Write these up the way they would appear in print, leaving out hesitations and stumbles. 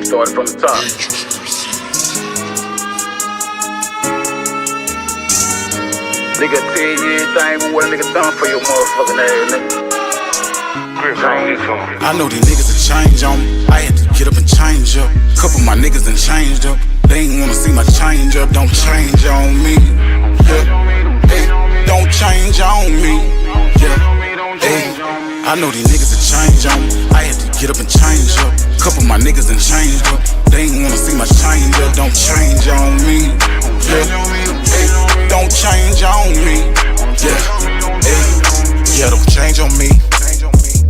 Started from the top. Nigga tell you everything but what a nigga done for your motherfucking ass, nigga. I know these niggas that change on me. I had to get up and change up. Couple of my niggas done changed up. They ain't wanna see my change up. Don't change on me. Yeah. Hey, don't change on me. Yeah. Hey, I know these niggas that change on me. I had to get up and change up. Couple of my niggas done changed up. They ain't wanna see my change up. Don't change on me. Yeah. Hey, don't change on me. Yeah. Hey, yeah, don't change on me.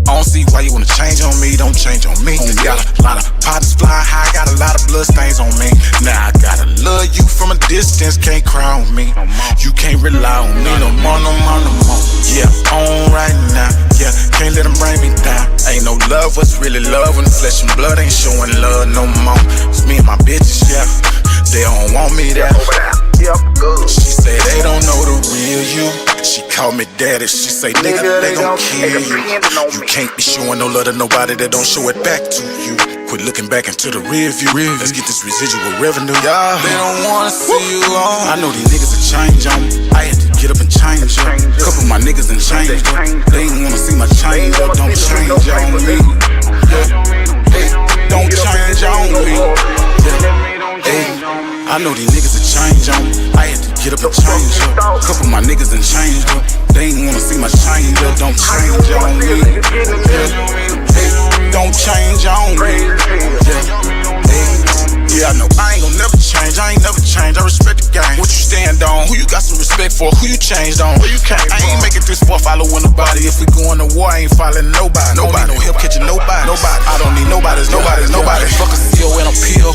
I don't see why you wanna change on me, don't change on me. Got a lot of potters flying high, got a lot of blood stains on me. Now I gotta love you from a distance, can't cry on me. You can't rely on me no more, no more, no more. Yeah, on right now, yeah, can't let them bring me down. Ain't no love, what's really love when the flesh and blood ain't showing love no more. It's me and my bitches, yeah, they don't want me there. She say they don't know the real you. She call me daddy, she say nigga, they gon' kill you. You can't be showing no love to nobody that don't show it back to you. Quit looking back into the rear view. Let's get this residual revenue. They don't wanna see you on. I know these niggas that change on me. I had to get up and change up. Couple of my niggas done changed up. They ain't wanna see my change up. Don't change on me. Yeah. Hey, don't change on me. Yeah. Hey, I know these niggas that change on me. I had to get up and change up. Couple of my niggas done changed up. They ain't wanna see my change up. Don't change on me. Yeah. Hey, don't change on me. Yeah. Hey. Yeah, I know I ain't gon' never change, I ain't never change, I respect the game. What you stand on, who you got some respect for, who you changed on, where you came from. I ain't making this for following nobody, if we going to war, I ain't following nobody. Nobody, no help catching nobody, nobody. I don't need nobody's, nobody's, nobody. Fuck a CO and I'm pill,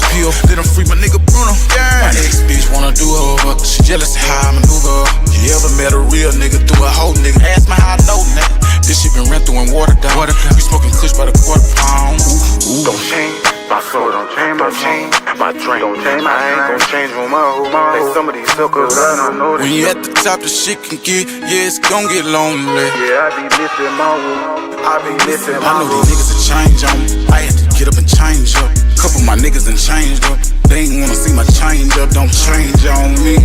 let them free my nigga Bruno. My ex-bitch wanna do her, she jealous of how I maneuver. You ever met a real nigga through a whole nigga? Ask me how I know, nigga. This shit been ran through and watered down. We smoking kush by the quarter pound. Ooh. Don't change. My soul don't change, my drink don't change, I ain't gon' change from my whole mind. Like some of these suckers, I don't know that. When you at the top, the shit can get, yeah, it's gon' get lonely. Yeah, I be missing my woo, I be missing my I know these niggas that change on me. I had to get up and change up. Couple of my niggas done changed up. They ain't wanna see my change up. Don't change on me.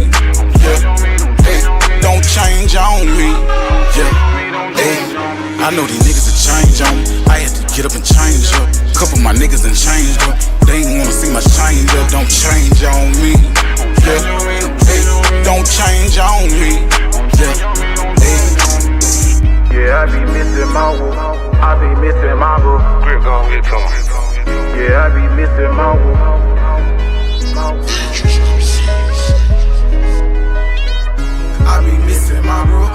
Yeah. Hey, don't change on me. Yeah. Hey, I know these niggas that change on me. I had to get up and change up. Couple of my niggas done changed up. They ain't wanna see my change up. Don't change on me. Yeah. Hey, don't change on me. Yeah. Hey. Yeah, I be missing my woo, I be missing my boo. Yeah, I be missing my woo. I be missing my bro.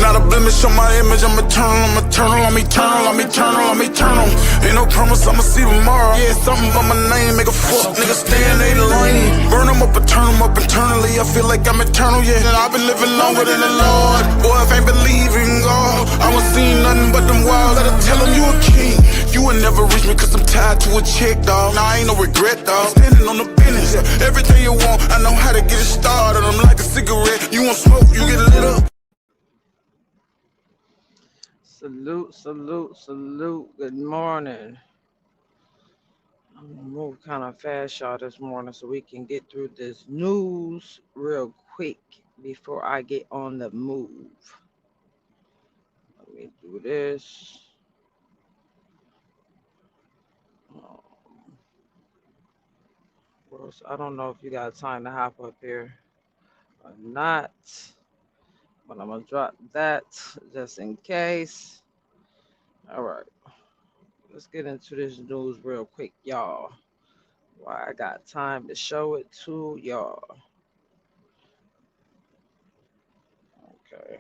Not a blemish on my image, I'm eternal, I'm eternal. Ain't no promise I'ma see tomorrow. Yeah, something about my name, make a fuck nigga stay in they lane. Burn them up and turn them up internally. I feel like I'm eternal, yeah. I've been living longer than the Lord. Boy, if I ain't believing God, I won't see nothing but them wild. Gotta tell them you a king. You will never reach me cause I'm tied to a chick, dog. Nah, I ain't no regret, dog. Standing on the business, yeah. Everything you want, I know how to get it started. I'm like a cigarette. You want smoke, you get lit up. Salute. Good morning. I'm gonna move kind of fast, y'all, this morning so we can get through this news real quick before I get on the move. Let me do this. I don't know if you got time to hop up here or not, but I'm gonna drop that just in case. All right. Let's get into this news real quick, y'all. Why I got time to show it to y'all. Okay.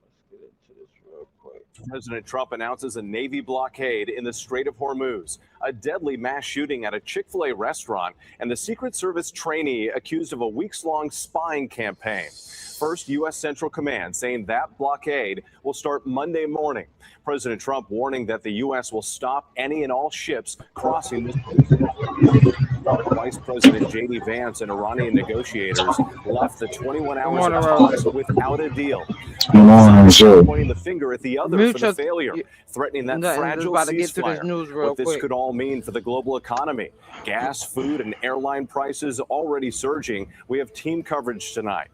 Let's get into this real quick. President Trump announces a Navy blockade in the Strait of Hormuz, a deadly mass shooting at a Chick-fil-A restaurant, and the Secret Service trainee accused of a weeks-long spying campaign. First, U.S. Central Command saying that blockade will start Monday morning. President Trump warning that the U.S. will stop any and all ships crossing this. Vice President J.D. Vance and Iranian negotiators left the 21 hours morning, of Rose. talks without a deal. Sure. Pointing the finger at the other for the failure, threatening that fragile about to get through this ceasefire. news real What this quick. could all mean for the global economy. Gas, food, and airline prices already surging. We have team coverage tonight.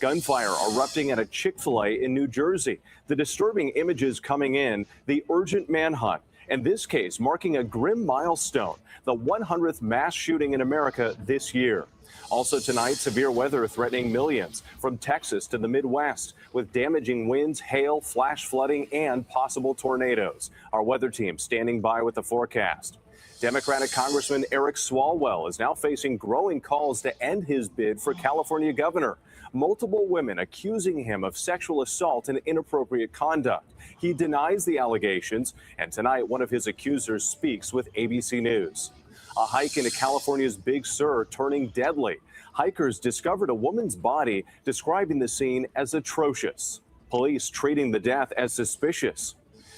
Gunfire erupting at a Chick-fil-A in New Jersey. The disturbing images coming in, the urgent manhunt, and this case marking a grim milestone, the 100th mass shooting in America this year. Also tonight, severe weather threatening millions from Texas to the Midwest with damaging winds, hail, flash flooding, and possible tornadoes. Our weather team standing by with the forecast. Democratic Congressman Eric Swalwell is now facing growing calls to end his bid for California governor. Multiple women accusing him of sexual assault and inappropriate conduct. He denies the allegations, and tonight one of his accusers speaks with ABC News. A hike into California's Big Sur turning deadly. Hikers discovered a woman's body, describing the scene as atrocious. Police treating the death as suspicious.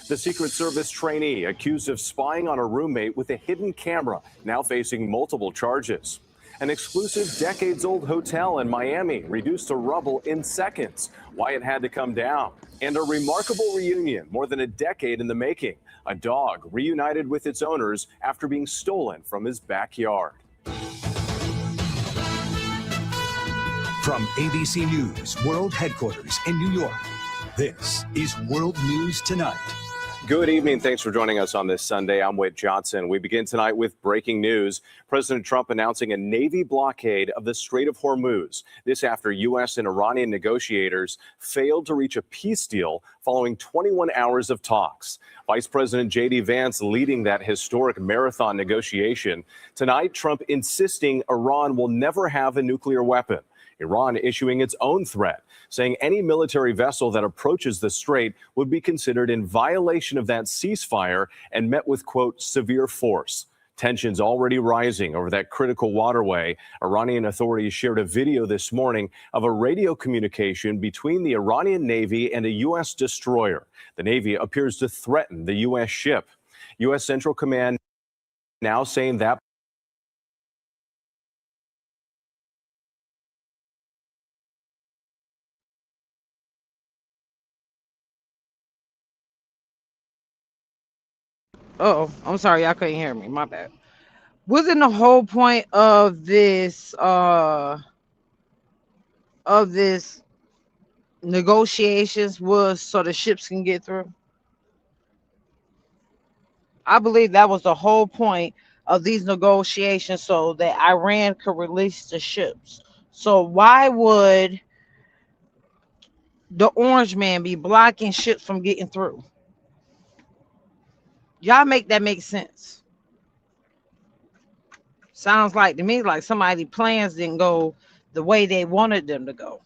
The Secret Service trainee accused of spying on a roommate with a hidden camera, now facing multiple charges. An exclusive decades-old hotel in Miami reduced to rubble in seconds. Why it had to come down. And a remarkable reunion more than a decade in the making. A dog reunited with its owners after being stolen from his backyard. From ABC News World Headquarters in New York, this is World News Tonight. Good evening. Thanks for joining us on this Sunday. I'm Whit Johnson. We begin tonight with breaking news. President Trump announcing a Navy blockade of the Strait of Hormuz. This after U.S. and Iranian negotiators failed to reach a peace deal following 21 hours of talks. Vice President J.D. Vance leading that historic marathon negotiation. Tonight, Trump insisting Iran will never have a nuclear weapon. Iran issuing its own threat, saying any military vessel that approaches the strait would be considered in violation of that ceasefire and met with, quote, severe force. Tensions already rising over that critical waterway. Iranian authorities shared a video this morning of a radio communication between the Iranian Navy and a U.S. destroyer. The Navy appears to threaten the U.S. ship. U.S. Central Command now saying that Oh, I'm sorry, y'all couldn't hear me. My bad. Wasn't the whole point of this negotiations was so the ships can get through? I believe that was the whole point of these negotiations, so that Iran could release the ships. So why would the orange man be blocking ships from getting through? Y'all make that make sense. Sounds like to me like somebody's plans didn't go the way they wanted them to go.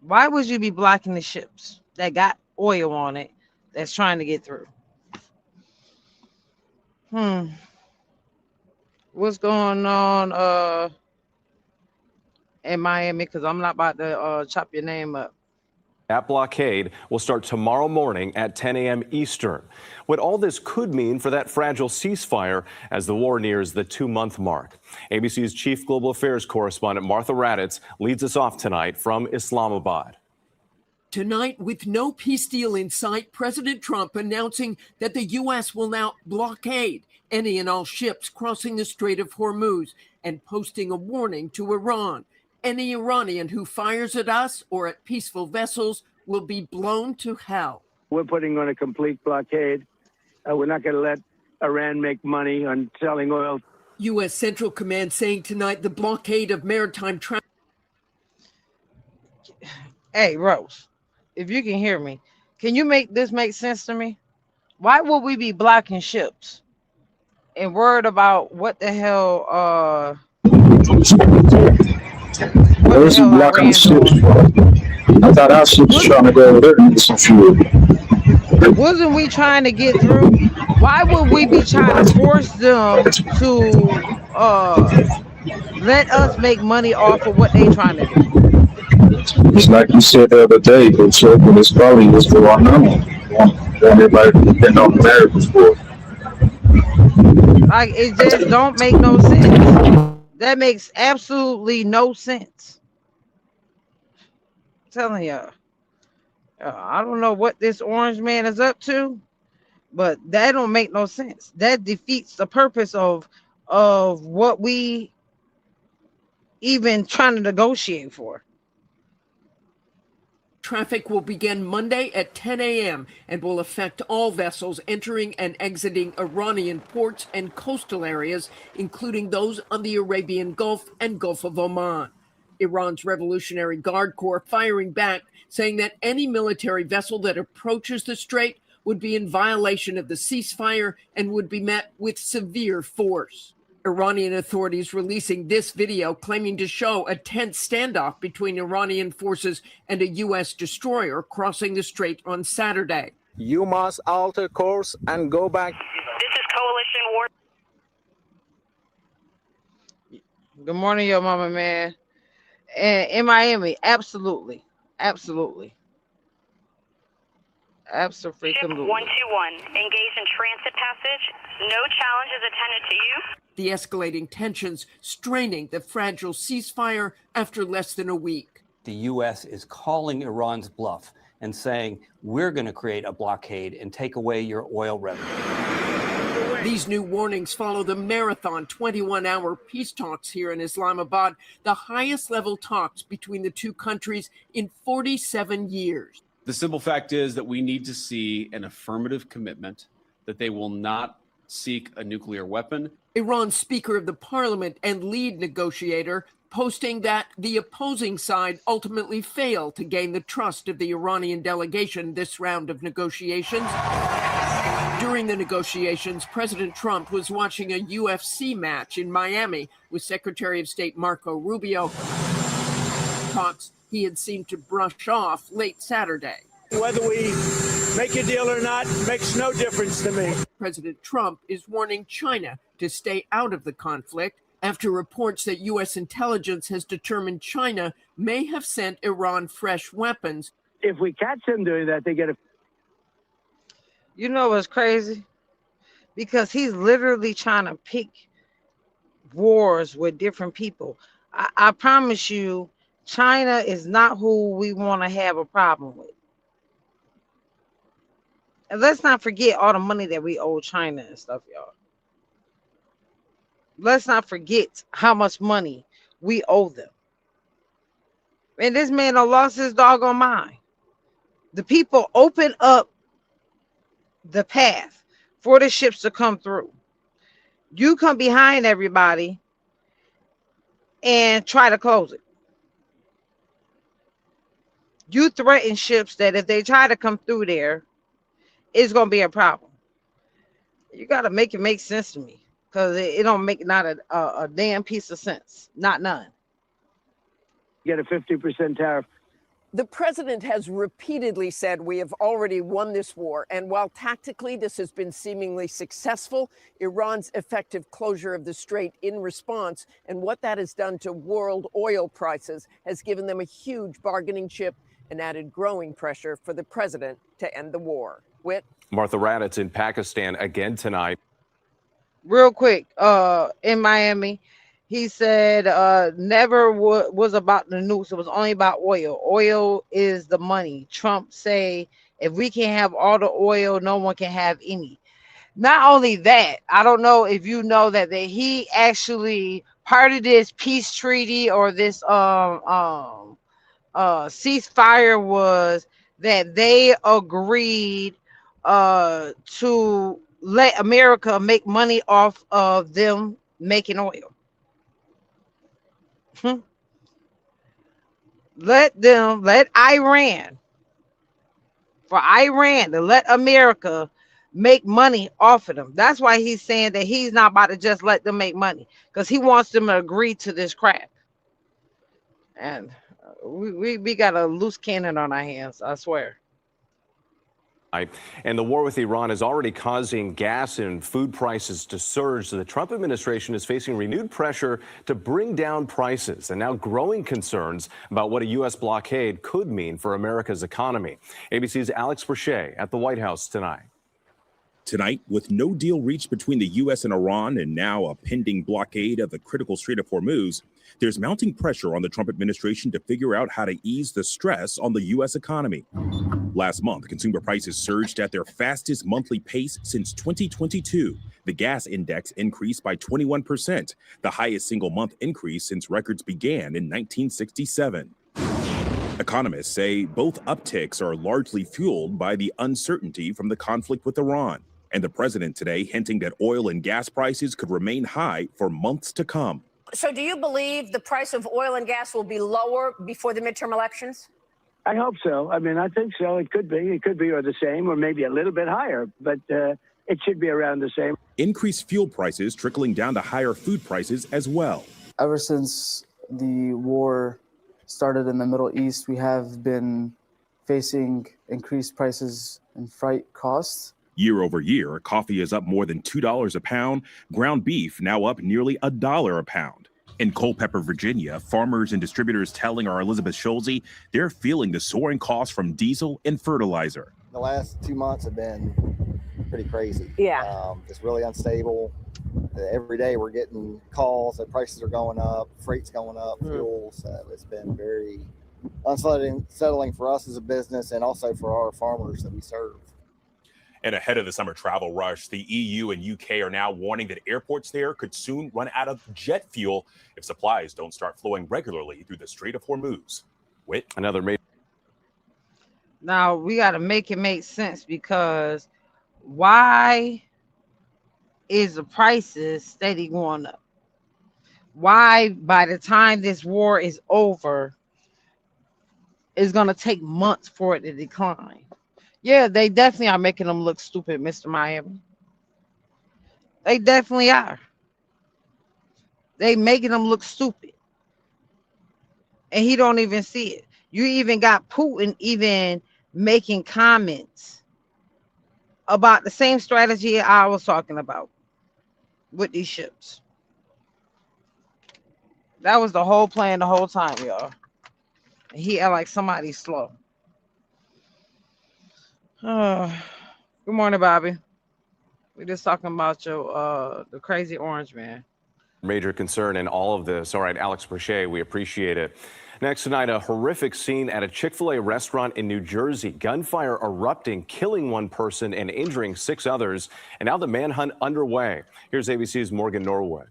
Why would you be blocking the ships that got oil on it that's trying to get through? What's going on in Miami? Because I'm not about to chop your name up. that blockade will start tomorrow morning at 10 a.m. Eastern. What all this could mean for that fragile ceasefire as the war nears the 2-month mark. ABC's chief global affairs correspondent Martha Raddatz leads us off tonight from Islamabad. Tonight, with no peace deal in sight, President Trump announcing that the U.S. will now blockade any and all ships crossing the Strait of Hormuz and posting a warning to Iran. Any Iranian who fires at us or at peaceful vessels will be blown to hell. We're putting on a complete blockade. We're not going to let Iran make money on selling oil. U.S. Central Command saying tonight the blockade of maritime travel. Hey, Rose, if you can hear me, can you make this make sense to me? Why would we be blocking ships and worried about what the hell Where's blocking ships from? I thought our ship was trying to go over there and get some fuel. wasn't we trying to get through? Why would we be trying to force them to let us make money off of what they trying to do? It's like you said the other day, the trouble is probably what's going on. Want everybody to depend on Americans for it. Like, it just don't make no sense. That makes absolutely no sense. I'm telling y'all. I don't know what this orange man is up to, but that don't make no sense. That defeats the purpose of what we even trying to negotiate for. Traffic will begin Monday at 10 a.m. and will affect all vessels entering and exiting Iranian ports and coastal areas, including those on the Arabian Gulf and Gulf of Oman. Iran's Revolutionary Guard Corps firing back, saying that any military vessel that approaches the strait would be in violation of the ceasefire and would be met with severe force. Iranian authorities releasing this video claiming to show a tense standoff between Iranian forces and a U.S. destroyer crossing the strait on Saturday. You must alter course and go back. This is Coalition War. Good morning, your mama, man. And in Miami, absolutely. Absolutely. Absolutely. Ship 121, engaged in transit passage. No challenge is attended to you. The escalating tensions straining the fragile ceasefire after less than a week. The U.S. is calling Iran's bluff and saying, we're going to create a blockade and take away your oil revenue. These new warnings follow the marathon 21-hour peace talks here in Islamabad, the highest level talks between the two countries in 47 years. The simple fact is that we need to see an affirmative commitment that they will not seek a nuclear weapon. Iran's Speaker of the Parliament and lead negotiator posting that the opposing side ultimately failed to gain the trust of the Iranian delegation this round of negotiations. During the negotiations, President Trump was watching a UFC match in Miami with Secretary of State Marco Rubio. Talks he had seemed to brush off late Saturday. Whether we make a deal or not makes no difference to me. President Trump is warning China to stay out of the conflict after reports that U.S. intelligence has determined China may have sent Iran fresh weapons. If we catch them doing that, they get a... You know what's crazy? Because he's literally trying to pick wars with different people. I promise you, China is not who we want to have a problem with. And let's not forget all the money that we owe China and stuff, y'all. Let's not forget how much money we owe them. And this man done lost his doggone mind. The people open up the path for the ships to come through. You come behind everybody and try to close it. You threaten ships that if they try to come through there, it's going to be a problem. You got to make it make sense to me, because it don't make not a damn piece of sense. Not none. Get a 50% tariff. The president has repeatedly said we have already won this war. And while tactically this has been seemingly successful, Iran's effective closure of the strait in response and what that has done to world oil prices has given them a huge bargaining chip and added growing pressure for the president to end the war. Whit? Martha Raddatz in Pakistan again tonight. Real quick, in Miami, he said never was about the nukes. It was only about oil. Oil is the money. Trump say if we can't have all the oil, no one can have any. Not only that, I don't know if you know that he actually part of this peace treaty or this ceasefire was that they agreed to let America make money off of them making oil. Let Iran, for Iran to let America make money off of them. That's why he's saying that he's not about to just let them make money, because he wants them to agree to this crap. And we got a loose cannon on our hands, I swear. And the war with Iran is already causing gas and food prices to surge. So the Trump administration is facing renewed pressure to bring down prices and now growing concerns about what a U.S. blockade could mean for America's economy. ABC's Alex Brachet at the White House tonight. Tonight, with no deal reached between the U.S. and Iran and now a pending blockade of the critical Strait of Hormuz, there's mounting pressure on the Trump administration to figure out how to ease the stress on the U.S. economy. Last month, consumer prices surged at their fastest monthly pace since 2022. The gas index increased by 21%, the highest single-month increase since records began in 1967. Economists say both upticks are largely fueled by the uncertainty from the conflict with Iran, and the president today hinting that oil and gas prices could remain high for months to come. So do you believe the price of oil and gas will be lower before the midterm elections? I hope so. I mean, I think so. It could be or the same, or maybe a little bit higher, but it should be around the same. Increased fuel prices trickling down to higher food prices as well. Ever since the war started in the Middle East, we have been facing increased prices and freight costs. Year over year, coffee is up more than $2 a pound, ground beef now up nearly $1 a pound. In Culpeper, Virginia, farmers and distributors telling our Elizabeth Schulze they're feeling the soaring costs from diesel and fertilizer. The last 2 months have been pretty crazy. Yeah. It's really unstable. Every day we're getting calls that prices are going up, freight's going up, fuel. So it's been very unsettling for us as a business and also for our farmers that we serve. And ahead of the summer travel rush, the EU and UK are now warning that airports there could soon run out of jet fuel if supplies don't start flowing regularly through the Strait of Hormuz. Whit, another major. Now we got to make it make sense, because why is the prices steady going up? Why, by the time this war is over, it's going to take months for it to decline? Yeah, they definitely are making them look stupid, Mr. Miami. They definitely are. They making them look stupid. And he don't even see it. You even got Putin even making comments about the same strategy I was talking about with these ships. That was the whole plan the whole time, y'all. And he act like somebody's slow. Good morning, Bobby. We're just talking about your the crazy orange man. Major concern in all of this. All right, Alex Brochet, we appreciate it. Next tonight, a horrific scene at a Chick-fil-A restaurant in New Jersey. Gunfire erupting, killing one person and injuring 6 others. And now the manhunt underway. Here's ABC's Morgan Norwood.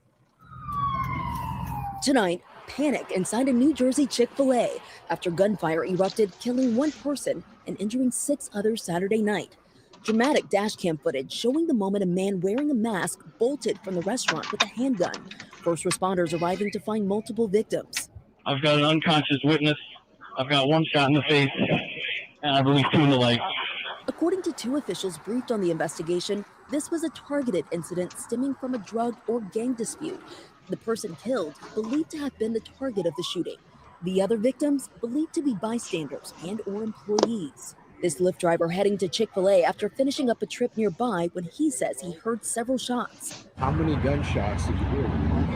Tonight, panic inside a New Jersey Chick-fil-A after gunfire erupted, killing one person and injuring 6 others Saturday night. Dramatic dashcam footage showing the moment a man wearing a mask bolted from the restaurant with a handgun. First responders arriving to find multiple victims. I've got an unconscious witness. I've got 1 shot in the face, and I believe 2 in the leg. According to 2 officials briefed on the investigation, this was a targeted incident stemming from a drug or gang dispute. The person killed believed to have been the target of the shooting. The other victims believed to be bystanders and or employees. This Lyft driver heading to Chick-fil-A after finishing up a trip nearby when he says he heard several shots. How many gunshots did you hear?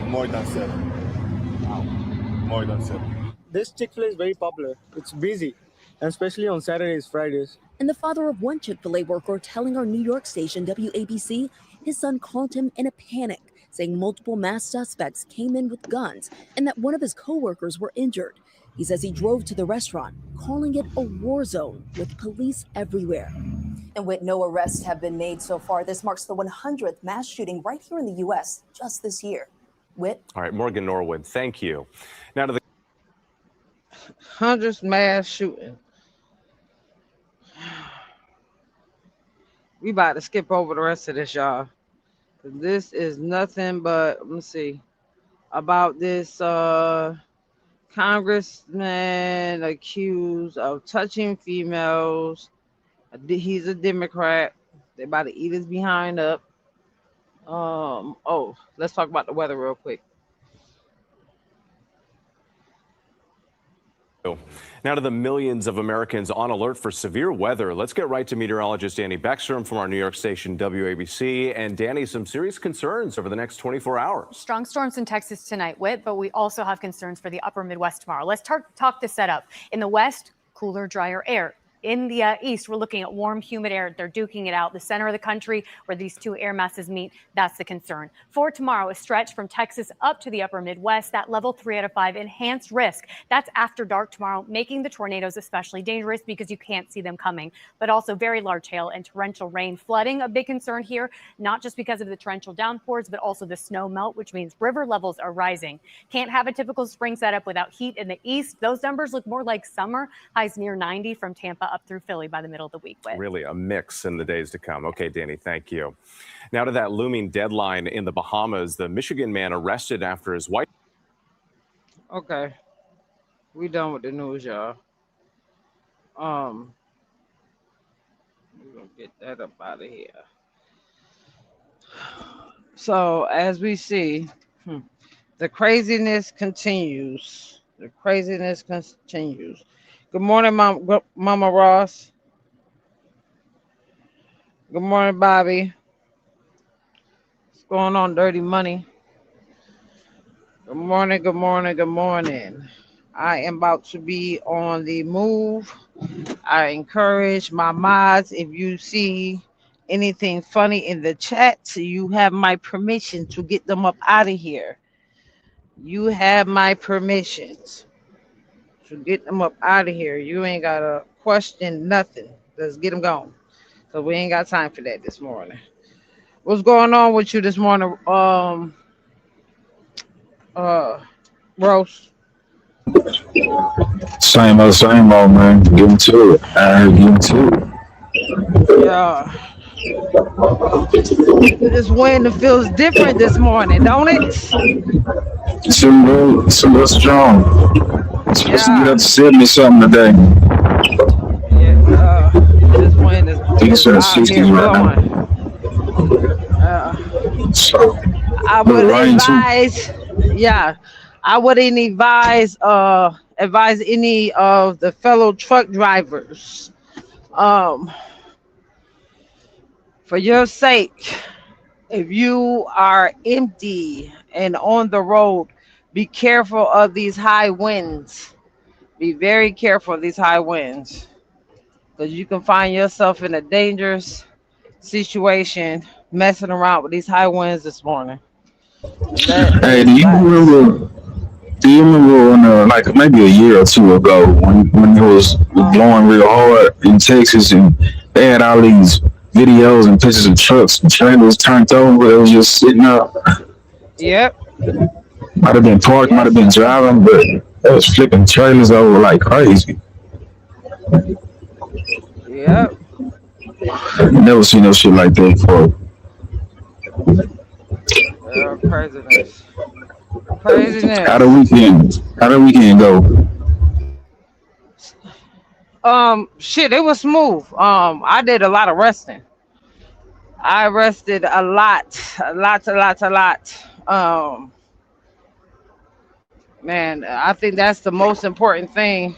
More than 7. Wow. More than 7. This Chick-fil-A is very popular. It's busy, and especially on Saturdays, Fridays. And the father of one Chick-fil-A worker telling our New York station WABC his son called him in a panic, saying multiple masked suspects came in with guns and that one of his co-workers were injured. He says he drove to the restaurant, calling it a war zone with police everywhere. And with no arrests have been made so far, this marks the 100th mass shooting right here in the U.S. just this year. Whit? All right, Morgan Norwood, thank you. Now to the 100th mass shooting. We about to skip over the rest of this, y'all. This is nothing but, let me see, about this congressman accused of touching females. He's a Democrat. They're about to eat his behind up. Oh, let's talk about the weather real quick. Now to the millions of Americans on alert for severe weather. Let's get right to meteorologist Danny Beckstrom from our New York station WABC. And Danny, some serious concerns over the next 24 hours. Strong storms in Texas tonight, Whit, but we also have concerns for the upper Midwest tomorrow. Let's talk the setup. In the west, cooler, drier air. In the east, we're looking at warm, humid air. They're duking it out. The center of the country, where these two air masses meet, that's the concern. For tomorrow, a stretch from Texas up to the upper Midwest, that level 3 out of 5, enhanced risk. That's after dark tomorrow, making the tornadoes especially dangerous because you can't see them coming. But also very large hail and torrential rain. Flooding, a big concern here, not just because of the torrential downpours, but also the snow melt, which means river levels are rising. Can't have a typical spring setup without heat in the east. Those numbers look more like summer. Highs near 90 from Tampa up through Philly by the middle of the week. Really a mix in the days to come. Okay, Danny, thank you. Now to that looming deadline in the Bahamas. The Michigan man arrested after his wife. Okay, we done with the news, y'all. We're gonna get that up out of here. So as we see, the craziness continues. The craziness continues. Good morning, Mama Ross. Good morning, Bobby. What's going on, Dirty Money? Good morning, good morning, good morning. I am about to be on the move. I encourage my mods, if you see anything funny in the chat, you have my permission to get them up out of here. You have my permissions to get them up out of here. You ain't got to question nothing. Let's get them going. So we ain't got time for that this morning. What's going on with you this morning, Rose? Same old, man. Getting to it. Getting to it. Yeah. This wind feels different this morning, don't it? It's a little strong. It's supposed to get up to 70 something today. Yeah, this wind is I think it's in the 60s right now. So, I would advise, I wouldn't advise any of the fellow truck drivers, for your sake, if you are empty and on the road, be careful of these high winds. Be very careful of these high winds, because you can find yourself in a dangerous situation messing around with these high winds this morning. Hey, do you remember when, like maybe a year or two ago, when it was blowing real hard in Texas, and they had all these videos and pictures of trucks and trailers turned over? It was just sitting up. Yep. Might have been parked, might have been driving, but it was flipping trailers over like crazy. Yep. Never seen no shit like that before. Craziness. Craziness. How the weekend go? Shit, it was smooth. I did a lot of resting. I rested a lot. Man, I think that's the most important thing.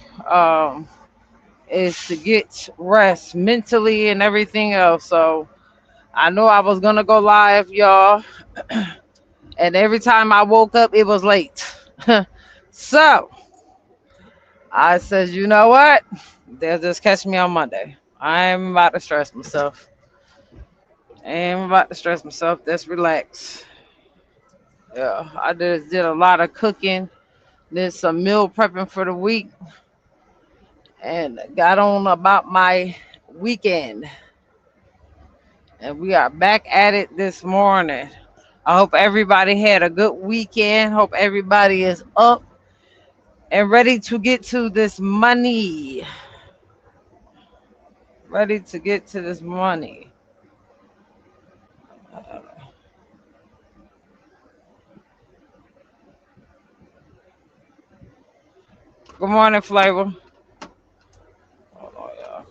Is to get rest mentally and everything else. So I know I was gonna go live, y'all, and every time I woke up, it was late. So I said, you know what? They'll just catch me on Monday. I'm about to stress myself. Just relax. Yeah, I just did a lot of cooking, did some meal prepping for the week, and got on about my weekend. And we are back at it this morning. I hope everybody had a good weekend. Hope everybody is up and ready to get to this money. Ready to get to this money. Good morning, Flavor.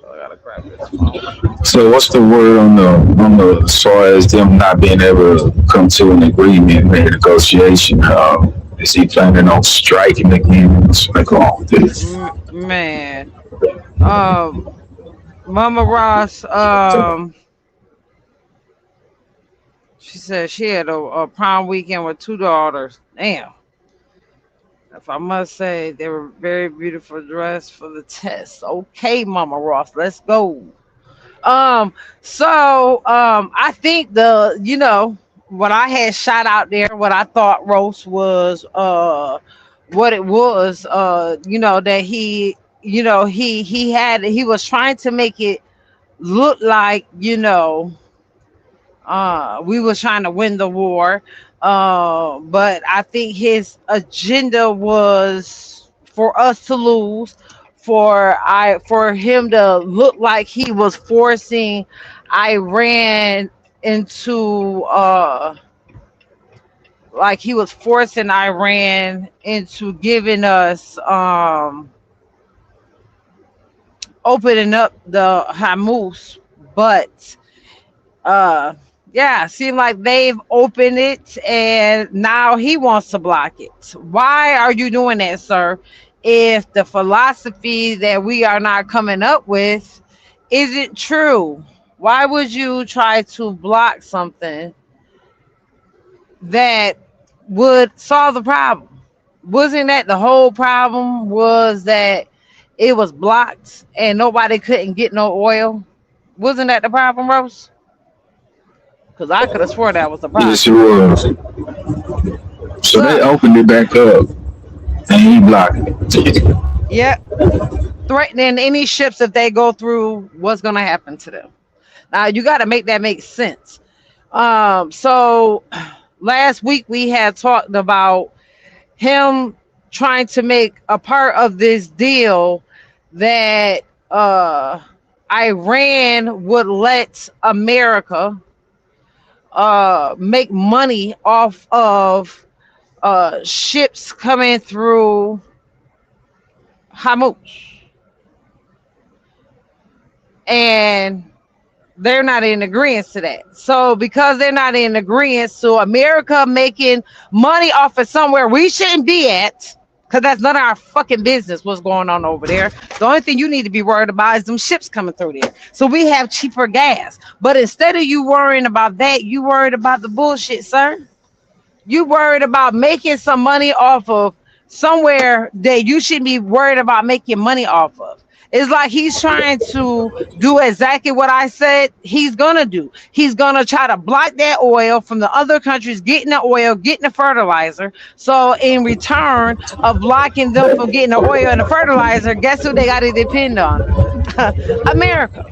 I gotta grab this phone. So what's the word on the as far as them not being able to come to an agreement, a negotiation? Is he planning on striking again? What's going on with this? Man, Mama Ross, she said she had a prom weekend with 2 daughters. Damn, If I must say, they were very beautiful dress for the test. Okay, Mama Ross, let's go. Um, I think what I had shot out there, what I thought roast was what it was, that he was trying to make it look like, we was trying to win the war. But I think his agenda was for us to lose, for him to look like he was forcing Iran into giving us opening up the Hamas. But uh yeah, seem like they've opened it and now he wants to block it. Why are you doing that, sir? If the philosophy that we are not coming up with isn't true, why would you try to block something that would solve the problem? Wasn't that the whole problem, was that it was blocked and nobody couldn't get no oil? Wasn't that the problem, Rose? Because I could have swore that was the Yes, problem. it was. So they Look, opened it back up and he blocked it. yep, threatening any ships if they go through, what's going to happen to them. Now, you got to make that make sense. So last week we had talked about him trying to make a part of this deal that Iran would let America make money off of ships coming through Hamus, and they're not in agreement to that. So because they're not in agreement, so America making money off of somewhere we shouldn't be at, because that's none of our fucking business what's going on over there. The only thing you need to be worried about is them ships coming through there. So we have cheaper gas. But instead of you worrying about that, you worried about the bullshit, sir. You worried about making some money off of somewhere that you shouldn't be worried about making money off of. It's like he's trying to do exactly what I said he's gonna do. He's gonna try to block that oil from the other countries getting the oil, getting the fertilizer. So in return of blocking them from getting the oil and the fertilizer, guess who they got to depend on? America.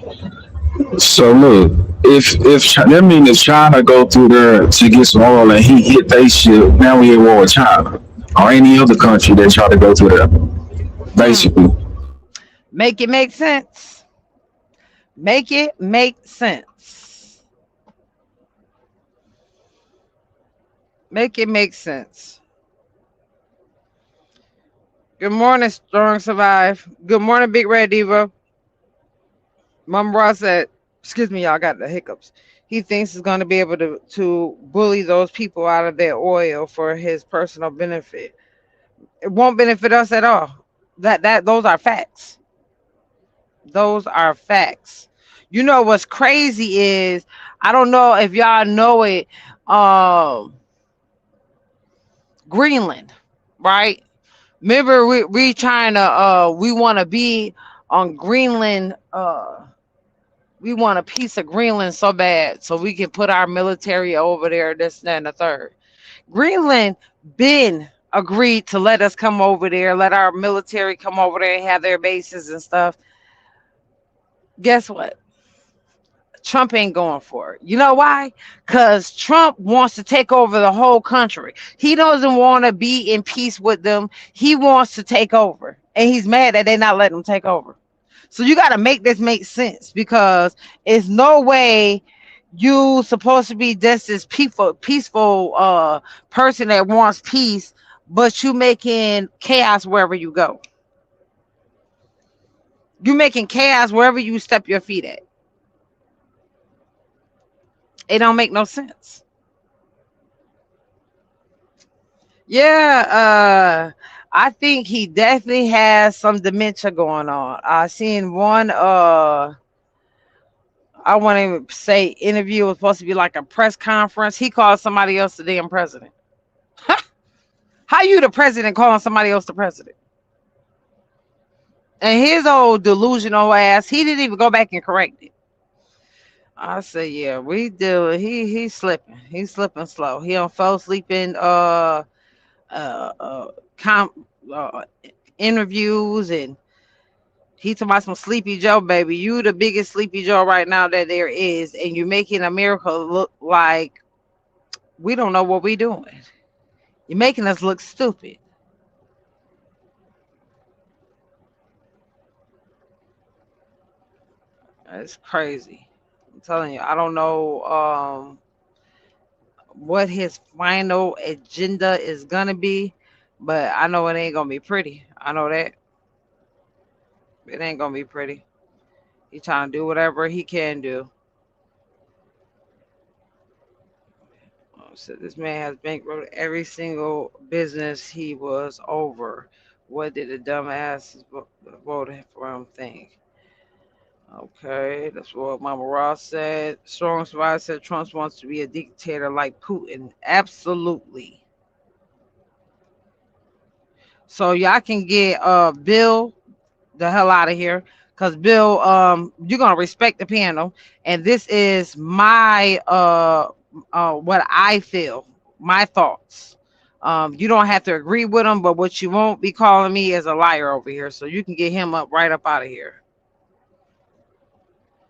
So look, if that means if China go through there to get some oil and he hit they shit, now we at war with China or any other country that try to go through there. Hmm. Basically, Make it make sense. Make it make sense. Make it make sense. Good morning, Strong Survive. Good morning, Big Red Diva. Mom Ross said, excuse me, y'all got the hiccups. He thinks he's going to be able to bully those people out of their oil for his personal benefit. It won't benefit us at all. Those are facts. Those are facts. You know what's crazy is, I don't know if y'all know it, um, Greenland, right? Remember we trying to we want to be on Greenland, we want a piece of Greenland so bad so we can put our military over there, this, that, and the third. Greenland been agreed to let us come over there, let our military come over there and have their bases and stuff. Guess what? Trump ain't going for it. You know why? Because Trump wants to take over the whole country. He doesn't want to be in peace with them. He wants to take over. And he's mad that they're not letting him take over. So you got to make this make sense, because it's no way you supposed to be just this peaceful person that wants peace, but you making chaos wherever you go. You making chaos wherever you step your feet at. It don't make no sense. Yeah, I think he definitely has some dementia going on. I seen one I want to say interview, was supposed to be like a press conference. He called somebody else the damn president. How you the president calling somebody else the president? And his old delusional ass, he didn't even go back and correct it. I say, yeah, we do. He's slipping. He's slipping slow. He don't fall asleep in uh, uh, com, uh interviews, and he talking about some Sleepy Joe, baby. You the biggest Sleepy Joe right now that there is, and you're making America look like we don't know what we doing. You're making us look stupid. It's crazy. I'm telling you, I don't know what his final agenda is gonna be, but I know it ain't gonna be pretty. I know that it ain't gonna be pretty. He trying to do whatever he can do. So this man has bankrupted every single business he was over. What did the dumbasses voted for him think? Okay, that's what Mama Ross said. Strong Survivor said Trump wants to be a dictator like Putin. Absolutely. So y'all can get Bill the hell out of here. Cause Bill, you're gonna respect the panel. And this is my what I feel, my thoughts. You don't have to agree with him, but what you won't be calling me is a liar over here. So you can get him right up out of here.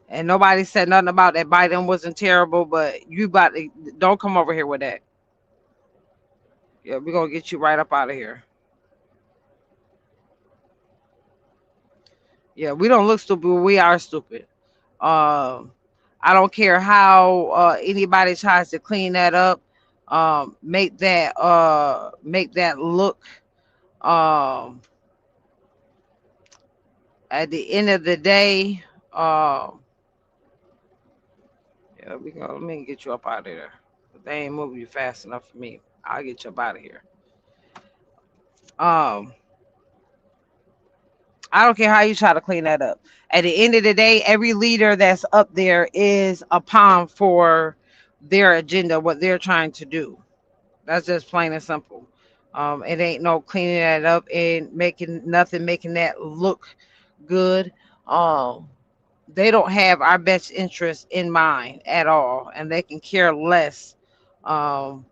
And nobody said nothing about that Biden wasn't terrible, but you about to, don't come over here with that. Yeah, we're gonna get you right up out of here. Yeah, we don't look stupid, we are stupid. I don't care how anybody tries to clean that up, make that look at the end of the day. Yeah, let me get you up out of there. They ain't moving you fast enough for me. I'll get you up out of here. I don't care how you try to clean that up. At the end of the day, every leader that's up there is a pawn for their agenda, what they're trying to do. That's just plain and simple. It ain't no cleaning that up and making that look good. They don't have our best interest in mind at all, and they can care less about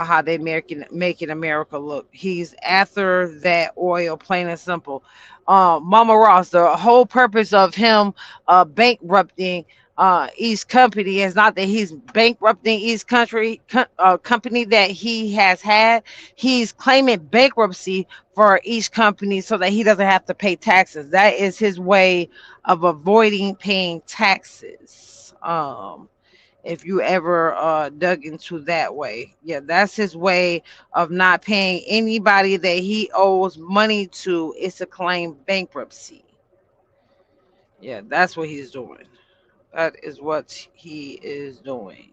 how they making America look. He's after that oil, plain and simple. Mama Ross, the whole purpose of him bankrupting East Company is not that he's bankrupting East Company that he has had. He's claiming bankruptcy for each company so that he doesn't have to pay taxes. That is his way of avoiding paying taxes. If you ever dug into that way, yeah, that's his way of not paying anybody that he owes money to, is to claim bankruptcy. Yeah, that's what he's doing. That is what he is doing.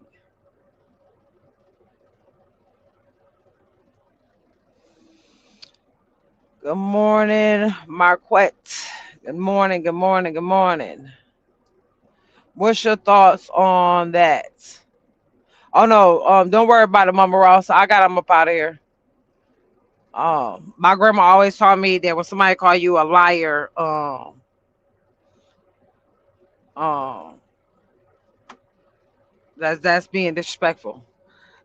Good morning, Marquette. Good morning, good morning, good morning. What's your thoughts on that? Oh no, don't worry about it, Mama Ross. I got him up out of here. My grandma always taught me that when somebody call you a liar, that's being disrespectful.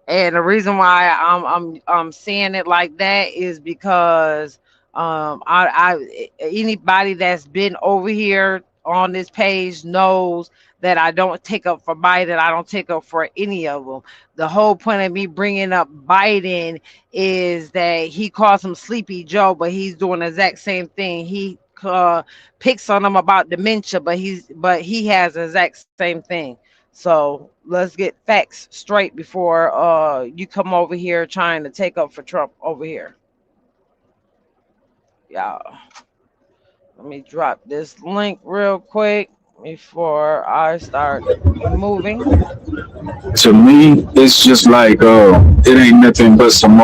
And the reason why I'm saying it like that is because I anybody that's been over here on this page knows that I don't take up for Biden. I don't take up for any of them. The whole point of me bringing up Biden is that he calls him Sleepy Joe, but he's doing the exact same thing. He picks on him about dementia, but he has the exact same thing. So let's get facts straight before you come over here trying to take up for Trump over here. Y'all, let me drop this link real quick before I start moving. To me, it's just like it ain't nothing but some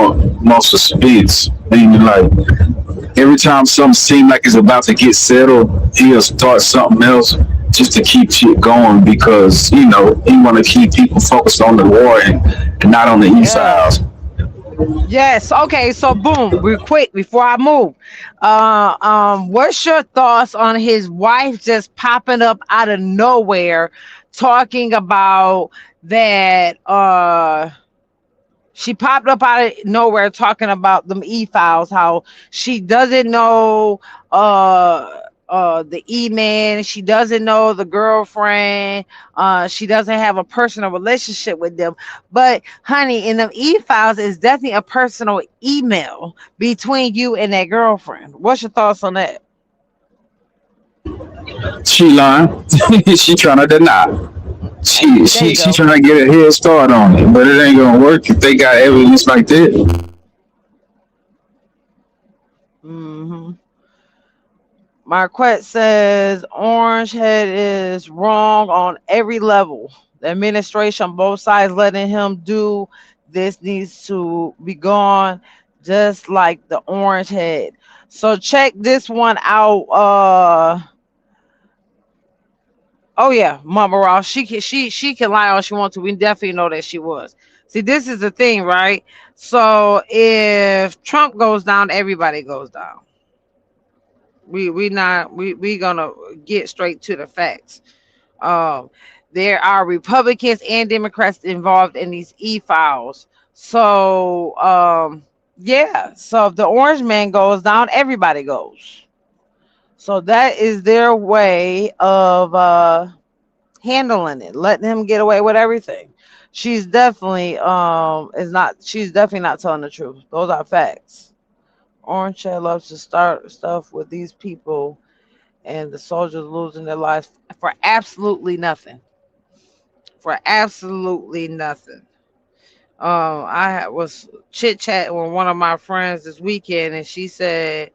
muscle spits. Meaning, like every time something seems like it's about to get settled, he'll start something else just to keep shit going because he want to keep people focused on the war and not on the east side. Yes. Okay. So boom, real quick before I move. What's your thoughts on his wife just popping up out of nowhere, talking about that? She popped up out of nowhere talking about them e-files, how she doesn't know the e-man, she doesn't know the girlfriend, she doesn't have a personal relationship with them. But honey, in them e-files is definitely a personal email between you and that girlfriend. What's your thoughts on that? She lying. She trying to deny. There you She go. trying to get a head start on it, but it ain't gonna work if they got evidence like that. Mm-hmm. Marquette says Orange Head is wrong on every level. The administration, both sides, letting him do this needs to be gone, just like the Orange Head. So check this one out. Oh yeah, Mama Ross. She can lie all she wants to. We definitely know that she was. See, this is the thing, right? So if Trump goes down, everybody goes down. We gonna get straight to the facts. Um, there are Republicans and Democrats involved in these e-files. So yeah, so if the orange man goes down, everybody goes. So that is their way of handling it, letting him get away with everything. She's definitely not telling the truth. Those are facts. Orange Chat loves to start stuff with these people and the soldiers losing their lives for absolutely nothing. For absolutely nothing. Was chit chatting with one of my friends this weekend, and she said,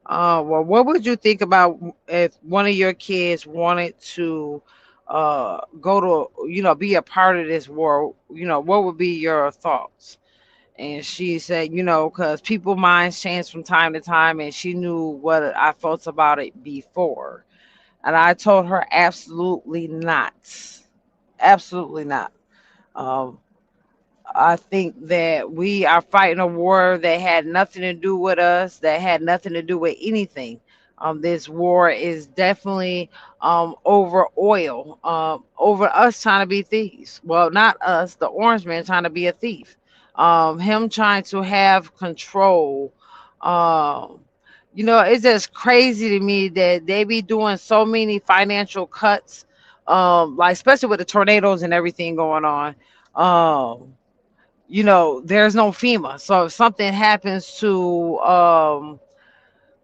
"Well, what would you think about if one of your kids wanted to go to, be a part of this war? What would be your thoughts?" And she said, because people minds change from time to time, and she knew what I felt about it before. And I told her, absolutely not. Absolutely not. Um, I think that we are fighting a war that had nothing to do with us, that had nothing to do with anything. This war is definitely over oil, over us trying to be thieves. Well, not us, the orange man trying to be a thief. Him trying to have control. Um, it's just crazy to me that they be doing so many financial cuts, like especially with the tornadoes and everything going on. There's no FEMA. So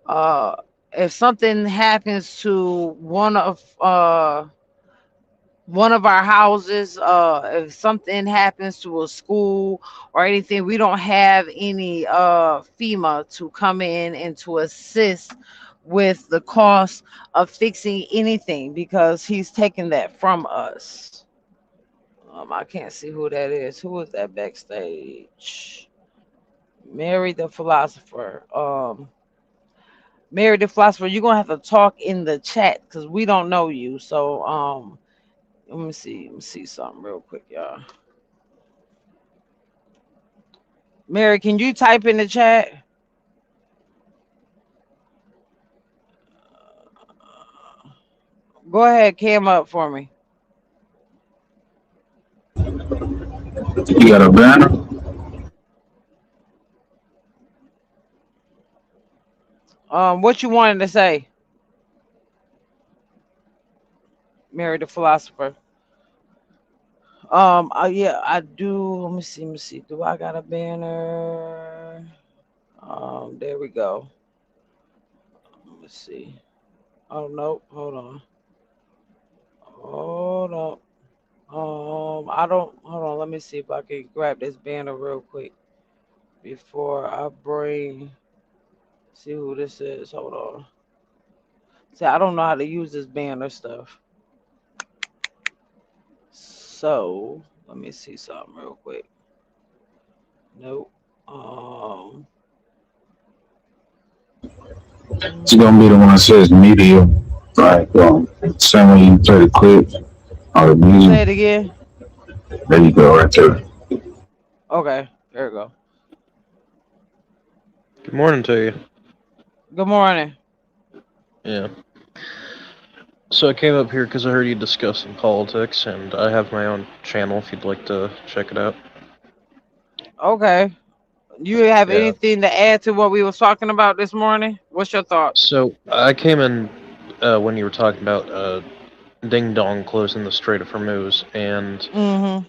uh if something happens to one of our houses, if something happens to a school or anything, we don't have any FEMA to come in and to assist with the cost of fixing anything because he's taking that from us. I can't see who that is. Who is that backstage? Mary the philosopher. Mary the philosopher, you're gonna have to talk in the chat because we don't know you. So let me see something real quick, y'all. Mary, can you type in the chat? Go ahead, cam up for me. You got a banner? What you wanted to say, Mary the philosopher? Yeah, I do. Let me see. Let me see. Do I got a banner? There we go. Let me see. Oh no, hold on. Hold on. I don't. Hold on. Let me see if I can grab this banner real quick before I bring. See who this is. Hold on. See, I don't know how to use this banner stuff. So let me see something real quick. Nope. It's gonna be the one that says media. Like, same way you play the clip or the Say music. it again. There you go, right there. Okay. There we go. Good morning to you. Good morning. Yeah. So I came up here because I heard you discussing politics, and I have my own channel if you'd like to check it out. Okay. You have Yeah. anything to add to what we was talking about this morning? What's your thoughts? So I came in when you were talking about Ding Dong closing the Strait of Hormuz, and Mm-hmm.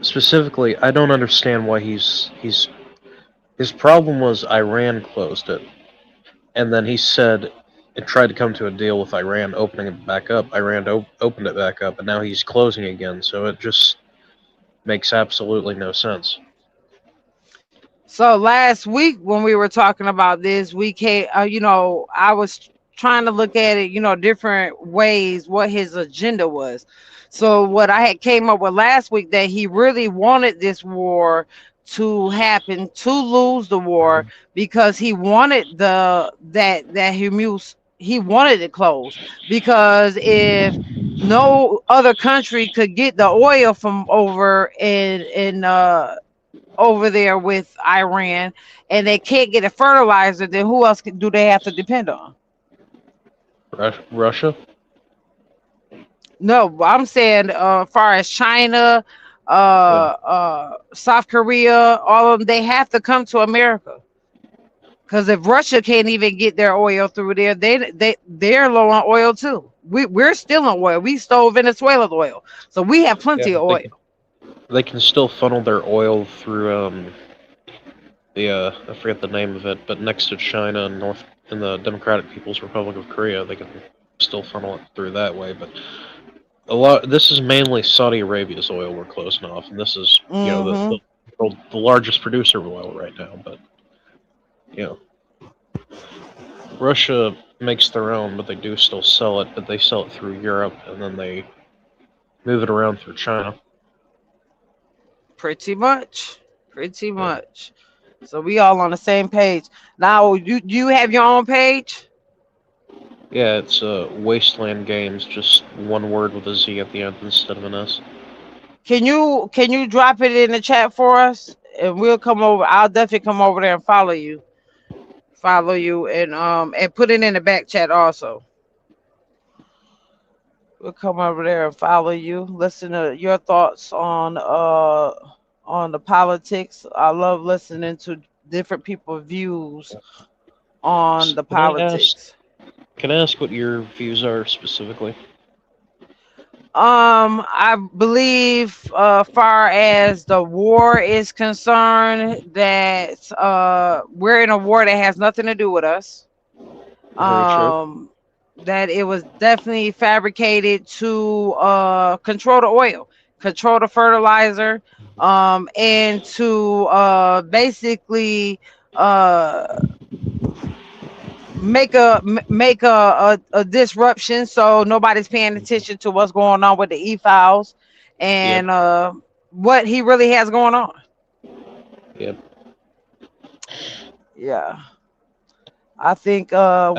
specifically, I don't understand why his problem was Iran closed it, and then he said it tried to come to a deal with Iran opening it back up. Iran opened it back up, and now he's closing again. So it just makes absolutely no sense. So last week when we were talking about this, we came, I was trying to look at it, different ways what his agenda was. So what I had came up with last week that he really wanted this war to happen, to lose the war, because he wanted that Hormuz, he wanted it closed, because if no other country could get the oil from over in over there with Iran, and they can't get a fertilizer, then who else do they have to depend on? Russia? No, I'm saying far as China, South Korea, all of them, they have to come to America. Because if Russia can't even get their oil through there, they're low on oil too. We're still on oil. We stole Venezuela's oil, so we have plenty of oil. They can still funnel their oil through I forget the name of it, but next to China and in the Democratic People's Republic of Korea, they can still funnel it through that way. But this is mainly Saudi Arabia's oil we're closing off, and this is the largest producer of oil right now. But Russia makes their own, but they do still sell it. But they sell it through Europe, and then they move it around through China. Pretty much. So we all on the same page. Now, you have your own page? Yeah, it's Wasteland Games, just one word with a Z at the end instead of an S. Can you drop it in the chat for us, and we'll come over. I'll definitely come over there and follow you, and put it in the back chat also. We'll come over there and follow you. Listen to your thoughts on the politics. I love listening to different people's views on the politics. Can I ask what your views are specifically? I believe, far as the war is concerned, that we're in a war that has nothing to do with us. That it was definitely fabricated to control the oil, control the fertilizer, and to basically make a disruption, so nobody's paying attention to what's going on with the e-files and what he really has going on. Yeah, I think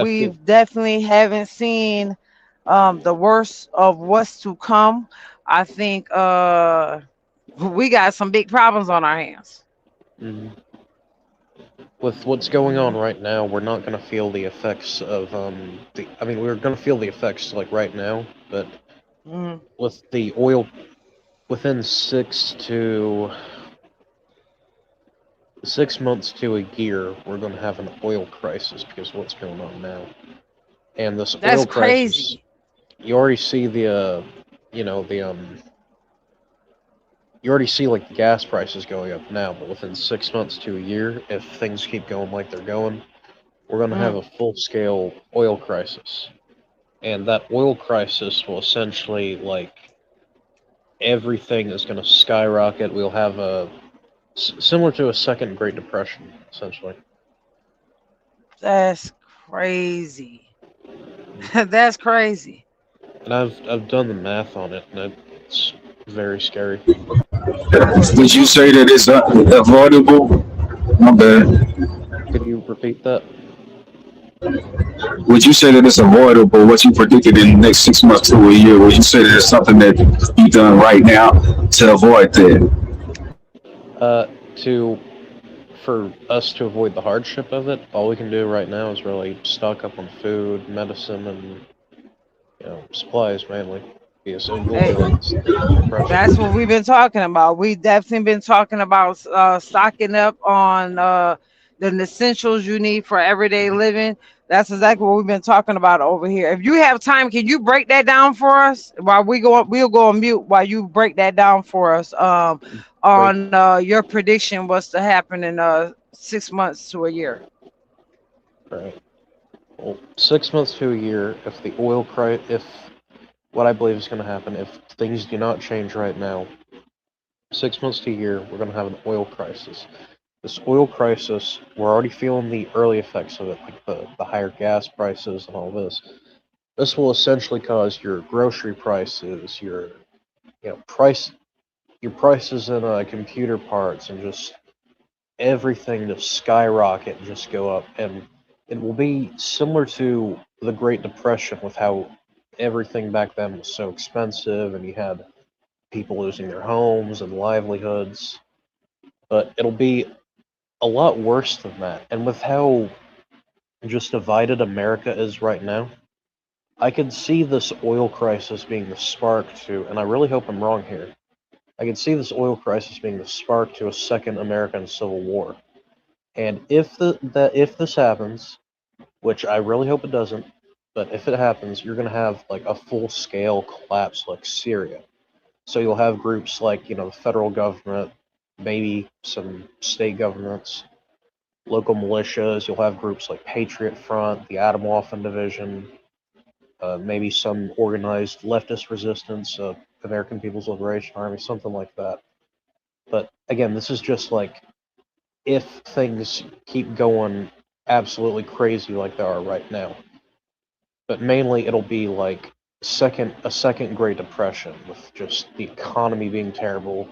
we've definitely haven't seen the worst of what's to come. I think we got some big problems on our hands. Mm-hmm. With what's going on right now, we're not going to feel the effects of we're going to feel the effects like right now, but with the oil, within 6 months to a year, we're going to have an oil crisis because of what's going on now. And this oil crisis, crazy. You already see you already see like the gas prices going up now, but within 6 months to a year, if things keep going like they're going, we're going to have a full-scale oil crisis. And that oil crisis will essentially, everything is going to skyrocket. We'll have similar to a second Great Depression, essentially. That's crazy. That's crazy. And I've done the math on it, and it's very scary. Would you say that it's avoidable? My bad. Could you repeat that? Would you say that it's avoidable, what you predicted in the next 6 months to a year? Would you say that it's something that you've done right now to avoid that? To for us to avoid the hardship of it, all we can do right now is really stock up on food, medicine, and supplies mainly. Because it will be Hey, like depression. that's what we've been talking about. We definitely been talking about stocking up on the essentials you need for everyday living. That's exactly what we've been talking about over here. If you have time, can you break that down for us? While we'll go on mute while you break that down for us. Right. On your prediction was to happen in 6 months to a year. Right. Well, 6 months to a year, if the oil price, if what I believe is going to happen, if things do not change right now, 6 months to a year, we're going to have an oil crisis. This oil crisis, we're already feeling the early effects of it, like the higher gas prices and all this. This will essentially cause your grocery prices, your prices in computer parts, and just everything to skyrocket and just go up. And it will be similar to the Great Depression with how everything back then was so expensive and you had people losing their homes and livelihoods. But it'll be a lot worse than that. And with how just divided America is right now, I could see this oil crisis being the spark to, and I really hope I'm wrong here, I could see this oil crisis being the spark to a second American Civil War. And if this happens, which I really hope it doesn't, but if it happens, you're going to have like a full-scale collapse like Syria. So you'll have groups like, the federal government, maybe some state governments, local militias. You'll have groups like Patriot Front, the Atomwaffen Division, maybe some organized leftist resistance, American People's Liberation Army, something like that. But again, this is just like if things keep going absolutely crazy like they are right now. But mainly it'll be like a second Great Depression with just the economy being terrible,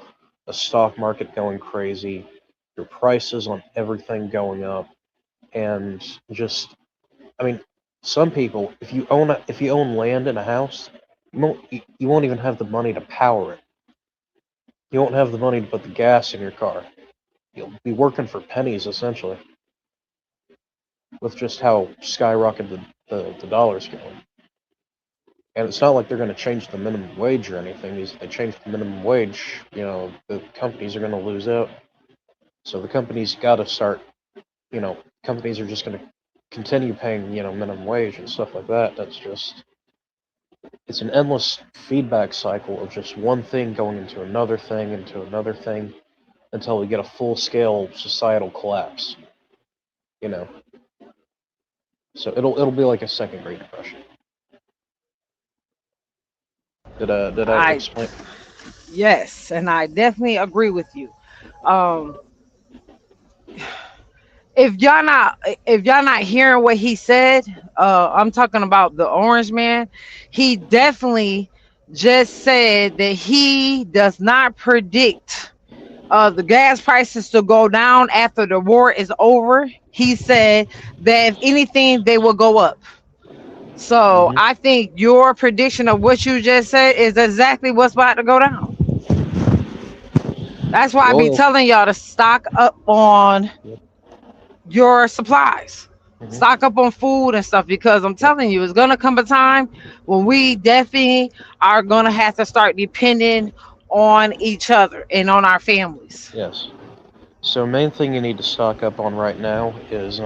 the stock market going crazy, your prices on everything going up, and just I mean, some people, if you own land in a house, you won't even have the money to power it. You won't have the money to put the gas in your car. You'll be working for pennies essentially, with just how skyrocketed the dollar's going. And it's not like they're going to change the minimum wage or anything. If they change the minimum wage, the companies are going to lose out. So the companies got to start, companies are just going to continue paying, minimum wage and stuff like that. It's an endless feedback cycle of just one thing going into another thing, until we get a full-scale societal collapse, So it'll be like a second Great Depression. Did I explain? Yes, and I definitely agree with you. Um, if y'all not hearing what he said, I'm talking about the orange man. He definitely just said that he does not predict the gas prices to go down after the war is over. He said that if anything, they will go up. So I think your prediction of what you just said is exactly what's about to go down. That's why The I be oil. telling y'all to stock up on your supplies. Stock up on food and stuff, because I'm telling you, it's gonna come a time when we definitely are gonna have to start depending on each other and on our families. Yes. So main thing you need to stock up on right now is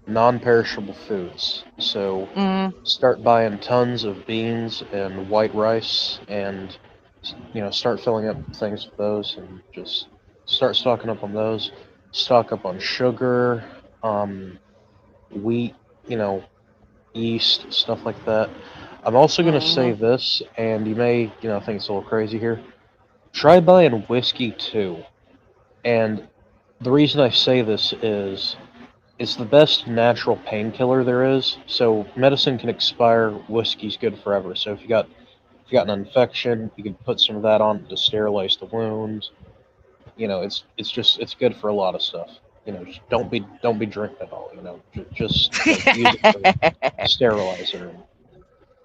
non-perishable foods. So start buying tons of beans and white rice, and start filling up things with those, and just start stocking up on those. Stock up on sugar, wheat, yeast, stuff like that. I'm also gonna say this, and you may think it's a little crazy here. Try buying whiskey too, and the reason I say this is it's the best natural painkiller there is. So medicine can expire, whiskey's good forever. So if you got an infection, you can put some of that on to sterilize the wound. It's good for a lot of stuff. Just don't be drinking it all. Just like use it for sterilizer.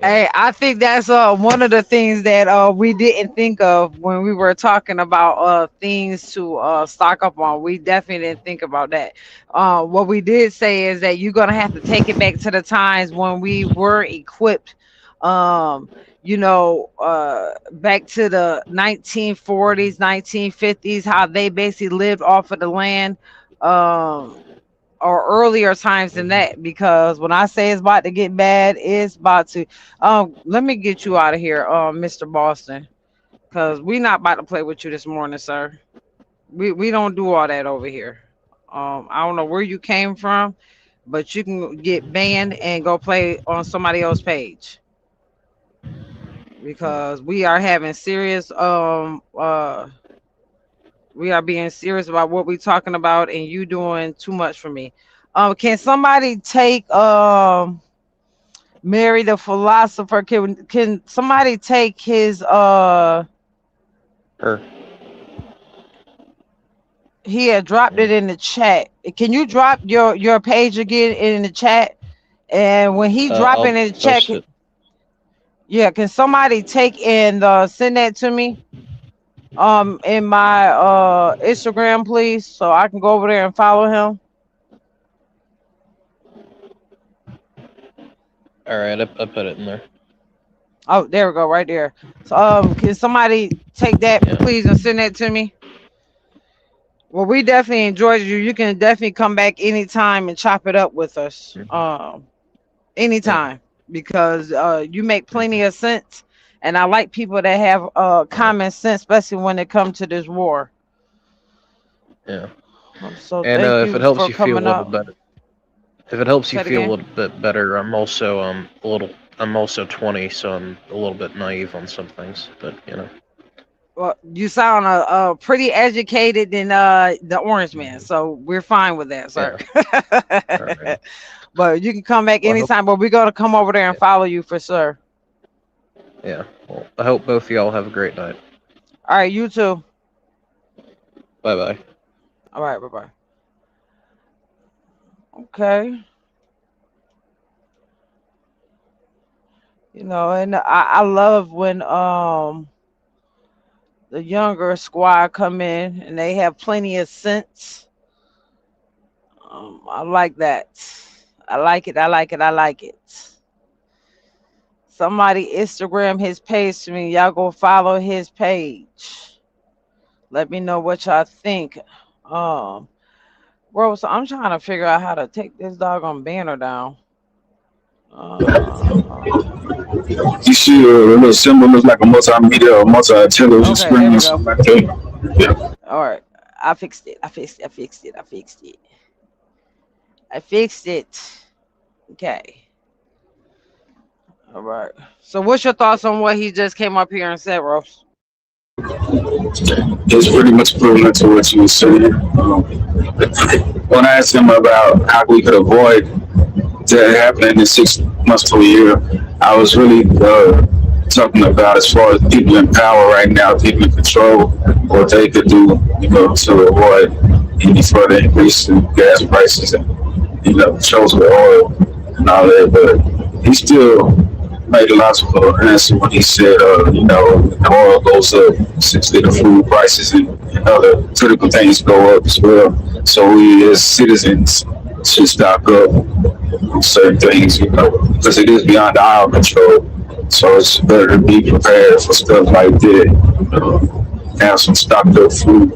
Hey, I think that's one of the things that we didn't think of when we were talking about things to stock up on. We definitely didn't think about that. What we did say is that you're gonna have to take it back to the times when we were equipped. Um, back to the 1940s, 1950s, how they basically lived off of the land. Um, or earlier times than that, because when I say it's about to get bad, it's about to. Let me get you out of here, Mr. Boston, because we not about to play with you this morning, sir. We don't do all that over here. I don't know where you came from, but you can get banned and go play on somebody else's page, because we are having serious we are being serious about what we're talking about, and you doing too much for me. Can somebody take Mary the philosopher? Can somebody take his Her. He had dropped it in the chat. Can you drop your page again in the chat? And when he drop it I'll in the chat, post it. yeah, can somebody take and send that to me in my Instagram, please, so I can go over there and follow him. All right, I put it in there. Oh, there we go, right there. So, can somebody take that, please, and send that to me? Well, we definitely enjoyed you. You can definitely come back anytime and chop it up with us. Anytime, because you make plenty of sense, and I like people that have common sense, especially when it comes to this war. Yeah. So And thank if it you helps for you feel a coming little up. better, if it helps you Say it feel a again. little bit better, I'm also I'm also 20, so I'm a little bit naive on some things, but Well, you sound pretty educated than the Orange Man, so we're fine with that, sir. All right. But you can come back Well, I hope, anytime. But we're gonna come over there and follow you for sure. yeah. Well, I hope both of y'all have a great night. All right, you too. Bye bye. All right, bye bye. Okay. And I love when the younger squad come in and they have plenty of sense. I like that. I like it. I like it. I like it. Somebody Instagram his page to me. Y'all go follow his page. Let me know what y'all think. Bro, so I'm trying to figure out how to take this doggone banner down. You see a little symbol looks like a multimedia or multi-television Okay, there screen we or go. something like that. Yeah. All right. I fixed it. I fixed it. I fixed it. I fixed it. I fixed it. Okay. All right. So what's your thoughts on what he just came up here and said, Rose? It's pretty much equivalent to what you were saying. When I asked him about how we could avoid that happening in 6 months to a year, I was really talking about as far as people in power right now, people in control, what they could do, to avoid any further increase in gas prices and, shows with oil and all that. But he still made a logical answer when he said, the oil goes up, essentially the food prices and other critical things go up as well. So we as citizens should stock up on certain things, because it is beyond our control. So it's better to be prepared for stuff like that. Have some stocked up food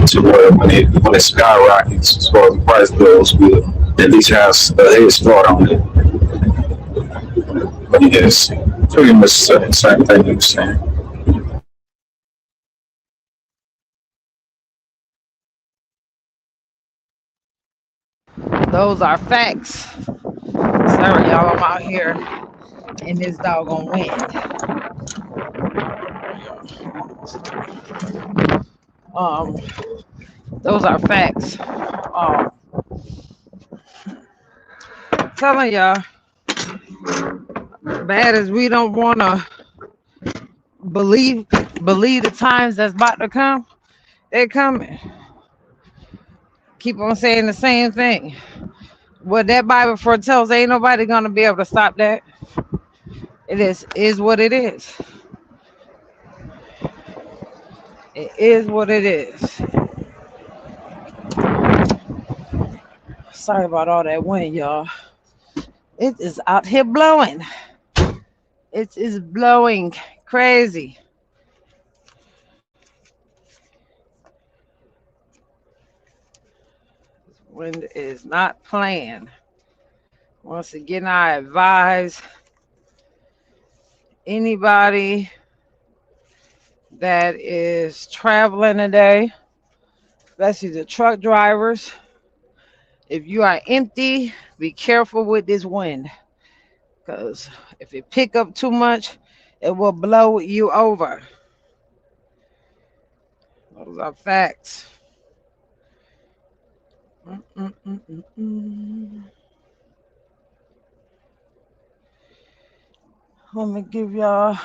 to where when it skyrockets as far as the price goes, we'll at least have a head start on it. But yes, pretty much the same thing you were saying. Those are facts. Sorry, y'all. I'm out here in this doggone wind. Um, those are facts. Telling y'all, bad as we don't want to believe the times that's about to come, they're coming. Keep on saying the same thing. What that Bible foretells, ain't nobody gonna be able to stop that. It is what it is. It is what it is. Sorry about all that wind, y'all. It is out here blowing. It is blowing crazy. Wind is not playing. Once again, I advise anybody that is traveling today, especially the truck drivers, if you are empty, be careful with this wind. Because if it pick up too much, it will blow you over. Those are facts. Let me give y'all.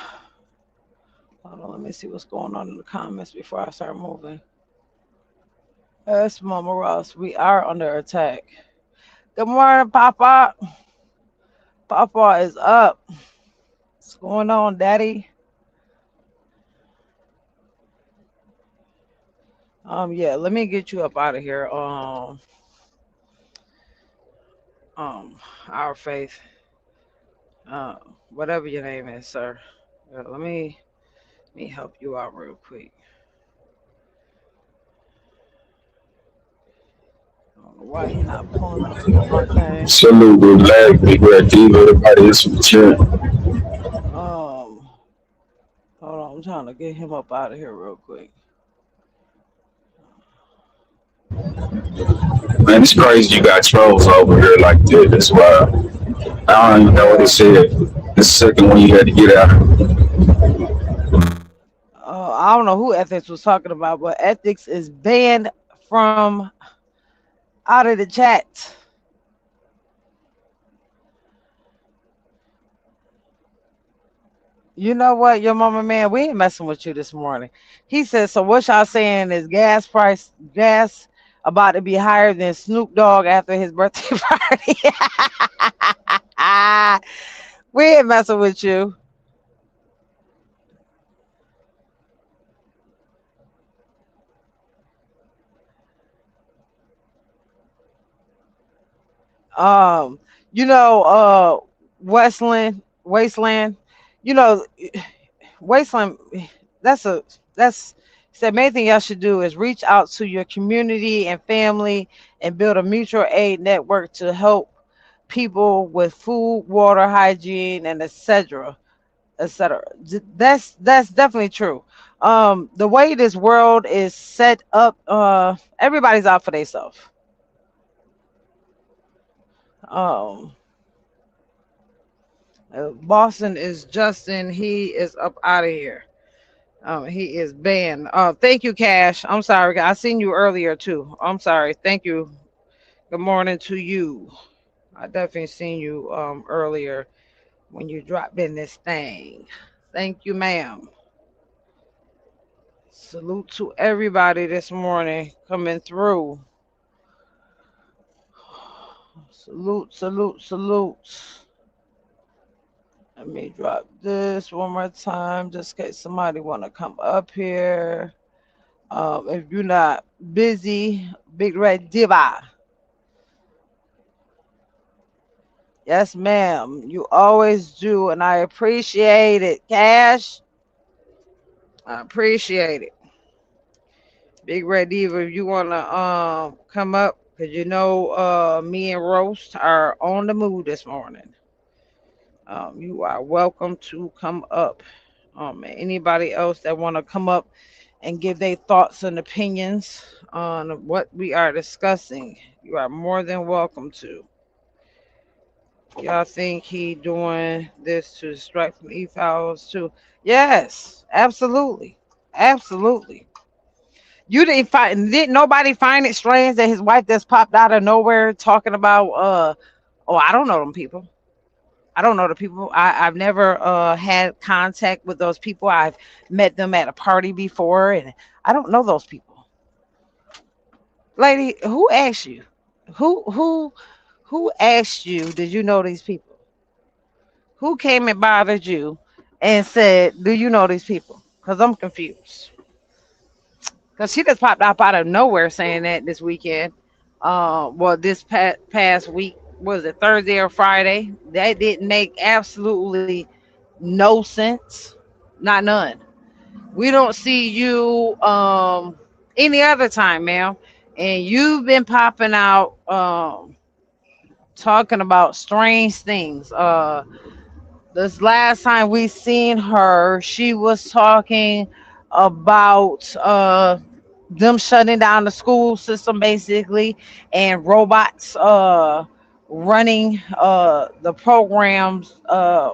Hold on, let me see what's going on in the comments before I start moving. Yes, Mama Ross, we are under attack. Good morning, Papa. Papa is up. What's going on, Daddy? Yeah, let me get you up out of here. Our faith. Whatever your name is, sir. Let me help you out real quick. I don't know why he not pulling up on my thing. Salute with lag, big red diva, everybody is from chat. Hold on, I'm trying to get him up out of here real quick. Man, it's crazy you got trolls over here like that. That's why I don't even know what it said. The second one you had to get out. I don't know who ethics was talking about, but ethics is banned from out of the chat. You know what, your mama man, we ain't messing with you this morning. He said, so what y'all saying is gas about to be higher than Snoop Dogg after his birthday party. We ain't messing with you. Um, Wasteland, you know, Wasteland, that's the main thing y'all should do is reach out to your community and family and build a mutual aid network to help people with food, water, hygiene, and etc. etc. That's definitely true. The way this world is set up, everybody's out for themselves. Um, Boston is Justin. He is up out of here. He is banned. Thank you, Cash. I'm sorry. I seen you earlier too. I'm sorry. Thank you. Good morning to you. I definitely seen you earlier when you dropped in this thing. Thank you, ma'am. Salute to everybody this morning coming through. Salute, salute, salute. Let me drop this one more time just in case somebody want to come up here. If you're not busy, Big Red Diva. Yes, ma'am. You always do, and I appreciate it. Cash, I appreciate it. Big Red Diva, if you wanna come up, cause me and Roast are on the move this morning. You are welcome to come up. Anybody else that wanna come up and give their thoughts and opinions on what we are discussing, you are more than welcome to. Y'all think he doing this to distract from e-files too? Yes, absolutely. Absolutely. Didn't nobody find it strange that his wife just popped out of nowhere talking about oh, I don't know them people. I don't know the people. I've never had contact with those people. I've met them at a party before and I don't know those people. Lady, who asked you? Who asked you, did you know these people? Who came and bothered you and said, "Do you know these people?" Because I'm confused. Because she just popped up out of nowhere saying that this weekend. Well, this past week, was it Thursday or Friday? That didn't make absolutely no sense. Not none. We don't see you any other time, ma'am. And you've been popping out talking about strange things. This last time we seen her, she was talking about them shutting down the school system basically, and robots running the programs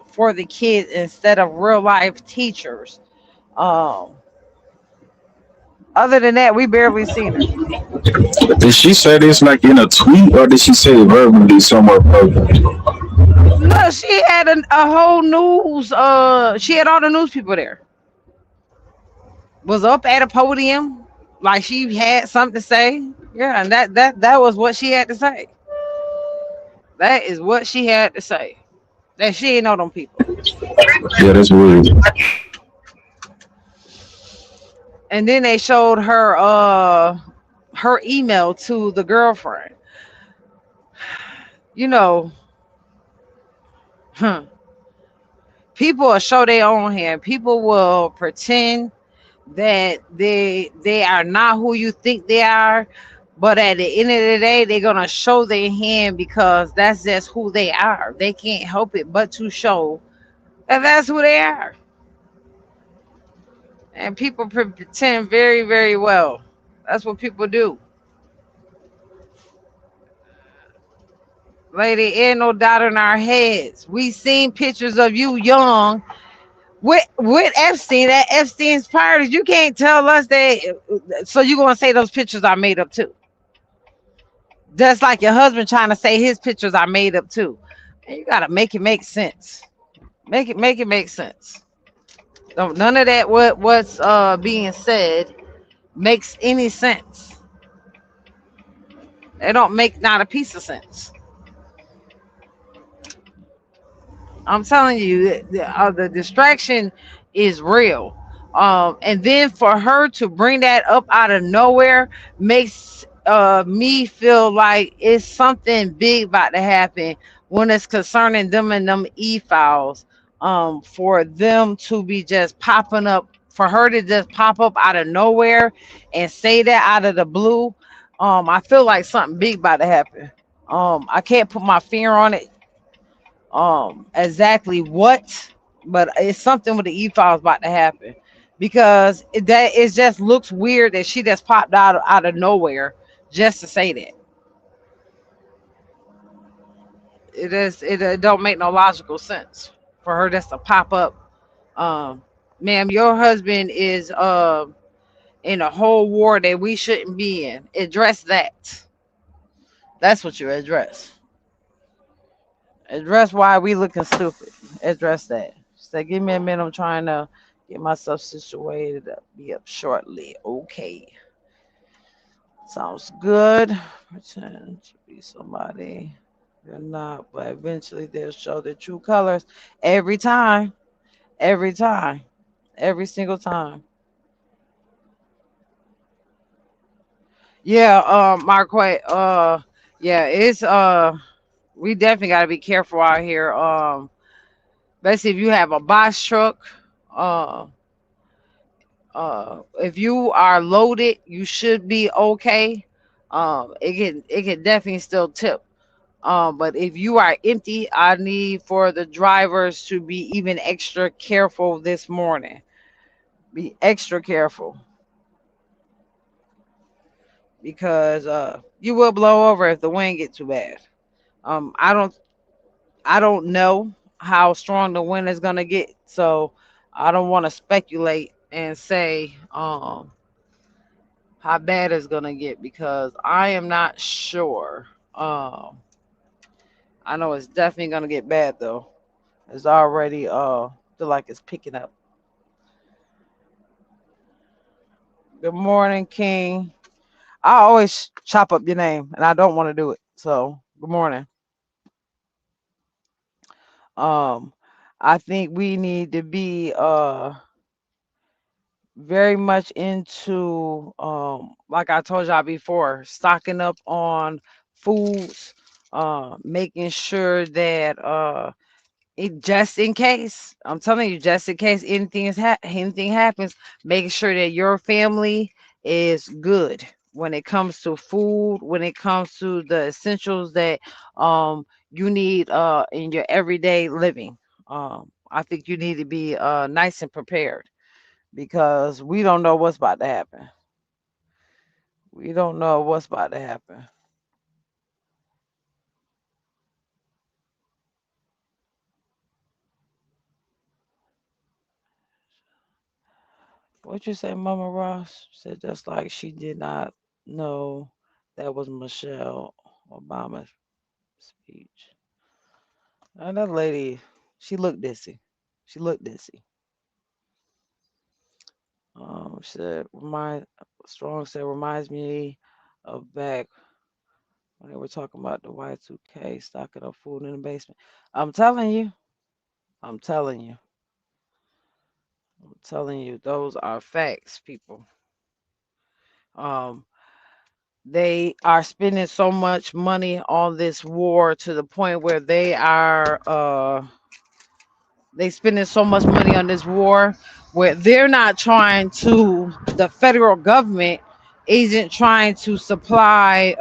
for the kids instead of real life teachers. Um, Other than that, we barely seen her. Did she say this like in a tweet or did she say it verbally somewhere public? No, she had a whole news. She had all the news people there. Was up at a podium, like she had something to say. Yeah, and that was what she had to say. That is what she had to say. That she ain't know them people. Yeah, that's weird. And then they showed her email to the girlfriend. You know, huh, people will show their own hand. People will pretend that they are not who you think they are, but at the end of the day they're gonna show their hand because that's just who they are. They can't help it but to show that that's who they are. And people pretend very, very well. That's what people do. Lady, ain't no doubt in our heads. We seen pictures of you young with Epstein at Epstein's parties. You can't tell us that. So you gonna say those pictures are made up too? Just like your husband trying to say his pictures are made up too. And you gotta make it make sense. Make it make sense. None of that what's being said makes any sense. They don't make not a piece of sense. I'm telling you, the distraction is real. And then for her to bring that up out of nowhere makes me feel like it's something big about to happen when it's concerning them and them e-files. For them to be just popping up, for her to just pop up out of nowhere and say that out of the blue, I feel like something big about to happen. I can't put my finger on it exactly what, but it's something with the e-files about to happen because that it just looks weird that she just popped out of nowhere just to say that. It don't make no logical sense for her just to pop up. um Ma'am, your husband is in a whole war that we shouldn't be in. Address that. That's what you address. Address why we looking stupid. Address that. Say, give me a minute. I'm trying to get myself situated. I'll be up shortly. Okay. Sounds good. Pretend to be somebody you're not, but eventually they'll show their true colors every time. Every time. Every single time. Yeah, Marquette. Yeah, it's we definitely gotta be careful out here. Basically if you have a box truck, uh if you are loaded, you should be okay. It can definitely still tip. But if you are empty, I need for the drivers to be even extra careful this morning. Be extra careful because you will blow over if the wind gets too bad. I don't know how strong the wind is gonna get, so I don't want to speculate and say how bad it's gonna get because I am not sure. I know it's definitely gonna get bad though. It's already feel like it's picking up. Good morning, King. I always chop up your name and I don't want to do it. So good morning. Um I think we need to be very much into like I told y'all before, stocking up on foods, making sure that it, just in case, I'm telling you, just in case anything happens, making sure that your family is good when it comes to food, when it comes to the essentials that you need in your everyday living. I think you need to be nice and prepared because we don't know what's about to happen. We don't know what's about to happen. What you say, Mama Ross? Said just like she did not know that was Michelle Obama's speech. And that lady, she looked dizzy. She looked dizzy. Said Strong said reminds me of back when they were talking about the Y2K stocking up food in the basement. I'm telling you, I'm telling you, I'm telling you, those are facts, people. Um, they are spending so much money on this war to the point where they spending so much money on this war where they're not trying to, the federal government isn't trying to supply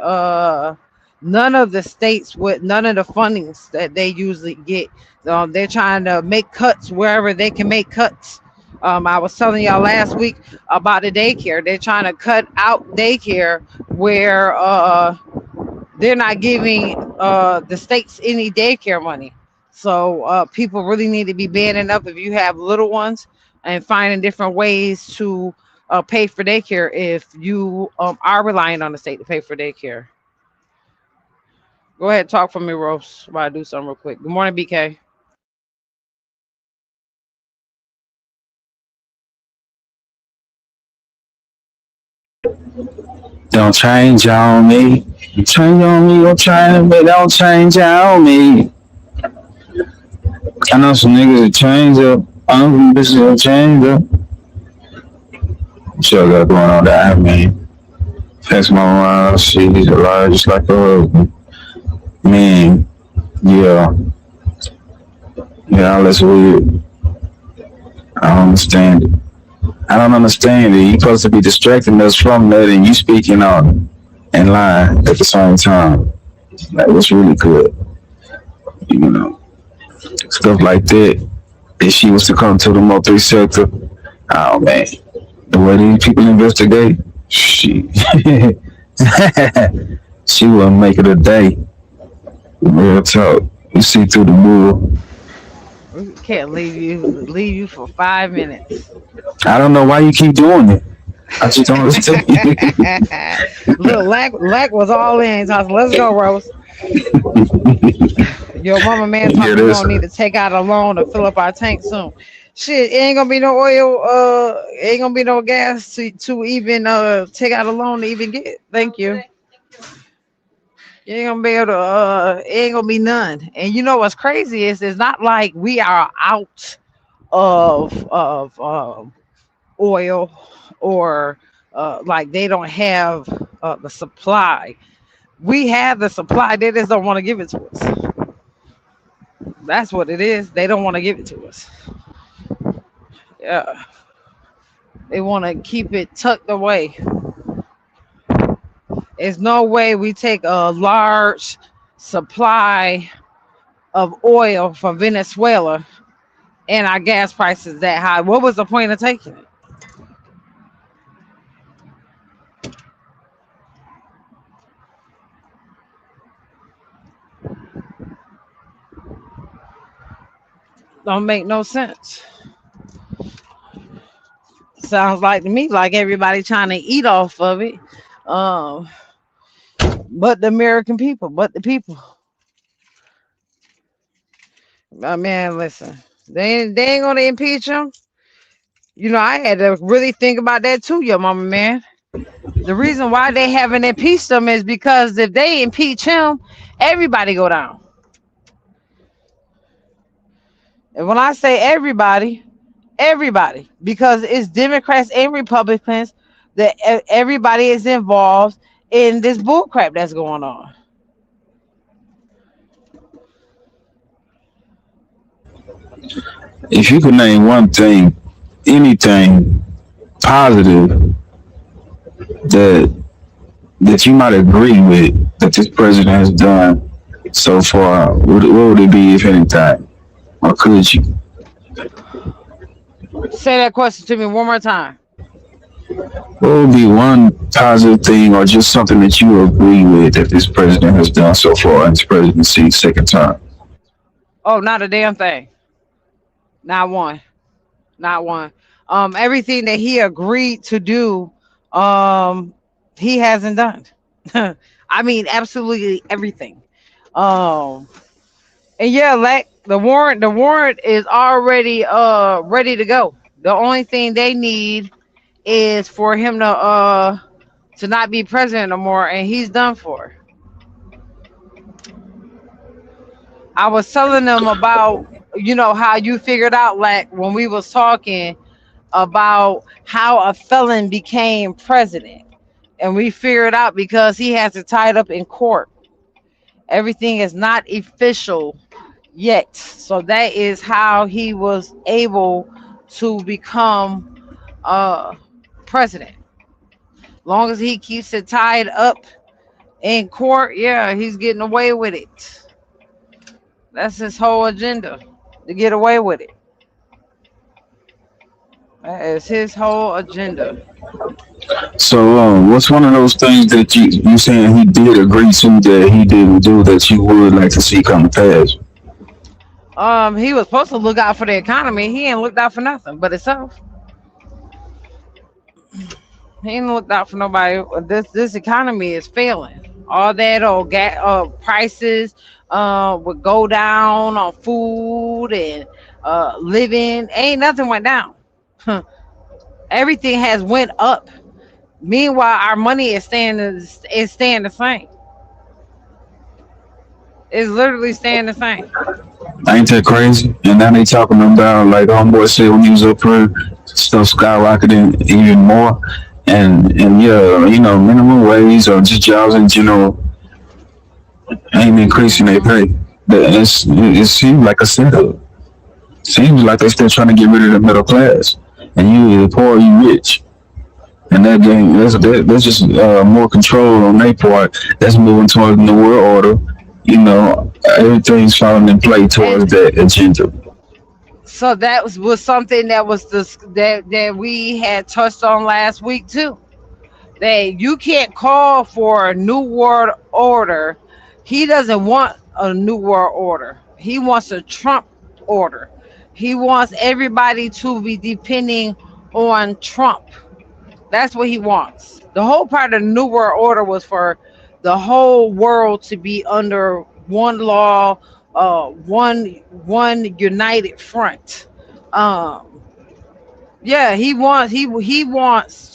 none of the states with none of the fundings that they usually get. They're trying to make cuts wherever they can make cuts. I was telling y'all last week about the daycare. They're trying to cut out daycare where they're not giving the states any daycare money. So people really need to be banding up if you have little ones and finding different ways to pay for daycare if you are relying on the state to pay for daycare. Go ahead, talk for me, Rose, while I do something real quick. Good morning, BK. Don't change on me. Change on me, don't change, but don't change on me. I know some niggas that change up. I know some bitches that change up. Sure got going on there, man. Text my mom, she's alive just like her husband. Man, yeah. Yeah, that's weird. I don't understand it. I don't understand it. You supposed to be distracting us from that and you speaking on and lying at the same time. That was really good. You know, stuff like that. If she was to come to the Mo3 sector, oh man, the way these people investigate, she she wouldn't make it a day. Real talk. You see through the bull. We can't leave you for 5 minutes. I don't know why you keep doing it. I just don't understand. Look, Lack was all in. So let's go, Rose. Your mama man Yeah, talking we this. gonna need to take out a loan to fill up our tank soon. Shit, it ain't gonna be no oil, ain't gonna be no gas to even take out a loan to even get. Thank you. You ain't gonna be able to it ain't gonna be none. And you know what's crazy is it's not like we are out of oil or like they don't have the supply. We have the supply, they just don't want to give it to us. That's what it is. They don't want to give it to us. Yeah. They want to keep it tucked away. There's no way we take a large supply of oil from Venezuela and our gas prices that high. What was the point of taking it? Don't make no sense. Sounds like to me like everybody trying to eat off of it. Um, but the American people, but the people. Man, listen, they ain't gonna impeach him. You know, I had to really think about that too, your mama, man. The reason why they haven't impeached him is because if they impeach him, everybody go down. And when I say everybody, everybody, because it's Democrats and Republicans that everybody is involved in this bullcrap that's going on. If you could name one thing, anything positive that you might agree with that this president has done so far, what would it be, if anything? Or could you? Say that question to me one more time. What would be one positive thing or just something that you agree with that this president has done so far in his presidency, second term? Oh, not a damn thing. Not one. Not one. Everything that he agreed to do, um, he hasn't done. I mean, absolutely everything. Um, and yeah, like the warrant is already ready to go. The only thing they need is for him to not be president no more, and he's done for. I was telling them about how you figured out, like, when we was talking about how a felon became president, and we figured out because he has it tied up in court. Everything is not official yet, so that is how he was able to become president. Long as he keeps it tied up in court, yeah, he's getting away with it. That's his whole agenda, to get away with it. That is his whole agenda. So, what's one of those things that you saying he did agree to that he didn't do that you would like to see come to pass? He was supposed to look out for the economy. He ain't looked out for nothing but himself. He ain't looked out for nobody. This economy is failing. All that prices would go down on food and living. Ain't nothing went down. Everything has went up. Meanwhile, our money is staying the same. It's literally staying the same. Ain't that crazy? And now they talking about, like homeboy said when he was up here, stuff skyrocketing even more. And yeah, minimum wage or just jobs in general ain't increasing their pay. It seems like a setup. Seems like they're still trying to get rid of the middle class. And you either poor or you rich. And that game, that's just more control on their part. That's moving towards the new world order. Everything's falling in play towards And that agenda. so that was something that was that we had touched on last week too. That you can't call for a new world order. He doesn't want a new world order. He wants a Trump order. He wants everybody to be depending on Trump. That's what he wants. The whole part of the new world order was for the whole world to be under one law, one united front. Um, yeah, he wants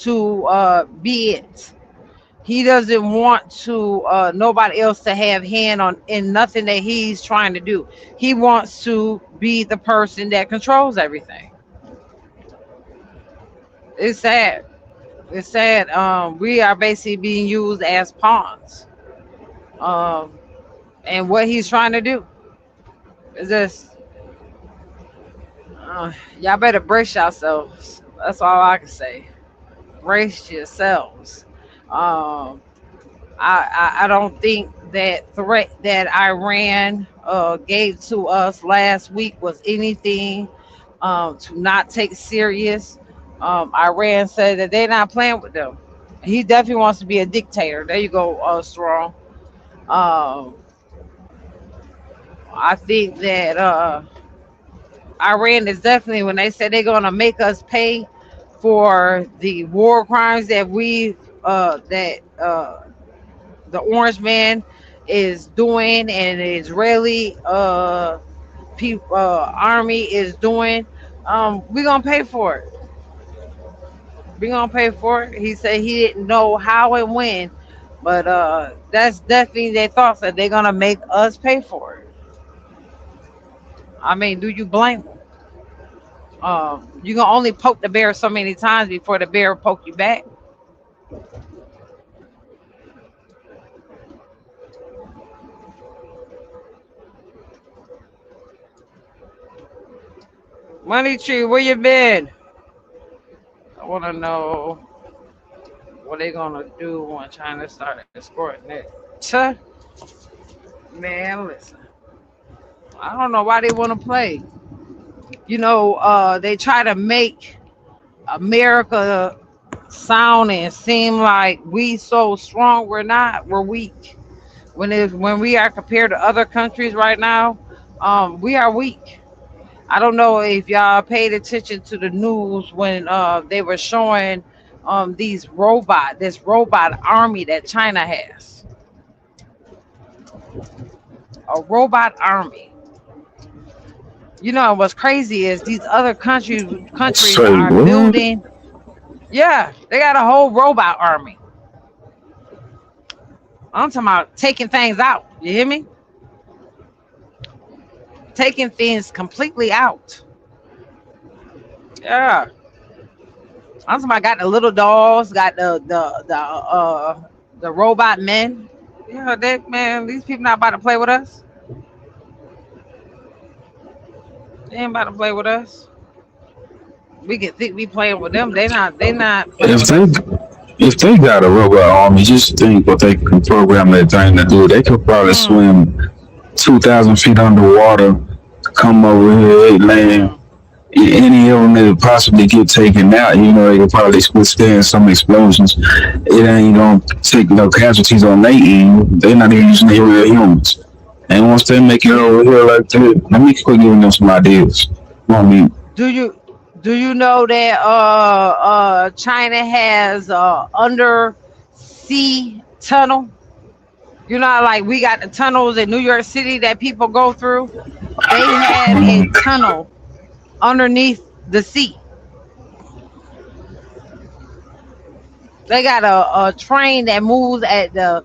to be it. He doesn't want to nobody else to have hand on in nothing that he's trying to do. He wants to be the person that controls everything. It's sad. It's sad. We are basically being used as pawns. Um, and what he's trying to do is just, y'all better brace yourselves. That's all I can say. Brace yourselves. Um, I don't think that threat that Iran gave to us last week was anything to not take serious. Iran said that they're not playing with them. He definitely wants to be a dictator. There you go, Strong. Um, I think that Iran is definitely, when they said they're going to make us pay for the war crimes that the Orange Man is doing and the Israeli army is doing. We're gonna pay for it. We're gonna pay for it. He said he didn't know how and when, but that's definitely their thoughts that they're gonna make us pay for it. I mean, do you blame them? You can only poke the bear so many times before the bear will poke you back. Money Tree, where you been? I want to know what they gonna do when China start escorting it. Tuh. Man, listen. I don't know why they want to play. They try to make America sound and seem like we so strong. We're not. We're weak. When we are compared to other countries right now, we are weak. I don't know if y'all paid attention to the news when they were showing this robot army that China has. A robot army. What's crazy is these other countries Say are what? building. Yeah, they got a whole robot army. I'm talking about taking things out. You hear me? Taking things completely out. Yeah. I'm talking about got the little dolls, got the robot men. Yeah, these people not about to play with us. They ain't about to play with us. We can think we playing with them. They not playing If with they us. if they got a robot army, just think what they can program that thing to do. They could probably Mm, swim 2,000 feet underwater, come over here, land. mm. Any of them that possibly get taken out, they could probably withstand some explosions. It ain't gonna take no casualties on their end. They're not even using the real humans. And once they make it You over here like that, let me quit giving them some ideas. I mean, do you do you know that China has undersea tunnel? Like we got the tunnels in New York City that people go through. They have a tunnel underneath the sea. They got a train that moves at the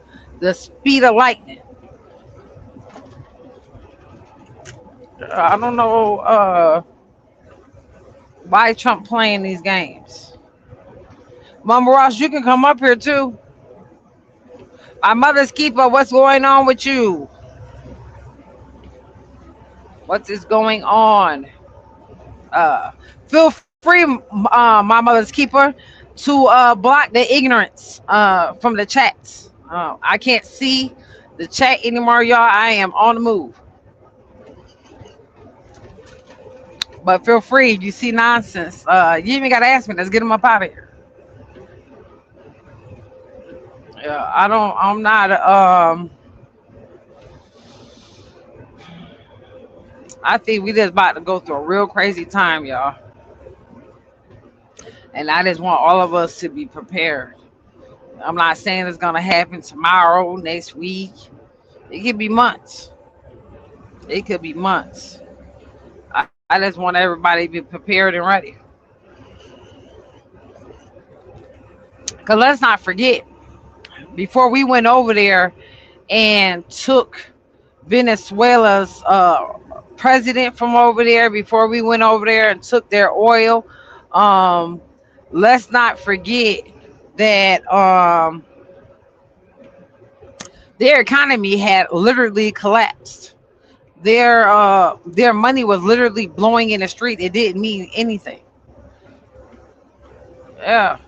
speed of lightning. I don't know why Trump playing these games. Mama Ross, you can come up here too. My mother's keeper, what's going on with you? What is going on? Uh, Feel free, my mother's keeper, to block the ignorance from the chats. I can't see the chat anymore, y'all. I am on the move. But feel free if you see nonsense. You even gotta ask me. Let's get them up out of here. Yeah, I don't. I'm not. I think we just about to go through a real crazy time, y'all. And I just want all of us to be prepared. I'm not saying it's gonna happen tomorrow, next week. It could be months. It could be months. I just want everybody to be prepared and ready. Cause let's not forget, before we went over there and took Venezuela's president from over there, before we went over there and took their oil, um, let's not forget that their economy had literally collapsed. Their money was literally blowing in the street. It didn't mean anything. Yeah,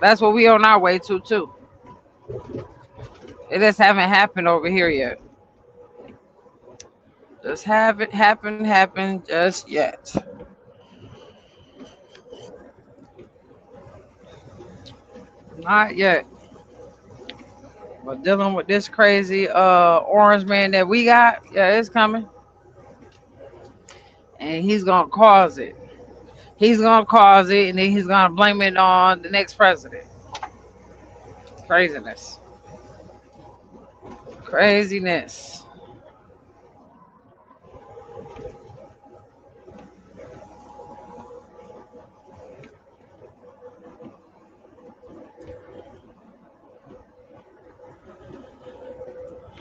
that's what we on our way to too. It just haven't happened over here yet. Just haven't happened just yet. Not yet. But dealing with this crazy orange man that we got, yeah, it's coming. And he's gonna cause it. He's gonna cause it and then he's gonna blame it on the next president. Craziness. Craziness.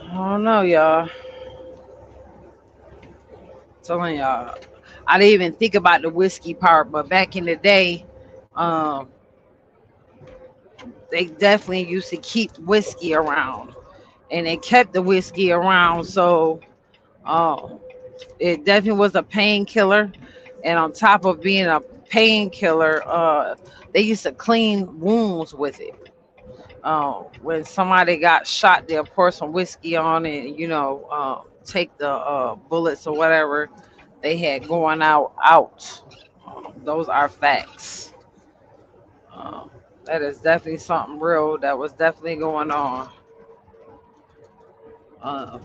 I don't know, y'all. Telling y'all, I didn't even think about the whiskey part, but back in the day, um, they definitely used to keep whiskey around, and they kept the whiskey around, so um, it definitely was a painkiller. And on top of being a painkiller, they used to clean wounds with it. When somebody got shot, they'll pour some whiskey on it, take the bullets or whatever they had going out. Those are facts. Um, that is definitely something real that was definitely going on.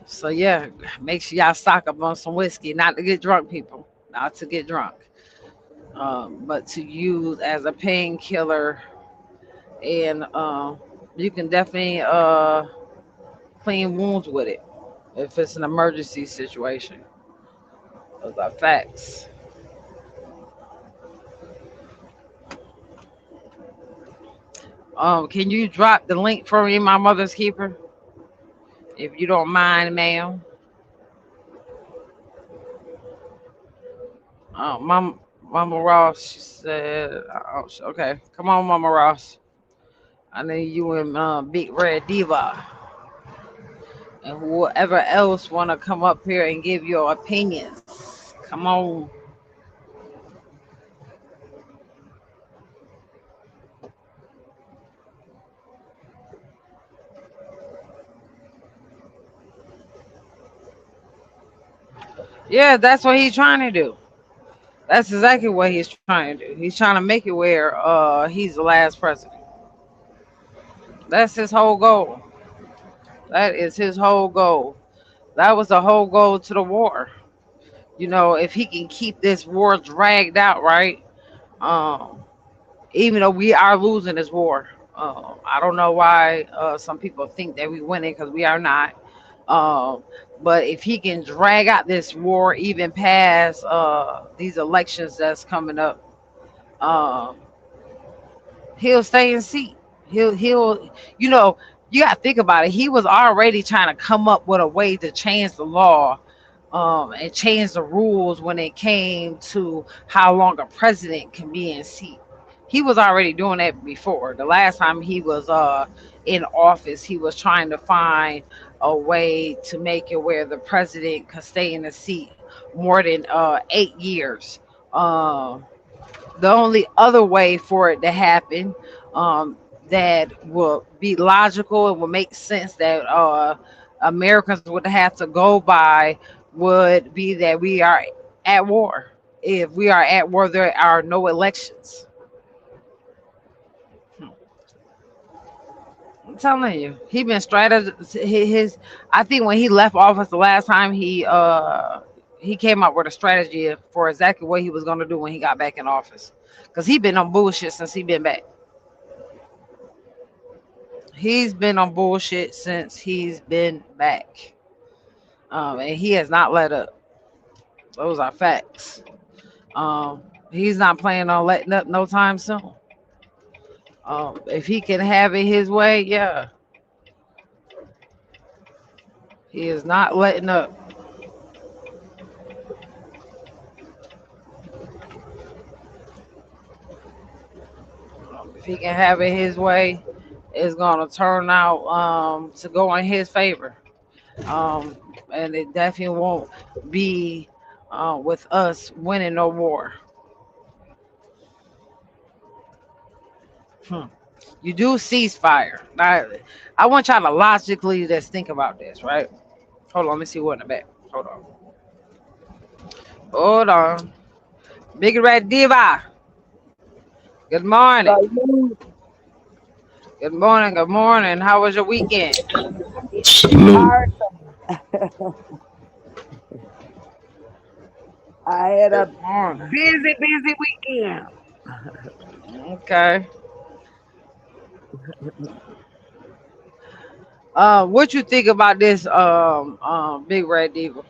So yeah, make sure y'all stock up on some whiskey, not to get drunk, people, not to get drunk, but to use as a painkiller, and you can definitely clean wounds with it if it's an emergency situation. Those are facts. Can you drop the link for me, my mother's keeper, if you don't mind, ma'am? Mama Ross, she said, okay, come on, Mama Ross. I need you and Big Red Diva and whoever else want to come up here and give your opinions. Come on. Yeah, that's what he's trying to do. That's exactly what he's trying to do. He's trying to make it where he's the last president. That's his whole goal. That is his whole goal. That was the whole goal to the war. If he can keep this war dragged out, right? Um, Even though we are losing this war, I don't know why some people think that we winning, because we are not. Um, but if he can drag out this war even past these elections that's coming up, um, he'll stay in seat. He'll you know you got to think about it. He was already trying to come up with a way to change the law, and change the rules when it came to how long a president can be in seat. He was already doing that before. The last time he was in office, he was trying to find a way to make it where the president could stay in the seat more than 8 years. Um, the only other way for it to happen, um, that will be logical and will make sense, that Americans would have to go by, would be that we are at war. If we are at war, there are no elections. I'm telling you, he been his. I think when he left office the last time, he came up with a strategy for exactly what he was gonna do when he got back in office. Cause he been on bullshit since he been back. He's been on bullshit since he's been back, and he has not let up. Those are facts. He's not planning on letting up no time soon. If he can have it his way, yeah, he is not letting up. If he can have it his way, it's gonna turn out to go in his favor. Um, and it definitely won't be with us winning no war. Hmm. You do ceasefire. I want y'all to logically just think about this, right? Hold on, let me see what in the back. Hold on. Hold on. Big Red Diva. Good morning. Good morning. Good morning. How was your weekend? Salute. I had a Good morning. busy weekend. Okay. What you think about this Big Red Diva?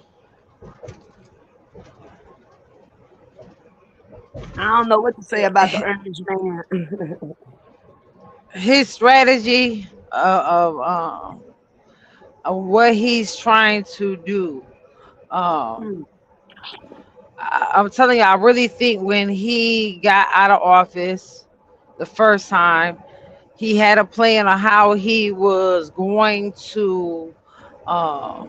I don't know what to say about the orange man. His strategy of what he's trying to do. Um, I'm telling you, I really think when he got out of office the first time, he had a plan on how he was going to uh,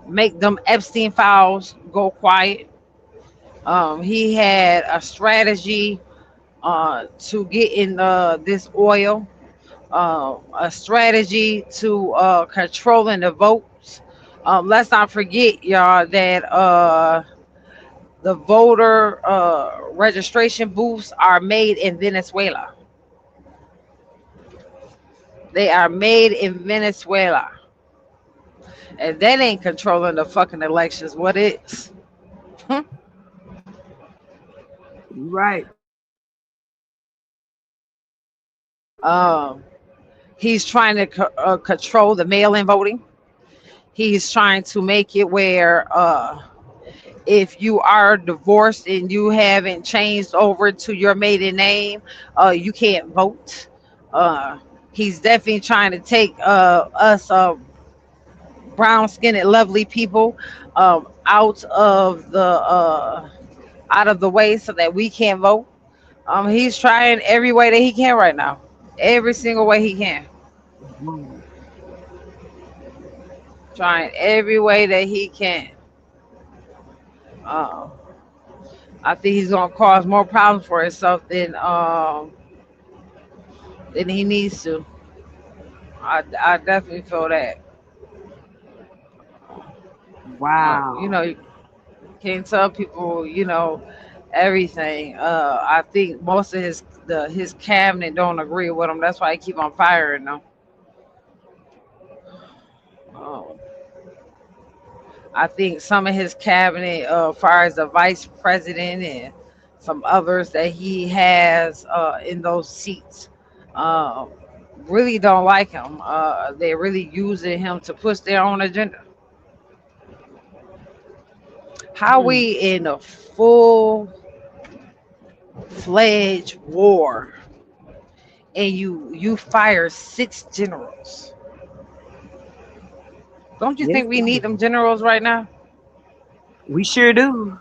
make them Epstein files go quiet. He had a strategy to get in this oil, a strategy to controlling the votes. Let's not forget, y'all, that the voter registration booths are made in Venezuela. They are made in Venezuela. And that ain't controlling the fucking elections. What is? Right. Um, he's trying to control the mail-in voting. He's trying to make it where if you are divorced and you haven't changed over to your maiden name, you can't vote. Uh, he's definitely trying to take us brown-skinned, lovely people out of the way so that we can't vote. He's trying every way that he can right now, every single way he can, Mhm. trying every way that he can. Um, I think he's gonna cause more problems for himself than he needs to. I definitely feel that. You Wow. know, you can't tell people, everything. I think most of his cabinet don't agree with him. That's why he keep on firing them. Um, I think some of his cabinet, far as the vice president and some others that he has in those seats, um, really don't like him. They're really using him to push their own agenda. How Hmm. we in a full-fledged war and you fire 6 generals? Don't you Yes, think we we need do. them generals right now? We sure do.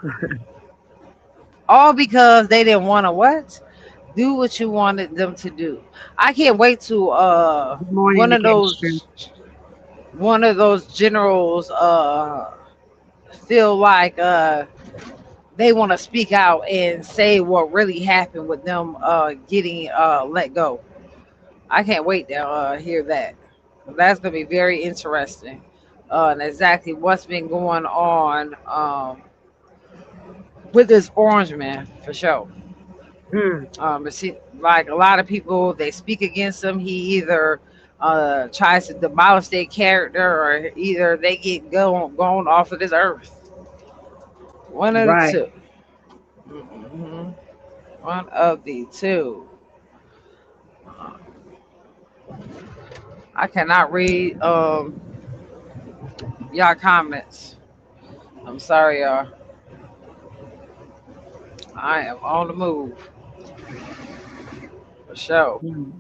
All because they didn't want to what? Do what you wanted them to do. I can't wait to Good morning, Nicastro. one of those generals feel like they want to speak out and say what really happened with them getting let go. I can't wait to hear that. That's gonna be very interesting. And exactly what's been going on with this orange man for sure. Hmm. It seems like a lot of people they speak against him. He either tries to demolish their character, or either they get gone off of this earth. One of the Right. two. Mhm. One of the two. Uh, I cannot read y'all comments. I'm sorry, y'all. I am on the move for sure. Hmm.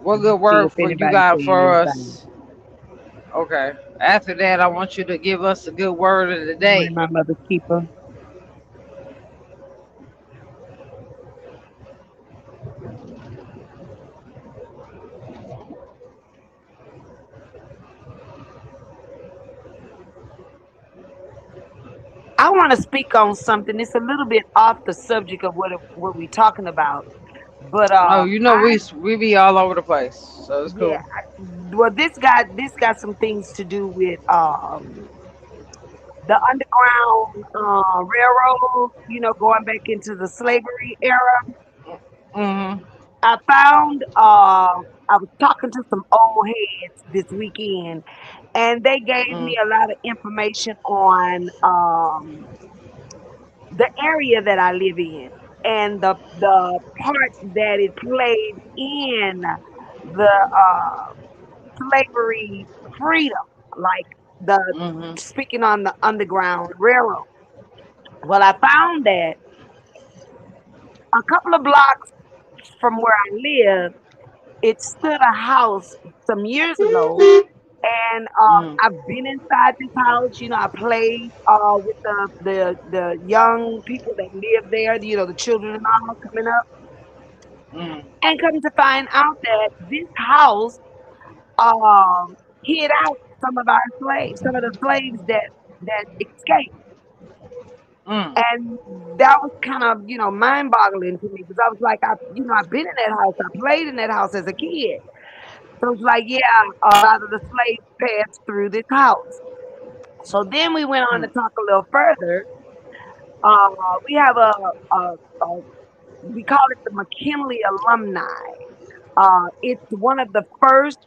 What Let's good see word if for you anybody's got saying for anything. us? Okay. After that, I want you to give us a good word of the Good morning, day. my mother's keeper. I want to speak on something. It's a little bit off the subject of what we're talking about, but Oh, I we be all over the place, so it's yeah. cool. Well, this got some things to do with the underground railroad. Going back into the slavery era. Hmm. I found I was talking to some old heads this weekend, and they gave me Mm, a lot of information on the area that I live in and the part that it played in the slavery freedom, like the hmm. speaking on the Underground Railroad. Well, I found that a couple of blocks from where I live, it stood a house some years ago, And I've been inside this house. You know, I played with the young people that live there. You know, the children and all coming up. And come to find out that this house hid out some of our slaves, some of the slaves that escaped. And that was kind of, you know, mind-boggling to me because I was like, I've been in that house, I played in that house as a kid. So it's like, yeah, a lot of the slaves passed through this house. So then we went on to talk a little further. Uh, we have a we call it the McKinley alumni. It's one of the first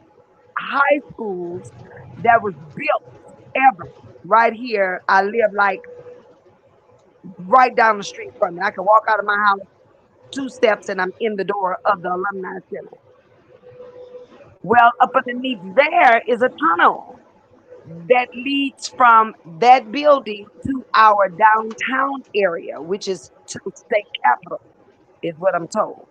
high schools that was built ever right here. I live like right down the street from me. I can walk out of my house 2 steps and I'm in the door of the alumni center. Well, up underneath there is a tunnel that leads from that building to our downtown area, which is to the state capitol, is what I'm told.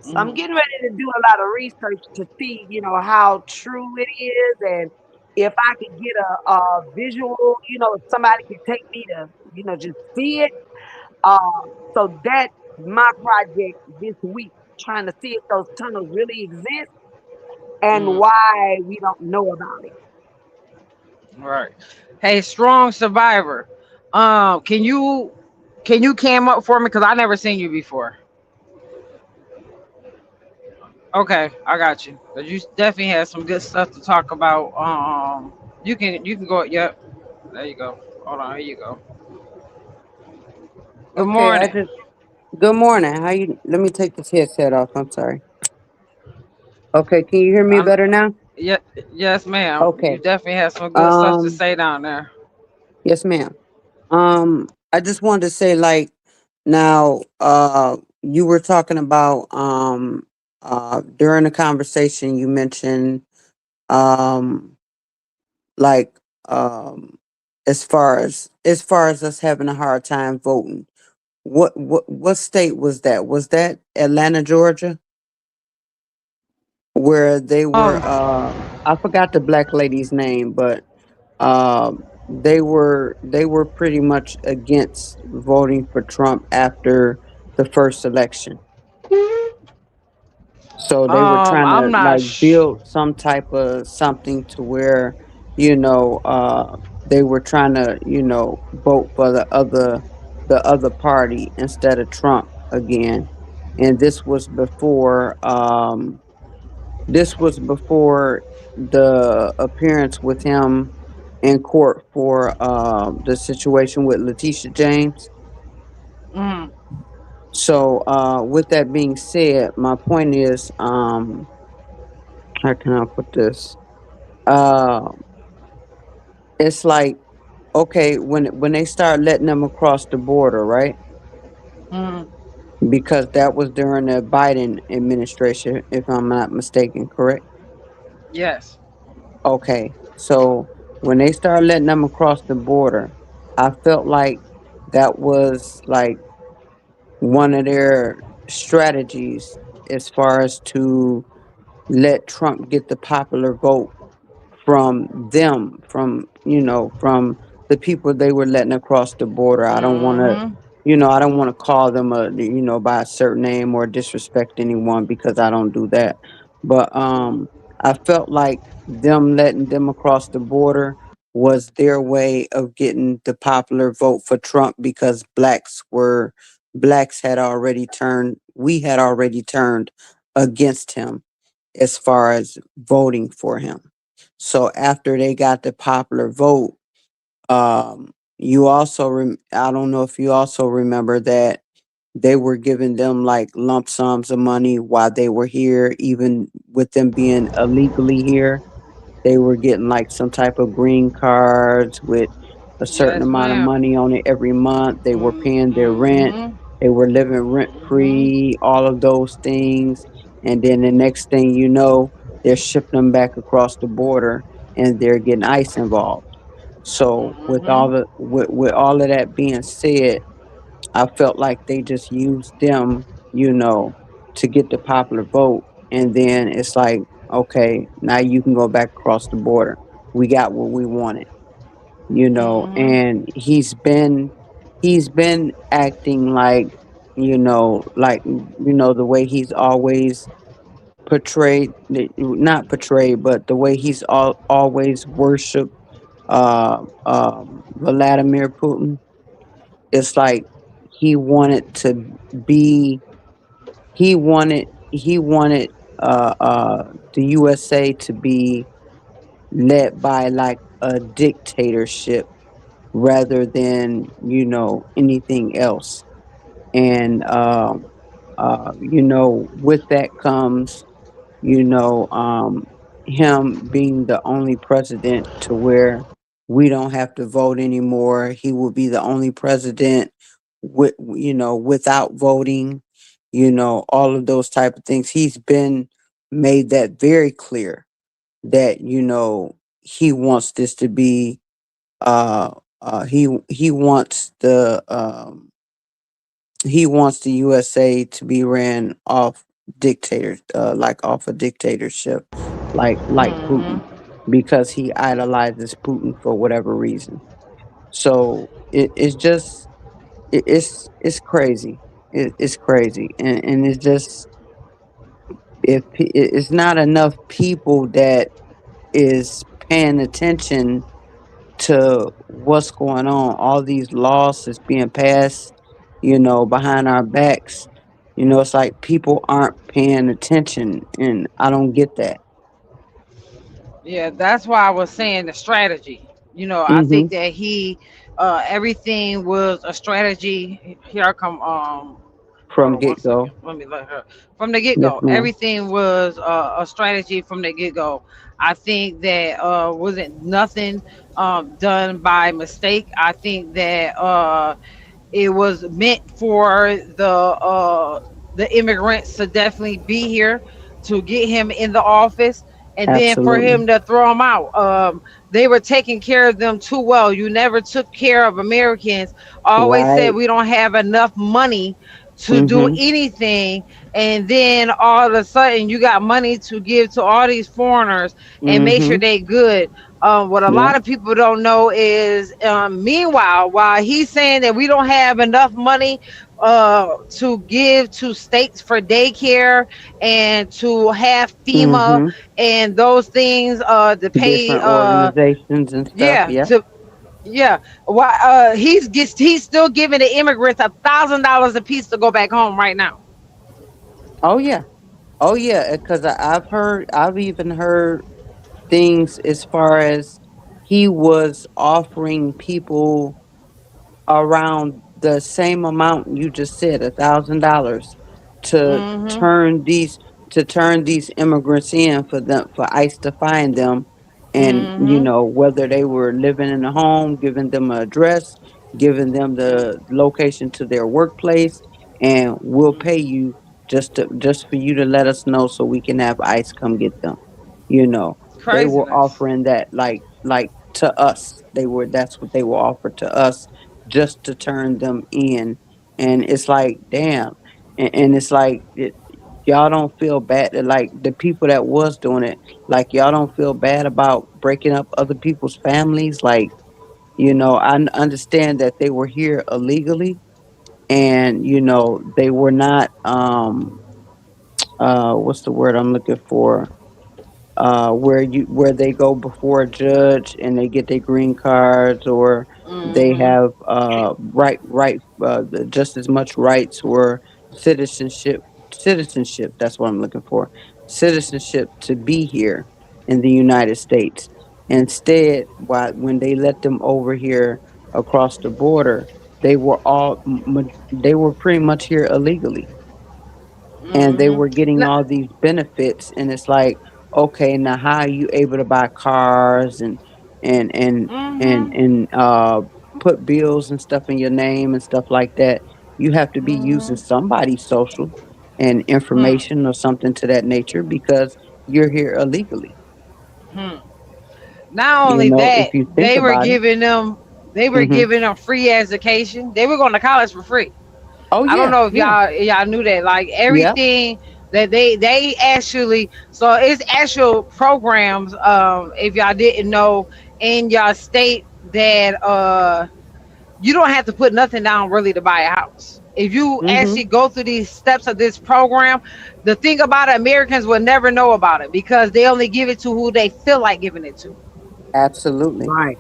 So I'm getting ready to do a lot of research to see, you know, how true it is and if I could get a visual, you know, if somebody could take me to, you know, just see it. So that's my project this week, trying to see if those tunnels really exist and why we don't know about it. Right. Hey, strong survivor. Can you cam up for me? Because I never seen you before. Okay, I got you. 'Cause you definitely had some good stuff to talk about. You can go. Yep. There you go. Hold on. Here you go. Good Okay, morning. good morning. How you, let me take this headset off. I'm sorry. Okay, can you hear me better now? Yeah, yes, ma'am. You Okay. definitely had some good stuff to Um, say down there. yes, ma'am. I just wanted to say, like, now, you were talking about, during the conversation, you mentioned, um, like, as far as us having a hard time voting. What state was that? Was that Atlanta, Georgia? Where they were, I forgot the black lady's name, but they were pretty much against voting for Trump after the first election. So they were trying I'm to not. like build some type of something to where, you know, they were trying to, vote for the other party instead of Trump again. And this was before the appearance with him in court for the situation with Letitia James. Mm, So, with that being said, my point is, how can I put this? Uh, it's like, okay, when they start letting them across the border, right? mm, Because that was during the Biden administration, if I'm not mistaken, correct? yes. Okay, so when they started letting them across the border, I felt like that was like one of their strategies as far as to let Trump get the popular vote from them, from the people they were letting across the border. Mm-hmm. I don't want to call them by a certain name or disrespect anyone because I don't do that. But I felt like them letting them across the border was their way of getting the popular vote for Trump because we had already turned against him as far as voting for him. So after they got the popular vote, I don't know if you also remember that they were giving them like lump sums of money while they were here, even with them being illegally here. They were getting like some type of green cards with a certain Yes, amount of ma'am. money on it every month. They were paying their rent. Mm-hmm. They were living rent Mm-hmm. free, all of those things. And then the next thing you know, they're shipping them back across the border and they're getting ICE involved. So Mm-hmm. with all of that being said, I felt like they just used them, to get the popular vote. And then it's like okay, now you can go back across the border. We got what we wanted, you know, Mm-hmm. and he's been acting like, like, the way he's always portrayed, not portrayed, but the way he's always worshiped Vladimir Putin. It's like he wanted to be, he wanted the USA to be led by like a dictatorship rather than, anything else. And with that comes, you know, um, him being the only president to where we don't have to vote anymore. He will be the only president without voting, all of those type of things. He's been made that very clear that, he wants this to be, he wants the USA to be ran off like off a dictatorship, like Putin, Mm-hmm. because he idolizes Putin for whatever reason. So it's just it's crazy. It's crazy, and it's just, it's not enough people that is paying attention to what's going on. All these laws that's being passed, behind our backs. It's like people aren't paying attention, and I don't get that. Yeah, that's why I was saying the strategy. I Hmm. think that everything was a strategy. Here I come. Hold From on one get second. go. Let me let her. From the get Yes, go, ma'am. everything was a strategy from the get go. I think that wasn't nothing done by mistake. I think that it was meant for the immigrants to definitely be here to get him in the office, and then for Absolutely. him to throw them out. They were taking care of them too well. You never took care of Americans. Always said Right. we don't have enough money to do Mm-hmm. anything, and then all of a sudden you got money to give to all these foreigners and make sure Mm-hmm. they good. What a Yeah. lot of people don't know is, meanwhile, while he's saying that we don't have enough money to give to states for daycare and to have FEMA Mm-hmm. and those things to pay, Different organizations and stuff. yeah, Yeah. to yeah, why he's still giving the immigrants $1,000 a piece to go back home right now. Oh yeah. Oh yeah. Because I've even heard things as far as he was offering people around the same amount you just said, $1,000, to Mm-hmm. turn these immigrants in for ICE to find them, and Mm-hmm. whether they were living in a home, giving them an address, giving them the location to their workplace, and we'll pay you just for you to let us know so we can have ICE come get them. They were Craziness. offering that like to us. That's what they were offered to us, just to turn them in. And it's like, damn. And it's like, y'all don't feel bad, like the people that was doing it, like y'all don't feel bad about breaking up other people's families. Like, understand that they were here illegally, and they were not, what's the word I'm looking for, where they go before a judge and they get their green cards, or they Mm-hmm. have just as much rights, or citizenship, that's what I'm looking for, citizenship, to be here in the United States. Instead, when they let them over here across the border, they were pretty much here illegally, and they Mm-hmm. were getting all these benefits, and it's like, okay, now how are you able to buy cars, and and and Mm-hmm. and put bills and stuff in your name and stuff like that? You have to be using Mm-hmm. somebody's social and Hmm. information or something to that nature, because you're here illegally. Hmm. Not only If that, you think about it. they were Hmm. giving them free education. They were going to college for free. Oh I don't yeah, know if yeah, y'all knew that. Like yeah. everything, They actually, so it's actual programs. If y'all didn't know, in your state that you don't have to put nothing down really to buy a house. If you Mm-hmm. actually go through these steps of this program, the thing about it, Americans will never know about it because they only give it to who they feel like giving it to. Absolutely. Right.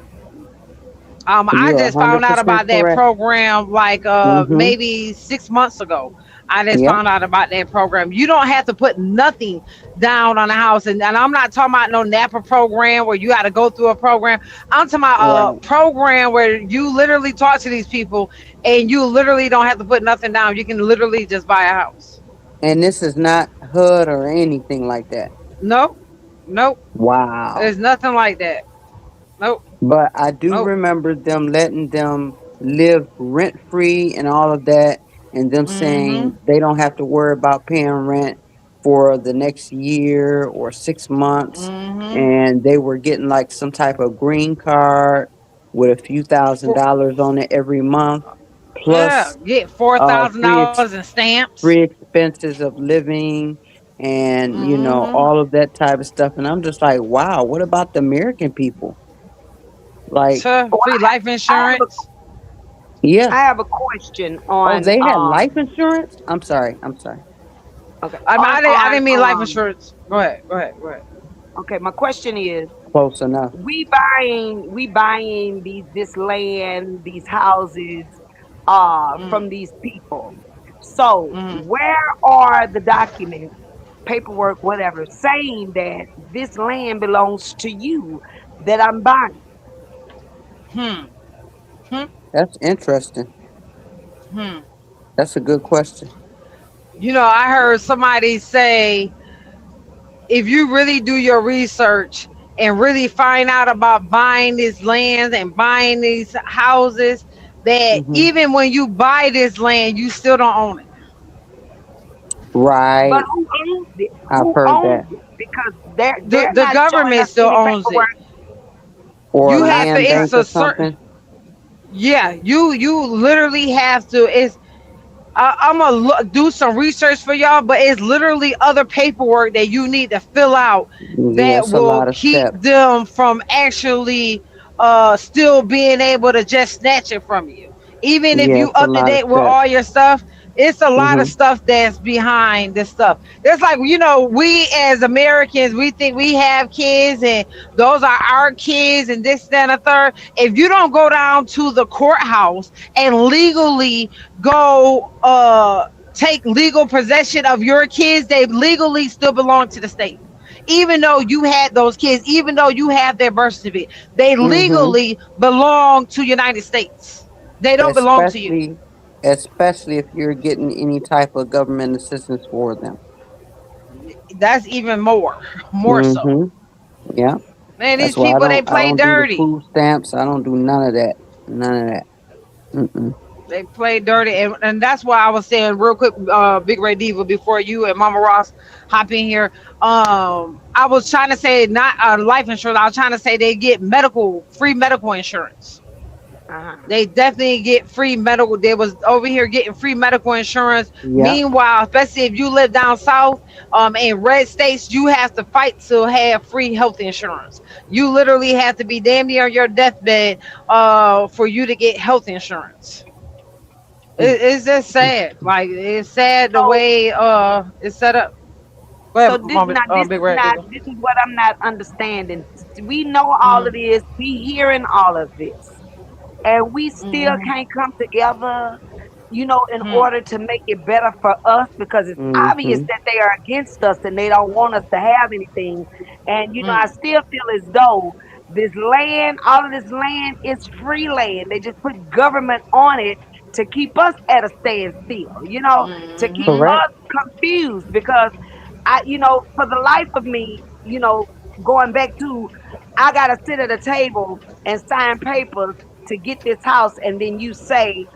I You're just found out 100% about that correct. program like Mm-hmm. maybe 6 months ago. I just Yep. found out about that program. You don't have to put nothing down on a house, and I'm not talking about no Napa program where you got to go through a program. I'm talking about a Right. program where you literally talk to these people, and you literally don't have to put nothing down. You can literally just buy a house. And this is not HUD or anything like that. Nope, nope. Wow. There's nothing like that. Nope, But I do nope. remember them letting them live rent free and all of that, and them Mm-hmm. saying they don't have to worry about paying rent for the next year or 6 months. Mm-hmm. And they were getting like some type of green card with a few thousand For, dollars on it every month, yeah, plus get four thousand free dollars in stamps. free expenses of living and Mm-hmm. all of that type of stuff. And I'm just like, wow, what about the American people? Like, Sure. Oh, Free life I have a insurance. yeah. I have a question Oh, on they had life insurance? I'm sorry. I'm sorry. okay I mean, I didn't mean life on insurance. Go ahead. Go ahead. Go ahead. okay. My question is, Close enough. we buying this land, these houses, Mm, from these people. So mm, where are the documents, paperwork, whatever, saying that this land belongs to you that I'm buying? hmm. Hmm. That's interesting. Hmm. That's a good question. I heard somebody say if you really do your research and really find out about buying these lands and buying these houses, that Hmm. even when you buy this land, you still don't own it. But Right. who owns it? I've Who heard owns that. it? Because they're The not showing government us still any owns it. paperwork. Or a You have to. land But It's bank a or certain. something. Yeah, you literally have to. I'm gonna do some research for y'all, but it's literally other paperwork that you need to fill out Yeah, that it's a will lot of keep steps. them from actually still being able to just snatch it from you. Even if Yeah, you it's a up to lot of date with steps. all your stuff, it's a lot of Hmm. stuff that's behind this stuff. It's like, we as Americans, we think we have kids and those are our kids and this, that, and the third. If you don't go down to the courthouse and legally go take legal possession of your kids, they legally still belong to the state. Even though you had those kids, even though you have their birth certificate, they Hmm. legally belong to United States. They don't belong to you. Especially if you're getting any type of government assistance for them. That's even more so. Hmm. Yeah. Man, these That's why people, they I play don't do the dirty. food stamps. I don't do none of that. None of that. Mm-mm. They play dirty, and that's why I was saying real quick, Big Ray Diva, before you and Mama Ross hop in here. I was trying to say not life insurance. I was trying to say they get free medical insurance. Uh-huh. They definitely get free medical. They was over here getting free medical insurance. Yep. Meanwhile, especially if you live down south, in red states, you have to fight to have free health insurance. You literally have to be damn near your deathbed, for you to get health insurance. It's just sad. Like, it's sad the So way it's set up. Go so ahead, this Mama, now this Big is Red not Digger. this is what I'm not understanding. We know all of Mm, this. We hearing all of this. And we still mm, can't come together, in mm, order to make it better for us because it's obvious Hmm. that they are against us and they don't want us to have anything. And I mm, still feel as though this land, all of this land is free land. They just put government on it to keep us at a standstill, to keep mm, Correct. us confused because for the life of me, going back to I gotta sit at a table and sign papers to get this house, and then you say,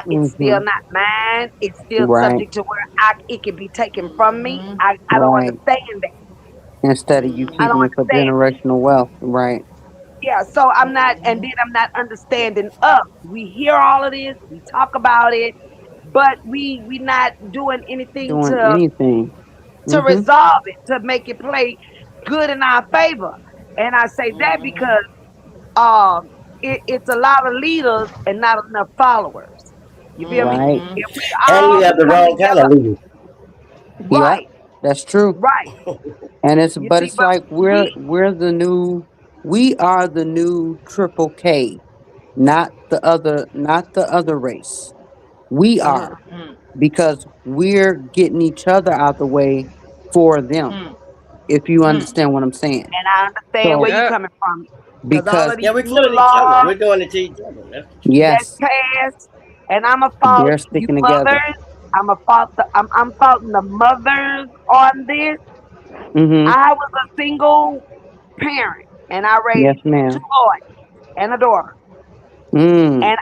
it's still Hmm. not mine. It's still Right. subject to where it can be taken from me. mm, I don't Right. understand that. Instead of you mm, I don't keeping it for understand that. generational wealth. Right. Yeah, so I'm not understanding us. We hear all of this, we talk about it, but we not doing anything Doing to anything. to Mm-hmm. resolve it, to make it play good in our favor. And I say that Mm-hmm. because it's a lot of leaders and not enough followers. You feel me? Right. Mm-hmm. If we And all we have the come wrong kind together, of leaders. Yep. right, That's true. right. And it's You but see, it's but like we, we are the new triple K, not the other race. We mhm, are, because we're getting each other out the way for them. If you understand what I'm saying. and I understand where So you're Yep. coming from, because all because of Yeah, these we're new killing each other. laws We're doing it to each other. That's the truth. that's yes, passed, and I'm a fault they're you sticking together. mothers. I'm faulting the mothers on this. Mm-hmm. I was a single parent, and I Yes, raised two ma'am. boys and a daughter. Mm. And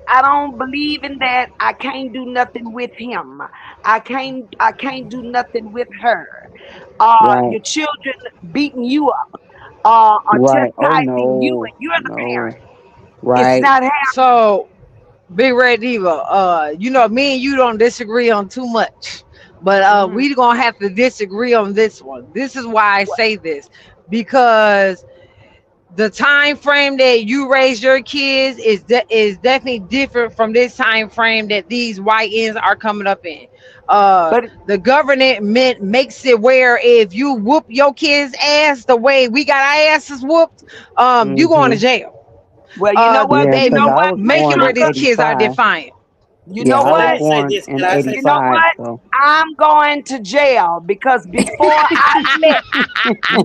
I don't believe in that. I can't do nothing with him. I can't do nothing with her. Right. Your children beating you up, are Right. Oh chastising you, no. and you're the parent. No. It's Right. not happening. So, Big Red Diva, me and you don't disagree on too much, but Hmm. we gonna have to disagree on this one. This is why I say this, because the time frame that you raise your kids is definitely different from this time frame that these white ends are coming up in. But The government makes it where if you whoop your kids' ass the way we got our asses whooped, you going to Mm-hmm. jail. well, you know what? Yeah, They You because know I what? was Miss make it born where in these Shonda, kids are '85. defiant. you Yeah, know I Can was I what? say born this? in Can I say You know something? '85. what? So. I'm going to jail because before I let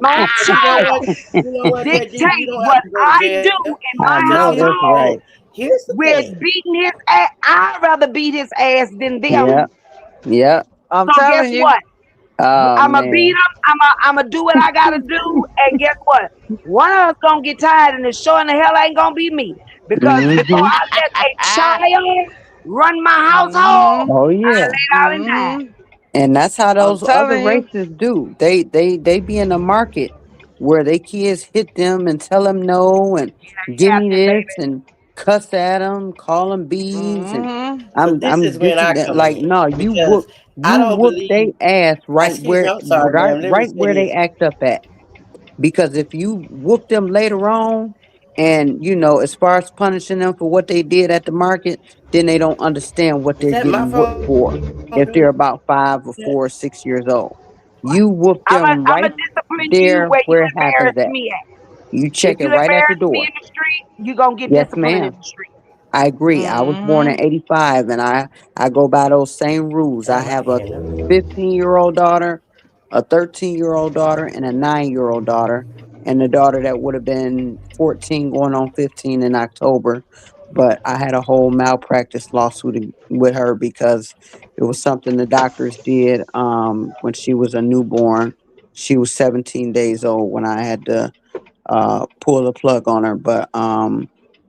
my You know child what? You know what, Red Diva? You dictate don't have what to go to I jail do in I my because know here's that's the household thing. right. Here's the with thing. beating his ass, I'd rather beat his ass than them. Yeah. Yeah. I'm So guess telling you. what? Oh I'm going to beat man. him. I'm going to do what I got to do. And guess what? One of us going to get tired, and it sure in the hell ain't going to be me. Because before Mm-hmm. I let a child run my household, Mm-hmm. Oh I yeah. laid out and died. Mm-hmm. And that's how I'm those other telling you. races do. They be in a market where they kids hit them and tell them no and give me Captain, this baby. and cuss at them, call them bees, and Mm-hmm. So this I'm is when this is I that come like in no, because I you don't whoop they believe. ass Excuse me. I'm sorry, ma'am. Let me right say where they this. act up at. Because if you whoop them later on, and as far as punishing them for what they did at the market, then they don't understand what Is they're that my getting whooped phone? for if they're about 5 or 4 or 6 years old. You whoop them I'm right going to discipline you there where you where it happens embarrass at. me at. You check If it you right at the embarrass me door. in the street, you're going to get Yes, discipline in ma'am. the street. I agree. I was born in Mm-hmm. '85, and I go by those same rules. I Sound like have a Hannah. 15-year-old daughter, a 13-year-old daughter, and a 9-year-old daughter, and the daughter that would have been 14 going on 15 in October. But I had a whole malpractice lawsuit with her because it was something the doctors did when she was a newborn. She was 17 days old when I had to pull the plug on her, but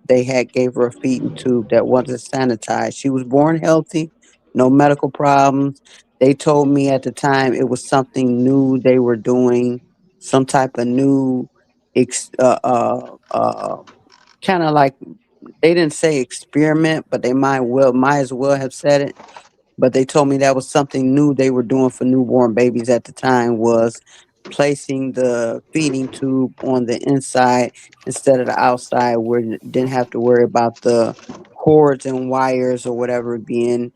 they had gave her a feeding tube that wasn't sanitized. She was born healthy, no medical problems. They told me at the time it was something new they were doing, some type of new, ex- uh, uh, uh, kind of like they didn't say experiment, but they might as well have said it. But they told me that was something new they were doing for newborn babies at the time, was placing the feeding tube on the inside instead of the outside, where you didn't have to worry about the cords and wires or whatever them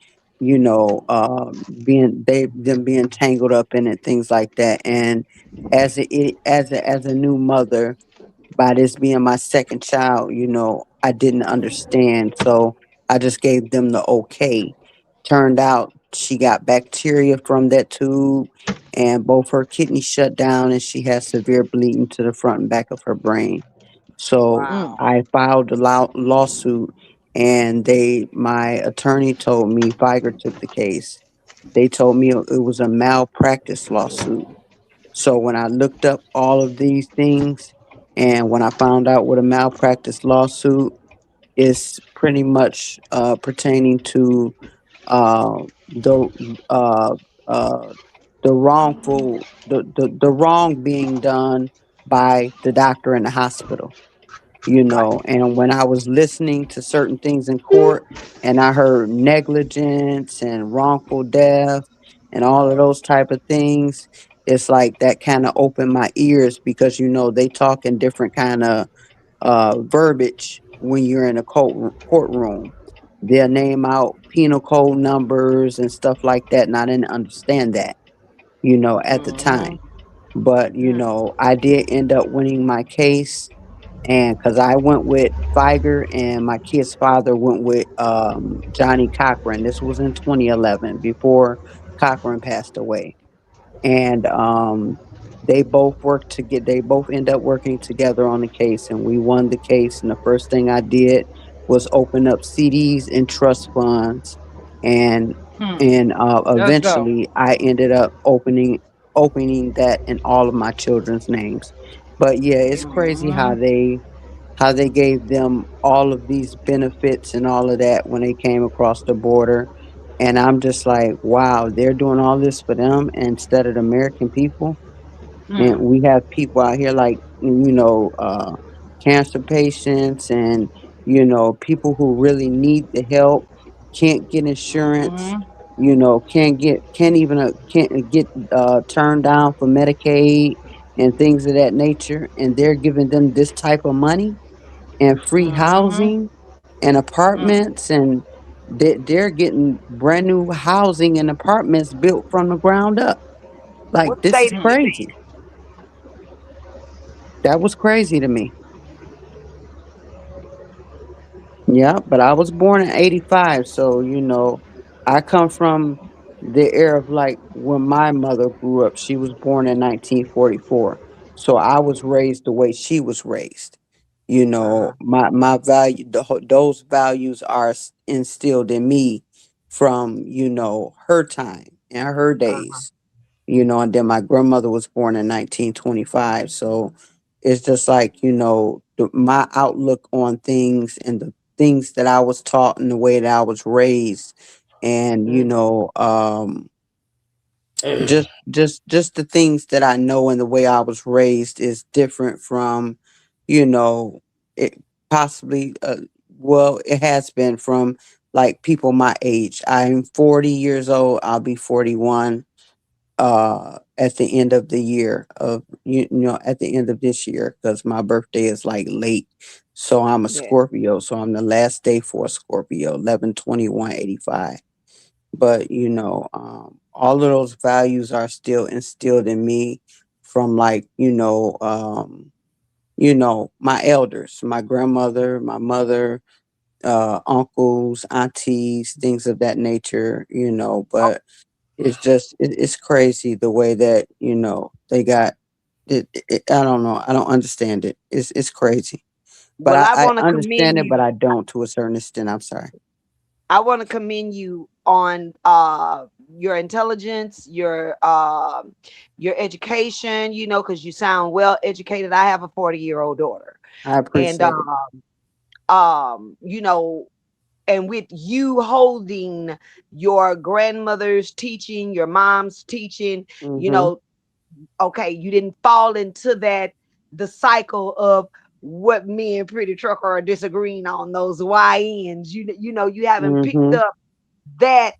being tangled up in it, things like that. And as a new mother, by this being my second child, I didn't understand. So I just gave them the okay. Turned out she got bacteria from that tube, and both her kidneys shut down, and she has severe bleeding to the front and back of her brain. So Mm. I filed a lawsuit, and my attorney told me, Viger took the case. They told me it was a malpractice lawsuit. So when I looked up all of these things, and when I found out what a malpractice lawsuit is, pretty much pertaining to uh, the uh, uh, the wrong being done by the doctor in the hospital. And when I was listening to certain things in court, and I heard negligence and wrongful death and all of those type of things. It's like that kind of opened my ears because they talk in different kind of verbiage when you're in a courtroom. They'll name out penal code numbers and stuff like that, and I didn't understand that, at the time. But I did end up winning my case, and because I went with Figer, and my kid's father went with Johnny Cochran. This was in 2011, before Cochran passed away, and they both end up working together on the case, and we won the case. And the first thing I did was open up CDs and trust funds, and Let's go. eventually I ended up opening that in all of my children's names. But yeah, it's crazy how they gave them all of these benefits and all of that when they came across the border. And I'm just like, wow, they're doing all this for them instead of the American people. And we have people out here like, cancer patients, and, people who really need the help, can't get insurance, can't get turned down for Medicaid and things of that nature. And they're giving them this type of money and free housing and apartments, and they're getting brand new housing and apartments built from the ground up. What Like, this state is are you in? crazy. That was crazy to me. Yeah, but I was born in 85, so I come from the era of like when my mother grew up. She was born in 1944. So I was raised the way she was raised. My value those values are instilled in me from, her time and her days. And then my grandmother was born in 1925. So it's just like, my outlook on things and the things that I was taught and the way that I was raised. And, just the things that I know and the way I was raised is different from, it possibly, well, it has been from like people my age. I'm 40 years old. I'll be 41 at the end of the year of at the end of this year, because my birthday is like late. So I'm a Yeah. Scorpio, so I'm the last day for a Scorpio, 11/21/85. But all of those values are still instilled in me from like my elders, my grandmother, my mother, uncles, aunties, things of that nature. But it's crazy the way that they got I don't know. I don't understand it. It's crazy. But Well, I I want to understand commend it, but you. I don't to a certain extent. I'm sorry. I want to commend you on your intelligence, your education, because you sound well educated. I have a 40-year-old daughter. I And appreciate it. you know, and with you holding your grandmother's teaching, your mom's teaching, Mm-hmm. okay, you didn't fall into the cycle of what me and Pretty Trucker are disagreeing on, those YNs. You haven't picked Mm-hmm. up that,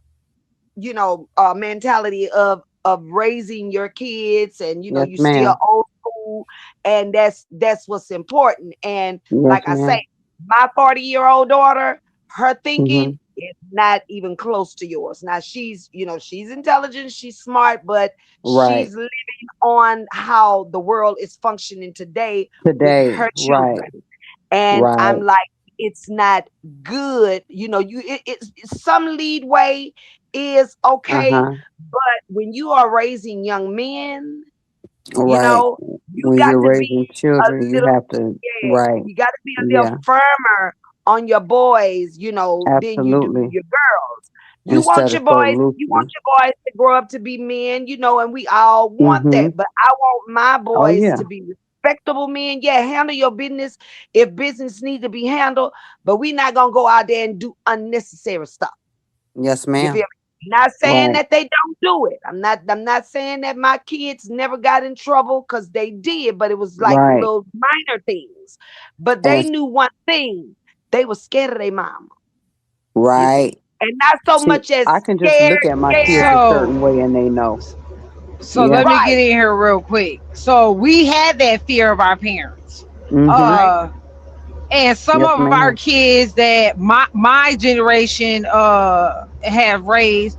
mentality of raising your kids, and Yes, you still ma'am. old school, and that's what's important. And Yes, like I say, ma'am. my 40-year-old daughter, her thinking Mm-hmm. is not even close to yours. Now she's intelligent, she's smart, but Right. she's living on how the world is functioning today with Today. her Right. children. And I'm Right. like, it's not good. It's some lead way is okay, Uh-huh. but when you are raising young men, you Right. know, you When got you're to be raising a children, you little, have to. yeah, Right. you got to be a little Yeah. firmer on your boys, than you do Absolutely. your girls. Instead of so You want loosely. your boys to grow up to be men, and we all want Mm-hmm. that. But I want my Oh boys yeah. to be respectable men. Yeah, handle your business if business needs to be handled, but we're not gonna go out there and do unnecessary stuff. Yes, You feel ma'am. me? Not saying Right. that they don't do it. I'm not saying that my kids never got in trouble, because they did, but it was like Right. little minor things. But they And knew one thing. They were scared of their mama. You feel right. me? and not so See, much as I can just scared, look at my kids a So certain way and they know. let Yeah. me get right. in here real quick. So we had that fear of our parents. Mm-hmm. And some Yes, of our ma'am. kids that my generation have raised,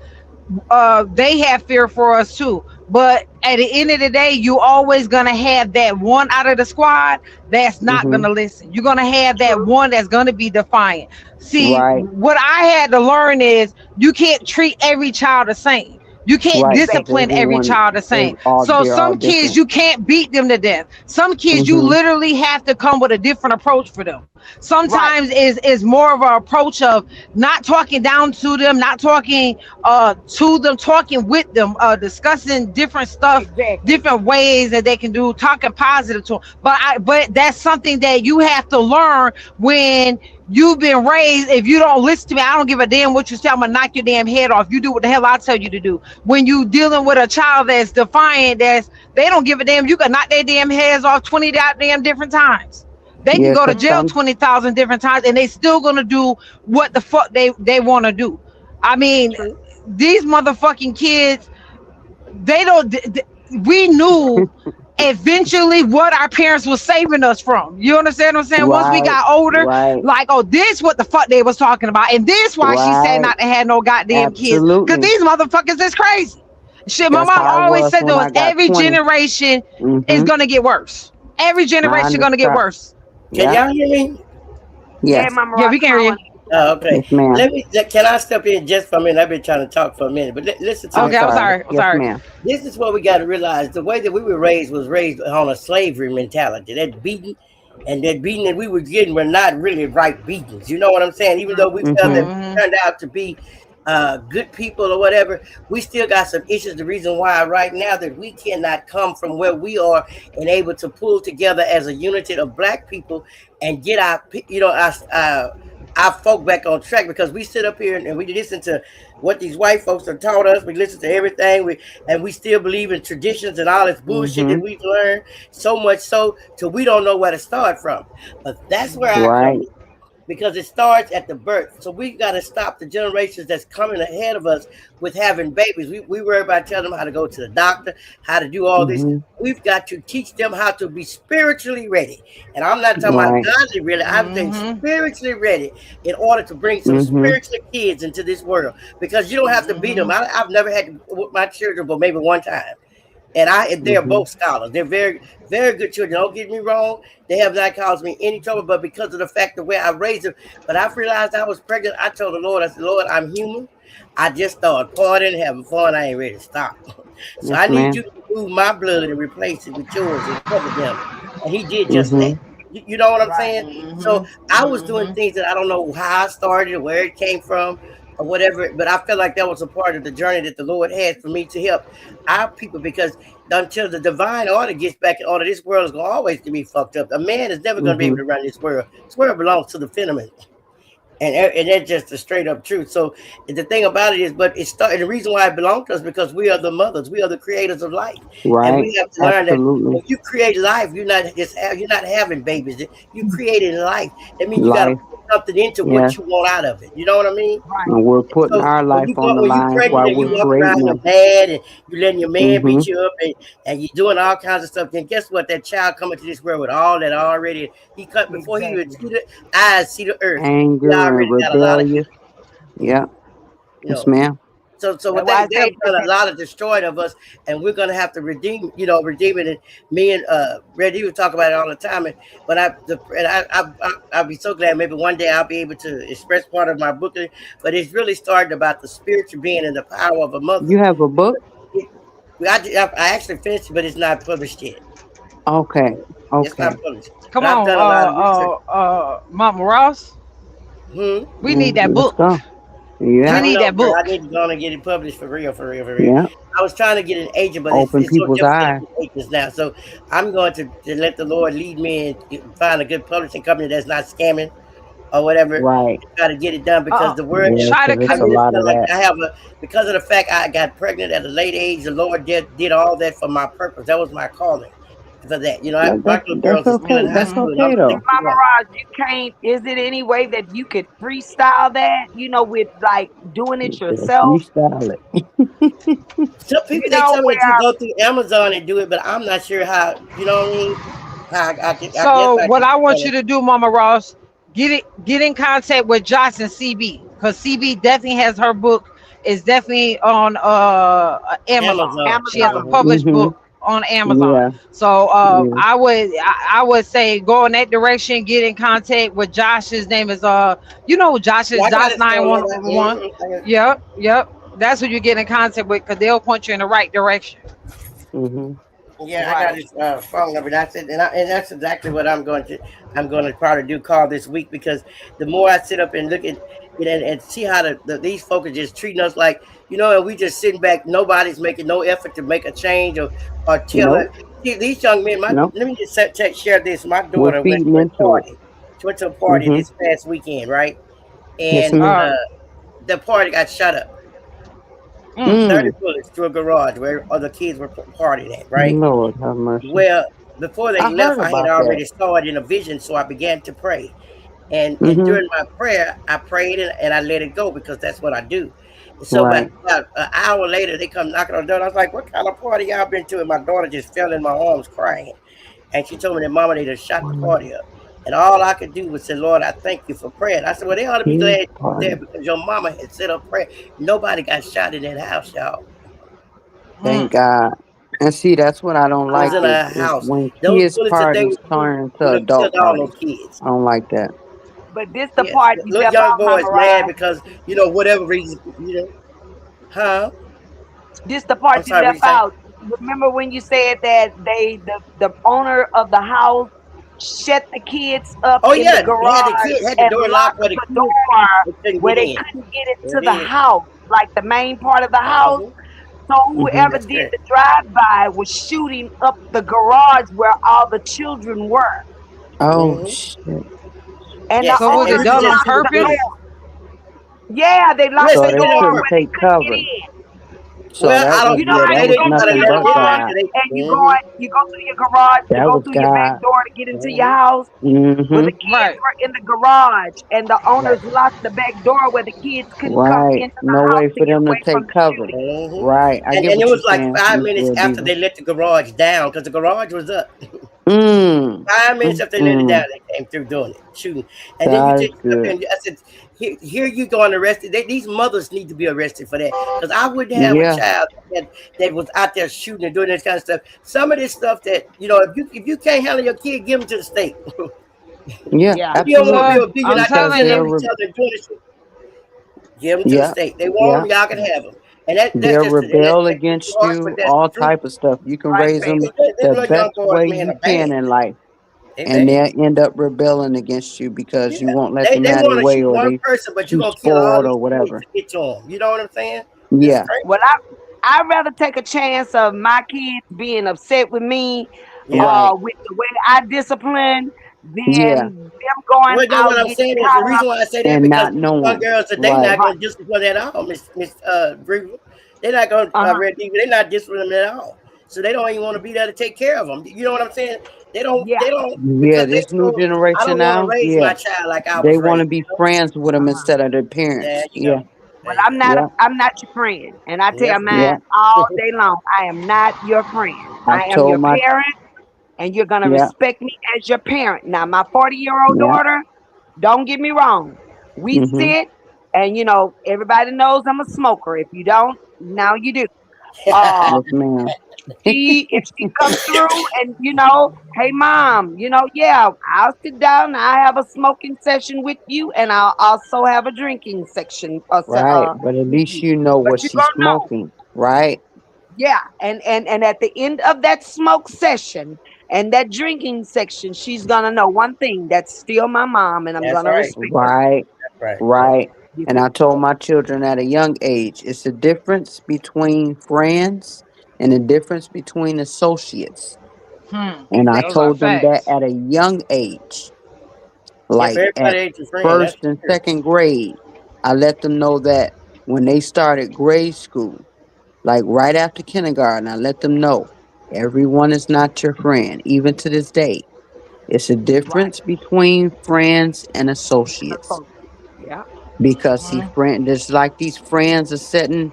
they have fear for us too. But at the end of the day, you always gonna have that one out of the squad that's not Mm-hmm. gonna listen. You're gonna have that True. one that's gonna be defiant. See, Right. what I had to learn is you can't treat every child the same. You can't Right. Because discipline every everyone, child the same. So they're all some kids different. you can't beat them to death. Some kids you Mm-hmm. literally have to come with a different approach for them. Right. Sometimes is more of an approach of not talking down to them, not talking to them, talking with them, discussing different stuff, Exactly. different ways that they can do, talking positive to them. But that's something that you have to learn when you've been raised. If you don't listen to me, I don't give a damn what you say. I'm gonna knock your damn head off. You do what the hell I tell you to do. When you dealing with a child that's defiant, they don't give a damn. You can knock their damn heads off 20 goddamn different times. They can Yeah, go to because jail 20,000 different times and they still gonna do what the fuck they want to do. I mean, True. these motherfucking kids, they don't. We knew eventually what our parents was saving us from. You understand what I'm saying? Once we right, got older, right, like, oh, this what the fuck they was talking about, and this why she said right. not to have no goddamn kids, because Absolutely. these motherfuckers is crazy. Shit, my That's mom how I always was said there when was I got every 20. generation is Mm-hmm. gonna get worse. Every I generation gonna get understand. worse. Can Yeah. y'all hear me? Yeah, Yes. Mama Yeah, Ross, we can come hear on. you. Oh, okay. Yes, ma'am. Can I step in just for a minute? I've been trying to talk for a minute, but listen to I'm me. Okay, I'm sorry. sorry. I'm Yes, sorry. ma'am. This is what we got to realize. The way that we were raised was raised on a slavery mentality. That beating and that beating that we were getting were not really right beatings. You know what I'm saying? Even though we felt that Mm-hmm. we turned out to be good people or whatever, we still got some issues. The reason why right now that we cannot come from where we are and able to pull together as a unity of black people and get our folk back on track, because we sit up here and we listen to what these white folks have taught us. We listen to everything, and we still believe in traditions and all this bullshit that Mm-hmm. we've learned, so much so till we don't know where to start from. But that's where I come Right. in, because it starts at the birth. So we got to stop the generations that's coming ahead of us with having babies. We worry about telling them how to go to the doctor, how to do all this. Mm-hmm. We've got to teach them how to be spiritually ready. And I'm not talking about Right. godly ready. I'm saying spiritually ready in order to bring some Mm-hmm. spiritual kids into this world, because you don't have to beat them. I've never had to with my children, but maybe one time. And they're Mm-hmm. both scholars. They're very, very good children. Don't get me wrong. They have not caused me any trouble, but because of the fact the way I raised them. But I realized I was pregnant. I told the Lord, I said, Lord, I'm human. I just started partying, having fun. I ain't ready to stop. So Yes, I need ma'am. you to remove my blood and replace it with yours and cover them. And he did just that. Mm-hmm. You know what I'm Right. saying? So I was doing things that I don't know how I started or where it came from or whatever, but I felt like that was a part of the journey that the Lord had for me to help our people, because until the divine order gets back in order, this world is going to always be fucked up. A man is never going to be able Mm-hmm. to run this world. This world belongs to the phenomenon. And that's just the straight up truth. So the thing about it is, but the reason why it belongs to us because we are the mothers, we are the creators of life, and Right. we have to learn that when Absolutely. you create life, you're not having babies. You creating life. That means you got to Life. put something into what Yes. you want out of it. You know what I mean? Right. And we're putting So our life on the when you line pregnant while and you we're walk creating around you're them. mad and you letting your man Mm-hmm. beat you up and you're doing all kinds of stuff, then guess what? That child coming to this world with all that already. He cut before he would see the eyes, see the earth. He Anger and already got a lot of rebellious. shit, Yeah. you Yes, know. ma'am. So That's what why I they have say done a lot of destroyed of us, and we're gonna have to redeem it. And me and Red, would talk about it all the time. And but I'll be so glad maybe one day I'll be able to express part of my book. But it's really starting about the spiritual being and the power of a mother. You have a book? I actually finished it, but it's not published yet. Okay. It's not Okay. published. Come But I've on, done a lot of research. Mama Ross. We need that Let's book. go. I We Yeah. don't need know, that bro. I book. need to go on and get it published for real, for real, for real. Yeah. I was trying to get an agent, but Open it's so people's difficult eyes. to get agents now. So I'm going to let the Lord lead me and find a good publishing company that's not scamming or whatever, Right. and try to get it done, because the word Yeah, is, Try to because I it's a con- mean, it's lot not of like that. because of the fact I got pregnant at a late age, the Lord did all that for my purpose. That was my calling. for that. You know, my That's little girls are still okay. in high That's school, and I'm okay But though. thinking, Mama Ross, you can't. Is it any way that you could freestyle that? With like doing it yourself. Freestyle it. some people they tell me that you go through Amazon and do it, but I'm not sure how. You know what I mean? How I guess So I what just I want you kinda, to do, Mama Ross, get in contact with Josh and CB, because CB definitely has her book. Is definitely on Amazon. Amazon. She has a Uh-huh. published Mm-hmm. book on Amazon. Yeah. So Yeah. I would say go in that direction. Get in contact with Josh. His name is Josh Yeah, is I got Josh his phone number. 911. Yep, yep. That's who you get in contact with, because they'll point you in the right direction. Mm-hmm. Yeah, I got Right. his phone number. That's it, and that's exactly what I'm going to try to do call this week, because the more I sit up and look at it and see how these folks are just treating us like, and we just sitting back. Nobody's making no effort to make a change or tell it. Nope. See, these young men. Nope. Let me just share this. My We're daughter went feeding to a into it. party. She went to a party Mm-hmm. this past weekend, right? Yes, And ma'am. the party got shut up. 30 Mm. bullets to a garage where other kids were partying at, right? Lord have mercy. Well, before they I left, heard I had about that. already saw it in a vision, so I began to pray. And Mm-hmm. during my prayer, I prayed and I let it go, because that's what I do. So Right. about an hour later, they come knocking on the door. I was like, "What kind of party y'all been to?" And my daughter just fell in my arms crying. And she told me that Mama, they just shot the party up. And all I could do was say, "Lord, I thank you for praying." I said, "Well, they ought to be His glad you were there, party. because your mama had set up prayer. Nobody got shot in that house, y'all. Thank God. And see, that's what I don't I was like in is a is house. when Those kids bullets that they parties were shooting turn into would have killed adult all those parties. kids. I don't like that. But this the Yes, part you little left young out, boys Mama mad Ross. because whatever reason, huh? This the part I'm you sorry, what left you say? out. Remember when you said that the owner of the house shut the kids up Oh in the yeah, they had garage had the and door locked where locked the the kids door they couldn't where get they in. couldn't get They into the did. house, like the main part of the house. Uh-huh. So Mm-hmm. whoever That's did correct. the drive-by was shooting up the garage where all the children were. Oh Mm-hmm. shit. And the Yes, So was and it owners you could done on just locked see the the purpose? bullets. door. Yeah, they locked Yes, So the they they did it door on couldn't where purpose. they take couldn't get cover. in. So Well, that I was don't. You know how that you They was go didn't through gotta nothing your let but get in garage God. until they. and Mm-hmm. you go through your garage to That go was through your back God. door to get into your Mm-hmm. house. Well, Mm-hmm. the kids Right. were in the garage and the Right. owners locked the back door where the kids couldn't come Right. into the No house way to for get them to away from take the cover. shooting. Mm-hmm. Right. I get And it what you're was like saying, 5 minutes Miss after Diva. they let the garage down, because the garage was up. Mm. 5 minutes after they let it down, Mm-mm. they came through doing it, shooting. And then you God take is it up good. and I said, here you going arrested. These mothers need to be arrested for that, because I wouldn't have a Yeah. child that was out there shooting and doing this kind of stuff. Some of this stuff that if you can't handle your kid, give them to the state. Yeah. Yeah. If you don't want to be Absolutely. a billion I'm out there Because telling sending them you. to each other and doing this shit, give them to the yeah. state. They want Yeah. them, y'all can have them. And that's They'll just and rebel that's just too against harsh, but you, that's the all truth. type of stuff. You can Right, raise baby. them These the little young best boys, way man, you are can bad. in life, They and bad. they'll end up rebelling against you because you Yeah, won't let they them they have their want to way, shoot or one they person, but you're too gonna kill all spoiled or these kids whatever. to get to them. You know what I'm saying? It's Yeah. Well, crazy. I'd rather take a chance of my kids being upset with me, Yeah. Right. with the way I discipline, Yeah. than them going Well, you know out what I'm getting saying is the caught up. reason why I say that, And because not these young knowing. girls today Right. not Right. gonna discipline at all, Miss Greenville. They're not gonna Uh-huh. Red Diva, they're not disciplining them at all. So they don't even want to be there to take care of them. You know what I'm saying? They don't. Yeah. They don't Yeah. because they This new know I generation don't want to now. raise Yeah. my child like I They was want to raised. be friends with them Uh-huh. instead of their There parents. you Yeah. go. There Well, you go. Yeah. I'm not your friend. And I tell Yes, it Yeah. mine all day long. I am not your friend. I I am your told my. parent, and you're gonna Yeah. respect me as your parent. Now, my 40-year-old Yeah. daughter, don't get me wrong. We Mm-hmm. sit and everybody knows I'm a smoker. If you don't, now you do. is. Um Yes, ma'am. if she come through and hey mom, yeah, I'll sit down, I have a smoking session with you, and I'll also have a drinking section Right. But at with least you. you know But what you she's gonna know. smoking. Right. Yeah, and at the end of that smoke session and that drinking section, she's gonna know one thing: that's still my mom, and I'm That's gonna right. respect her. Right. That's right. Yeah. Right. You And see? I told my children at a young age, it's a difference between friends and a difference between associates. And I Exactly. Those are told them that facts. at a young age, Yep. like Everybody at ain't your friend. That's first for and sure. second grade. I let them know that when they started grade school, like right after kindergarten, I let them know. Everyone is not your friend, even to this day. It's a difference between friends and associates. Yeah. Because see, there's like these friends are setting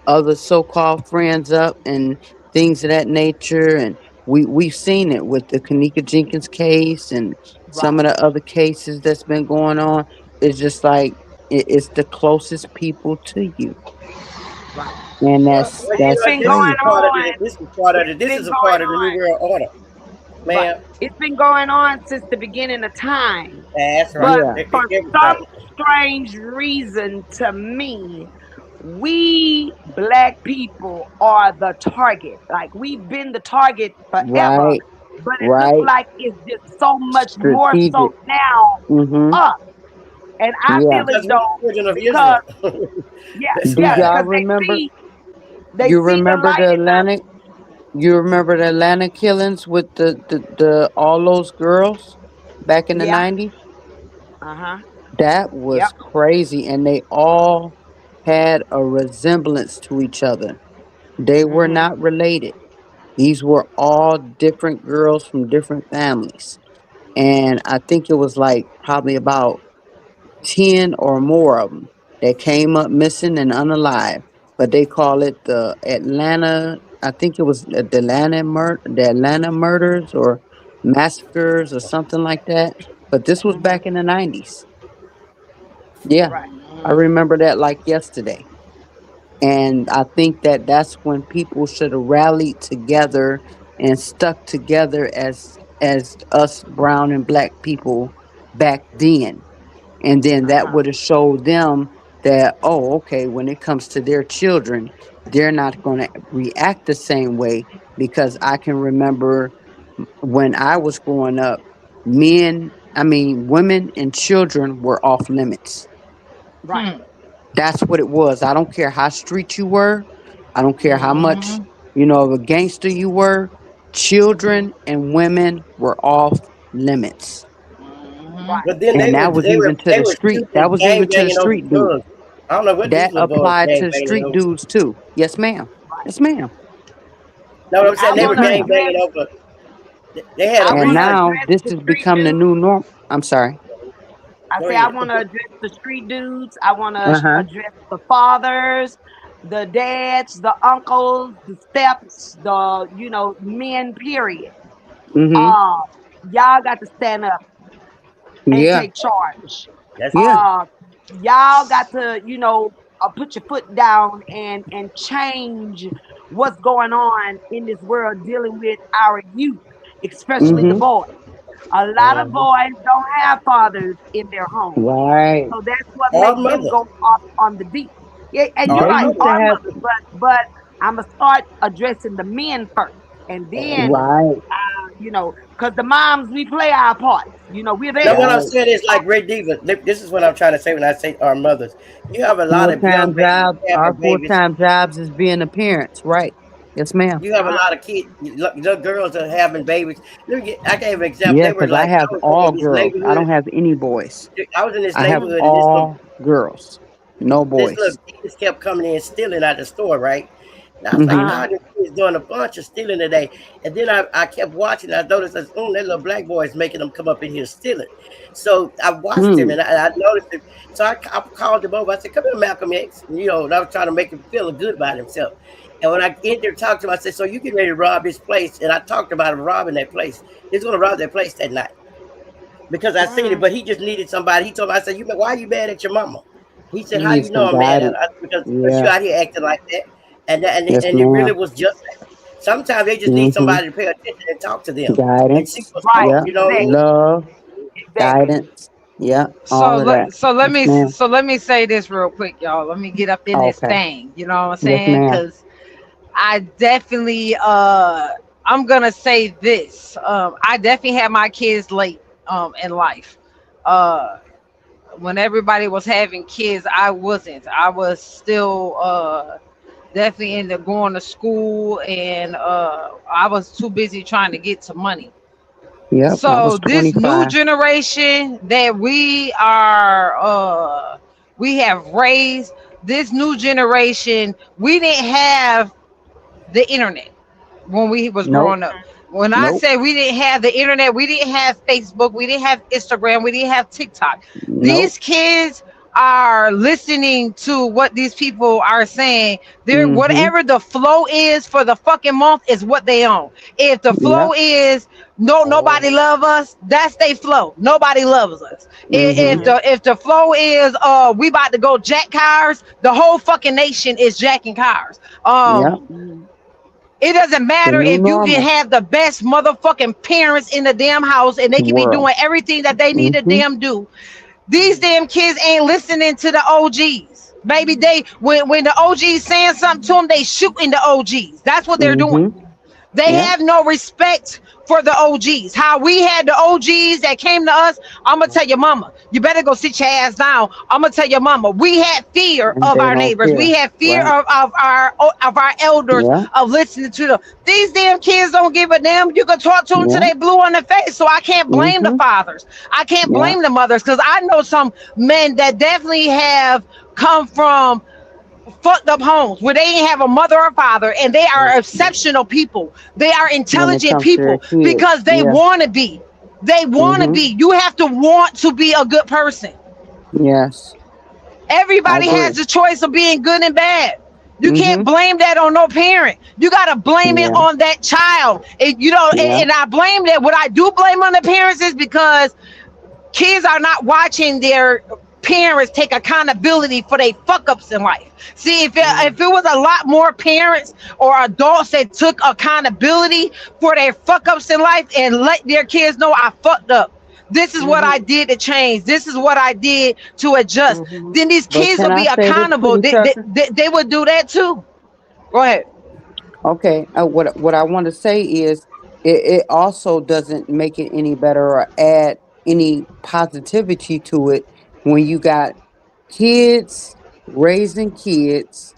other so-called friends up and things of that nature, and we've seen it with the Kanika Jenkins case and some of the other cases that's been going on. It's just like it's the closest people to you, Right. and Well, It's that's been this is going crazy. part of on. it. This is part of it. It's This been is a part going of the new on. world order, Right. man. It's been going on since the beginning of time. That's right. But Yeah, for some Everything. strange reason, to me, we black people are the target. Like we've been the target forever, right, but it looked right. like it's just so much more so Strategic. now Mm-hmm. up. And I Yeah. feel as Because we're though children of because Israel. yeah, That's Do yeah, why. y'all because remember? they You see the remember light the in us. Atlantic? You remember the Atlanta killings with the all those girls back in the Yeah, 90s? uh-huh. That Yep. was crazy, and they all had a resemblance to each other. They were Mm-hmm. not related. These were all different girls from different families. And I think it was like probably about 10 or more of them that came up missing and unalive. But they call it the Atlanta, I think it was the Atlanta murders or massacres or something like that. But this was Mm-hmm. back in the 90s. Yeah, Right. I remember that like yesterday. And I think that that's when people should have rallied together and stuck together as us brown and black people back then, and then that Uh-huh. would have showed them that, oh, okay, when it comes to their children, they're not going to react the same way. Because I can remember when I was growing up, women and children were off limits. Right. That's what it was. I don't care how street you were. I don't care how much, Mm-hmm. of a gangster you were. Children and women were off limits. Mm-hmm. Right. But then And that was even to they the were street. shooting That and was gang even to the banging over street dude. guns. I don't know what these That little boys applied gang to banging street over. dudes too. Yes, ma'am. Yes, ma'am. No, what I'm saying, I they were Yes, want to gang ma'am. address. banging over. They had I a And want to reason. now address this the has street become the dudes. new norm. I'm sorry. I Go say I ahead. want to address the street dudes. I want to Uh-huh. address the fathers, the dads, the uncles, the steps, men. Period. Mm-hmm. Uh, y'all got to stand up and Yeah. take charge. That's Yeah. Uh, y'all got to, put your foot down and change what's going on in this world dealing with our youth, especially the Mm-hmm. boys. A lot of Mm-hmm. boys don't have fathers in their home. Right. So that's what Our makes them mother. go off on the deep. Yeah, and you're Our They right, used mother. to our have mothers, but I'm gonna start addressing the men first, and then right, because the moms we play our parts. We're Now, there. what I'm right. saying is like Red Diva. This is what I'm trying to say when I say our mothers. You have a lot Full of young time babies job. Our having full babies. time jobs is being a parents. Right. Yes, ma'am. You have a lot of kids, little girls that are having babies. I gave an example. Yeah, They were because I like, have I was going all in this girls. I neighborhood. don't have any boys. I was in this I have neighborhood, and all girls. No this little boys. kids kept coming in stealing at the store, right? And I was like, Mm-hmm. Uh-huh. God, this kid's doing a bunch of stealing today. And then I kept watching. I noticed that, that little black boy is making them come up in here stealing. So I watched him Hmm. and I noticed him. So I called him over. I said, come here, Malcolm X. And I was trying to make him feel good about himself. And when I entered there talked to him, I said, so you get ready to rob his place. And I talked about him robbing that place. He's going to rob that place that night because I seen it, but he just needed somebody. He told me, I said, why are you mad at your mama? He said, You how need you know some I'm mad at guidance. her? Because you Yeah. out here acting like that. Yes, And it really ma'am. was just that. Sometimes they just need Mm-hmm. somebody to pay attention and talk to them and see Guidance. what's Right. wrong. Yep. You know what I mean? Exactly. Love. Exactly. Guidance. Yep. So All of that. Yes, ma'am. let me say this real quick, y'all. Let me get up in this Okay. thing. You know what I'm Yes, saying? ma'am. Because I definitely I'm gonna say this. I definitely had my kids late in life. Uh when everybody was having kids, I wasn't. I was still definitely into going to school, and I was too busy trying to get to money. Yep. I was So this new 25. generation that we have raised, this new generation, we didn't have the internet. when we was Nope. growing up. When I Nope. say we didn't have the internet, we didn't have Facebook, we didn't have Instagram, we didn't have TikTok. Nope. These kids are listening to what these people are saying. They're Mm-hmm. whatever the flow is for the fucking month is what they own. If the Yeah. flow is nobody love us, that's they flow. Nobody loves us. Mm-hmm. If the flow is we about to go jack cars, the whole fucking nation is jacking cars. Yeah. It doesn't The matter new if you can normal. have the best motherfucking parents in the damn house and they can be World. doing everything that they need to Mm-hmm. damn do. These damn kids ain't listening to the OGs. Baby, they when the OGs saying something to them, they shooting the OGs. That's what they're doing. Mm-hmm. They Yeah. have no respect for the OGs. How we had the OGs that came to us. I'm gonna tell your mama, you better go sit your ass down. I'm gonna tell your mama, we had fear And of they our don't neighbors. We care. had fear Right. of our elders, Yeah. of listening to them. These damn kids don't give a damn. You can talk to them till Yeah. they blue on the face. So I can't blame the Mm-hmm. fathers. I can't Yeah. blame the mothers because I know some men that definitely have come from fucked up homes where they ain't have a mother or father, and they are exceptional people. They are When it intelligent comes to their people kids. because they Yeah. want to be. They want to Mm-hmm. be. You have to want to be a good person. Yes. I Everybody has agree. the choice of being good and bad. You can't Mm-hmm. blame that on no parent. You gotta blame it Yeah. on that child. And, you know, Yeah. and I blame that. What I do blame on the parents is because kids are not watching their parents take accountability for their fuck ups in life. See, if it was a lot more parents or adults that took accountability for their fuck ups in life and let their kids know I fucked up. This is what I did to change. This is what I did to adjust. Then these But kids can will I be say this to accountable. you, Tucker? They would do that too. Go ahead. Okay. What I want to say is it also doesn't make it any better or add any positivity to it when you got kids raising kids.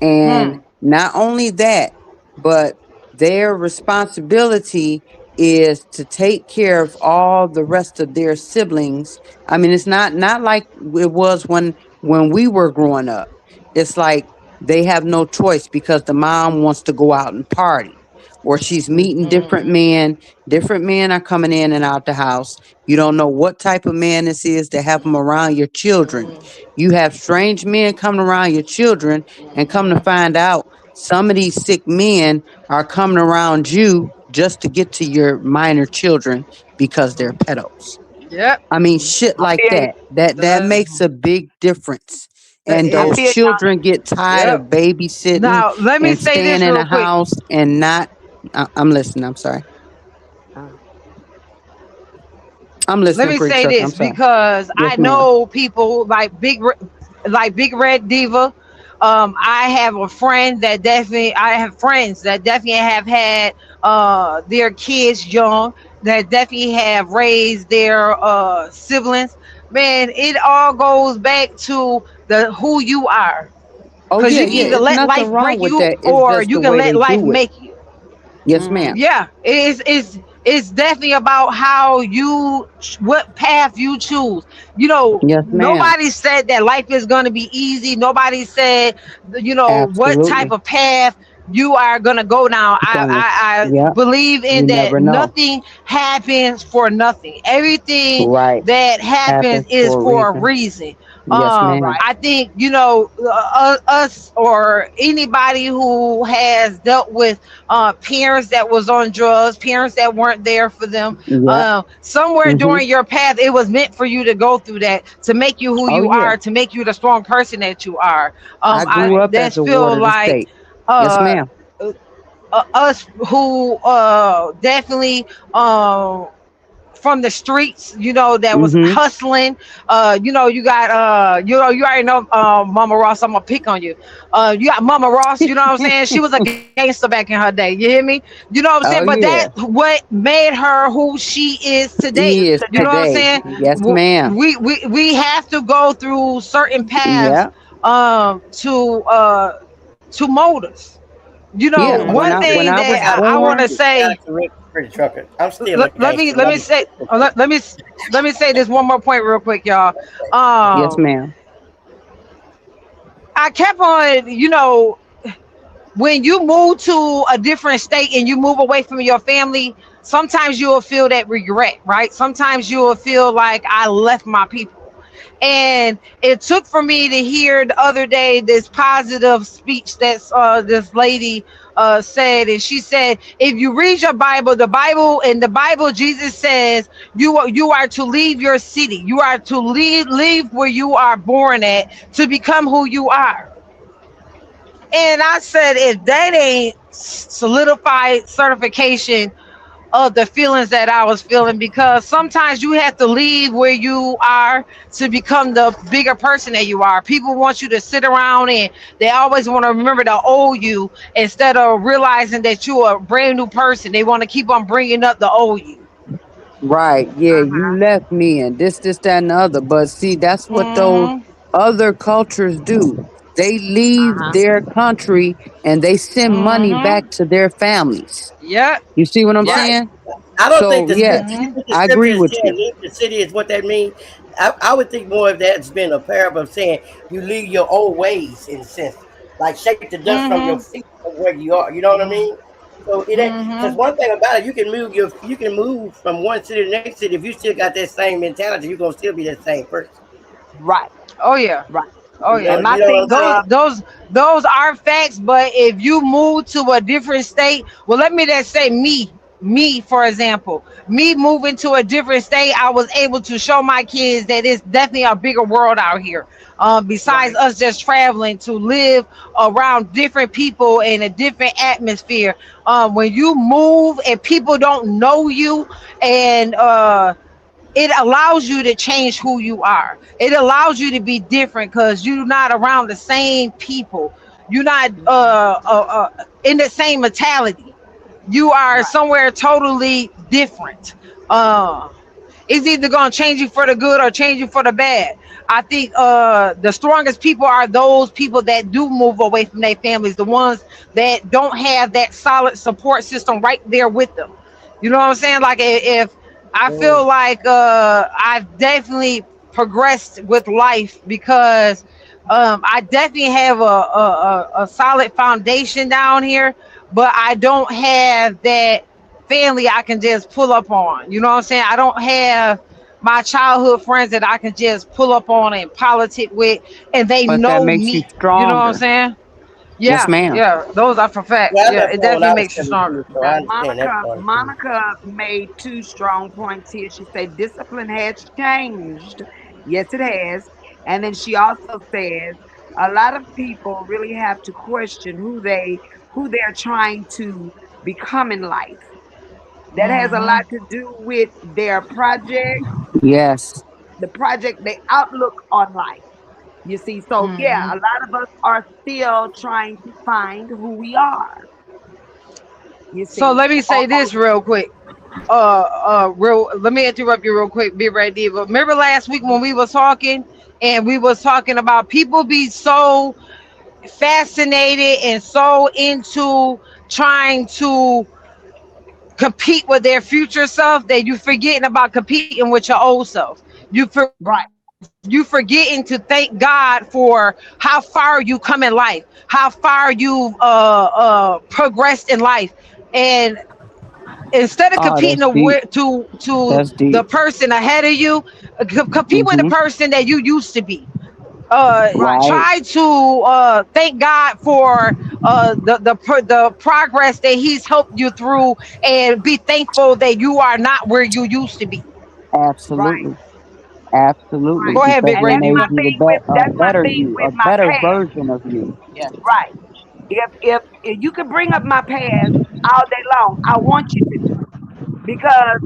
And not only that, but their responsibility is to take care of all the rest of their siblings. I mean, it's not like it was when we were growing up. It's like they have no choice because the mom wants to go out and party, or she's meeting different men. Different men are coming in and out the house. You don't know what type of man this is to have them around your children. You have strange men coming around your children, and come to find out, some of these sick men are coming around you just to get to your minor children because they're pedos. Yep. I mean, shit I like feel you. that makes a big difference. And I those feel children get tired of Yep. babysitting Now let me and say staying this in real a quick. house and not. I'm listening. I'm sorry. y'all. I'm Let listening, me pretty say truck. I'm this sorry. because Yes, I ma'am. know people like Big Red Diva. I have a friend that definitely I have friends that definitely have had their kids young, that definitely have raised their siblings. Man, it all goes back to the who you are. Oh Cause yeah, you can yeah. either It's let nothing life wrong break with you that. It's or just you the can way let they life do it. make you. Yes, ma'am. Yeah, it's definitely about how you what path you choose. You know, Yes, ma'am. nobody said that life is going to be easy. Nobody said, you know, what type Absolutely. of path you are going to go down. Gonna. I Yeah. believe in You that. never know. Nothing happens for nothing. Everything Right. that happens Happens is for a for a reason. reason. Yes, ma'am. I think, you know, us or anybody who has dealt with parents that was on drugs, parents that weren't there for them. Yeah. Somewhere Mhm. during your path, it was meant for you to go through that to make you who Oh you yeah. are, to make you the strong person that you are. I I grew up as just a feel ward of the like state. Yes, uh, ma'am. us who definitely from the streets, you know, that was Mhm. hustling. You know, you got you already know Mama Ross, I'm gonna pick on you. You got Mama Ross, you know what I'm saying? She was a gangster back in her day. You hear me? You know what I'm saying? Oh But that's yeah. what made her who she is today. He is You know what I'm today. saying? Yes, ma'am. We have to go through certain paths Yeah. to mold us. You know, Yeah. I'm When one I still when thing I was that I'm I want born. to still say, gangster rich, pretty trucker. I'm still a let me gangster. let Love me me. say let me say this one more point real quick, y'all. Yes, Um, ma'am. I kept on, you know, when you move to a different state and you move away from your family, sometimes you will feel that regret, right? Sometimes you will feel like I left my people. And it took for me to hear the other day this positive speech that this lady said, and she said, if you read your Bible, the Bible, Jesus says you are to leave your city, you are to leave where you are born at to become who you are. And I said, if that ain't solidified certification of the feelings that I was feeling, because sometimes you have to leave where you are to become the bigger person that you are. People want you to sit around and they always want to remember the old you instead of realizing that you're a brand new person. They want to keep on bringing up the old you. Right. Yeah, you left me and this, that, and the other. But see, that's what those Mm-hmm. other cultures do. They leave their country and they send money Mm-hmm. back to their families. Yep. You see what I'm Yep. saying? I don't think So the yeah, scripture. You Mm-hmm. think the I scripture agree is with saying you. leave the city is what that means? I would think more of that's been a parable of saying you leave your old ways in a sense, like shake the dust from your Mm-hmm. feet of where you are. You know what I mean? So it ain't because Mm-hmm. one thing about it, you can move from one city to the next city. If you still got that same mentality, you're gonna still be that same person. Right, Oh yeah. right. Oh yeah. And my You know what thing I'm saying? Those are facts. But if you move to a different state, well, let me just say me for example, me moving to a different state, I was able to show my kids that it's definitely a bigger world out here. Besides right, us just traveling to live around different people in a different atmosphere. When you move and people don't know you, and it allows you to change who you are. It allows you to be different because you're not around the same people. You're not in the same mentality. You are right. somewhere totally different. Uh, it's either gonna change you for the good or change you for the bad. I think the strongest people are those people that do move away from their families, the ones that don't have that solid support system right there with them. You know what I'm saying? Like if I feel like I've definitely progressed with life because I definitely have a solid foundation down here, but I don't have that family I can just pull up on. You know what I'm saying? I don't have my childhood friends that I can just pull up on and politic with, and they But that know makes you me. You know what I'm stronger. saying? Yes, Yeah, ma'am. yeah. Those are for facts. Well, I Yeah, left it home when definitely I was makes you 17, stronger. so Now, I understand that part too. Monica made two strong points here. She said discipline has changed. Yes, it has. And then she also says a lot of people really have to question who they're trying to become in life. That has a Mm-hmm. lot to do with their project, Yes. the project, their outlook on life. You see, so yeah, Mm-hmm. a lot of us are still trying to find who we are. You So see, let me say this real quick. Real. Let me interrupt you real quick. Be right there. But remember last week when we was talking and we was talking about people be so fascinated and so into trying to compete with their future self that you forgetting about competing with your old self. right, You forgetting to thank God for how far you come in life, how far you've progressed in life, and instead of Oh, competing that's deep. to That's deep. the person ahead of you, compete with the Mm-hmm. person that you used to be. right. Right. Try to thank God for the progress that He's helped you through, and be thankful that you are not where you used to be. Right, Absolutely. Absolutely. right. Go ahead, Because Big And they Red that's made my Diva. you thing with a that's my better thing you, with a my better past. version of you. Yes. Right. If you could bring up my past all day long, I want you to, because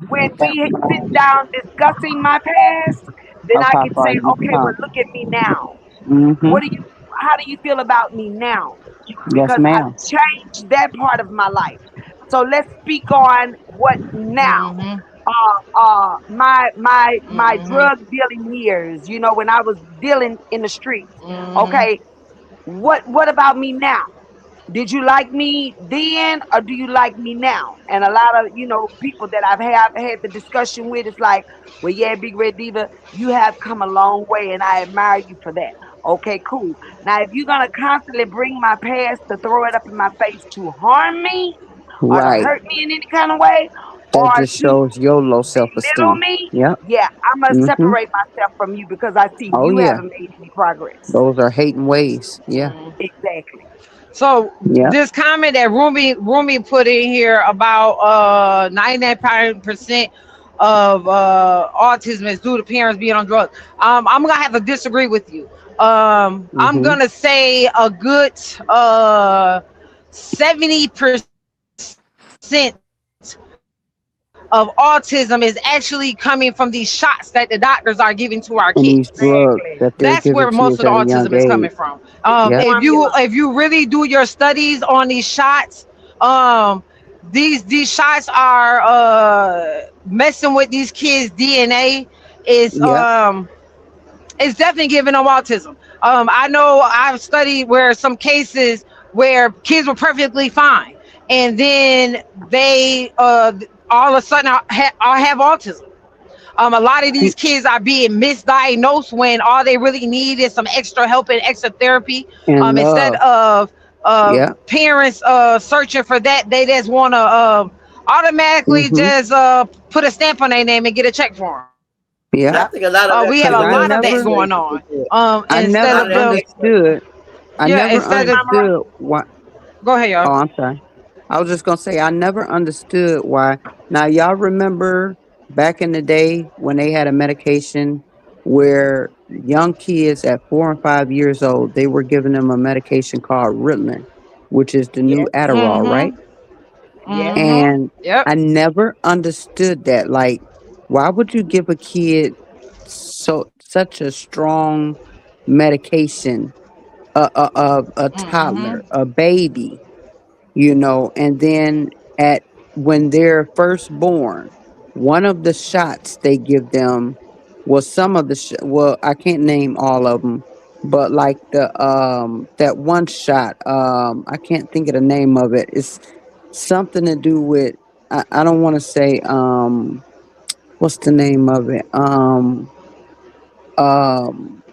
when we sit down discussing my past, then I'll I pop can say, on you. okay, well, Huh? look at me now. Mm-hmm. What do you? How do you feel about me now? Yes, Because I've ma'am. changed that part of my life. So let's speak on what now. Mm-hmm. My Mm-hmm. drug dealing years. You know, when I was dealing in the streets. Mm-hmm. Okay, what about me now? Did you like me then, or do you like me now? And a lot of people that have had the discussion with, it's like, well, yeah, Big Red Diva, you have come a long way, and I admire you for that. Okay, cool. Now, if you're gonna constantly bring my past to throw it up in my face to harm me or to Right. hurt me in any kind of way, That or just to shows your low belittle self-esteem. me, Yep. yeah, I must Mm-hmm. separate myself from you because I see Oh you yeah. haven't made any progress. Those are hating ways. Yeah. Exactly. So Yep. this comment that Rumi put in here about 99% of autism is due to parents being on drugs. I'm gonna have to disagree with you. I'm Mm-hmm. gonna say a good 70% of autism is actually coming from these shots that the doctors are giving to our And these kids. drugs Exactly. that they're That's giving where most kids of the at a young autism is coming age. from. Yep. Formula. If you really do your studies on these shots, these shots are messing with these kids' DNA. Is Yep. it's definitely giving them autism. I know I've studied where some cases where kids were perfectly fine, and then they all of a sudden have autism. A lot of these kids are being misdiagnosed when all they really need is some extra help and extra therapy. And Instead love. of Yep. parents searching for that, they just want to automatically Mm-hmm. just put a stamp on their name and get a check for them. Yep. I think a lot of that We have Because a comes I from lot of that never, going education. on. I A Instead lot never of of that them, understood. I yeah, never instead of understood why. go ahead, Oh, y'all. I'm sorry. I was just gonna say I never understood why. Now y'all remember back in the day when they had a medication where young kids at 4 and 5 years old they were giving them a medication called Ritalin, which is the new Yes. Adderall, right? Mm-hmm. Yes. Mm-hmm. And Yep. I never understood that. Like, why would you give a kid such a strong medication, a Mm-hmm. toddler, a baby? And then at when they're first born, one of the shots they give them was some of the well, I can't name all of them, but like the that one shot, I can't think of the name of it. It's something to do with I don't want to say what's the name of it? Um um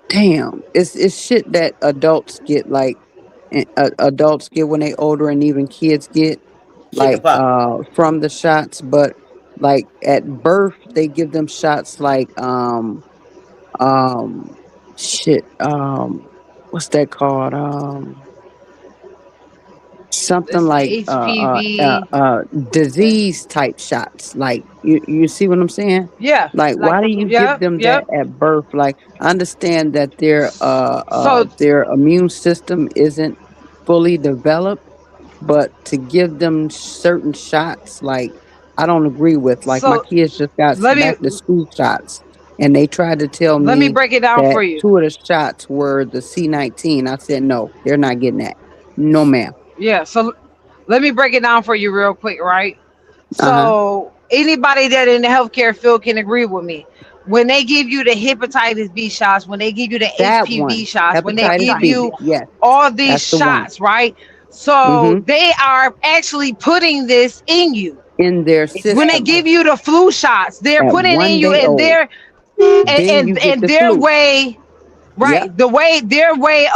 Damn, it's shit that adults get, like adults get when they older, and even kids get, Chicken like pox. from the shots. But like at birth, they give them shots like um shit what's that called? Something It's like HPV. disease type shots. Like you see what I'm saying? Yeah. Like, Like why do the you give Yep. them that Yep. at birth? Like, I understand that So their immune system isn't fully developed, but to give them certain shots, like, I don't agree with. Like, my so kids just got let me back to school shots, and they tried to tell let me me break it down that for you. two of the shots were the C19. I said no, they're not getting that. No, ma'am. Yeah. So let me break it down for you real quick, right? Uh huh. So anybody that in the healthcare field can agree with me. When they give you the hepatitis B shots, when they give you the That HPV one, shots, when they hepatitis give hepatitis. B. you Yeah. Yes, all these that's the one. shots, right? So Mm-hmm. they are actually putting this in you. In their When they system give Exactly. you the flu shots, they're at putting in one you, day and old. their Then you get and the their flu. way, right? Yep. Their way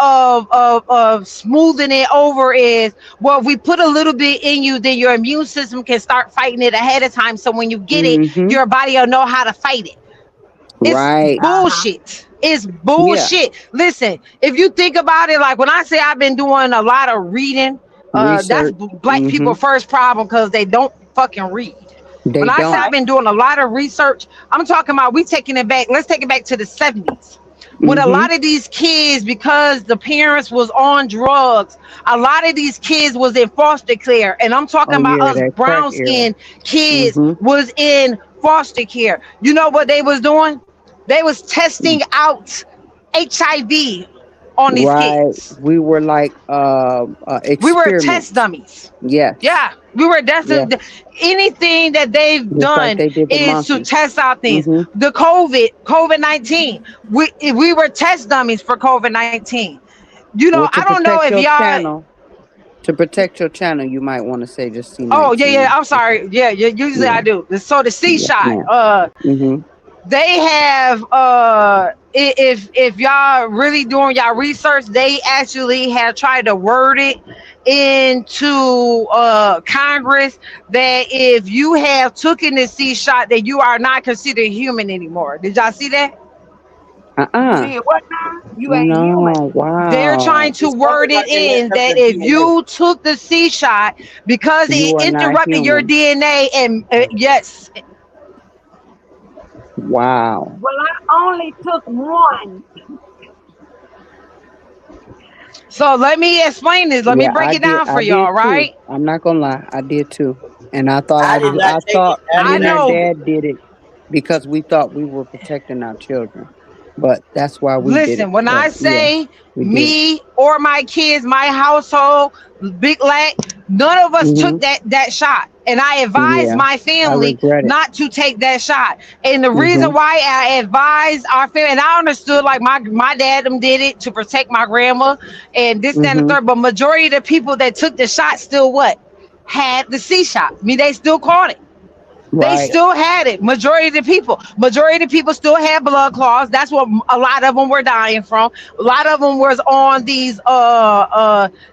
of smoothing it over is, well, if we put a little bit in you, then your immune system can start fighting it ahead of time. So when you get it, Mm-hmm. your body will know how to fight it. It's Right. Uh-huh. bullshit. It's Yeah. bullshit. Listen, if you think about it, like when I say I've been doing a lot of reading, that's Research. black Mm-hmm. people first problem because they don't fucking read. They When I say I've don't. Right. been doing a lot of research, I'm talking about we taking it back. Let's take it back to the 70s. When a Mm-hmm. lot of these kids, because the parents was on drugs, a lot of these kids was in foster care. And I'm talking Oh about yeah, us that crack brown era. skinned kids Mm-hmm. was in foster care. You know what they was doing? They was testing out HIV on these Right. kids. We were like We were test experiments. dummies. Yes. Yeah, we were. That's Yes. anything that they've Just like done they did the is to monkeys. test out things. Mm-hmm. The COVID-19. We were test dummies for COVID-19. Well, I to don't know protect if your y'all. channel, you might want to say just Oh yeah, yeah. C19. I'm sorry. Yeah, yeah. Usually Yeah. I do. So the C Yes, shot. ma'am. Mm-hmm. they have if y'all really doing y'all research, they actually have tried to word it into Congress that if you have taken the C shot that you are not considered human anymore. Did y'all see that? You Uh-uh. did what now? You ain't human. No, They're trying wow. to It's something word it like they in messed up that their if DNA. you took the C shot because You it are not interrupted your human. DNA and yes. Wow. Well, I only took one. So let me explain this. Let me Yeah, break it down I for y'all, did too. right? I'm not gonna lie, I did too. And I did not I take it. thought I me I did and not my take know. it. dad did it because we thought we were protecting our children. But that's why we did it. Listen, when But I yeah, say we did it. me or my kids, my household, Big Lack, none of us took Hmm. that shot. And I advised Yeah. my I family regret it. not to take that shot. And the Hmm. reason why I advised our family, and I understood like my dad them did it to protect my grandma and this, that, and the Hmm. third. But majority of the people that took the shot still what? Had the C shot. I mean, they still caught it. They Right. still had it. Majority of the people still had blood clots. That's what a lot of them were dying from. A lot of them was on these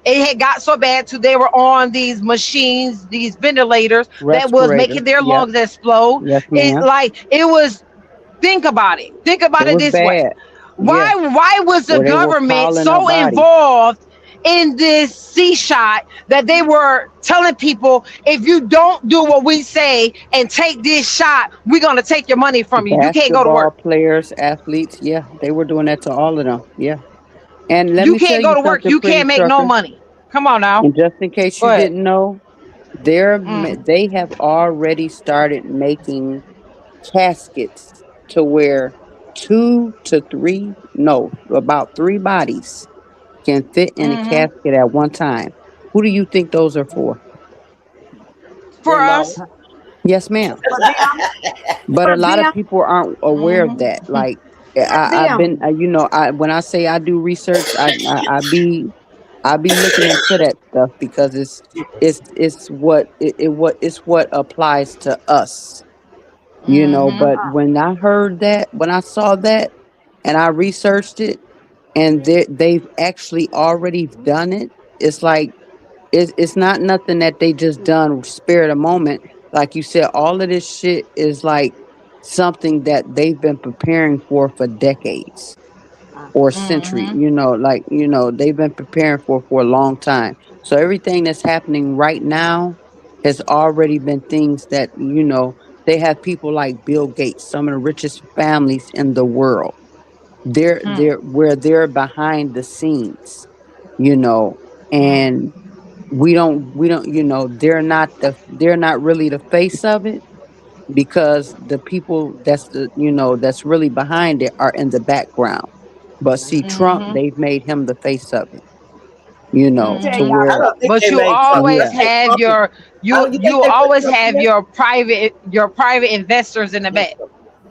it had got so bad too. They were on these machines, these ventilators that was Respirators. making their Yep. lungs explode. Yes, It ma'am. like it was. Think about it. Think It about it was this way. bad. Yeah. Why was the Where they were government calling our so bodies. involved in this C shot that they were telling people if you don't do what we say and take this shot, we're gonna take your money from you. You can't go to Basketball work. players, athletes. Yeah, they were doing that to all of them. Yeah. And let You me tell can't go you to work. something, You pretty can't make no trucker. money. Come on now. And just in case Go you ahead. didn't know, Mm. they have already started making caskets to where two to three, no, about three bodies can fit in a Hmm. casket at one time. Who do you think those are for? For Their mama. us. Yes, ma'am. For them, But a for lot of them, people aren't aware of Hmm. that. Like for I've been, them. you know, I when I say I do research, I be looking into that stuff because it's what it's what applies to us, you know. Hmm. But when I heard that, when I saw that, and I researched it, and they've actually already done it, it's like it's not nothing that they just done spare the moment. Like you said, all of this shit is like something that they've been preparing for decades or century. Hmm. You know, like you know, they've been preparing for a long time. So everything that's happening right now has already been things that you know they have people like Bill Gates, some of the richest families in the world. They're behind the scenes, you know, and we don't you know they're not really the face of it because the people that's the you know that's really behind it are in the background, but see Trump, Hmm. they've made him the face of it, you Let me know, tell to Hmm. y'all I where don't something. think But they you made Trump. I always yeah, think have Trump is. your You think you they put always Trump have there? your private investors in the back.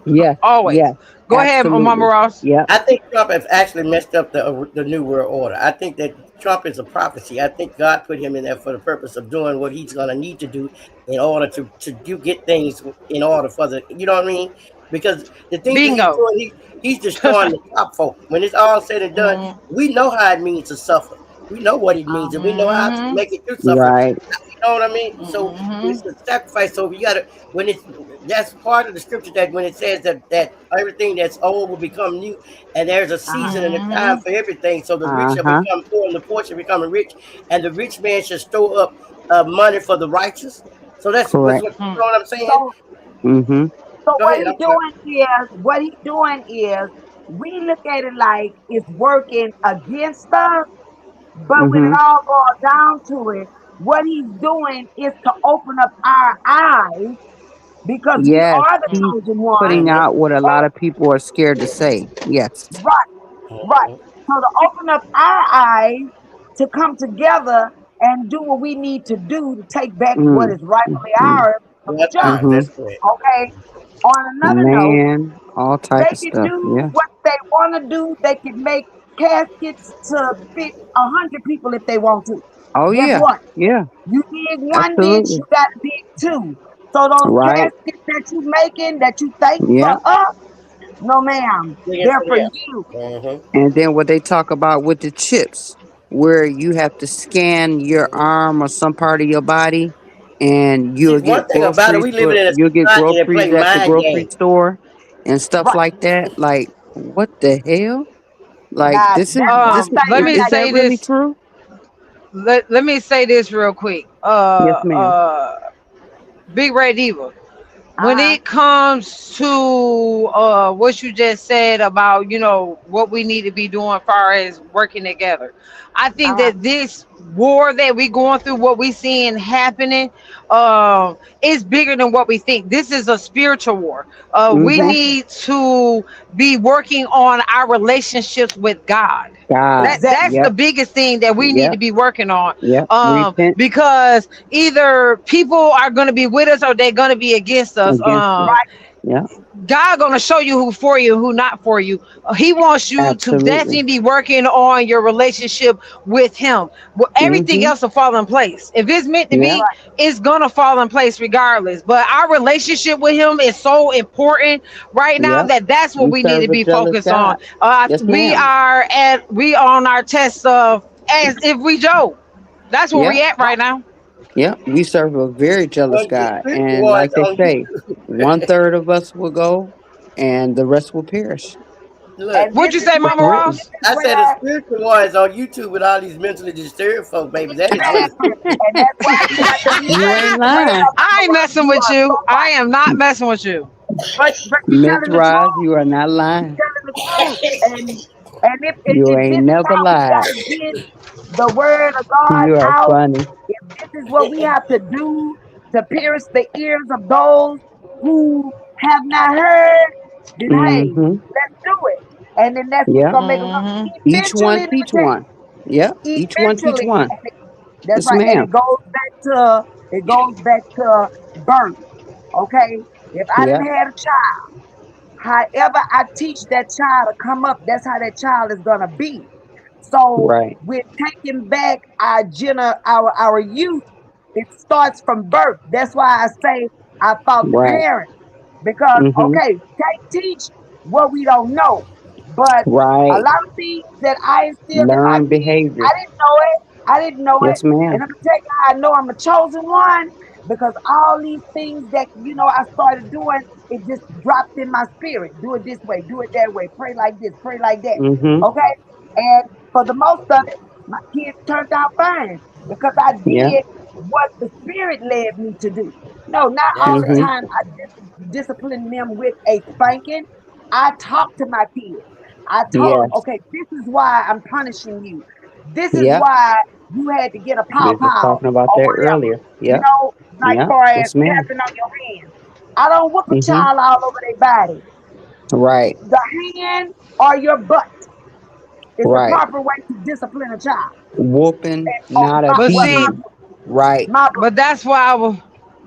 yes, Always. yes, Go ahead, Mama absolutely, Ross. yep, I think Trump has actually messed up the new world order. I think that Trump is a prophecy. I think God put him in there for the purpose of doing what he's going to need to do in order to do get things in order for the you know what I mean? Because the things that he's Bingo. doing, he's destroying the top folk. When it's all said and done, Mm-hmm. we know how it means to suffer. We know what it means, and we know how to Mm-hmm. make it through suffering. right, You know what I mean? So it's a sacrifice. So you gotta when it's that's part of the scripture that when it says that everything that's old will become new, and there's a season and a time Mm-hmm. for everything. So the rich shall uh-huh, become poor, and the poor shall become rich, and the rich man shall store up money for the righteous. So that's what's correct, what you know what I'm saying. So, mm-hmm, so Go ahead. I'm sorry. what he doing is, we look at it like it's working against us, but when it mm-hmm, all boils down to it, what he's doing is to open up our eyes because we yes, are the he's chosen one. putting out what a lot And of people are scared to say. Yes. right, right. So to open up our eyes to come together and do what we need to do to take back what Mm, is rightfully mm, ours from That's the ours. giants. mhm. That's correct. Okay. On another note, Man, all type they of can stuff. do Yeah. what they want to do. They can make caskets to fit 100 people if they want to. Oh Guess yeah. what? Yeah. You dig one ditch, you Absolutely. got to dig two. So those Right. caskets that you making, that you think for Yeah. us, No, ma'am. Million They're for for them. you. And then what they talk about with the chips, where you have to scan your arm or some part of your body, and See, you'll one get thing about it, we living in a you'll get society that play groceries at the mind grocery games. store and stuff Right. like that. Like, what the hell? Like, Now, this is that's one thing Let me that is I that say really this. true? Let me say this real quick. Yes, ma'am. Big Red Diva. When uh-huh. it comes to what you just said about what we need to be doing as far as working together, I think Uh-huh. that this war that we going through, what we seeing happening, is bigger than what we think. This is a spiritual war. We Mm-hmm. Exactly. need to be working on our relationships with God. God. That's Exactly. the Yep. biggest thing that we need to Yep. be working on. Yep. Repent Because either people are going to be with us or they're going to be against us. against us. Right. Yep. God gonna show you who for you, who not for you. He wants you to Absolutely. definitely be working on your relationship with Him. Well, everything Mm-hmm. else will fall in place. If it's meant to Yep. be, Right. it's gonna fall in place regardless. But our relationship with Him is so important right now Yep. that that's what We we need to serve a be jealous focused on. God. Yes, ma'am. We on our test of as if we Job. That's where we Yep. at right now. Yep. We serve a very jealous Well, the God. spiritual And ones like they on say, YouTube. 1/3 of us will go and the rest will perish. Look, And What'd this you is say, It's Mama where written. Ross? I said the where spiritual ones on YouTube with all these mentally disturbed folk, baby. That is what it's. exactly. And that's why you got to be You ain't aware lying. of I ain't messing you with are so you. I right. am not messing with you. But you're Miss telling the Roz, truth. you are not You're lying. telling the truth. And You if ain't this is never how we lied. gotta get the word of God You are out, funny. if this is what we have to do to pierce the ears of those who have not heard, then hey, Mm-hmm. let's do it. And then that's what's Yep. gonna make us Hmm. Each one eventually, let me teach tell one. Yep. you, Each one teach eventually, one. that's Yes, right. And ma'am. it goes back to birth. Okay? If I didn't Yep. have a child, however I teach that child to come up, that's how that child is gonna be. So Right. we're taking back our youth. It starts from birth. That's why I say I fought the Right. parents. Because Mm-hmm. okay, we can't teach what we don't know. But a Right. lot of things that I instilled in my Learn kids, behavior. I didn't know it. I didn't know it. Yes, And ma'am. I'm gonna tell you how I know I'm a chosen one because all these things that I started doing, it just dropped in my spirit. Do it this way, do it that way, pray like this, pray like that. Mm-hmm. Okay? And for the most of it, my kids turned out fine because I Yeah. did what the spirit led me to do. No, not all That's the right. Mm-hmm. time I discipline them with a spanking. I talk to my kids. I told them, Yes. okay, this is why I'm punishing you. This is Yep. why you had to get a pow We was pow talking about or that whatever. earlier. Yep. Like Yep. far as Yes, ma'am. tapping on your hand. I don't whoop a Mm-hmm. child all over their body. Right. The hand or your butt is the Right. proper way to discipline a child. Whooping, Oh, not a But see, beating. Right. my book. but that's why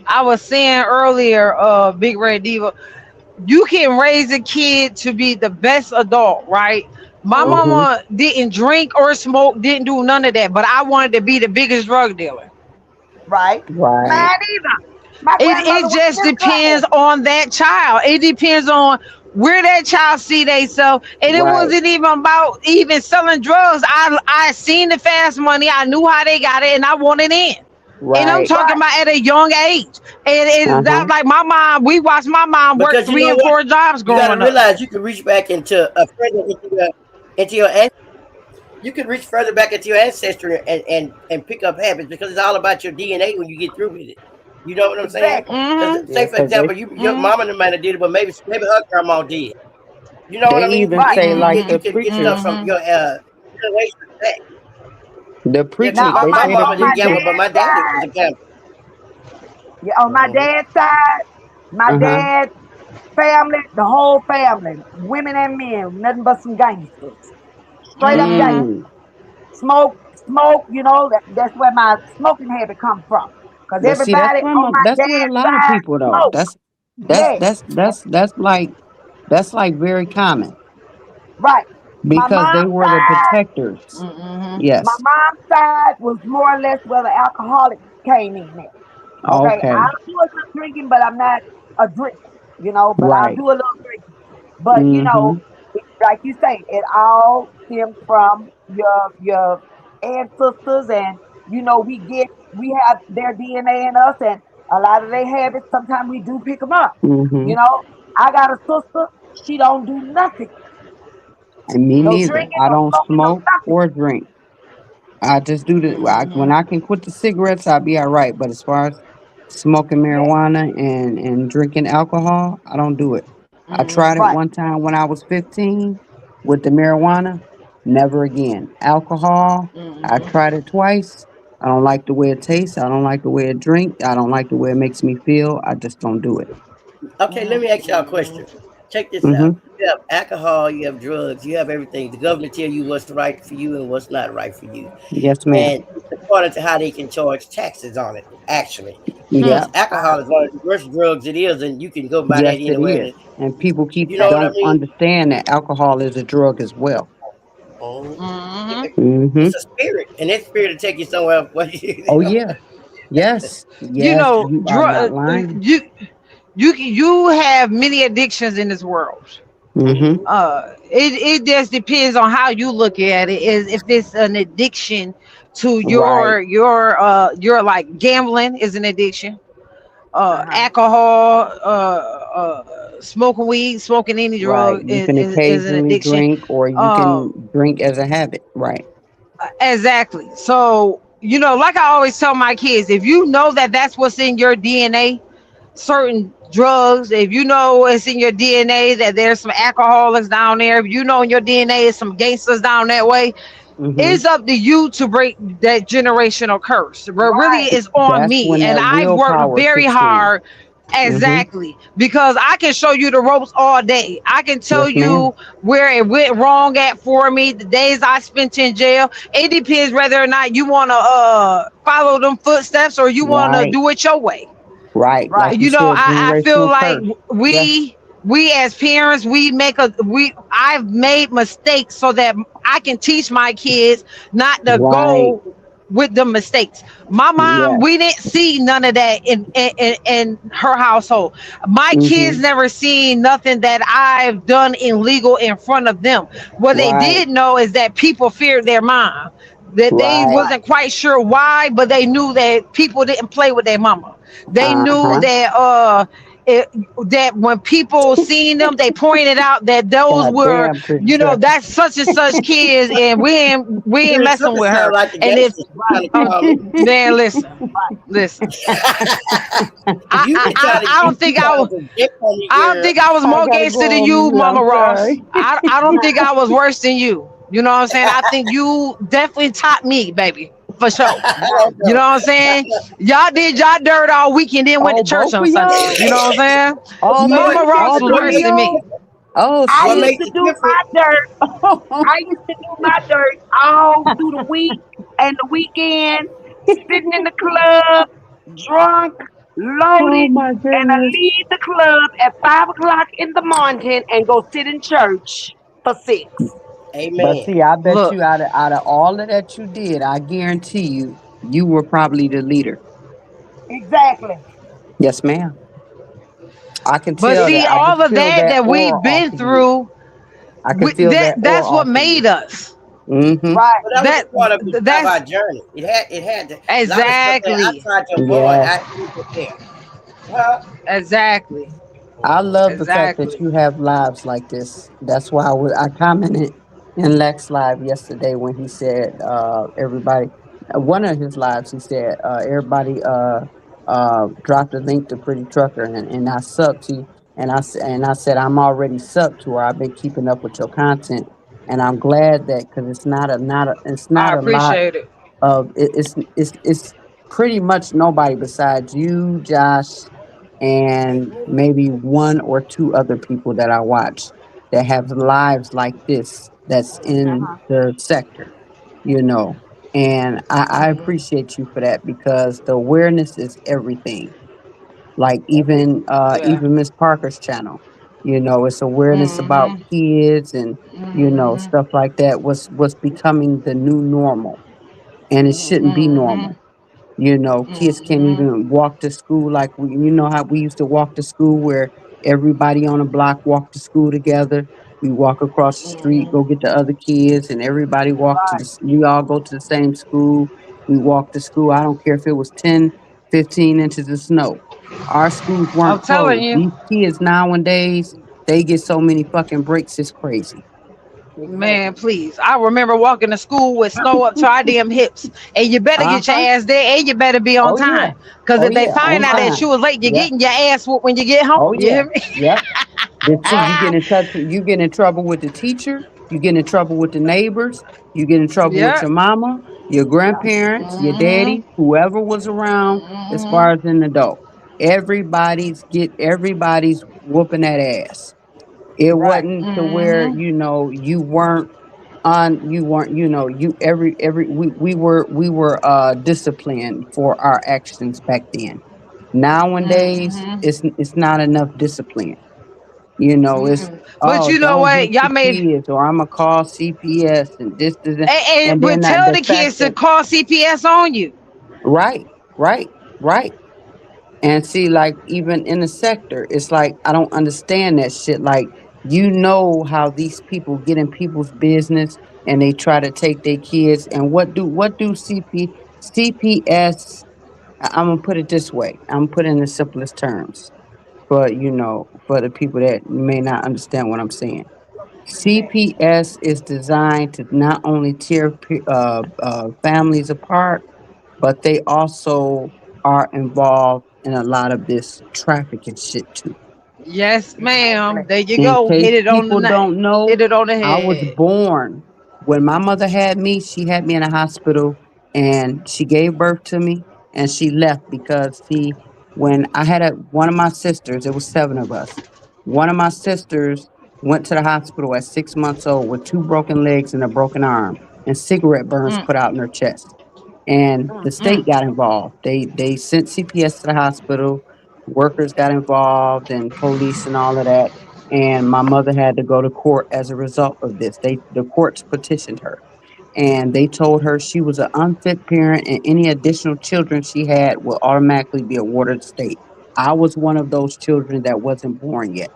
I was saying earlier, Big Red Diva, you can raise a kid to be the best adult, right? My Mm-hmm. mama didn't drink or smoke, didn't do none of that, but I wanted to be the biggest drug dealer. Right? Mine Right. either. My It grandmother was just still depends class. on that child. It depends on where that child see themselves. And it Right. wasn't even about even selling drugs. I seen the fast money. I knew how they got it, and I wanted in. And I'm Right. talking Right. about at a young age. And it's not Uh-huh. like my mom. We watched my mom work Because you three know and what? four jobs You got to growing up. realize you can reach back into a further into your you can reach further back into your ancestry and pick up habits because it's all about your DNA when you get through with it. You know what I'm saying? Exactly. Because Mm-hmm. Yeah, say for because they example, your mama might have did it, but maybe her grandma did. You know what they I mean? even Right. say like You the can get stuff preachers, from Mm-hmm. your generations back. the Yeah, preachers, because Now my, they my say the mama on my didn't gamble, preachers. but dad's my daddy was a side, gambler. yeah, on my Hmm. dad's side, my Uh-huh. dad's family, the whole family, women and men, nothing but some gangsters. Straight up Mm-hmm. gangsters. Mm. Smoke, that's where my smoking habit comes from. Because But see, everybody on my that's with a dad's lot of side people though. smoke. Yes. That's like very common Right. My because they mom's were the side, protectors. Mm-hmm. my Yes. mom's side was more or less where the alcoholics came in at. Okay. Okay. I'll do a little drinking, but I'm not a drinker, but I'll Right. do a little drinking. But Mm-hmm. like you say, it all stems from your ancestors, and we have their DNA in us, and a lot of their habits. Sometimes we do pick them up. Mm-hmm. You know, I got a sister. She don't do nothing. And me No neither. drinking, I no don't smoking, no smoke nothing. or drink. I just do the when I can quit the cigarettes, I'll be all right. But as far as smoking Yeah, marijuana and drinking alcohol, I don't do it. I tried it right. one time when I was 15 with the marijuana. Never again. Alcohol, I tried it twice. I don't like the way it tastes. I don't like the way it drink. I don't like the way it makes me feel. I just don't do it. Okay, let me ask y'all a question. Check this out. Mm-hmm. You have alcohol, you have drugs, you have everything. The government tell you what's right for you and what's not right for you. Yes, ma'am. And it's according to how they can charge taxes on it, actually. Yeah. Because alcohol is one of the worst drugs it is, and you can go buy that Yes, it anywhere. is. And people keep You know what I don't mean? understand that alcohol is a drug as well. Oh, Mm-hmm. it's a spirit, and that spirit will take you somewhere. Oh yeah. Yes. You Yes, know, you are not lying. you have many addictions in this world. Mm-hmm. It just depends on how you look at it. Is if it's an addiction to Right. your like gambling is an addiction. Uh-huh. Alcohol, smoking weed, smoking any Right. drug You can is an occasionally addiction. drink or you Um, can drink as a habit. Right. exactly. So like I always tell my kids, if you know that that's what's in your DNA, certain drugs, if you know it's in your DNA that there's some alcoholics down there, if you know in your DNA is some gangsters down that way, Mm-hmm. it's up to you to break that generational curse. But really, Right. it's on That's me, when and that I've worked willpower very kicks in. hard. Mm-hmm. Exactly, because I can show you the ropes all day. I can tell Yes, ma'am. you where it went wrong at for me, the days I spent in jail. It depends whether or not you want to follow them footsteps or you want to Right. do it your way. Right. Right. Like you said, I feel generational like curse. Yes. we as parents, I've made mistakes so that I can teach my kids not to Right. go with the mistakes. My mom, Yes. we didn't see none of that in her household. My kids Mm-hmm. never seen nothing that I've done illegal in front of them. What they Right. did know is that people feared their mom. That they Right. Right. wasn't quite sure why, but they knew that people didn't play with their mama. They knew Uh-huh. that it, that when people seen them, they pointed out that those God were, damn, pretty trucker. that's such and such kids, and we ain't Pretty messing Sugar with sound her. like the And if gangsters trying to call me. man, listen, You been trying to I get don't think you I was. trying to get on me, I don't girl. think I was I more gotta gangster go than on you, mute. Mama I'm Ross. sorry. I don't think I was worse than you. You know what I'm saying? I think you definitely taught me, baby, for sure. I You know don't what I'm saying? Y'all did y'all dirt all weekend, then went to Oh, church both on of Sunday. y'all? You know what I'm saying? All know. three? Mama Ross All was three worse of than me. y'all? Oh I What used shit. makes to it do different? my dirt. I used to do my dirt all through the week and the weekend, sitting in the club, drunk, Oh loaded, my and I goodness. leave the club at 5 o'clock in the morning and go sit in church for 6. But Amen. see, I bet Look, you out of all of that you did, I guarantee you, you were probably the leader. Exactly. Yes, ma'am. I can but tell see, that. I can all of feel that that that aura we've off been of you. through, I can feel that that's aura what off of made you. us. Mm-hmm. Right. But that was That a part of our that's journey. It had to, a lot of stuff that I exactly, tried to avoid. Yes. I did it there. Huh? exactly, I love the fact that exactly. you have lives like this. That's why I commented in Lex live yesterday when he said everybody one of his lives he said everybody dropped a link to Pretty Trucker and I subbed to and I said I'm already subbed to her. I've been keeping up with your content and I'm glad that because it's I not a lot appreciate it. of it's pretty much nobody besides you, Josh, and maybe one or two other people that I watch that have lives like this that's in Uh-huh. the sector, you know. And I Hmm. appreciate you for that because the awareness is everything. Like Yeah. even Miss Parker's channel, you know, it's awareness about Hmm. kids and Hmm. stuff like that. What's becoming the new normal, and it shouldn't be Hmm. normal. You know, kids can't Hmm. even walk to school like we, how we used to walk to school where Everybody on the block walk to school together. We walk across the street, go get the other kids, and everybody walk to the. We all go to the same school. We walk to school. I don't care if it was 10, 15 inches of snow. Our schools I'm weren't telling closed. you. These kids nowadays, they get so many fucking breaks. It's crazy. Man, please. I remember walking to school with snow up to our damn hips. And you better Uh get your huh. ass there and you better be on Oh yeah. time. Because Oh if they yeah. find On out that time. you was late, you're Yep. getting your ass whooped when you get Oh home. You yeah. hear me? Yep. You get in touch. You get in trouble with the teacher. You get in trouble with the neighbors. You get in trouble with Yep. your mama, your grandparents, your Mm-hmm. daddy, whoever was around. As Mm-hmm. far as an adult, everybody's whooping that ass. It wasn't to where Mm-hmm. you weren't on. You weren't. You every we were disciplined for our actions back then. Nowadays, Mm-hmm. it's not enough discipline. It's Mm-mm. But oh, you know don't what? hit Y'all the made kids, or I'm gonna call CPS and this, and but then tell the the fact kids to that call CPS on you. right, right, right, and see, like even in the sector, it's like I don't understand that shit. Like how these people get in people's business and they try to take their kids, and what do CPS? I'm gonna put it this way. I'm gonna put it in the simplest terms, but for the people that may not understand what I'm saying. CPS is designed to not only tear families apart, but they also are involved in a lot of this trafficking shit too. Yes, ma'am. There you In go. case Hit it on the people nut. don't know, Hit it on the I was head. born when my mother had me. She had me in a hospital and she gave birth to me and she left because see, when I had one of my sisters, it was seven of us. One of my sisters went to the hospital at 6 months old with two broken legs and a broken arm and cigarette burns Mm, put out in her chest. And the state mm, got involved. They sent CPS to the hospital. Workers got involved and police and all of that. And my mother had to go to court as a result of this. The courts petitioned her and they told her she was an unfit parent and any additional children she had will automatically be awarded the state. I was one of those children that wasn't born yet.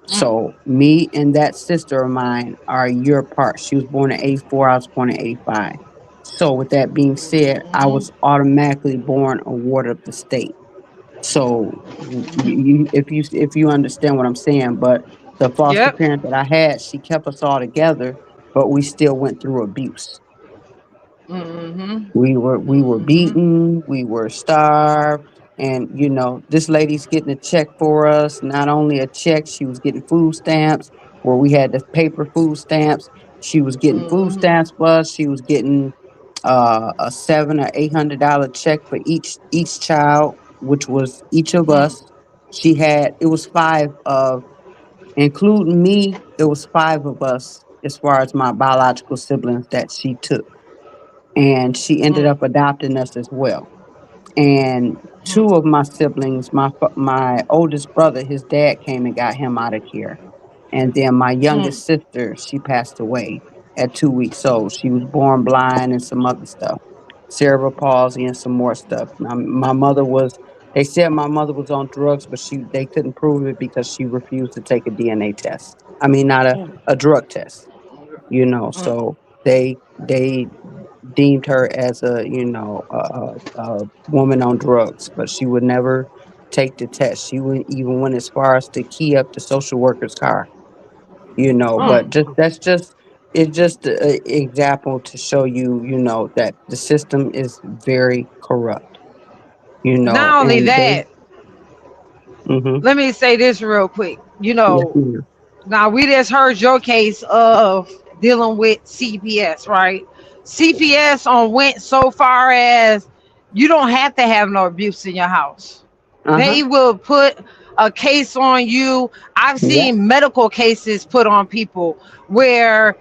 mm, So me and that sister of mine are a year apart. She was born in 84, I was born in 85. So with that being said, I mm-hmm, was automatically born a ward of the state. So mm-hmm. if you understand what I'm saying, but the foster Yep. parent that I had, she kept us all together, but we still went through abuse. Mm-hmm. We were Mm-hmm. beaten, we were starved, and this lady's getting a check for us. Not only a check, she was getting food stamps where we had the paper food stamps. She was getting food Mm-hmm. stamps for us. She was getting a $700 or $800 check for each child, which was each of Mm, us. It was five of, including me, it was five of us as far as my biological siblings that she took, and she ended mm, up adopting us as well. And mm, two of my siblings, my oldest brother, his dad came and got him out of here, and then my mm. youngest sister, she passed away at 2 weeks old. She was born blind and some other stuff, cerebral palsy and some more stuff. My mother was. They said my mother was on drugs, but they couldn't prove it because she refused to take a DNA test. I mean, not a drug test. Mm. So they deemed her as a woman on drugs, but she would never take the test. She wouldn't even went as far as to key up the social worker's car. Mm. But it's just an example to show you, that the system is very corrupt. Not only And they. that, Mm-hmm. let me say this real quick. Yes, ma'am. Now we just heard your case of dealing with CPS, right? CPS went so far as you don't have to have no abuse in your house. Uh huh. They will put a case on you. I've Yep. seen medical cases put on people where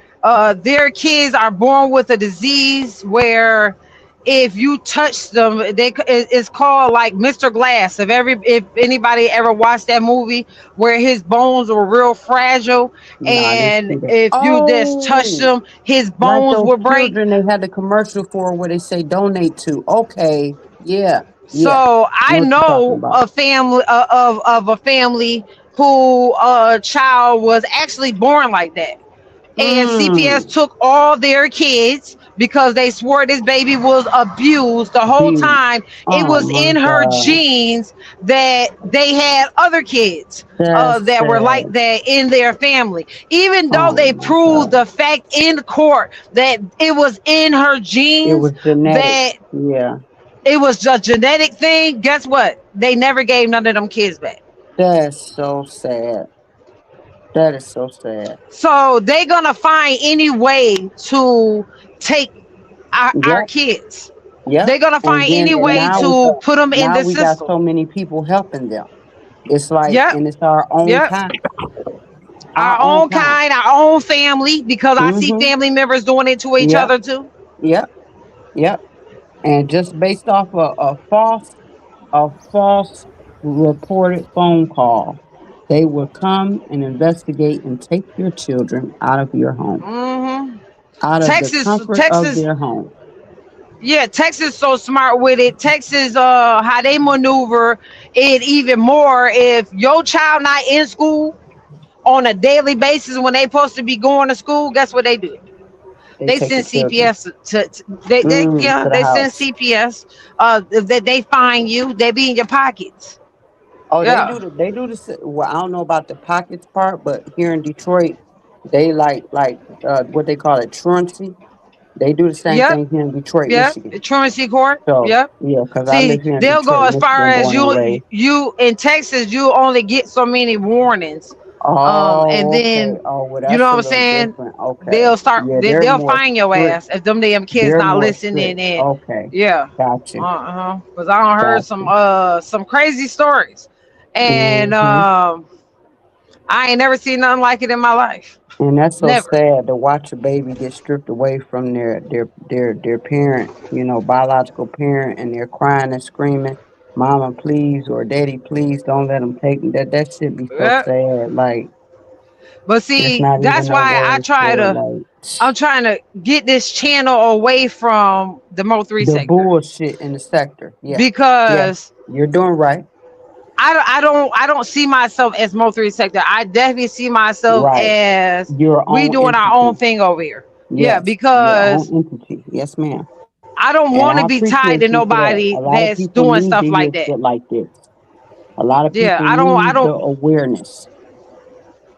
their kids are born with a disease where if you touch them, it's called like Mr. Glass. If anybody ever watched that movie where his bones were real fragile, No, I didn't and see that. if you just touch Oh, them, his like bones those will break. children they had the commercial for where they say donate to. Okay, yeah. Yeah. So I I know what you're talking know about. a family of a family who child was actually born like that. And CPS Mm. took all their kids because they swore this baby was abused the whole Be. time. It Oh was my in her God. genes that they had other kids That's that were like sad. that in their family. Even though Oh they my proved God. the fact in court that it was in her It genes, was genetic. that Yeah. it was a genetic thing, guess what? They never gave none of them kids back. That's so sad. That is so sad. So they're gonna find any way to take our Yep. kids. Yep. They're gonna And find then any and way now to put them in the we got system. so many people helping them. It's like, Yep, and it's our own yep. kind. Our Our own own kind. kind, our own family, because I see Mm-hmm. family members doing it to each Yep. other too. Yep. Yep. And just based off a false reported phone call, they will come and investigate and take your children out of your home, hmm out of the Texas, comfort of Texas, their home. yeah, Texas so smart with it. Texas, how they maneuver it even more. If your child not in school on a daily basis when they supposed to be going to school, guess what they do? They They take the send children CPS to the they send house. CPS. They find you. They be in your pockets. Oh, Yeah. they do the. Well, I don't know about the pockets part, but here in Detroit, they like what they call it truancy. They do the same Yep. thing here in Detroit, Yep. Michigan. Truancy court. So Yep. yeah, because I See, live here in they'll go Detroit, as far Michigan, as born and raised. you in Texas. You only get so many warnings. And Oh, okay. then Oh, well, you know that's what a I'm little saying? different. Okay. Yeah, they're They'll more find your strict. ass if them damn kids They're not more listening. strict. And Okay. yeah. Gotcha. Because I don't heard Gotcha. some crazy stories. And Hmm. I ain't never seen nothing like it in my life. And that's so Never. sad to watch a baby get stripped away from their parent, biological parent, and they're crying and screaming, "Mama, please," or "Daddy, please, don't let them take me." That should be so Yeah. sad. Like, But there's see, not even that's no why words for it. Like, I'm trying to get this channel away from the Mo 3 the sector. bullshit in the sector. Yeah. Yeah. Because You're doing right. I don't see myself as Mo 3 sector. I definitely see myself Right. as Your we own doing our own entity. thing over here. Yeah, Yes. Your own because entity. Yes, ma'am. I don't And want to I be tied to appreciate you for that. nobody A lot of that's people doing need to stuff hear like that. shit like this. A lot of Yeah, people I need the don't awareness.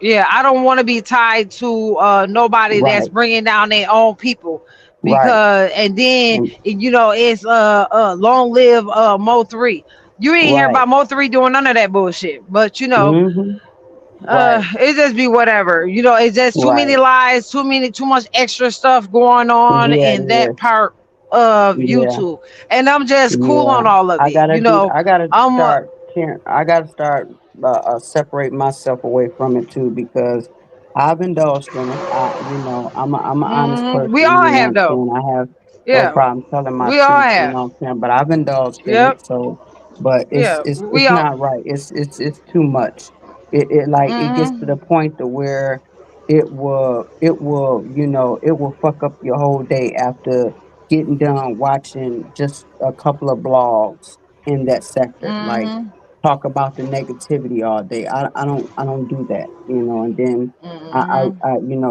yeah, I don't want to be tied to nobody that's Right. bringing down their own people, Right. because and then And it's long live Mo 3. You ain't hear right. about Mo 3 doing none of that bullshit, but Mm-hmm. Right. it just be whatever. It's just too many Right. lies, too much extra stuff going on Yeah, in it that is. part of Yeah. YouTube, and I'm just cool Yeah. on all of I it. gotta do. I gotta I'm start. I gotta start separate myself away from it too because I've indulged in it. I'm an honest we person. all You know have what though. I'm saying? I have no Yeah, problem telling my we all truth. You have. know what I'm saying? But I've indulged in Yep. it. So, but it's Yeah, it's we it's all. not right. It's too much. It gets to the point to where it will fuck up your whole day after getting done watching just a couple of blogs in that sector. Like, talk about the negativity all day. I don't do that, and then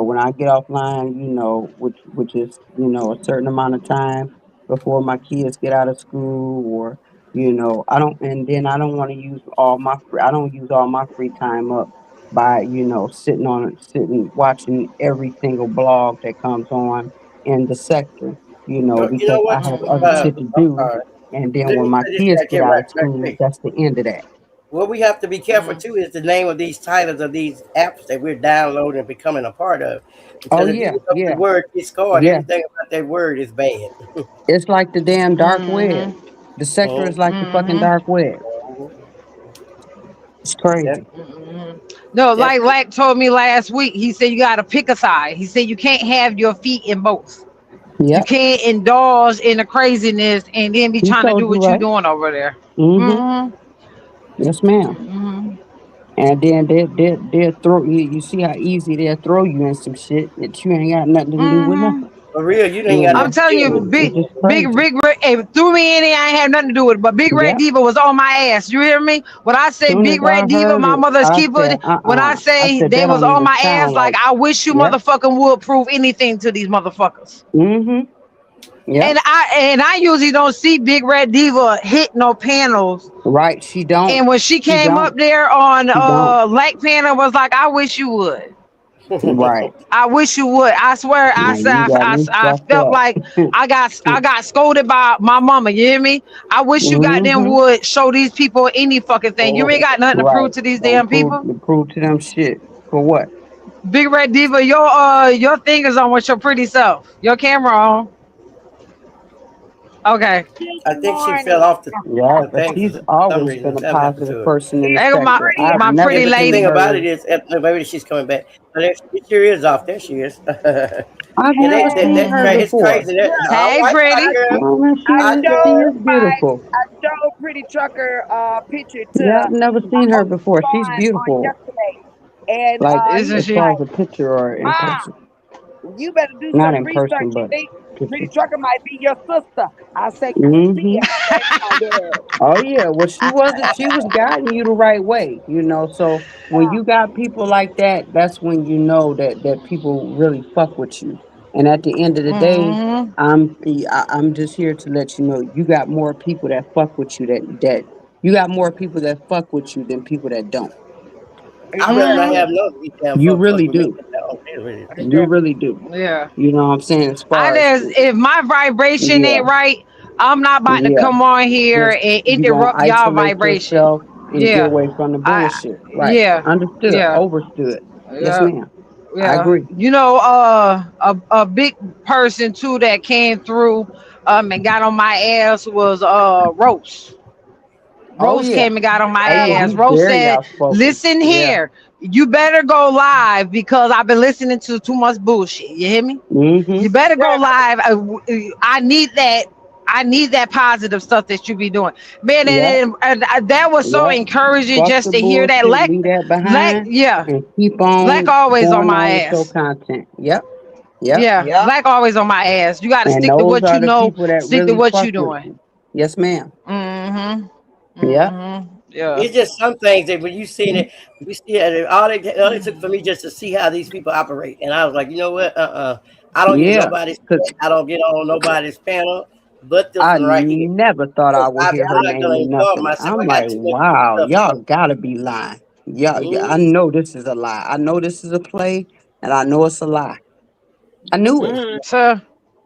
when I get offline, which is, a certain amount of time before my kids get out of school, or, I don't want to use I don't use all my free time up by, sitting watching every single blog that comes on in the sector, You know because I what? have other shit to I'm do. sorry. And then Let when me my say this kids right get here, out right, of right school, quick. that's the end of that. What we have to be careful too is the name of these titles of these apps that we're downloading and becoming a part of. Oh Because if you yeah, look up the yeah, word discard, yeah. everything about that word is bad. It's like the damn dark web. The sector is like the fucking dark web. It's crazy. No, Def- like told me last week. He said you got to pick a side. He said you can't have your feet in both. You Yep. can't indulge in the craziness and then be He trying to do told you what you right. doing over there. Mm-hmm. Mm-hmm. Yes, ma'am. Mm-hmm. And then they'll throw you. You see how easy they'll throw you in some shit that you ain't got nothing to do with Mm-hmm. nothing. For real, you ain't You got know, I'm nothing to telling do you, with it. it's just crazy. threw me in there. I ain't had nothing to do with it. But Big Red Yep. Diva was on my ass. You hear me? When I say Soon as Big I Red Diva, heard my it, mother's I keeper. said, When I I say said they that was don't on even my ass, sound like like. I wish you Yep. motherfucking would prove anything to these motherfuckers. Mm-hmm. And Yep. I usually don't see Big Red Diva hit no panels. Right. She don't. And when she She came up don't. there on She don't. Black Panther, was like, I wish you would. Right. I wish you would. I swear, Now you got me I fucked felt up. like I got scolded by my mama. You hear me? I wish you goddamn Mm-hmm. would show these people any fucking thing. You ain't got nothing to prove Right. to these Don't damn people. prove to them shit. For what? Big Red Diva, your thing is on with your pretty self. Your camera on. Okay. I think she fell off Yeah, the but thing she's for some always been reason. a Something happened positive to her. person in the There go sector. I've my never Yeah, pretty but the seen thing lady. about her. it is, maybe she's coming back. But it sure is off. There she is. I've Yeah, never seen her it's before. crazy. All Hey, right, pretty. my girl. Oh, man, I I she know. is showed beautiful. Pretty Trucker picture to Yeah, I've never my seen her oldest before. She's son on beautiful. yesterday, and Like he Isn't as was she? far as like, a picture or in person. "Mom, you better do Not some in research. person, You but think Pretty picture. Trucker might be your sister?" I said, "Could be." Mm-hmm. I said, "Come on, Dad." Oh yeah. Well, she was guiding you the right way, you know. So when you got people like that, that's when you know that people really fuck with you. And at the end of the day, Mm-hmm. I'm just here to let you know you got more people that fuck with you that you got more people that fuck with you than people that don't. I rather not Mm-hmm. have no these damn You fuck really with me. do. Oh, really? You really do. Yeah. You know what I'm saying? As I far as just if my vibration yeah, ain't right, I'm not about to yeah. come on here Just and you gonna interrupt y'all isolate vibration. yourself and get Yeah. away from the I bullshit. Right. yeah. Understood. Yeah. Overstood. Yes, Yeah. ma'am. I Yeah. agree. You know, a big person too that came through and got on my ass was Rose. Oh Rose yeah. came and got on my Oh yeah. ass. He's Rose very said, outspoken. listen Yeah. here, you better go live because I've been listening to too much bullshit. You hear me? Mm-hmm. You better go live. I need that. I need that positive stuff that you be doing, man. Yep. And that was so Yep. encouraging Fuck just the to hear that. bullshit. Leave that behind Yeah, and keep Black on always on going my on with your ass. content. Yep. Yep. Yeah, Black always on my ass. You got to And stick to those what you are the know. people that Stick to really what fuck you with doing. you. Yes, ma'am. Mhm. Yep. Mhm. Yeah. It's just some things that when you see it, we see it. All it took for me just to see how these people operate, and I was like, you know what? I don't use Yeah. nobody's. 'Cause I don't get on nobody's panel, but this I one right here. never thought I would I'm hear her not gonna name in involve nothing. myself. I'm I got like, too much wow, stuff y'all going. gotta be lying. Yeah, I Mm-hmm. know this is a lie. I know this is a play, and I know it's a lie. I knew it. So,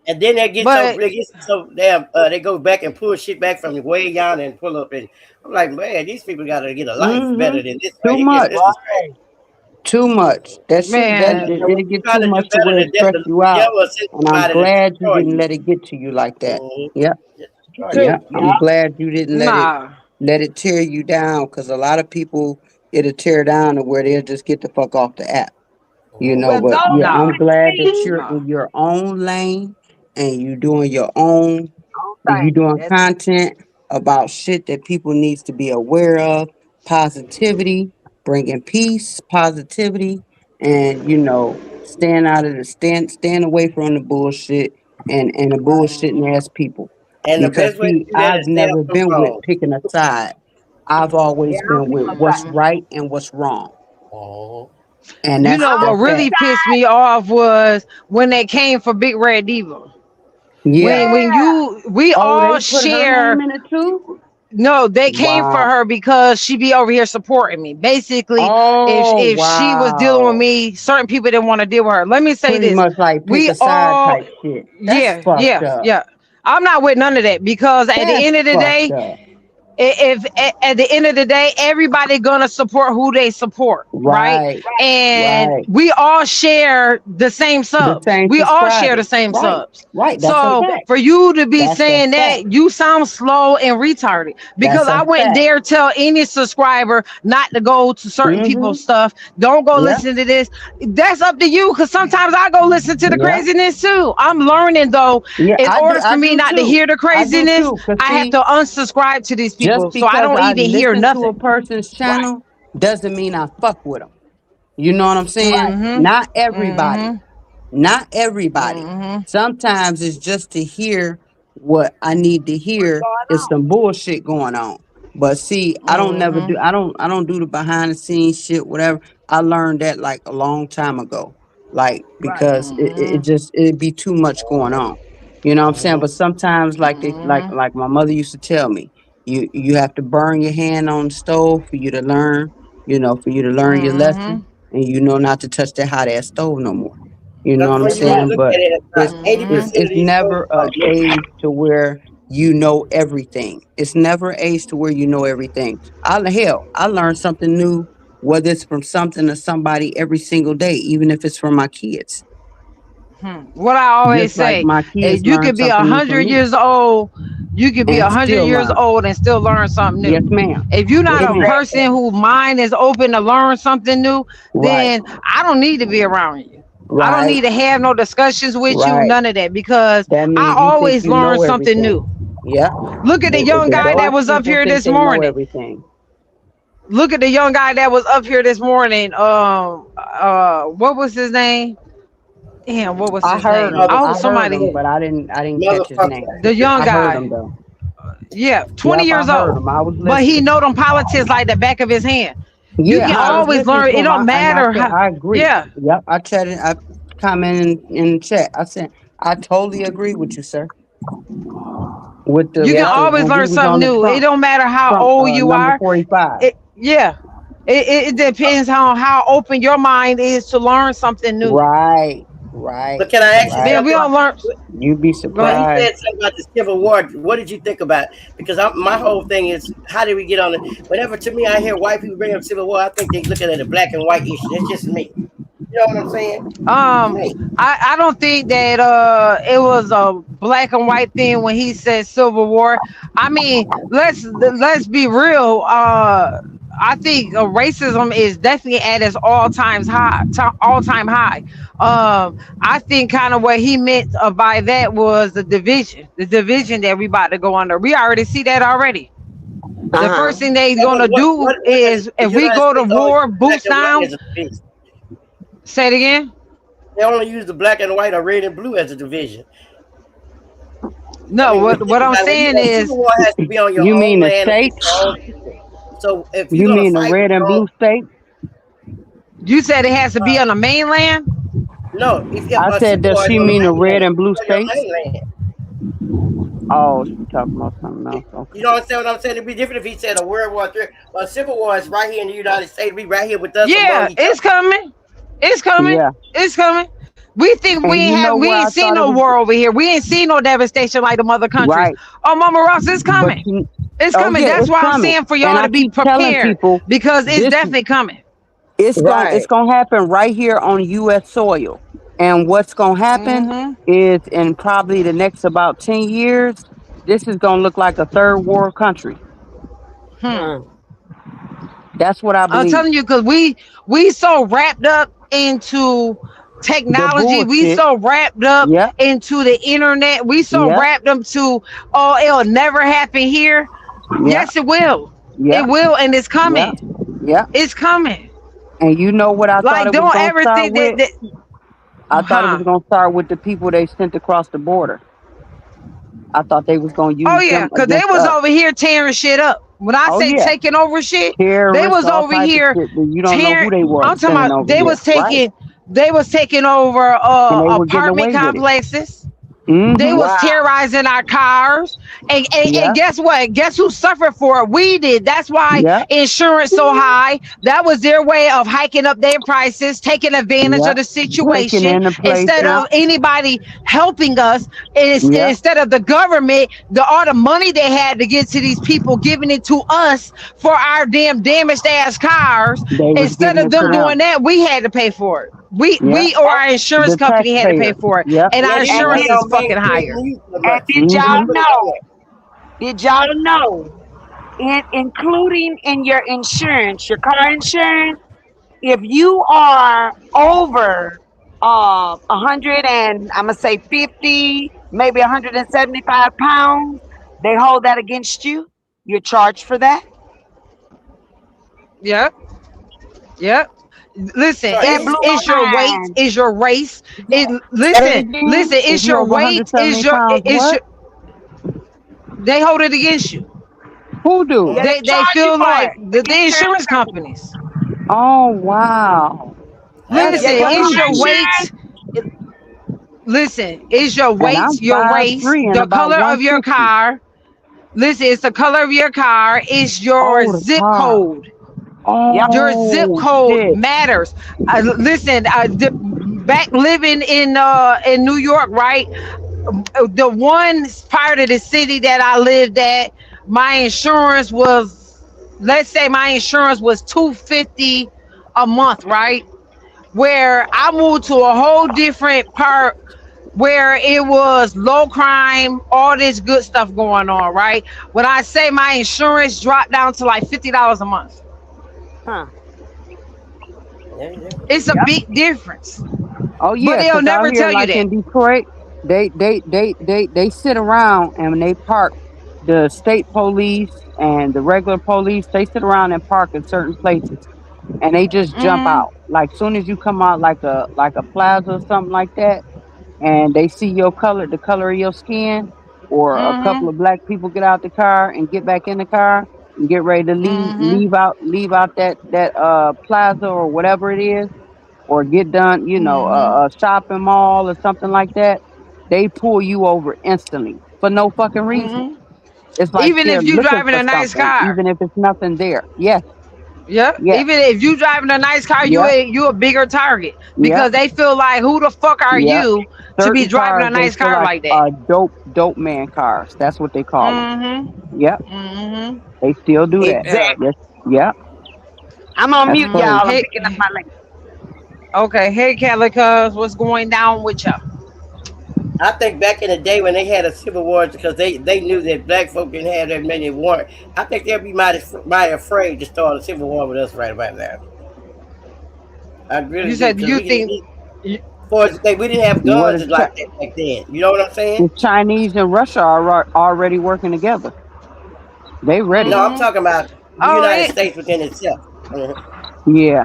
And then but they get so damn they go back and pull shit back from way down and pull up and I'm like, man, these people gotta get a life Hmm. better than this Too right here. much. This is crazy. Too much. That shit. That man, So what it'll you get try too to do much to better where than it stress you the out. devil send And I'm somebody to glad you destroy didn't you. let it get to you like that. Mm-hmm. Yep. Destroy you. Yep. I'm glad you didn't nah. let it tear you down, because a lot of people it'll tear down to where they'll just get the fuck off the app. You know, Well, but those yeah, Nah. I'm glad that you're Nah. in your own lane and you doing your own, you things. doing content about shit that people needs to be aware of, positivity, bringing peace, positivity, and stand out of the stand away from the bullshit and the bullshitting ass people. And the Because best way to see, do that I've is stay never out from been with wrong. picking a side. I've Yeah, always I don't been pick with no what's sides. Mhm. right and what's wrong. Oh. And You that's know I what don't that's pick that. really pissed me sides. off was when they came for Big Red Diva. Yeah. We Oh, all they put her name share. in it too? No, they came for Wow. her because she be over here supporting me. Basically, Oh, if she was dealing with wow. me, certain people didn't want to deal with her. Let me say Pretty this: much like pick we a side all, type shit. That's yeah, fucked yeah, up. yeah. I'm not with none of that because at the That's end of the fucked day, up. if at the end of the day everybody gonna support who they support, right? Right. And Right. we all share the same The subs, same we all share the subscribers. same Right. subs. Right. That's a So fact. for you to be That's a saying fact. that, you sound slow and retarded, That's because a I wouldn't fact. dare tell any subscriber not to go to certain Mm-hmm. people's stuff. Don't go Yep. listen to this. That's up to you, because sometimes I go listen to the Yep. craziness too. I'm learning though, Yeah, in order for I me do not to too. hear the I do craziness, too. Cause I have see, to unsubscribe to these just people so I because don't I even hear listen to a nothing. person's Right. channel doesn't mean I fuck with them. You know what I'm saying? Mm-hmm. Not everybody. Mm-hmm. Not everybody. Sometimes it's just to hear what I need to hear. Is some bullshit going on. But see, I don't never do. I don't do the behind the scenes shit. Whatever. I learned that like a long time ago. Like because it just it'd be too much going on. You know what I'm saying? But sometimes like they like my mother used to tell me, you have to burn your hand on the stove for you to learn. You know, for you to learn your lesson, and you know not to touch that hot ass stove no more. You know That's what I'm where you want to saying? look But at it. it's About 80% of it's these folks never are a age to where you know everything. It's never age to where you know everything. I learn something new, whether it's from something or somebody every single day, even if it's from my kids. What I always Just like say, my kids you learn could be something new from 100 me years old. You could be and 100 still years learn. old and still learn something Yes, new. ma'am. If you're Yes, not a ma'am. person whose mind is open to learn something new, Right. then I don't need to be around you. I don't Right. need to have no discussions with you, Right. none of that, because That I means you think always you learn know something new. everything. Yeah. Look at the young guy that Those was up people here think this they know morning. everything. Look at the young guy that was up here this morning. What was his name? Damn, what was I his heard name? him. Oh, I heard somebody. him, but I didn't catch his name. The young I heard guy. him though. Yeah, 20 Yep, I years heard old. him. I was But he listening. know them politics like the back of his hand. You Yeah, can I was always listening learn. to It him. don't I matter said how. I agree. Yeah, Yep, I chatted. I commented in the chat. I said I totally agree with you, sir. you can With the always when we learn was something on the new. It don't matter how Trump old you number are. 45. Yeah, it depends on how open your mind is to learn something new. Right, But right, can I ask you right. Man, we something? don't learn. You'd be Go When ahead. he surprised. said something about the Civil War, what did you think about it? Because my whole thing is, how did we get on it? Whenever to me I hear white people bring up Civil War, I think they look at it as a black and white issue. That's just me. You know what I'm saying? Me. I don't think that it was a black and white thing when he said Civil War. I mean, let's be real. I think racism is definitely at its all time high. I think kind of what he meant by that was the division that we about to go under. We already see that already. The first thing they gonna do What does is the if we United go to States only war, use black boots and white down. as a division? Say it again. They only use the black and white or red and blue as a division. No, I mean, when you what think I'm about it, saying is, Civil War has to be on your You own mean the land against states? your own people. So if you're You gonna mean the fight with red and your own, blue states? you said it has to be on the mainland. no, if I a said, Civil does War is she on the mean the red mainland, and blue it's on your states? mainland. Oh, she talking about something else. Okay. You know what I'm saying? It'd be different if he said a World War III. But a Civil War is right here in the United States. We right here with us among Yeah, each it's other. coming. It's coming. Yeah. It's coming. We think And you know we where I ain't seen thought it no was war over here. We ain't seen no devastation like the other countries. right. Oh, Mama Ross, it's But coming. you, It's oh coming. yeah, That's it's why I'm coming. saying for And y'all I to be keep telling prepared people because it's this definitely coming. it's gonna happen right here on US soil. And what's gonna happen is in probably the next about 10 years, this is gonna look like a third world country. That's what I I'm believe. telling you, because we so wrapped up into The technology, we bullshit. so wrapped up Yep. into the internet, we so Yep. wrapped up to, oh, it'll never happen here. Yep. Yes, it will. It Yep. will, and it's Yep. coming. Yep. It's coming. And you know what I thought Like, it was don't gonna ever start think with? that I thought it was huh? gonna start with the people they sent across the border. I thought they was gonna Oh use yeah, them because they against was us. over here tearing shit up. When I Oh say yeah, taking over shit, they terrorists, was all over type of here shit. But you don't know who tearing. they were I'm talking sending about over here, right? they was taking over And they were getting apartment away with it. complexes. They Mm-hmm. was terrorizing our cars. And Yep. guess what? Guess who suffered for it? We did. That's why Yep. insurance so high. That was their way of hiking up their prices, taking advantage of Yep. the Taking situation in the place. instead Yep. of anybody helping us. Yep. Instead of the government, all the money they had to get to these people, giving it to us for our damn damaged ass cars. They was Instead giving of it to them them. doing that, we had to pay for it. Yep. We or our insurance The company had to pay taxpayer. for it, Yep. and our Let him insurance Yep. is tell man fucking can't higher. use so And much. did Let's y'all put it Mm-hmm. that know? way. Did y'all know? Including in your insurance, your car insurance, if you are over 100 and I'm gonna say 50, maybe 175 pounds, they hold that against you. You're charged for that. Yep. Yep. Listen, That blew it's my your weight, mind. is your race. It Say it listen, again. If it's you're your over weight, 170 pounds, it's what? your they hold it against you. Who do? Yeah, they They charge you feel for like it. the insurance companies. Oh wow, that's Listen, Yeah, your car it's your crazy. insurance. weight. Listen, it's your And weight, I'm your race, 5'3" and the about color of your 160. car. Listen, it's the color of your car. It's your Oh, the zip car. code. Yep. Your zip Oh code shit. matters. Listen, back living in New York, right? The one part of the city that I lived at, my insurance was, let's say my insurance was $250 a month, right? Where I moved to a whole different part where it was low crime, all this good stuff going on, right? When I say my insurance dropped down to like $50 a month, Huh. it's a Yep. big difference. Oh But yeah, they'll 'cause out never here, tell you like that. in Detroit, they sit around and they park the state police and the regular police. They sit around and park in certain places, and they just jump Mm-hmm. out. Like soon as you come out, like a plaza or something like that, and they see your color, the color of your skin, or a couple Mm-hmm. of black people get out the car and get back in the car and get ready to Mm-hmm. leave out that plaza or whatever it is, or get done, Mm-hmm. a shopping mall or something like that, they pull you over instantly for no fucking reason. Mm-hmm. It's like Even they're if you looking driving for a nice something, car. even if it's nothing there. Yes, Yep. yes, Even if you driving a nice car, yep, you a bigger target yep, because they feel like who the fuck are yep. you to be Certain driving cars a they nice feel car like like that? dope man cars. That's what they call them. Mm-hmm. Yep, Mm-hmm. they still do that. Yeah. Exactly. Yes, yep, I'm on that's mute, Mm-hmm. y'all. I'm crazy. Hey, picking up my link. okay. Hey, Calico, what's going down with you? I think back in the day when they had a civil war because they knew that black folk didn't have that many warrants. I think they'll be mighty afraid to start a civil war with us right about now. I really You do said because you we can. think. For we didn't have What guns is like that back then. You know what I'm saying? the Chinese and Russia are already working together. They ready. No, I'm Mm-hmm. talking about the Oh, United States within itself. Mhm. Yeah,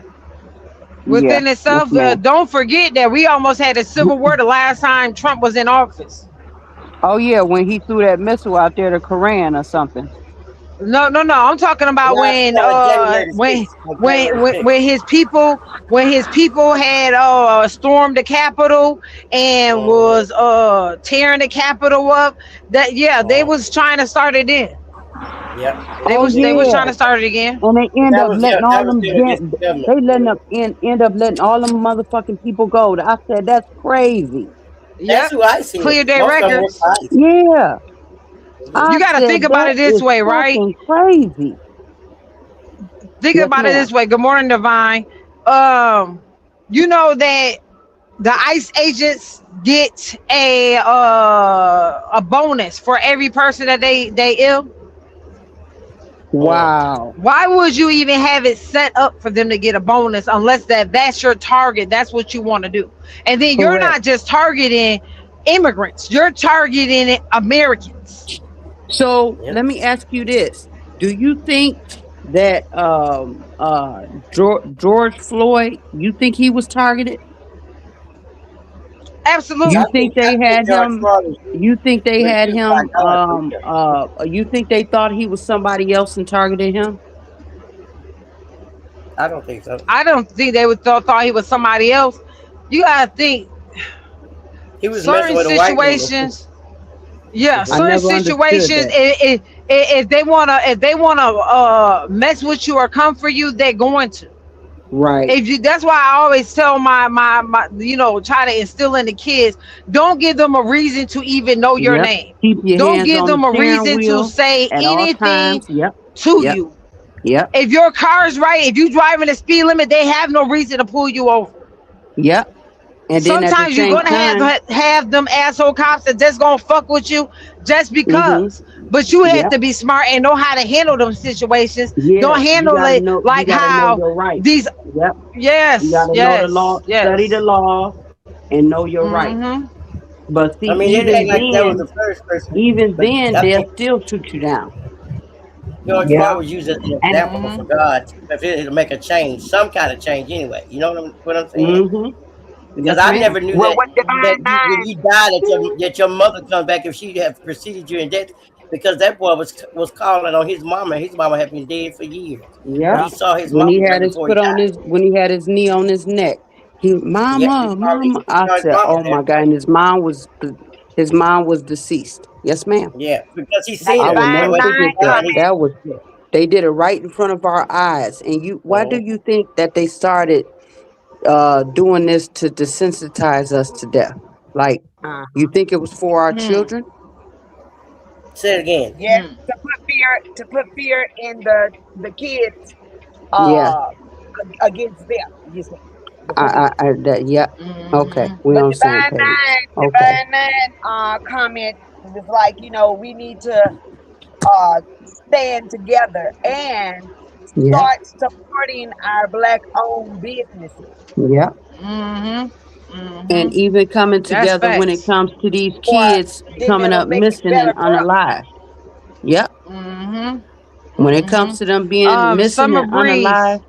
yeah. within Yes, itself, ma'am. don't forget that we almost had a civil war the last time Trump was in office. Oh yeah, when he threw that missile out there to Koran or something. No, no, no. I'm talking about Yeah, when on January the 6th. On January 6th. when his people had stormed the Capitol and was tearing the Capitol up. That yeah, they was trying to start it in. Yep. Oh They was trying yeah, to start it again. and they end That up was letting all that was them them against the government. they letting up end up letting all them motherfucking people go. I said that's crazy. That's Yep. who ICE is. Clear their Most of them work records. for ICE. Yeah, I You got to think said about that it this is way, right? fucking crazy. Think Yes, about it ma'am. this way. Good morning, Divine. You know that the ICE agents get a bonus for every person that they ill. Wow. Why would you even have it set up for them to get a bonus unless that's your target? That's what you want to do. And then you're Correct. not just targeting immigrants, you're targeting Americans. So Yep. let me ask you this: do you think that George Floyd? You think he was targeted? You Absolutely. think I they think had George him? Floyd was You think they was had used by him? God for real. You think they thought he was somebody else and targeted him? I don't think so. I don't think they would thought he was somebody else. You gotta think He was messing certain with a white woman. situations. Yeah, I certain never understood situations. that. If they wanna mess with you or come for you, they're going to. Right. If you, that's why I always tell my try to instill in the kids, don't give them a reason to even know your Yep. name. Keep your Don't hands give on the them a steering reason to wheel say at all anything times. Yep. to Yep. you. Yep. If your car is right, if you driving the speed limit, they have no reason to pull you over. Yep. And then at the Sometimes you're same gonna time, have them asshole cops that just gonna fuck with you just mm-hmm. because. But you have Yep. to be smart and know how to handle them situations. Yeah. Don't handle it You like gotta know how your rights. these. Yep. You Yes, gotta know the law, yes, study the yes. law, and know your rights. Mm-hmm. But see, I mean, they act like that was the first person, even but then, I they'll think still shoot you down. George Yeah. Floyd was used as an And example for God to make a change, some kind of change anyway. You know what I'm saying? Because yes, I ma'am. never knew Well, that what that Divine when he died, that your mother comes back if she had preceded you in death, because that boy was calling on his mama. His mama had been dead for years, but Yeah. he saw his When mama he right had his before he foot on died. his, when he had his knee on his neck, he, Yeah, he mama, mama. I saw his said, mama oh there. my God. And his mom was deceased. Yes, ma'am. Yeah, because he that seen I her will when Divine never when he forget Nine was that. born. comment. That was, they did it right in front of our eyes. And why do you think that they started doing this to desensitize us to death? Like, you think it was for our children? Say it again. Yes, to put fear in the kids Yeah. uh against them. You see, the police. Yeah. Okay. We But on the same page. Okay. Divine Nine comment was like, we need to stand together and Yeah. start supporting our black owned businesses. Yeah. And even coming That's together when it facts. comes to these For kids then coming it'll up make it missing better and for us. unalive. Yep. When it comes to them being missing Summer and Breeze. unalive.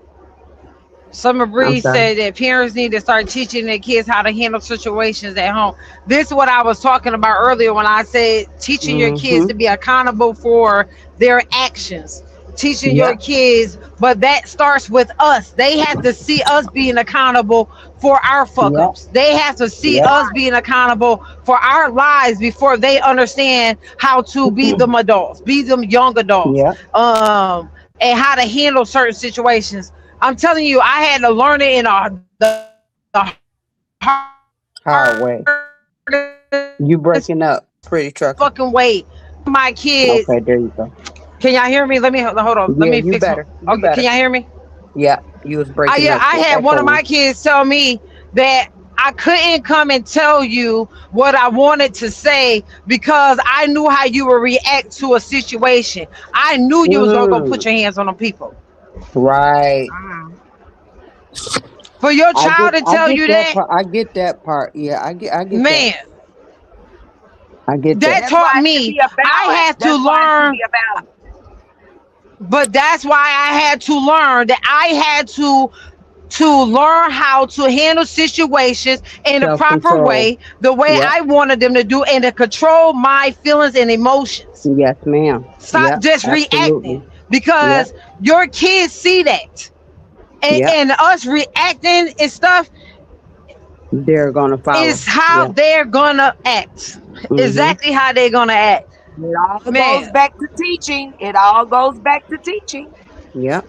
Summer I'm Breeze sorry. said that parents need to start teaching their kids how to handle situations at home. This is what I was talking about earlier when I said teaching your kids Mm-hmm. to be accountable for their actions. Teaching your Yep. kids, but that starts with us. They have to see us being accountable for our fuck Yep. ups. They have to see Yep. us being accountable for our lives before they understand how to be them adults, be them young adults, Yep. and how to handle certain situations. I'm telling you, I had to learn it in the Hard way. You breaking up, pretty trucker. fucking way. My kids, Okay, there you go. can y'all hear me? Let me hold on. Let Yeah, me you fix my. better. You Okay, can better. y'all hear me? Yeah, you was breaking Yeah, up. I had one of Echoing. my kids tell me that I couldn't come and tell you what I wanted to say because I knew how you would react to a situation. I knew you was gonna go put your hands on them people. Right. For your child to I tell get you that that, part. I get that part. Yeah, I get that. man, I get that that. That's why taught it should me be a I balance. had to That's why it should learn. be a balance. But that's why I had to learn that I had to learn how to handle situations in the proper Self-control. way, the way Yep. I wanted them to do, and to control my feelings and emotions. Yes, ma'am. Stop Yep. just Absolutely. reacting Yep. because your kids see that. Yep. And us reacting and stuff They're gonna is follow. how Yeah. they're gonna act. Mm-hmm. Exactly how they're gonna act. It all goes Man. back to teaching. It all goes back to teaching. Yep.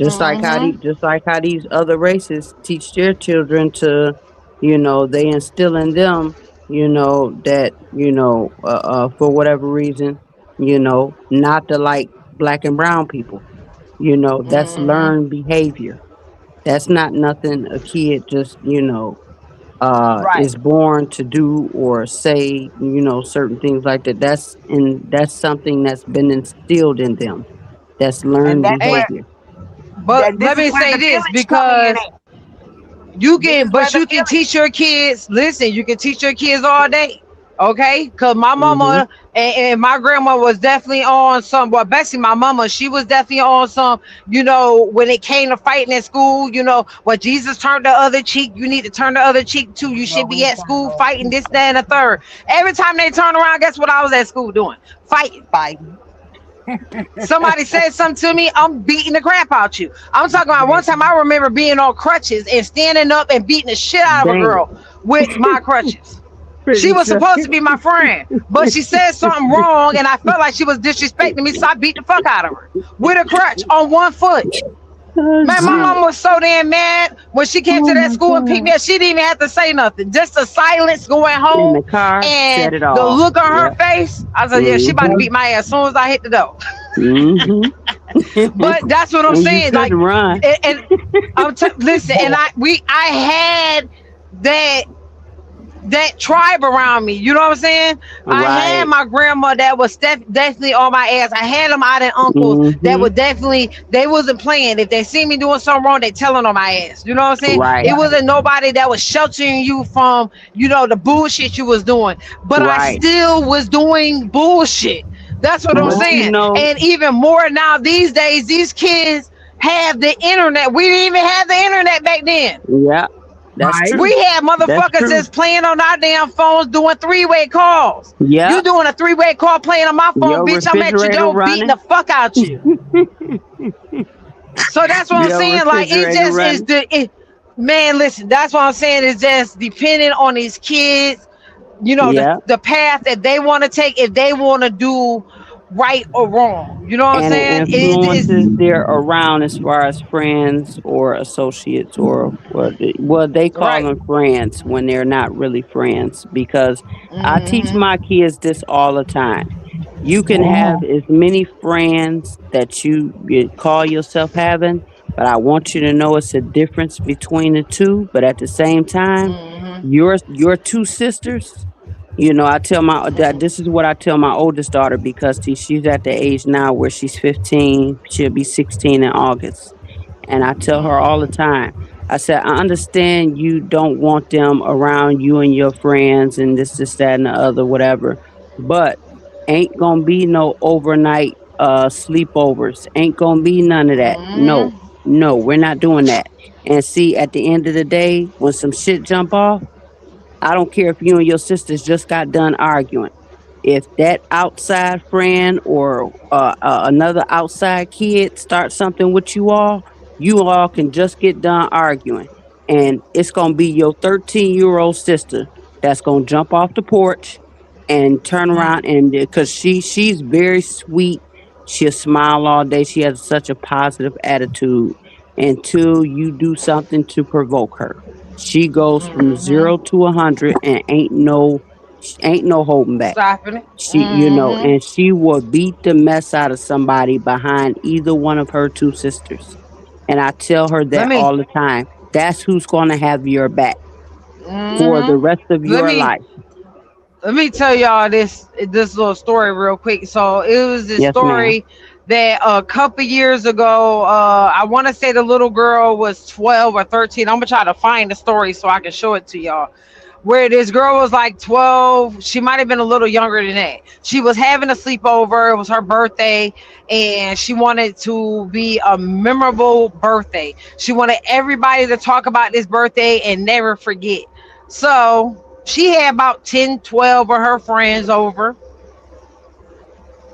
Mm-hmm. Just like how these other races teach their children to, they instill in them, that, for whatever reason, not to like black and brown people. That's Mm-hmm. learned behavior. That's not nothing a kid just, Right. is born to do or say, certain things like that. That's something that's been instilled in them. That's And learned that's where behavior. But this let is me where say the this village come in because at. This is where the you can village. teach your kids. Listen, you can teach your kids all day, okay? Because my Mm-hmm. mama and my grandma was definitely on some. Well, basically, my mama, she was definitely on some. When it came to fighting at school, Jesus turned the other cheek. You need to turn the other cheek too. You No, should we be ain't at talking school about fighting this, that, and the third. Every time they turn around, guess what I was at school doing? Fighting. fighting. Somebody said something to me, I'm beating the crap out you. I'm talking about one time I remember being on crutches and standing up and beating the shit out of a Damn. girl with my crutches. She Pretty was sure. supposed to be my friend, but she said something wrong and I felt like she was disrespecting me, so I beat the fuck out of her with a crutch on one foot. Oh, Man, my shit. mom was so damn mad when she came Oh to that my school and picked me God. up. She didn't even have to say nothing. Just the silence going In home the car, and set it the off. look on her Yep. face. I said, yeah, she about to Mm-hmm. beat my ass as soon as I hit the door. Mm-hmm. But that's what I'm And you saying. Like, couldn't run. and listen, and I had that tribe around me. You know what I'm saying? I had Right. my grandma that was definitely on my ass. I had them out and uncles that Mm-hmm. would definitely, they wasn't playing. If they see me doing something wrong, they telling on my ass. You know what I'm saying? Right. It wasn't nobody that was sheltering you from, the bullshit you was doing. But I Right. still was doing bullshit. That's what I'm But you saying. know, And even more now these days, these kids have the internet. We didn't even have the internet back then. yeah, that's Right. true. We had That's motherfuckers true. that's playing on our damn phones doing three-way calls. Yeah, You doing a three-way call playing on my phone, your bitch. I'm at your refrigerator door beating running. the fuck out you. So that's what I'm Your saying. Like it refrigerator just is running. man, listen, that's what I'm saying. It's just depending on these kids, you know, Yeah. the path that they want to take, if they want to do right or wrong. You know what I'm And it saying? It's influences they're around as far as friends or associates or well they call right. them friends when they're not really friends because I teach Mm-hmm. my kids this all the time. You can have Mhm. as many friends that you call yourself having, but I want you to know it's a difference between the two. But at the same time, Mm-hmm. your two sisters, I tell my that this is what I tell my oldest daughter because she's at the age now where she's 15. She'll be 16 in August. And I tell her all the time, I said, I understand you don't want them around you and your friends and this, that, and the other, whatever. But ain't gonna be no overnight sleepovers. Ain't gonna be none of that. No, Mm-hmm. no, we're not doing that. And see, at the end of the day, when some shit jump off, I don't care if you and your sisters just got done arguing. If that outside friend or another outside kid starts something with you all can just get done arguing. And it's going to be your 13-year-old sister that's going to jump off the porch and turn around and because she's very sweet. She'll smile all day. She has such a positive attitude until you do something to provoke her. She goes from Mm-hmm. 0 to 100 and ain't no holding back. Stopping it. Mm-hmm. And she will beat the mess out of somebody behind either one of her two sisters. And I tell her Let that me. all the time. That's who's going to have your back for the Mm-hmm. rest of Let your me. life. Let me tell y'all this little story real quick. So it was this Yes, ma'am. story that a couple years ago, I want to say the little girl was 12 or 13. I'm gonna try to find the story so I can show it to y'all. Where this girl was like 12, she might have been a little younger than that. She was having a sleepover. It was her birthday, and she wanted to be a memorable birthday. She wanted everybody to talk about this birthday and never forget. So she had about 10, 12 of her friends over.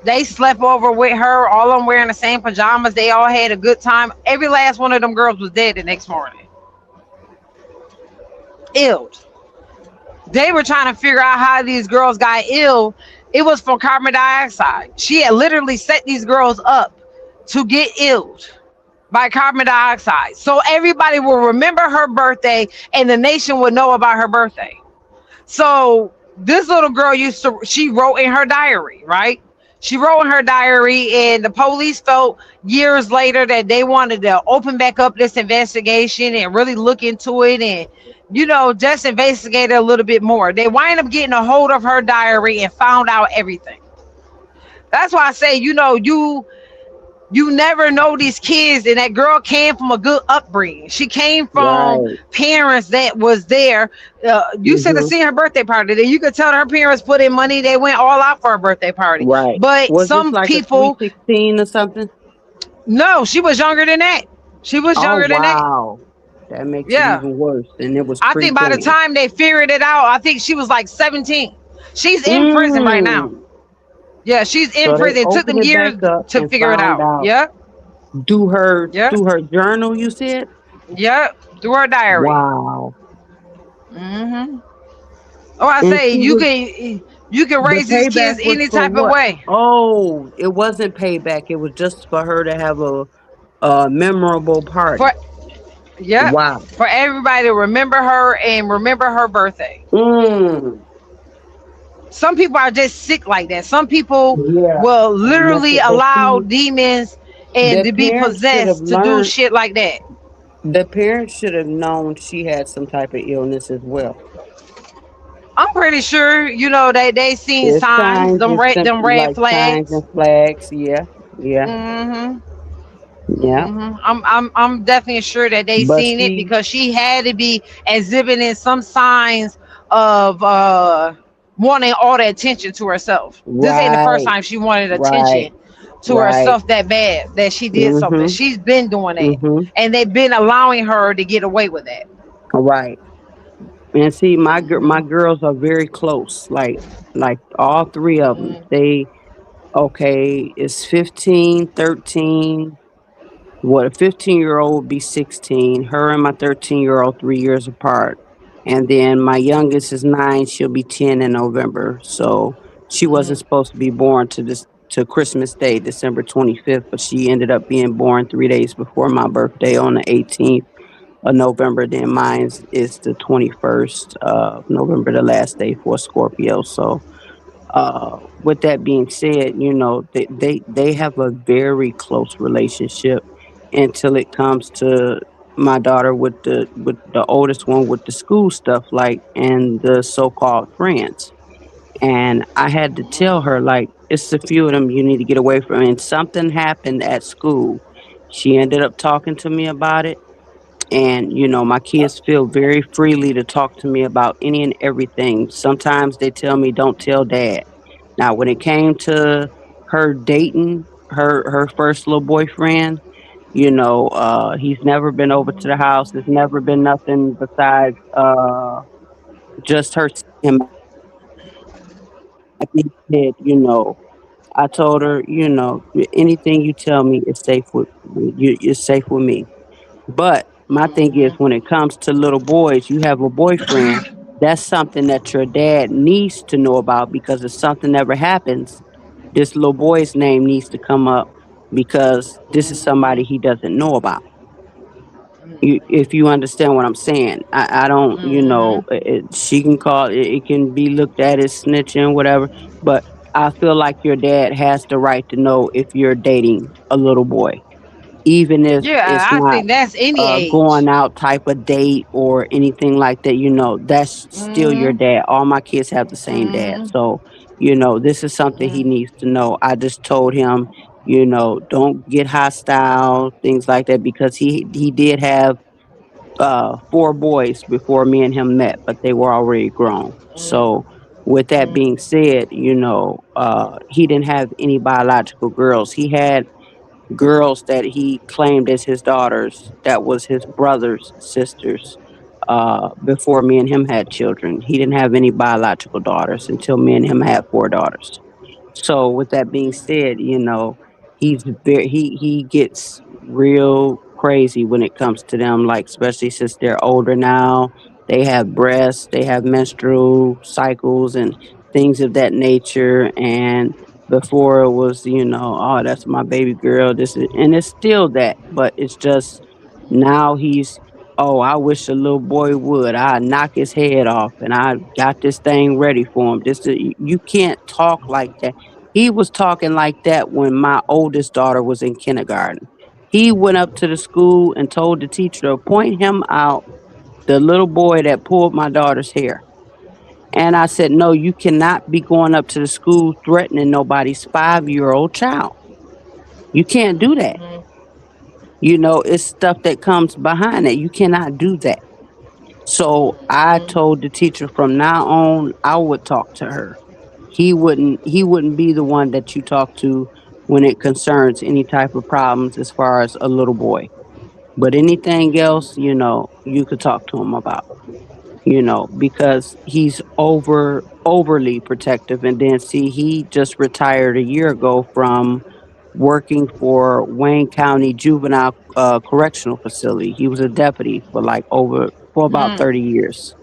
They slept over with her, all of them wearing the same pajamas. They all had a good time. Every last one of them girls was dead the next morning. Ill. They were trying to figure out how these girls got ill. It was from carbon dioxide. She had literally set these girls up to get ill by carbon dioxide. So everybody will remember her birthday and the nation would know about her birthday. So this little girl she wrote in her diary, right? She wrote in her diary, and the police felt years later that they wanted to open back up this investigation and really look into it and, just investigate it a little bit more. They wind up getting a hold of her diary and found out everything. That's why I say, you never know these kids, and that girl came from a good upbringing. She came from Right. parents that was there. You should have Hmm. seen her birthday party. That you could tell her parents put in money. They went all out for her birthday party. Right. But Was this some like a Sweet people, 16 or something? no, she was younger than that. She was Oh, younger than that. wow. That makes it Yeah, even worse. And it was I think by the pre-planned. time they figured it out, I think she was like 17. She's in prison right now. Mm. Yeah, she's in So they prison. It took opened them it years back up to and figure it found out. out Yeah, yeah, through her journal, you said? yeah, through her diary. Wow. Mm-hmm. Oh, I And say she was you can the raise these payback kids was any for type of what? way. Oh, it wasn't payback. It was just for her to have a memorable For party. yeah, Wow. for everybody to remember her and remember her birthday. Mm. Some people are just sick like that. Some people Yeah. will And literally but allow see, demons and the to be parents should have possessed to do learned. shit like that. The parents should have known she had some type of illness as well. I'm pretty sure they seen There's signs, signs and them red like signs flags. and flags. Yeah, yeah, Mm-hmm. yeah. Mm-hmm. I'm definitely sure that they But seen it see, because she had to be exhibiting some signs of wanting all the attention to herself. This ain't the first Right, time she wanted right, attention to right. herself that bad that she did something. Mhm, She's been doing that, mhm. and they've been allowing her to get away with that. Right. And see, my Mm-hmm. girls are very close. Like all three of them. Mm-hmm. They okay. It's 15, 13. What, a 15-year-old would be 16. Her and my 13-year-old 3 years apart. And then my youngest is 9. She'll be 10 in November. So she wasn't supposed to be born to Christmas Day, December 25th, but she ended up being born 3 days before my birthday on the 18th of November. Then mine is the 21st of November, the last day for Scorpio. So with that being said, they have a very close relationship until it comes to my daughter with the oldest one with the school stuff, like, and the so-called friends. And I had to tell her, like, it's a few of them you need to get away from. And something happened at school. She ended up talking to me about it, and my kids feel very freely to talk to me about any and everything. Sometimes they tell me, don't tell dad. Now when it came to her dating her first little boyfriend, he's never been over to the house. There's never been nothing besides just her seeing him. Like he said, I told her, anything you tell me is safe with you, is safe with me. But my thing is, when it comes to little boys, you have a boyfriend, that's something that your dad needs to know about, because if something ever happens, this little boy's name needs to come up, because this is somebody he doesn't know about. If you understand what I'm saying, I don't, she can call it, it can be looked at as snitching, whatever, but I feel like your dad has the right to know if you're dating a little boy, even if Yeah, it's I not think that's any a age. going out type of date or anything like that. That's still your Mm-hmm. dad. All my kids have the same dad. Mm-hmm. So, this is something he needs to know. I just told him, don't get hostile, things like that, because he did have 4 boys before me and him met, but they were already grown. So, with that being said, he didn't have any biological girls. He had girls that he claimed as his daughters, that was his brother's sisters, before me and him had children. He didn't have any biological daughters until me and him had 4 daughters. So with that being said, he gets real crazy when it comes to them, like, especially since they're older now. They have breasts, they have menstrual cycles and things of that nature. And before it was, oh, that's my baby girl. This is, and it's still that, but it's just now oh, I wish a little boy would. I knock his head off, and I got this thing ready for him. You can't talk like that. He was talking like that when my oldest daughter was in kindergarten. He went up to the school and told the teacher to point him out, the little boy that pulled my daughter's hair. And I said, no, you cannot be going up to the school threatening nobody's 5-year-old child. You can't do that. It's stuff that comes behind it. You cannot do that. So I told the teacher, from now on, I would talk to her. He wouldn't be the one that you talk to when it concerns any type of problems as far as a little boy. But anything else, you could talk to him about, because he's overly protective. And then see, he just retired a year ago from working for Wayne County Juvenile Correctional Facility. He was a deputy for about 30 years.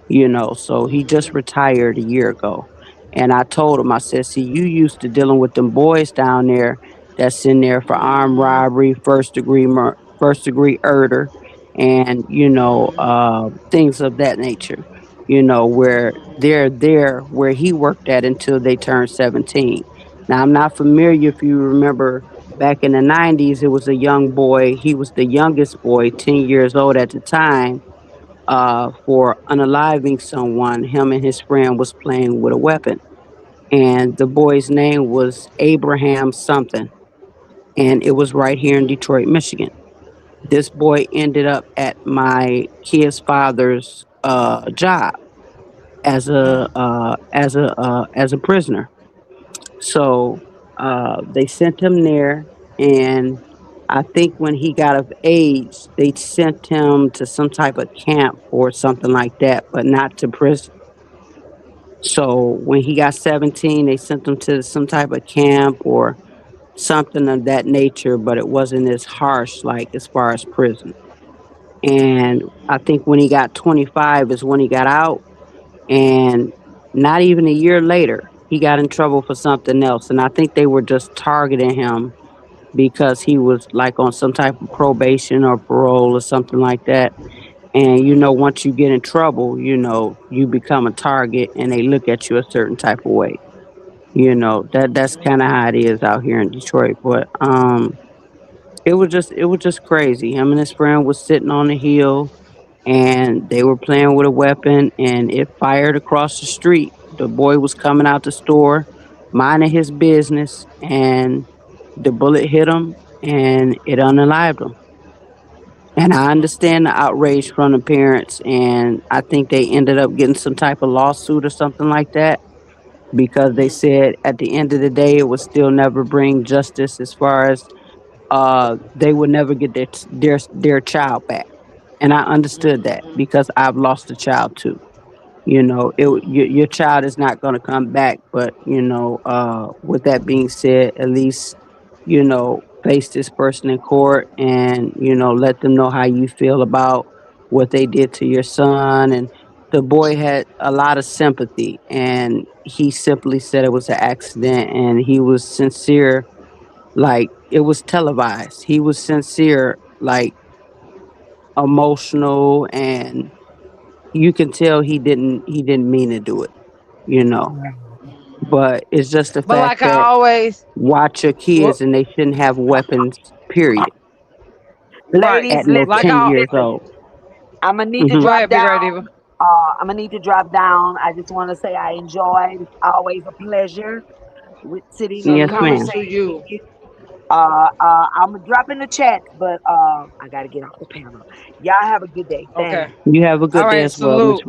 So he just retired a year ago. And I told him, I said, see, you used to dealing with them boys down there that's in there for armed robbery, first degree murder, and things of that nature. Where they're there where he worked at until they turned 17. Now I'm not familiar if you remember back in the 90s, it was a young boy. He was the youngest boy, 10 years old at the time, for unaliving someone. Him and his friend was playing with a weapon, and the boy's name was Abraham something, and it was right here in Detroit, Michigan. This boy ended up at my kid's father's job, as a prisoner. So they sent him there, and I think when he got of age, they sent him to some type of camp or something like that, but not to prison. So when he got 17, they sent him to some type of camp or something of that nature, but it wasn't as harsh, like as far as prison. And I think when he got 25 is when he got out, and not even a year later, he got in trouble for something else. And I think they were just targeting him because he was like on some type of probation or parole or something like that. And once you get in trouble, you become a target and they look at you a certain type of way. That's kind of how it is out here in Detroit. But it was just crazy. Him and his friend was sitting on the hill and they were playing with a weapon and it fired across the street. The boy was coming out the store, minding his business, and the bullet hit him and it unalived him. And I understand the outrage from the parents, and I think they ended up getting some type of lawsuit or something like that because they said at the end of the day it would still never bring justice as far as they would never get their child back. And I understood that because I've lost a child too. Your child is not going to come back, but with that being said, at least face this person in court and let them know how you feel about what they did to your son. And the boy had a lot of sympathy, and he simply said it was an accident, and he was sincere, like it was televised. He was sincere, like emotional, and you can tell he didn't mean to do it, you know. But it's just the But fact like I that always, watch your well, kids and they shouldn't have weapons, period, right. at Ladies, no Like listen, 10 I years listen. old. I'm gonna need to Hmm. go drop ahead, Big Red down. Diva. I'm gonna need to drop down. I just want to say I enjoyed. It's always a pleasure with sitting and Yes, Salute ma'am. to conversating with you. you. I'm gonna drop in the chat, but I gotta get off the panel. Y'all have a good day. Okay. Thanks. You have a All good day right. as well, Salute.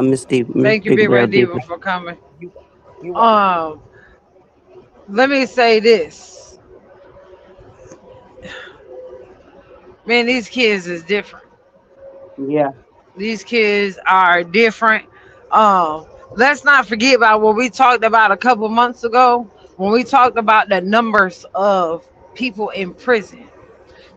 Miss Steve, Miss Thank you, Big Big Real Red Diva, Diva. for coming. You you welcome. Um, Let me say this. Man, these kids is different. Yeah, These kids are different. Let's not forget about what we talked about a couple months ago when we talked about the numbers of people in prison.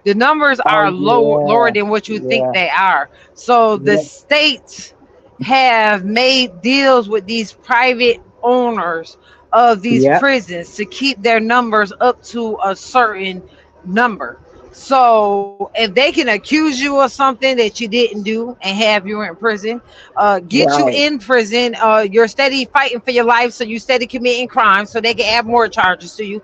The numbers are oh lower yeah, than what you think yeah, they are. So the yeah, states have made deals with these private owners of these yeah, prisons to keep their numbers up to a certain number. So if they can accuse you of something that you didn't do and have you in prison, get you right, in prison, you're steady fighting for your life, so you steady committing crimes, so they can add more charges to you.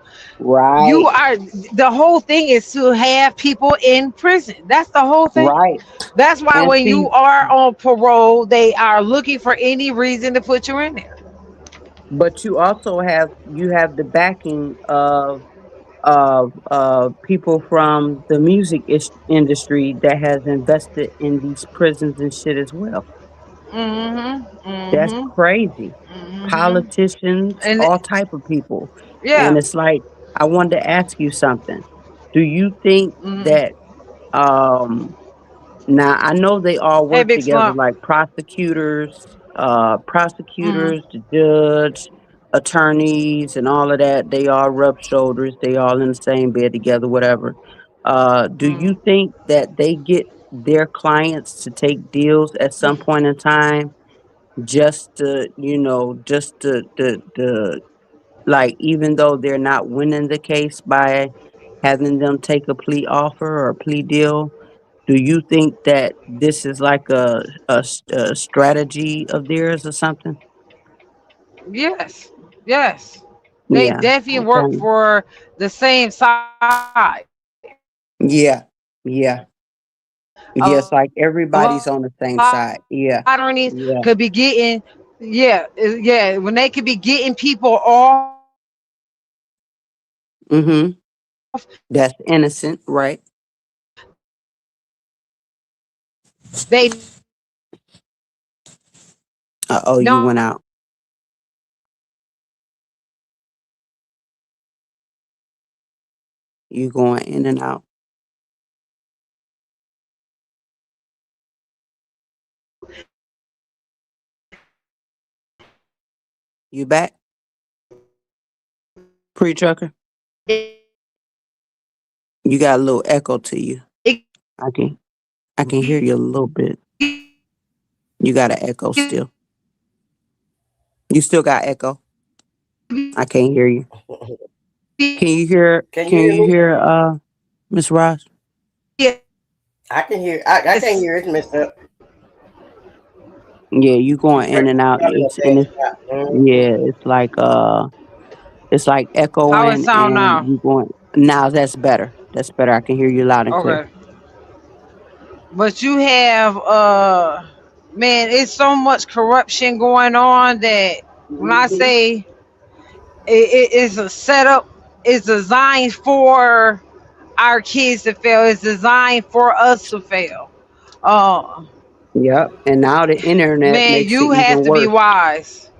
You right, are, the whole thing is to have people in prison. That's the whole thing. right. That's why And when see, you are on parole, they are looking for any reason to put you in there. but you have the backing of people from the music industry that has invested in these prisons and shit as well. Mm-hmm. That's Mm-hmm. crazy. Mm-hmm. Politicians, And all type of people. And yeah. it's like I wanted to ask you something. Do you think Mm-hmm. that um now I know they all Hey, work Big together, Slump. like prosecutors, Mm-hmm. the judge, attorneys, and all of that. They all rub shoulders. They all in the same bed together, whatever. Do Mm-hmm. you think that they get their clients to take deals at some point in time, just to, like, even though they're not winning the case by having them take a plea offer or a plea deal? Do you think that this is like a strategy of theirs or something? Yes. Yes. They Yeah. definitely work Okay. for the same side. Yeah. Yeah. A Yes, lot like of everybody's attorneys on the same could be side. Yeah. getting, Yeah. yeah, when they could be getting people off, Mm-hmm. they That's innocent, right? know that Oh, you No, went out. You going in and out. You back? Pre-trucker? You got a little echo to you. I can hear you a little bit. You got an echo still. You still got echo. I can't hear you. Can you hear? Can you Can hear you me? hear? Miss Ross? I can hear. I can't hear it, Mister. Yeah, you She's going in and breaking out. up in a It's and bad it's spot. yeah. It's like how it echoing, sound and now? you going now. That's better. That's better. I can hear you loud and clear. Okay. But you have man, it's so much corruption going on that when I Mm-hmm. say it's a setup, it's designed for our kids to fail. It's designed for us to fail. Uh, Yep. And now the internet man, makes it you have even to be worse. wise.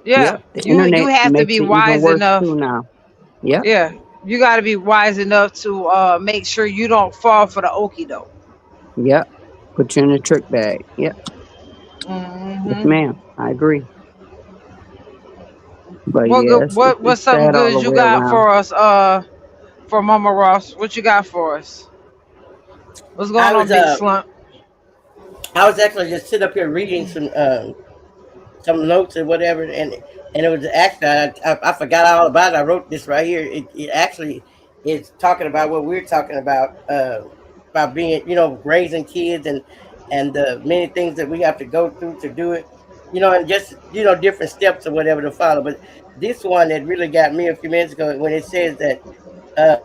Yeah, Yep. The you internet have to makes be it even wise worse enough. too now. Yep. Yeah, you got to be wise enough to make sure you don't fall for the okie doke. Yep. Put you in a trick bag. Yep. Yes, Hmm. ma'am. I agree. But yes, it's What's something sad all good the you way got around. for us? For Mama Ross, what you got for us? What's I going was on, Big Slump? I was actually just sitting up here reading some notes or whatever, and it was actually I forgot all about it. I wrote this right here. It actually is talking about what we're talking about being, raising kids and the many things that we have to go through to do it, and just different steps or whatever to follow. But this one that really got me a few minutes ago when it says that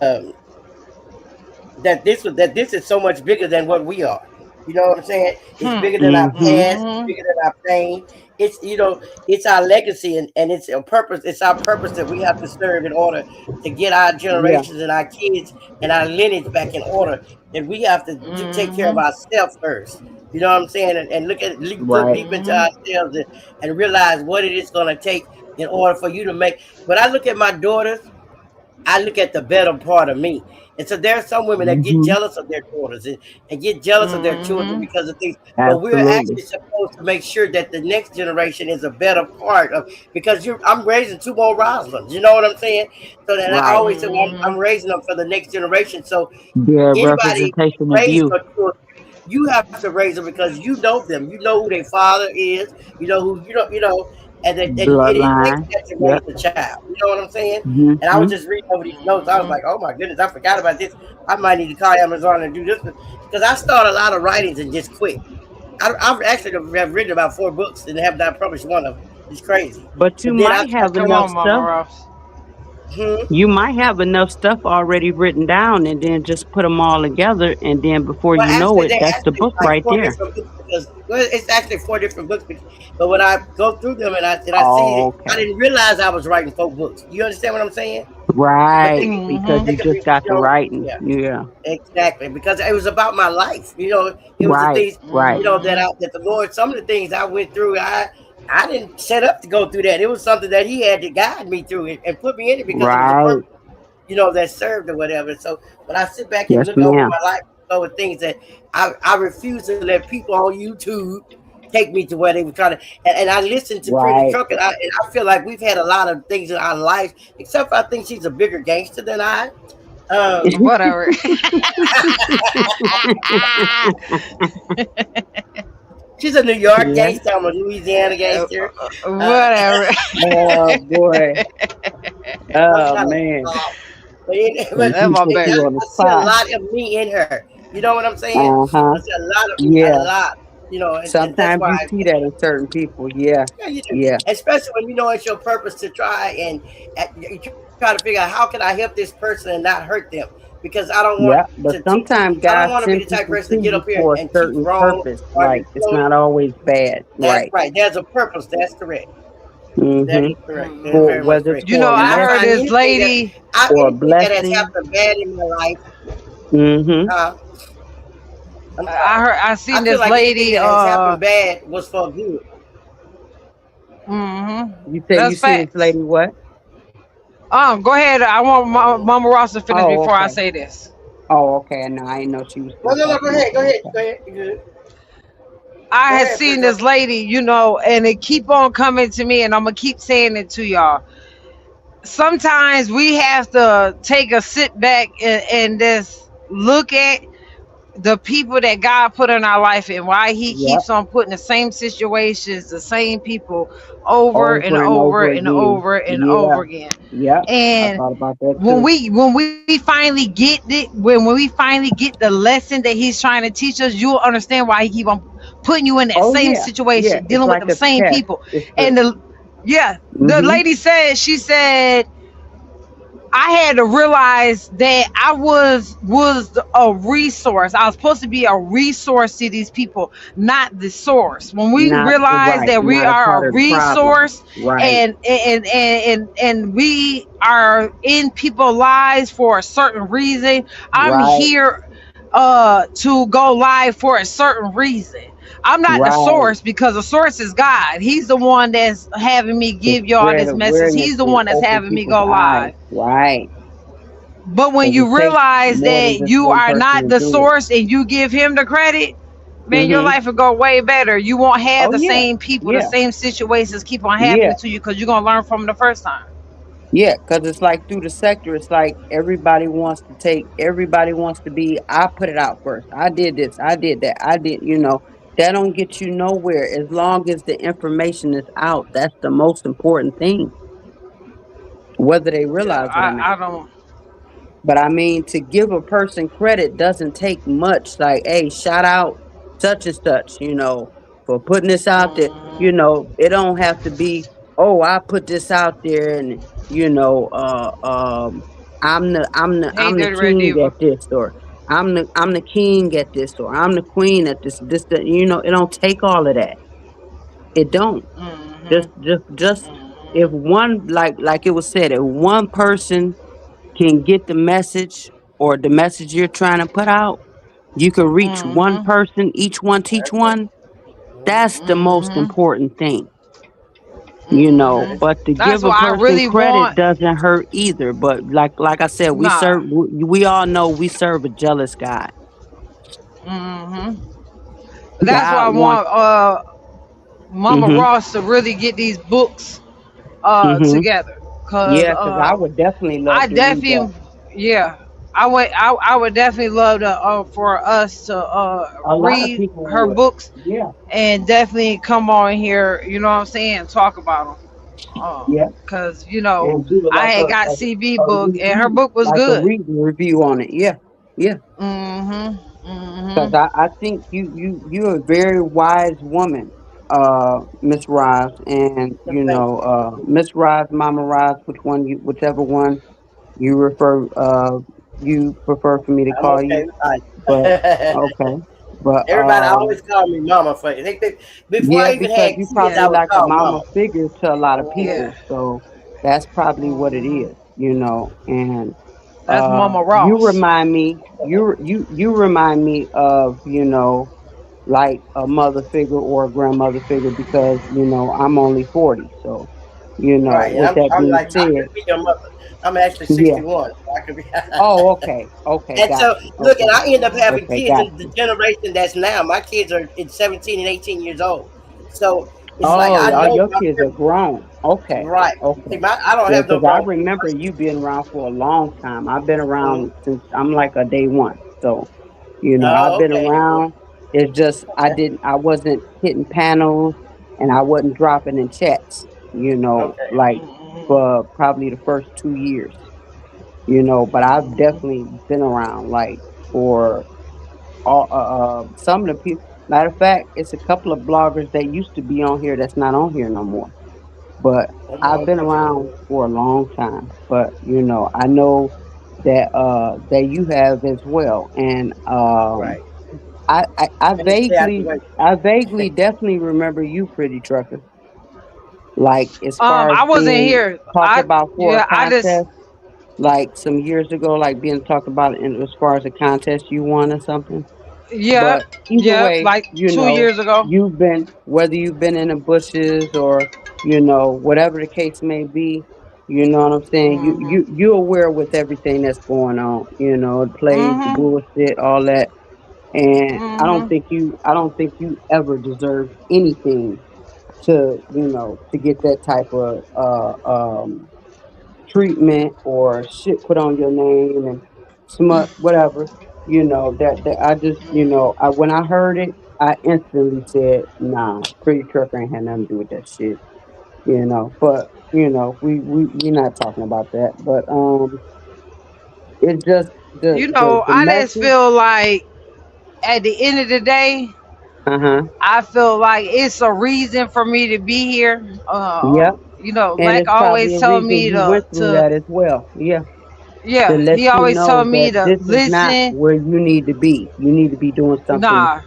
um, that this is so much bigger than what we are. You know what I'm saying? It's bigger than our Mm-hmm. past, it's Mm-hmm. bigger than our pain. It's it's our legacy and it's a purpose, it's our purpose that we have to serve in order to get our Yeah. generations and our kids and our lineage back in order. That we have to take care of Mm-hmm. ourselves first. You know what I'm saying? And look Right. deep into Mm-hmm. ourselves and realize what it is gonna take in order for you to make. When I look at my daughters, I look at the better part of me. And so there are some women that get Mm-hmm. jealous of their daughters and get jealous of their children Mm-hmm. because of things. But we're Absolutely. actually supposed to make sure that the next generation is a better part of, because I'm raising two more Roslins. You know what I'm saying? So that I Right. always say, well, Mm-hmm. I'm raising them for the next generation. So They're a anybody representation of raise you. your children, you have to raise them because you know them. You know who their father is. You know who and it takes Bloodline. that to raise Yep. a child. You know what I'm saying? And I was Mm-hmm. just reading over these notes. I was like, oh my goodness, I forgot about this. I might need to call Amazon and do this because I start a lot of writings and just quit. I've actually have written about 4 books and have not published one of them. It's crazy. But you But then I might start have Come coming up enough on, with Mama stuff. Ross. You might have enough stuff already written down, and then just put them all together, and then before Well, you know actually, it, they're that's the actually book like right four there. different books because it's actually 4 different books. But when I go through them and I see Oh, it, I okay. didn't realize I was writing 4 books. You understand what I'm saying? But Right. Because Mm-hmm. they you could be, just got the writing. yeah, Yeah. exactly. Because it was about my life. It was the Right. things, Right. Mm-hmm. that the Lord. Some of the things I went through, I didn't set up to go through that. It was something that He had to guide me through it and put me in it because it was a Right. purpose, that served or whatever. So when I sit back and Yes, look over ma'am. my life, over things that I refuse to let people on YouTube take me to where they were trying to. And I listened to Pretty Right. Truck, and I feel like we've had a lot of things in our life, except for I think she's a bigger gangster than I. Um, Whatever. she's a New York Yeah. gangster. I'm a Louisiana gangster. Uh, Whatever. Oh boy. I'm Oh kind of man. soft. And That's she my put I baby. you on the see a spot. lot of me in her. You know what I'm saying? Uh-huh. I see a lot of me, a Yeah. lot. And that's Sometimes why you see that in certain people. Yeah. yeah, you do. Yeah. Especially when you know it's your purpose to try and you try to figure out how can I help this person and not hurt them because I don't want Yeah. But to teach. sometimes I don't God want to be sends the type of people person to to get you up here for a and teach certain wrong. purpose. Or Like it's not what? always bad. That's Right. right. There's a purpose. That's correct. That Mm-hmm. is correct. That is For very much whether it's correct. You for know, a And I I heard find lesson this lady. or a anything that has blessing. happened bad in my life, Mm-hmm. uh, I'm I sorry. heard. I I seen feel this like anything lady. that has happened bad was for good. You say you That's seen this facts. lady what? Go ahead. I want Mama Ross to finish Oh, before I okay. say this. Oh, okay. And I didn't know she was No, still no, no. Go talking. ahead. Go Okay, ahead. okay. Go ahead. You good? I Go had ahead, seen Pretty this Drucker. lady, and it keep on coming to me, and I'm gonna keep saying it to y'all. Sometimes we have to take a sit back and just look at the people that God put in our life and why He Yep. keeps on putting the same situations, the same people over and Over and over over and again. over and Yeah. over again. Yep. I And thought about that when too. we finally get it, when we finally get the lesson that He's trying to teach us, you'll understand why He keep on putting you in that Oh same yeah. Yeah. situation, It's dealing with like them a same test. people. It's the And the mm-hmm. lady said, she said, I had to realize that I was a resource. I was supposed to be a resource to these people, not the source. When we Not realize right. that we Not a are a part of the problem. resource Right. and we are in people's lives for a certain reason, I'm Right. here to go live for a certain reason. I'm not the Right. source because the source is God. He's the one that's having me To give y'all spread this message. awareness He's the and one that's open having me people's go eyes. live. Right. But when Because it you takes realize more than that just you one are person not to the do it. source and you give him the credit, man, your Mm-hmm. life will go way better. You won't have Oh the yeah. same people, the Yeah. same situations keep on Yeah. happening to you because you're gonna learn from them the first time. Yeah, because it's like through the sector, it's like everybody wants to be, I put it out first. I did this, I did that, I did, that don't get you nowhere. As long as the information is out, that's the most important thing, whether they Yeah, realize it or not. I don't. But I mean, to give a person credit doesn't take much. Like, hey, shout out such and such, for putting this out there. It don't have to be, oh, I put this out there and you know, uh, um, Hey, I'm the Dirty Red king Diva. at this, or I'm the king at this, or I'm the queen at this. That, it don't take all of that. It don't. Just if one, like it was said, if one person can get the message or the message you're trying to put out, you can reach one person, each one teach one. That's the most important thing, But to That's give a what I person really credit want. doesn't hurt either. But like I said, Nah. we all know we serve a jealous God. That's why God I wants. want Mama Mhm. Ross to really get these books Mhm. together. Cause Yeah, because I would definitely I love to read that. definitely, yeah, I would definitely love to for us to A lot of read people her would. books Yeah. and definitely come on here, you know what I'm saying, talk about them. Yeah. Cause And do I like had got CB book and her book was like a good. reading review on it. Yeah. Yeah. Because Mhm. I think you're a very wise woman, Miss Roz, and Thank you. Miss Roz, Mama Roz, whichever one you you prefer for me to I'm call okay you. with But that. okay, but Everybody always call me mama for it. Before yeah, I even because had you kids, probably I was like a called mama mama. figure to a lot of Mhm. Yeah. people, so that's probably what it is, and That's Mama you Ross. remind me, you remind me of like a mother figure or a grandmother figure because I'm only 40. So Right, and with that I'm being like I said, could be your mother. I'm actually yeah. 61. So I could be. Oh, okay, And got so, you. look, and Okay, I end up having okay, kids got in the you. generation that's now. My kids are in 17 and 18 years old. So it's like Oh, I all know your my kids are grown. Okay, right. See, okay. I don't Yeah, have no because I grown kids. remember you being around for a long time. I've been Mhm. around since I'm like a day one. So I've Oh, been okay. around. It's just Okay. I wasn't hitting panels and I wasn't dropping in checks, Okay. like for probably the first 2 years, but I've definitely been around like for all some of the people. Matter of fact, it's a couple of bloggers that used to be on here that's not on here no more. But I've been Okay. around for a long time. But I know that you have as well. And Right. I And they stay out the vaguely way. definitely remember you, Pretty Trucker. Like as far as I wasn't being here. talked about for a Yeah, I just contest, like some years ago, like being talked about in as far as a contest you won or something. Yep, But either yep, way, like 2 years ago. whether you've been in the bushes or, whatever the case may be, you know what I'm saying? Mm-hmm. You're aware with everything that's going on, the plays, the Mm-hmm. bullshit, all that. And Mm-hmm. I don't think you ever deserve anything to, to get that type of treatment or shit put on your name and smut, whatever. That I just, when I heard it, I instantly said, nah, Pretty Trucker ain't had nothing to do with that shit. But we're not talking about that. But it's just the I just message. feel like at the end of the day, Uh-huh. I feel like it's a reason for me to be here. Yep. And Mac it's probably always a told reason me you went through to that as well. Yeah. To yeah, let he you always know told me that to this is not listen. where you need to be. You need to be doing something Nah,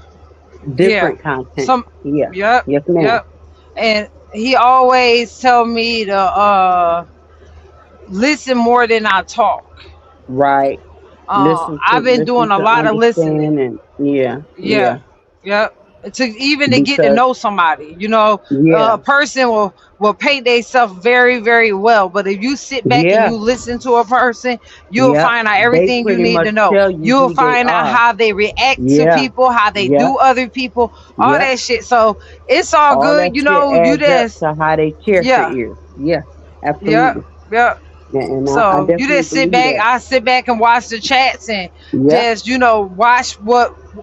yeah, different content. some, Yeah. yep, Yes, ma'am. yep. And he always told me to listen more than I talk. Right. I've been Listen doing a to lot of listening. understand and yeah, yeah. Yeah, yep. To get to Because know somebody, yeah, a person will paint themselves very, very well. But if you sit back and yeah, you listen to a person, you'll yeah. find out They everything you pretty need much to know. tell you You'll who they find out are. how they react to Yeah. people, how they Yep. do other people, all Yep. that shit. So it's all All that good. shit You adds up just, to how they character yeah, is. Yeah. yep, Absolutely. yep. And I So you definitely just sit believe back. that. I sit back and watch the chats and Yep. just watch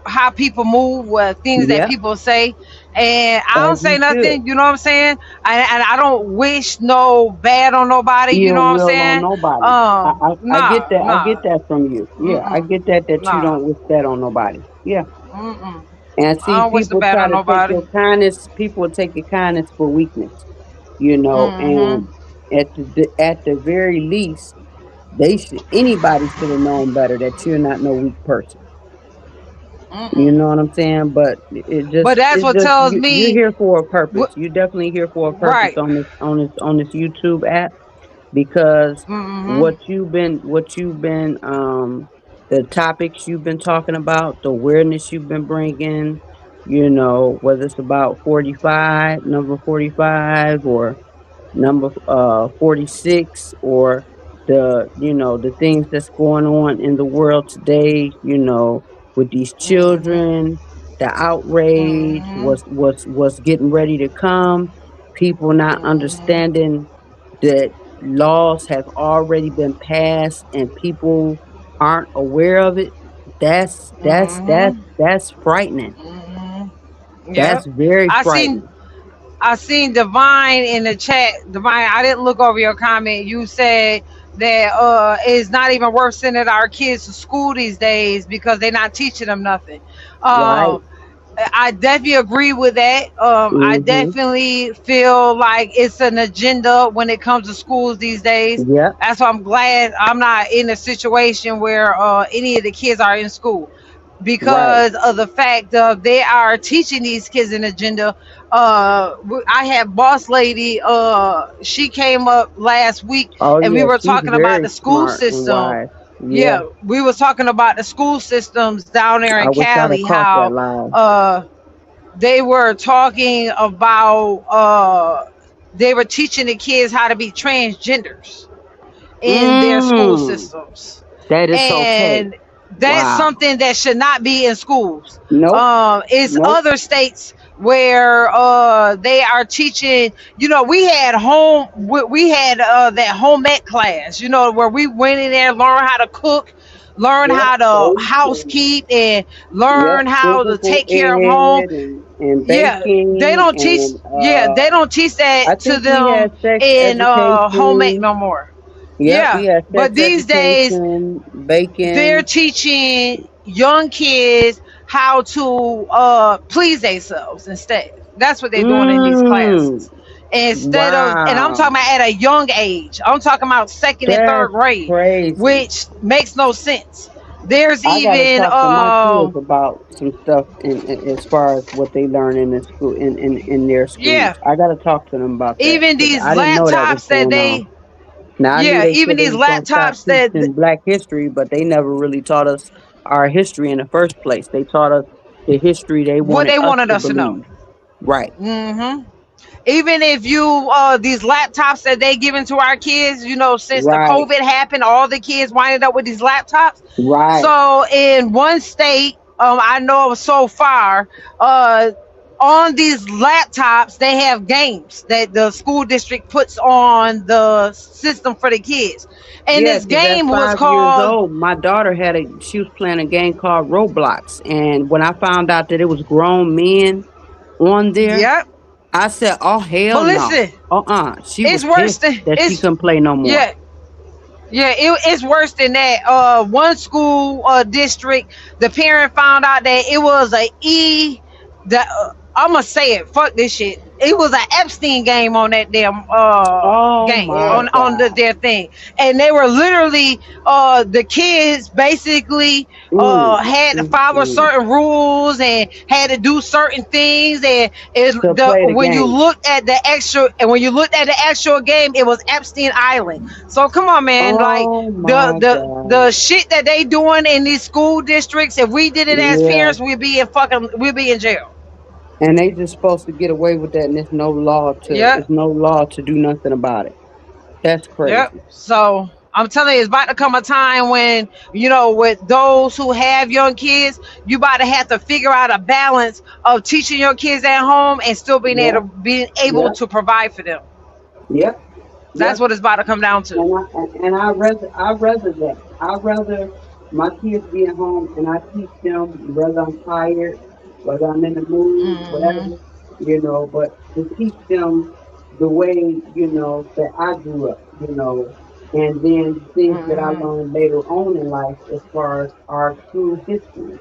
how people move, what things that Yep. people say, and I As don't say you should. nothing. You know what I'm saying? And I don't wish no bad on nobody. You know Ill what I'm will on saying? nobody. I get Nah, that. I get nah, that from you. Yeah, I mm-mm, get that you nah, don't wish that on nobody. Yeah. mm-mm. And I see, don't wish the people bad try on to take nobody. your kindness. People take your kindness for weakness. Mm-hmm. And at the very least, anybody should have known better that you're not no weak person. You Mm-mm. know what I'm saying? But But that's it's what just tells you're me, here for a purpose. what, You're definitely here for a purpose right? on this YouTube app because Mm-hmm. what you've been the topics you've been talking about, the awareness you've been bringing, whether it's about 45, number 45 or number 46 or the things that's going on in the world today, with these Mm-hmm. children, the outrage, Mm-hmm. what's getting ready to come, people not Mm-hmm. understanding that laws have already been passed and people aren't aware of it. Mm-hmm. That's frightening. Mm-hmm. That's Yep. very I seen frightening. I seen Divine in the chat. Divine, I didn't look over your comment. You said that it's not even worth sending our kids to school these days because they're not teaching them nothing. Right. Um, I definitely agree with that. I Mm-hmm. definitely feel like it's an agenda when it comes to schools these days. Yep. That's why I'm glad I'm not in a situation where any of the kids are in school Right. because of the fact of they are teaching these kids an agenda. I had boss lady. She came up last week, Oh and we yeah, were she's talking about very the school smart and system. wise. Yeah. Yeah, we were talking about the school systems down there I in wish I'd have Cali. caught that How live. uh, they were talking about they were teaching the kids how to be transgenders in their school Mm, systems, that is okay. and that's Wow. something that should not be in schools. Nope. It's Nope. other states where they are teaching. We had that home ec class, where we went in there, learn how to cook, learn Yep. how to Baking. housekeep, and Yep. learn how to Physical take care of home. ed and Yeah, they baking don't teach. and Yeah, they don't teach I that to think we them had sex in home ec education. no more. Yep, Yeah, we had but sex these days education, they're baking. teaching young kids how to please themselves instead. That's what they're doing in these Mm, classes. Instead of, and I'm wow. talking about at a young age. I'm talking about second and third That's grade, crazy. which makes no sense. There's I gotta even talk to my kids about some stuff in as far as what they learn in the school in their schools. yeah, I gotta talk to them about that even because these I didn't know that was laptops that going on. they Now I knew yeah, they even said they these was gonna stop laptops that teaching Black history, but they never really taught us our history in the first place. They taught us the history they what wanted they us wanted to us to know. believe. Right. Even if you these laptops that they giving to our kids, you know, since the Right. COVID happened, all the kids winded up with these laptops. Right. So in one state, I know of so far, on these laptops they have games that the school district puts on the system for the kids, and Yeah, this because at game was 5 years called old, my daughter she was playing a game called Roblox. And when I found out that it was grown men on there, yep. I said, oh, hell But no. listen, She was it's worse pissed than that she it's couldn't play no more. yeah. Yeah, it's worse than that. One school district, the parent found out that it was I'm gonna say it. Fuck this shit. It was an Epstein game on that damn Oh, game my on God. their thing, and they were literally the kids basically had to follow certain rules and had to do certain things, and To play the when you game. looked at the actual game, it was Epstein Island. So come on, man, like Oh, my the God. shit that they doing in these school districts, if we did it as Yeah. parents, we'd be in jail. And they just supposed to get away with that, and there's no law Yep. to do nothing about it. That's Yep. crazy. So I'm telling you, it's about to come a time when, you know, with those who have young kids, you about to have to figure out a balance of teaching your kids at home and still being Yeah. able Yeah. to provide for them. Yep. That's Yep. what it's about to come down to. And I rather that. I rather my kids be at home and I teach them whether I'm tired, whether I'm in the mood, whatever, but to teach them the way, that I grew up, and then things that I learned later on in life as far as our true history.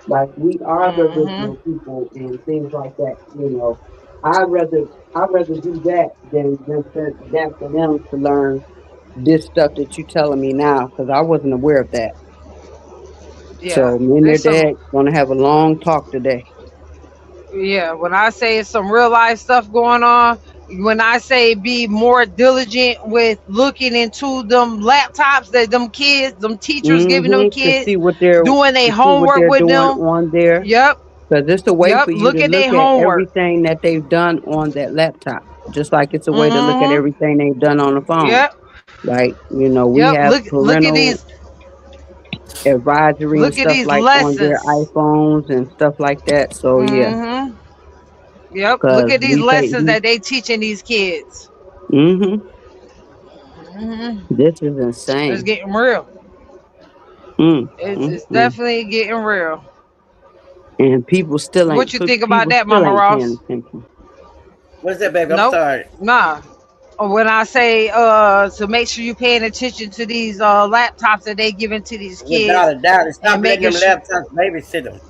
Like we are the original people and things like that. I rather do that than send that for them to learn this stuff that you telling me now because I wasn't aware of that. Yeah, So me and their there's some. dad gonna have a long talk today. Yeah, when I say it's some real life stuff going on, when I say be more diligent with looking into them laptops that them kids, them teachers giving them To kids, see what they're doing their homework with doing them. on there. Yep, Because it's a way for yep. you Look to at look their at homework. everything that they've done on that laptop. Just like it's a way to look at Mm-hmm. everything they've done on the phone. Yep, Like, we yep. have Look at parental these. advisory and Look at stuff these like on their lessons. iPhones and stuff like that. So yeah, Mm-hmm. Yep. Look because at these we say, lessons that they teaching these kids. mm-hmm, Mm-hmm. this is It's insane. getting real. It's Mm. definitely getting real. And people still What ain't you think about people that, still Mama ain't paying Ross? attention. What's that, baby? I'm Nope. sorry. Nah. When I say to make sure you paying attention to these laptops that they giving to these Without kids a doubt, and stop and letting making them sure. laptops babysit them.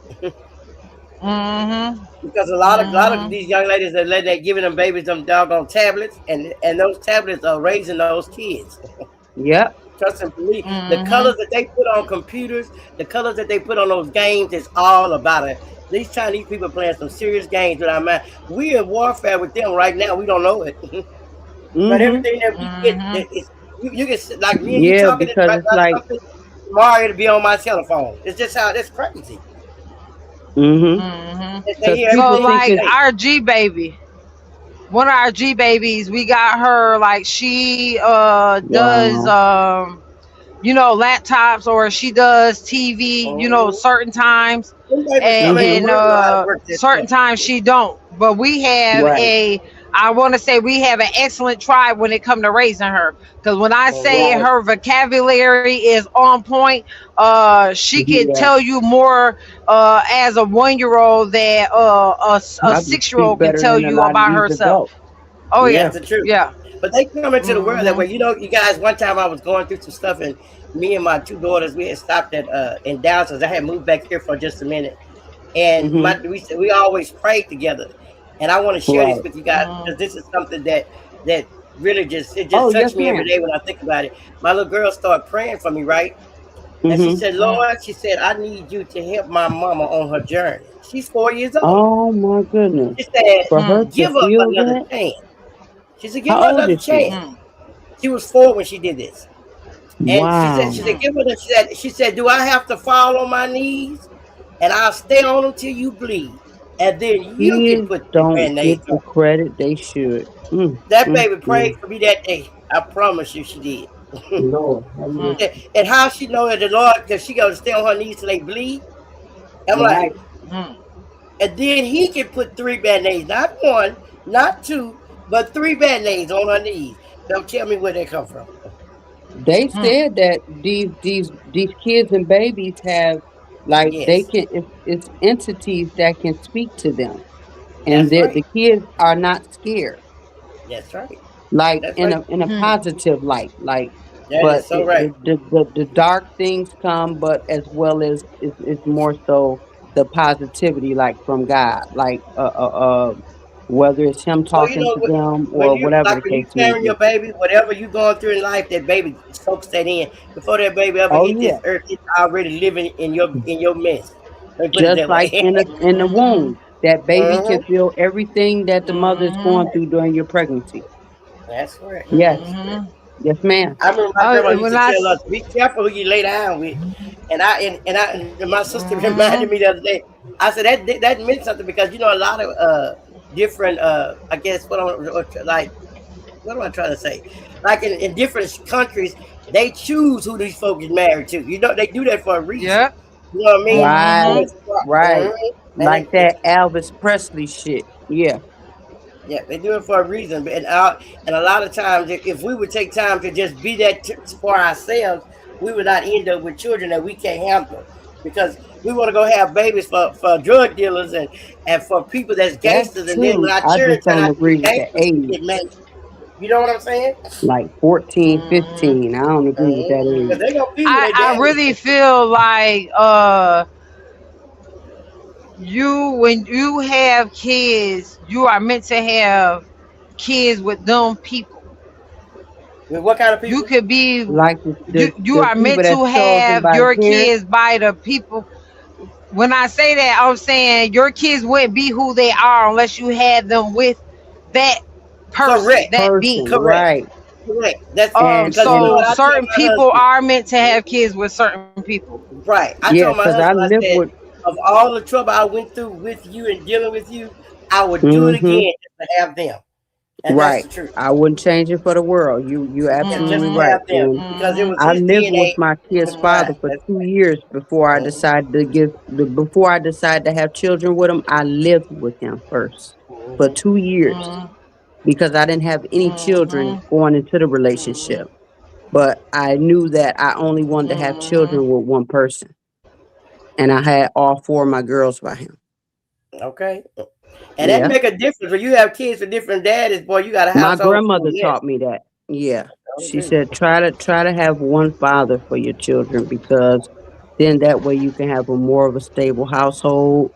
Mm-hmm. Because a lot of these young ladies are letting they giving them babies them doggone tablets, and those tablets are raising those kids. Yep. Trust and believe. The Mm-hmm. colors that they put on computers, the colors that they put on those games is all about it. These Chinese people are playing some serious games with our mind. We in warfare with them right now. We don't know it. But everything that we get, you get like me and you Yeah, talking because about it's like, something. Tomorrow it'll be on my telephone. It's just how it's crazy. They hear So everything like you say. our G baby, one of our G babies, we got her like she does laptops, or she does TV, certain times, Them babies come in the and world know how to work this certain stuff. times she don't. But we have right, I want to say we have an excellent tribe when it comes to raising her. Because when I say right. her vocabulary is on point, she can Yeah, tell you more as a 1-year-old that a I can speak 6-year-old can better tell than a you lot of about these herself. adults. Oh Yeah. yeah, That's the truth. yeah. But they come into the world that way. You guys, one time I was going through some stuff, and me and my two daughters, we had stopped at in Dallas. I had moved back here for just a minute. And we always prayed together. And I want to share this Right. with you guys because this is something that really just Oh, yes, touched me every ma'am. day when I think about it. My little girl started praying for me, right? And she said, Lord, she said, I need you to help my mama on her journey. She's 4 years old. Oh my goodness. She said, For her to give her feel another that? chance. She said, give her How old another is she? chance. She was 4 when she did this. And Wow. she said, give her she said, do I have to fall on my knees? and I'll stay on them till you bleed, and then you can Kids put the don't band-aids get the on. credit they should. That baby prayed for me that day. I promise you, she did. Lord, have mercy. And how she know that the Lord, because she got to stay on her knees till they bleed. I'm like, Right. and then he can put 3 band-aids, not 1, not 2, but 3 band-aids on her knees. Don't tell me where they come from. They said that these kids and babies have like they Yes, can it's entities that can speak to them, and that's the right. kids are not scared, That's right. like That's right. in a positive light, like. That But is so right. the dark things come, but as well as it's more so the positivity, like from God, like whether it's Him So you talking know to them when or you whatever like the when you case may carrying be. your baby, whatever you going through in life, that baby soaks that in. Before that baby ever Oh hit yeah. this earth, it's already living in your midst. Let me put it Just that like way. in the womb, that baby Uh-huh. can feel everything that the mother is going through during your pregnancy. That's right. Yes, yes, ma'am. I remember my grandma used When to I tell us, "Be careful who you lay down with." And my sister reminded me the other day. I said that meant something because a lot of different I guess like what am I trying to say? Like in different countries, they choose who these folks get married to. They do that for a reason. Yep. You know what I mean? So Right, it's right. and Like that Elvis Presley shit. Yeah, yeah, they do it for a reason. And a lot of times, if we would take time to just be that for ourselves, we would not end up with children that we can't handle because we want to go have babies for drug dealers and for people that's that's gangsters, and then when true. our I children just turn don't out to be agree with the gangsters, we get mad. age. You know what I'm saying? Like 14, 15. I don't agree with that Because age. they gonna be with their I daddy. really feel like you when you have kids, you are meant to have kids with them people. With what kind of You people? could be Like you the are people meant that's to chosen have by the your parents. kids by the people. When I say that, I'm saying your kids wouldn't be who they are unless you had them with that person, Correct. that being. Person, Correct. right? Correct. That's because you know So what I told certain my people husband. are meant to have kids with certain people. Right. I Yeah, told my because I husband, I live said, with. of all the trouble I went through with you and dealing with you, I would do it Mm-hmm. again just to have them. And that's Right. the truth. I wouldn't change it for the world. You Yeah, just absolutely to have right. them And because it was I his lived with DNA. my kid's father Right. for That's 2 years before I right. decided to before I decided to have children with him. I lived with him first for Mm-hmm. 2 years because I didn't have any children going into the relationship. But I knew that I only wanted to have children with one person, and I had all four of my girls by him. Okay. And that Yeah. make a difference when you have kids with different daddies. Boy, you got a My household full of grandmother mess. taught me that. Yeah. I She agree. said try to have one father for your children because then that way you can have a more of a stable household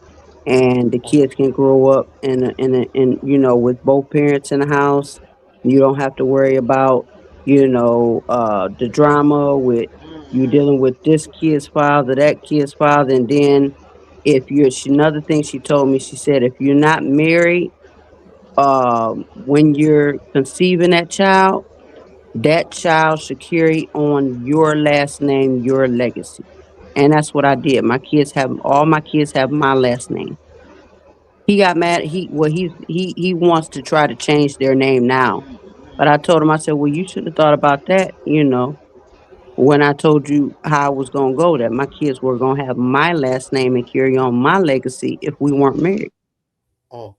and the kids can grow up in with both parents in the house. You don't have to worry about, the drama with you dealing with this kid's father, that kid's father, and then if another thing she told me, she said if you're not married when you're conceiving that child should carry on your last name, your legacy. And that's what I did. All my kids have my last name. He got mad. He wants to try to change their name now. But I told him, I said, well, you should have thought about that, when I told you how I was going to go, that my kids were going to have my last name and carry on my legacy if we weren't married. Oh.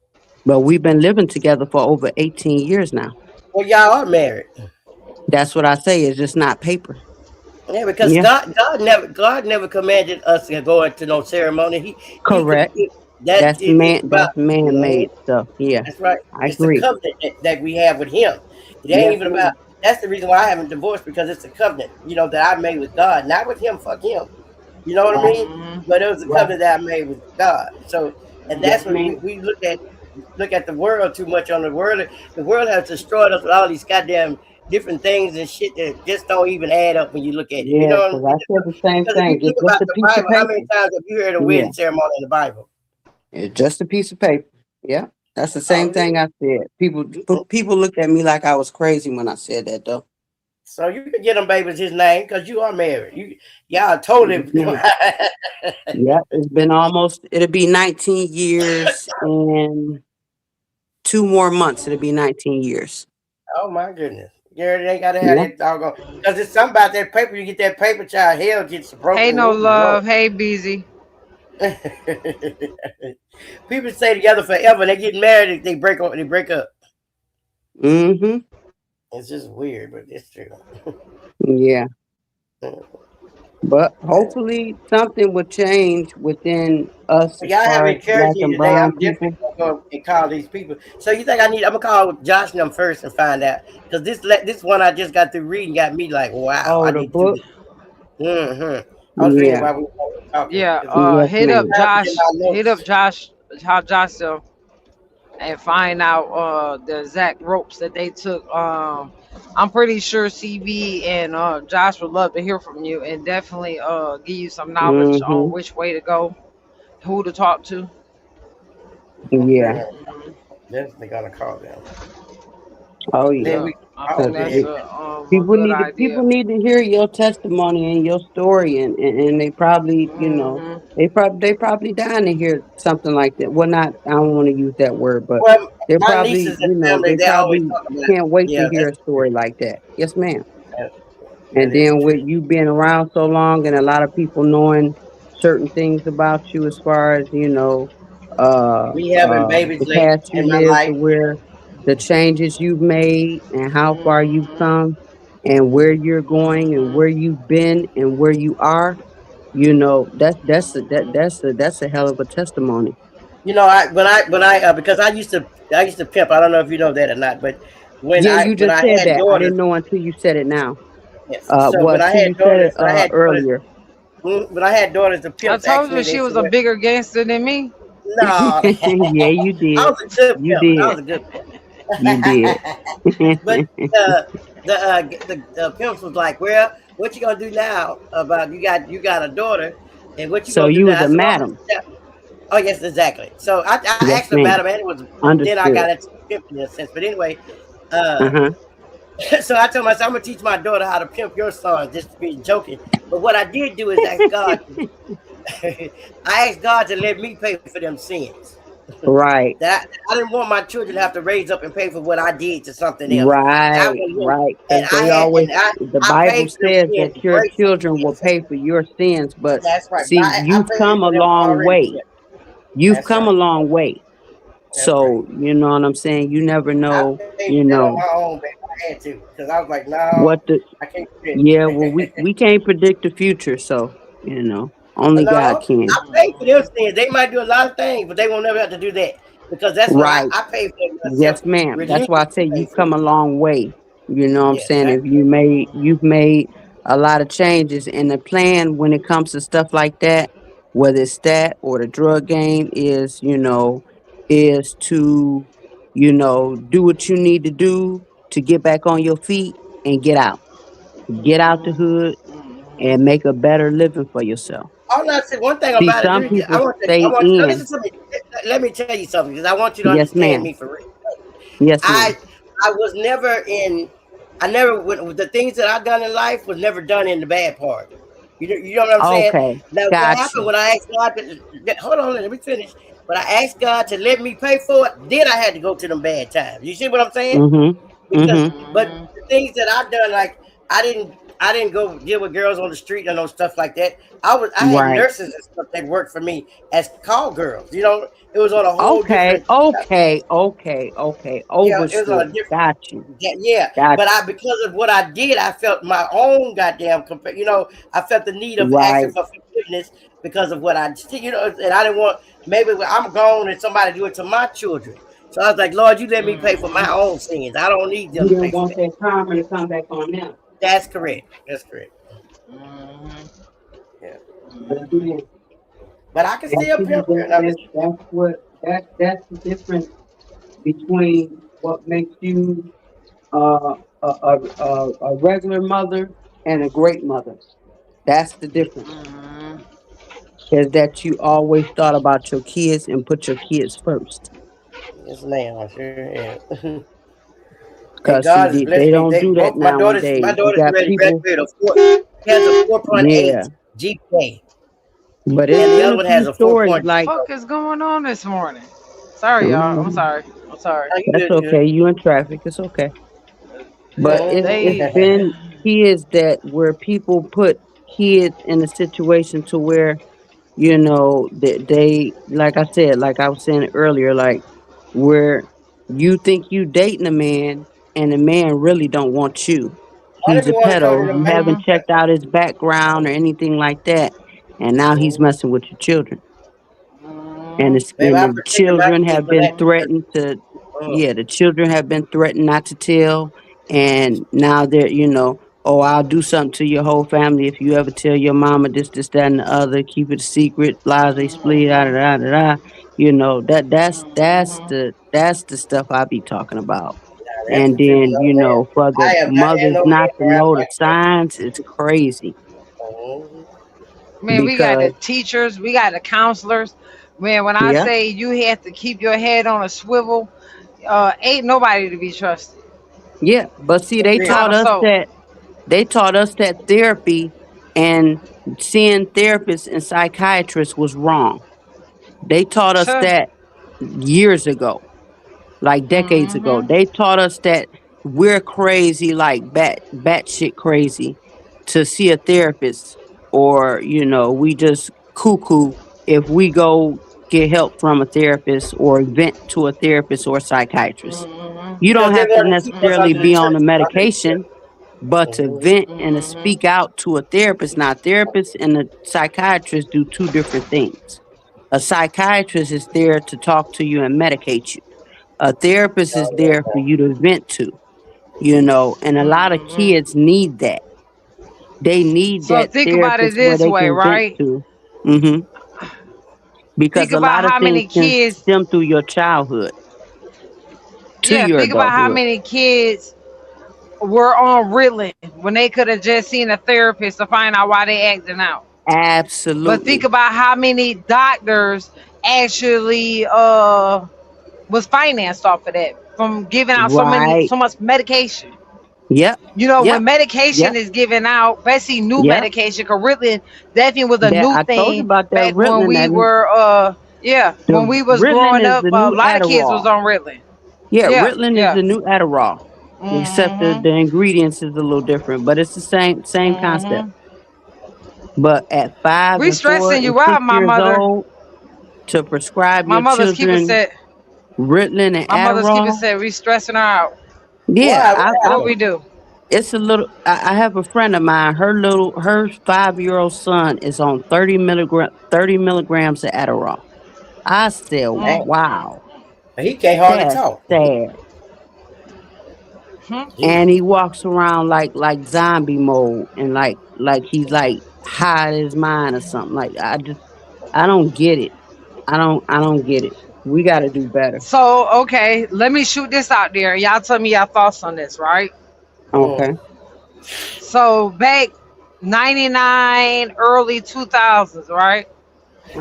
But we've been living together for over 18 years now. Well, y'all are married. That's what I say. It's just not paper. Yeah, because Yeah, God never commanded us to go into no ceremony. He could correct. that it's about That's man made stuff. Yeah, that's right. I It's the agree. covenant that we have with Him. It ain't Yes, even about. ma'am. That's the reason why I haven't divorced because it's a covenant, that I made with God, not with Him. Fuck Him. You know what I Right, mean? But it was a right. covenant that I made with God. So, and Yes, that's what we, ma'am. we look at the world too much on the world. The world has destroyed us with all these goddamn different things and shit that just don't even add up when you look at it. You Yeah, know what I because mean? I said the same Because if you thing. think It's just about a the piece of Bible, how many paper. times have you heard a Yeah, wedding ceremony in the Bible? it's just a piece of paper. Yeah, that's the All same it is. thing I said. People looked at me like I was crazy when I said that, though. So you can get them babies his name because you are married. Y'all totally. Yeah, it's been it'll be 19 years and 2 more months. It'll be 19 years. Oh my goodness. Gary, they gotta have Yeah. that doggone because it's something about that paper. You get that paper child, hell gets Hey, broken no loose. Lord. love. Hey, busy. People stay together forever. They get married, they break up. They break up. Mm-hmm. It's just weird, but it's true. Yeah. But Man. hopefully something will change within us Well, as y'all have far as encouraged black me and today. brown I'm definitely people. gonna go and call these people. So you think I need? I'm gonna call Josh and them first and find out because this one I just got through reading got me like, wow, Oh, I the need to do book? this. I was reading Yeah. while we were talking Yeah. because Yes, Hit up ma'am. I have it in Josh. my Hit up notes. Josh. How Josh and find out the exact ropes that they took. I'm pretty sure CB and Josh would love to hear from you and definitely give you some knowledge on Mm-hmm. which way to go, who to talk to. Yeah. Okay, definitely gonna call them. Oh, Then yeah. Yeah, we I all think 'Cause that's good. a good people idea. need to hear your testimony and your story, and they probably, Hmm. they probably dying to hear something like that. Well, not, I don't want to use that word, but Well, they're my probably, nieces and family, they they always probably talk about. can't wait to Yeah, hear that's a true. story like that. Yes, ma'am. That, that And is then with true. you being around so long and a lot of people knowing certain things about you as far as, Me having babies the late past you in my lived, life. to where the changes you've made and how far you've Hmm. come and where you're going and where you've been and where you are, that's a hell of a testimony. When I because I used to pimp. I don't know if you know that or not, but when Yeah, I you when just I said had that. I daughters, didn't know until you said it now. yes. So Well, when I till had you said it daughters, when I had daughters, earlier. when I had daughters, the I pimps asked told you me. They she said, was a "Well, bigger gangster than me. no, Yeah, you I did. was a good You pimp. I did. was a good You did. pimp." But the pimps was like, "Well, what you gonna do now about you got a daughter, and what you So gonna do you now?" was I a said, "Well, I'm madam. gonna." Oh yes, exactly. So I Yes, asked ma'am. about him, and it was then I Understood. got into pimping in a sense. But anyway, uh, Uh-huh. so I told myself I'm gonna teach my daughter how to pimp your sons, just to be joking. But what I did do is ask God. I asked God to let me pay for them sins. Right. That I didn't want my children to have to raise up and pay for what I did to something else. I Right. was, Right. and Because I they had, always, and I the I Bible paid for them says sins that your gracefully. children will Yes, pay for your sins. But that's right. see, I you've paid come a for them long already. way. Yeah, You've that's come a right. long way. That's right. So, you know what I'm saying? You never I know, paid for that on my own, baby. I had to because I was like, no, what the, I can't do yeah, well, it. we can't predict the future. So, only God No, can. I paid for them sins. They might do a lot of things, but they won't never have to do that because that's what Right. I paid for it myself. Yes, ma'am. That's why I say Religiously paid you've for come it. a long way. You know what I'm Yes, saying? I If you've made a lot of changes, and the plan when it comes to stuff like that, whether it's that or the drug game, is to, do what you need to do to get back on your feet and get out. Get out the hood and make a better living for yourself. I'm not saying one thing See, about it. some I people want to. I stay want you to in. listen to me. Let me tell you something because I want you to Yes, understand ma'am. me for real. Yes, I ma'am. I was never in. I never the things that I've done in life was never done in the bad part. You know what I'm saying? Okay. Now what Got happened you. when I asked God hold on, let me finish. When I asked God to let me pay for it, then I had to go to them bad times. You see what I'm saying? Mm-hmm. Because Mm-hmm. but the things that I've done, like I didn't go deal with girls on the street and no stuff like that. I had Right. nurses and stuff that worked for me as call girls. It was on a whole Okay, different. okay, okay, okay. Yeah, it was on Overstood. a different. Got you. Yeah. Got But you. because of what I did, I felt my own goddamn. I felt the need of asking Right. for forgiveness because of what I did. And I didn't want maybe when I'm gone and somebody do it to my children. So I was like, Lord, you let me pay for my own sins. I don't need You them to didn't pay for want that. that karma to come back on them. That's correct. That's correct. Yeah. But again, But I can that's still pimp her. Now listen, that's the difference between what makes you a regular mother and a great mother. That's the difference. Is that you always thought about your kids and put your kids first. yes, ma'am. I sure am. And Cause see, God has they blessed me. don't They do that both my nowadays. You daughter's got ready to people, graduate a four. She has a yeah. 4.8 GPA, But and it's the been other a one few has a stories 4.0. like, Fuck is going on this morning? Sorry, y'all. I'm mhm, sorry. I'm sorry. Oh, you that's good? You good? okay. You in traffic, it's okay. But it's They been kids that where people put kids in a situation to where they like I said, like I was saying earlier, like where you think you dating a man and the man really don't want you. I He's didn't a want to come pedo. to the You bank. haven't checked out his background or anything like that, and now he's messing with your children. And Baby, I the protected my children kids have from been that. threatened to, Uh, yeah, the children have been threatened not to tell, and now they're, oh, I'll do something to your whole family if you ever tell your mama this, that, and the other. Keep it a secret. Lies they split. Da da da da da. That's the stuff I be talking about. that's And the truth. then No, man. for the I am not in mothers no not man to around know my the signs is crazy kids. Man, we got the because teachers, we got the counselors. Man, when I yeah, say you have to keep your head on a swivel, ain't nobody to be trusted. yeah. But see, they Not taught a us soul. that. They taught us that therapy and seeing therapists and psychiatrists was wrong. They taught us Sure. that years ago, like decades ago. Mm-hmm. They taught us that we're crazy, like batshit crazy, to see a therapist, or we just cuckoo if we go get help from a therapist or vent to a therapist or a psychiatrist. You Mm-hmm. don't Because they have to want to keep us necessarily under the be on the church. Under the church. medication, but to vent and to Mm-hmm. speak out to a therapist. Now, therapist and a psychiatrist do two different things. A psychiatrist is there to talk to you and medicate you. A therapist is there for you to vent to, and a lot of Mm-hmm. kids need that. They need So that think about it therapist where this they way, can vent right? to. hmm Because Think a about lot of how things many can kids, stem through your childhood to yeah, your think about how adulthood. many kids were on Ritalin when they could have just seen a therapist to find out why they acting out. But think Absolutely. about how many doctors actually was financed off of that from giving out Right. so much medication. Yep. You know, when Yep. medication Yep. is given out, especially new Yep. medication, because Ritalin definitely was a That new I told you thing about that back when Ritalin. we That were yeah, when the we was Ritalin growing is up, the a new lot of kids was Adderall. on Ritalin. Yeah, Yeah, Ritalin is yeah. the new Adderall, except Mm-hmm. the ingredients is a little different, but it's the same concept. Mm-hmm. But at five We and four stressing and you out, six my years mother. old, to prescribe My your mother's keeper children said. Ritalin and My mother's keeper Adderall, said we stressing her out. yeah, Why? What What happened? we do? it's a little. I have a friend of mine. Her 5-year-old son is on 30 milligrams of Adderall. I said, Dang. wow, He can't hardly that's talk. sad. Hmm? And Jesus. he walks around like zombie mode and like he's like high in his mind or something. Like I don't get it. I don't get it. We got to do better. So okay, let me shoot this out there. Y'all tell me your thoughts on this, right? Mm. Okay. So back 99, early 2000s, right?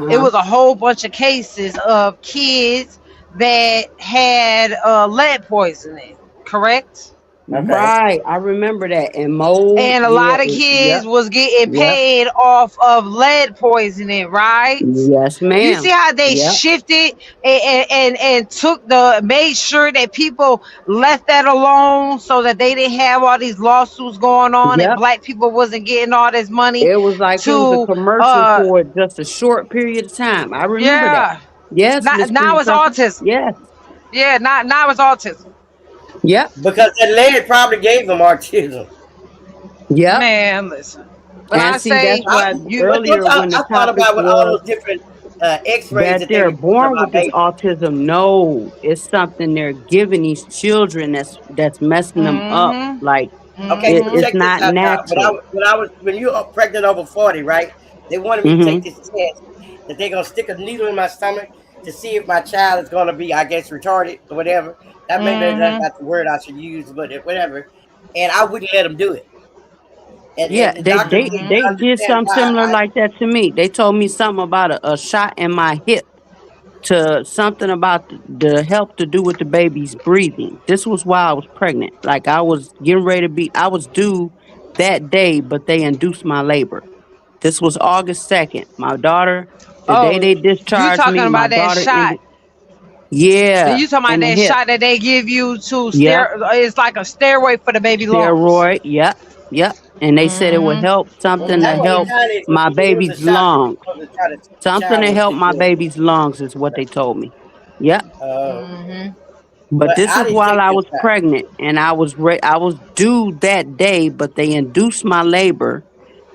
It Uh-huh. was a whole bunch of cases of kids that had lead poisoning, correct? Okay. Right. I remember that. And mold. And a Yeah. lot of kids Yep. was getting Yep. paid off of lead poisoning, right? Yes, You see ma'am. how they Yep. shifted and took made sure that people left that alone so that they didn't have all these lawsuits going on and Yep. black people wasn't getting all this money It was like it was a to commercial for just a short period of time. I remember that. yeah. Yes, Miss Now Pretty it's Sucker. autism. Yes. Yeah, now it's autism. Yep. Because that lead probably gave him autism. Yep. Man, listen. When And I see, that's say why you earlier when the I thought topic about with all was those different X-rays that that they they're be putting on born my with this baby. autism, no, it's something they're giving these children that's messing them up. mm-hmm. Like Okay, so Mm-hmm. it's check this not out now. natural. When you are pregnant over 40, right? They wanted me to take Mm-hmm. this test that they're gonna stick a needle in my stomach to see if my child is gonna be, I guess, retarded or whatever. That maybe that's Mm-hmm. not the word I should use, but whatever. And I wouldn't let them do it. Yeah, And the they doctor they didn't they did understand something why. similar like that to me. They told me something about a shot in my hip to something about the help to do with the baby's breathing. This was while I was pregnant. Like I was getting ready to be, I was due that day, but they induced my labor. This was August 2nd. My daughter, the day Oh, they you discharged talking me, my about that daughter shot? ended. Yeah, You talking in about the that hip. shot that they give you to Yep. it's like a stairway for the baby lungs. Steroid. Yep. Yep. And they said it would Mm-hmm. help something That's to what we help trying to. my It was a baby's shot to lungs. supposed to try to the Something child to would help get my good. baby's lungs is what they told me. Yep. Mm-hmm. But But this I was didn't while take I the was shot. pregnant and I was due that day, but they induced my labor.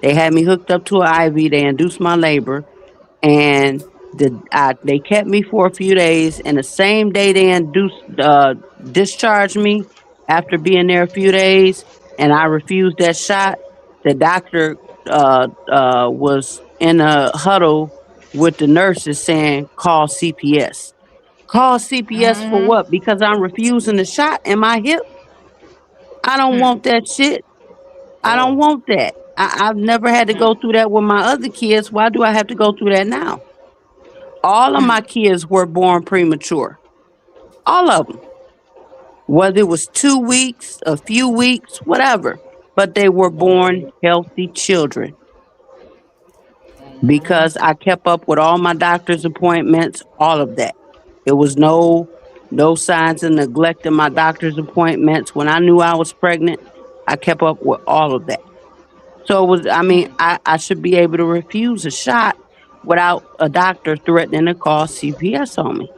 They had me hooked up to an IV. They induced my labor, and they kept me for a few days. And the same day they discharged me after being there a few days, and I refused that shot. The doctor was in a huddle with the nurses saying, "Call CPS." Call CPS for Mm-hmm. what? Because I'm refusing the shot in my hip? I don't want that shit. I don't want that. I've never had to go through that with my other kids. Why do I have to go through that now? All of my kids were born premature. All of them. Whether it was 2 weeks, a few weeks, whatever. But they were born healthy children because I kept up with all my doctor's appointments, all of that. There was no signs of neglecting my doctor's appointments. When I knew I was pregnant, I kept up with all of that. So it was, I mean, I should be able to refuse a shot without a doctor threatening to call CPS on me.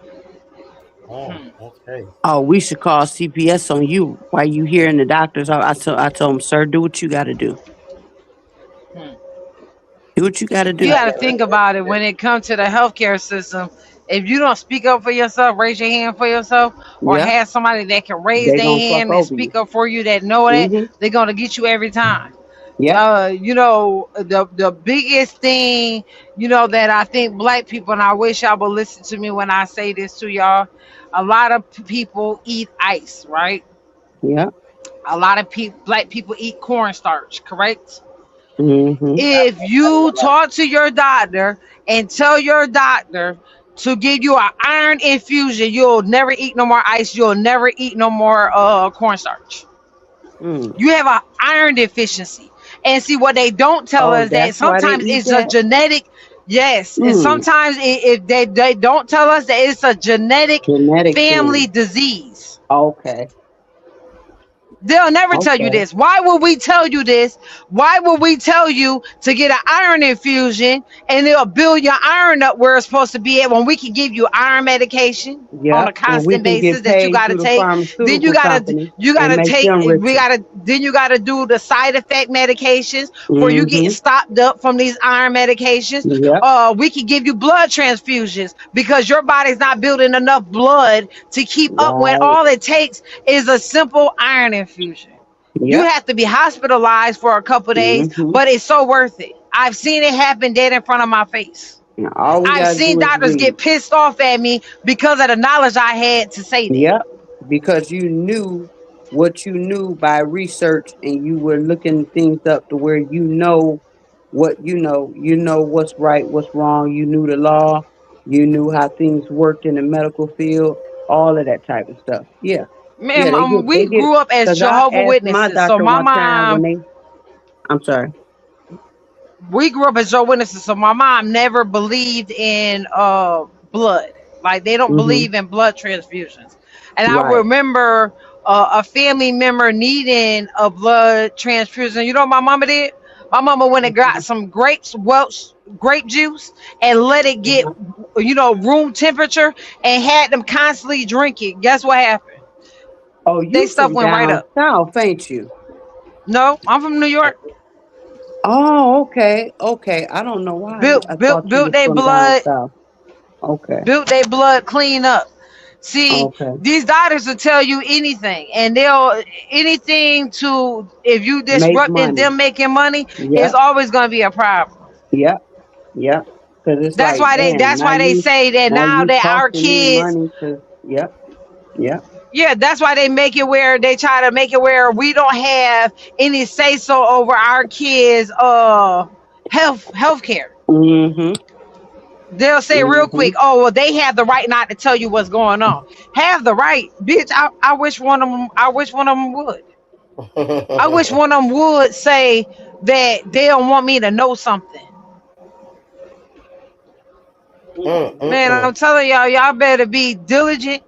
Okay. Oh, we should call CPS on you while you here in the doctor's. I told him, sir, do what you got to do. Do what you got to You do. got to think about it when it comes to the healthcare system. If you don't speak up for yourself, raise your hand for yourself, or Yep. have somebody that can raise They their gonna fuck hand and over you. speak up for you that know that, Mm-hmm. they're gonna get you every time. Yep. The biggest thing, that I think black people, and I wish y'all would listen to me when I say this to y'all, a lot of people eat ice, right? Yep. A lot of black people eat cornstarch, correct? Mm-hmm. If you talk to your doctor and tell your doctor to give you an iron infusion, you'll never eat no more ice. You'll never eat no more cornstarch. Mm. You have an iron deficiency. And see, what they don't tell Oh, us that that's why they sometimes eat it's a that? genetic. Yes, and Mm. sometimes if they don't tell us that it's a genetic Genetic family thing. disease. Okay. They'll never tell you Okay. this. Why would we tell you this? Why would we tell you to get an iron infusion and they'll build your iron up where it's supposed to be at when we can give you iron medication on a Yep. And we constant can basis get that you paid gotta through the take? Then pharmaceutical company you and gotta make take them we richer. gotta then you gotta do the side effect medications for you getting Mm-hmm. stopped up from these iron medications. Yep. We can give you blood transfusions because your body's not building enough blood to keep up when Right. all it takes is a simple iron infusion. You Yep. have to be hospitalized for a couple days, Mm-hmm. but it's so worth it. I've seen it happen dead in front of my face. Now, all we I've gotta seen do is doctors read. get pissed off at me because of the knowledge I had to say that. Yep. Because you knew what you knew by research and you were looking things up to where you know what you know. You know what's right, what's wrong. You knew the law. You knew how things worked in the medical field. All of that type of stuff. Yeah. Yeah, Man, they we get, grew up as because I Jehovah asked my Witnesses. So doctor my one time when mom, I'm sorry. we grew up as Jehovah Witnesses. So my mom never believed in blood. Like they don't Mm-hmm. believe in blood transfusions. And I Right. remember a family member needing a blood transfusion. You know what my mama did? My mama went and got some Welsh grape juice and let it get, room temperature and had them constantly drinking. Guess what happened? Oh, They you stuff from went right down up. south, ain't you? No, I'm from New York. Oh, okay. Okay. I don't know why I thought you Built was their from down blood, south. Okay. built their blood clean up. See, Okay. these doctors will tell you anything, and they'll anything to if you Make disrupting money. them making money is Yep. always going to be a problem. Yep. Yep. Because it's That's like, why they damn, that's why they say that now now you that our costing me kids, money to, yep. Yep. yeah, that's why they make it where they try to make it where we don't have any say so over our kids health care. Mm-hmm. They'll say real quick, "Oh, well, they have the right not to tell you what's going on." Have the right, bitch. I wish one of them. I wish one of them would. I wish one of them would say that they don't want me to know something. Man, I'm telling y'all better be diligent.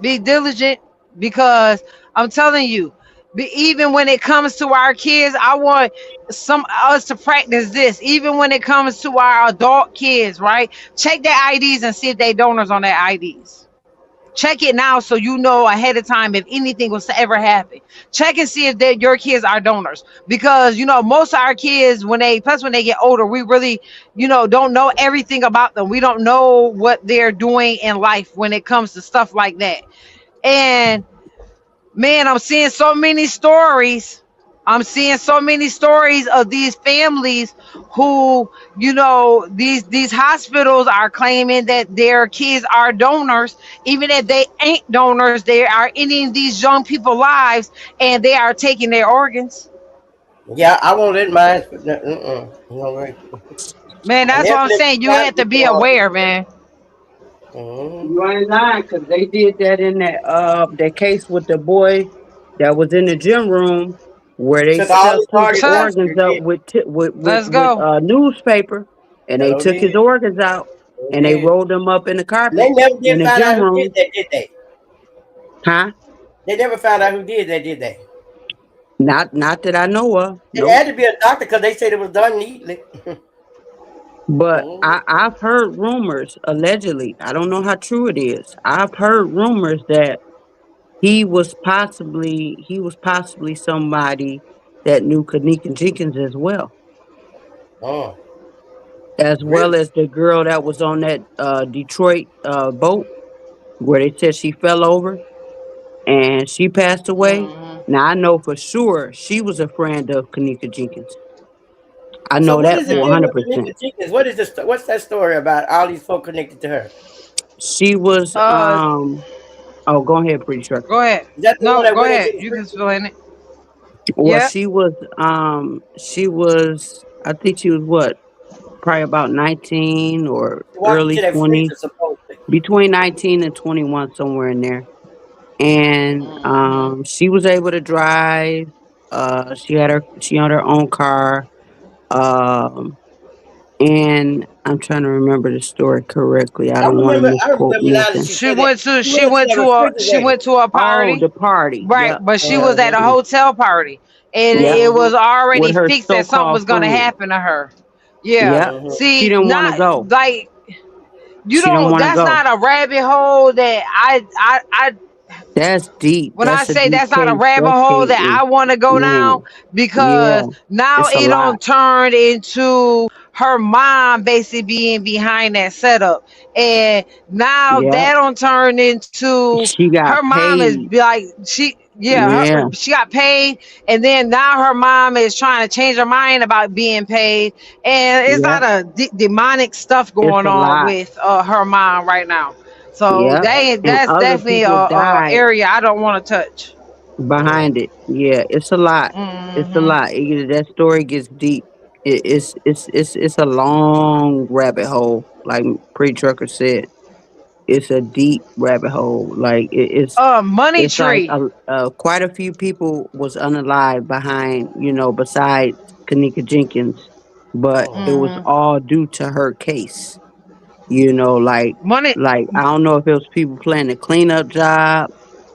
Be diligent, because I'm telling you, even when it comes to our kids, I want some us to practice this. Even when it comes to our adult kids, right? Check their IDs and see if they donors on their IDs. Check it now so you know ahead of time if anything was to ever happen. Check and see if your kids are donors, because most of our kids, when they get older, we really don't know everything about them. We don't know what they're doing in life when it comes to stuff like that. And man, I'm seeing so many stories. I'm seeing so many stories of these families who, these hospitals are claiming that their kids are donors, even if they ain't donors. They are ending these young people's lives, and they are taking their organs. Yeah, I won't let mine. No way. Man, that's what I'm saying. You have to be aware, man. You ain't lying, because they did that in that case with the boy that was in the gym room, where they Took all his stuffed his organs. organs up with Let's go. newspaper, and they took his organs out and they rolled them up in the carpet They never in did the find out gym who room. did that, did they? Huh? They never found out who did that, did they? Not that I know of. It had to be a doctor, because they said it was done neatly. But I've heard rumors, allegedly. I don't know how true it is. I've heard rumors that he was possibly somebody that knew Kanika Jenkins as well. Oh. As well as the girl that was on that Detroit boat, where they said she fell over and she passed away. Now I know for sure she was a friend of Kanika Jenkins. I So know what that is the for deal 100%. with Kanika Jenkins? What is this? What's that story about? All these folk connected to her. She was oh, go ahead, pretty sure. Go ahead. Is that the one No, that go went ahead. into the You can street? explain it. Well, Yeah. she was I think she was what? Probably about 19 or She walked early into that 20s. freezer, supposedly. Between 19 and 21, somewhere in there. And she was able to drive. She had her own car. And I'm trying to remember the story correctly. I don't want to I misquote remember now that nothing. she said that. She went to a Oh, party. the party. Right, Yep. but she Yep. was at a hotel party, and Yep. it was already With her fixed that something was so-called gonna friend. happen to her. Yeah. Yep. She See, didn't want to not go. like She didn't want to that's go. not a rabbit hole that I That's deep. when I That's a say deep that's not a case. rabbit That hole case that is, I want to go down, man. Yeah. because now It's a it lot. don't turn into her mom basically being behind that setup, and now Yep. that don't turn into She got her mom is paid. like Yeah. she got paid, and then now her mom is trying to change her mind about being paid, and it's Yep. not a demonic stuff It's going a on lot. with her mom right now. So Yep. And that's other definitely people a died area I don't want to touch. behind it. Yeah, it's a lot. It's a lot. That story gets deep. It's a long rabbit hole. Like pre-trucker said, it's a deep rabbit hole. Like Money it's like tree. quite a few people was unalive behind, besides Kanika Jenkins, but it was all due to her case. Money. Like I don't know if it was people playing a cleanup job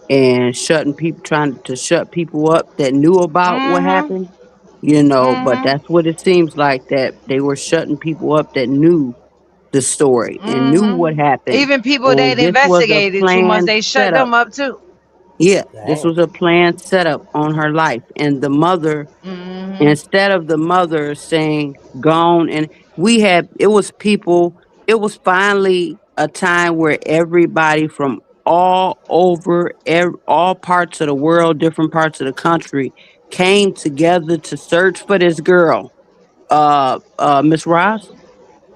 and trying to shut people up that knew about what happened. But that's what it seems like, that they were shutting people up that knew the story and knew what happened. Even people And that this was a investigated too much, planned they shut setup. them up too. Yeah, this was a planned setup on her life. And the mother, instead of the mother saying, gone, and it was finally a time where everybody from all over, all parts of the world, different parts of the country, came together to search for this girl. Miss Ross?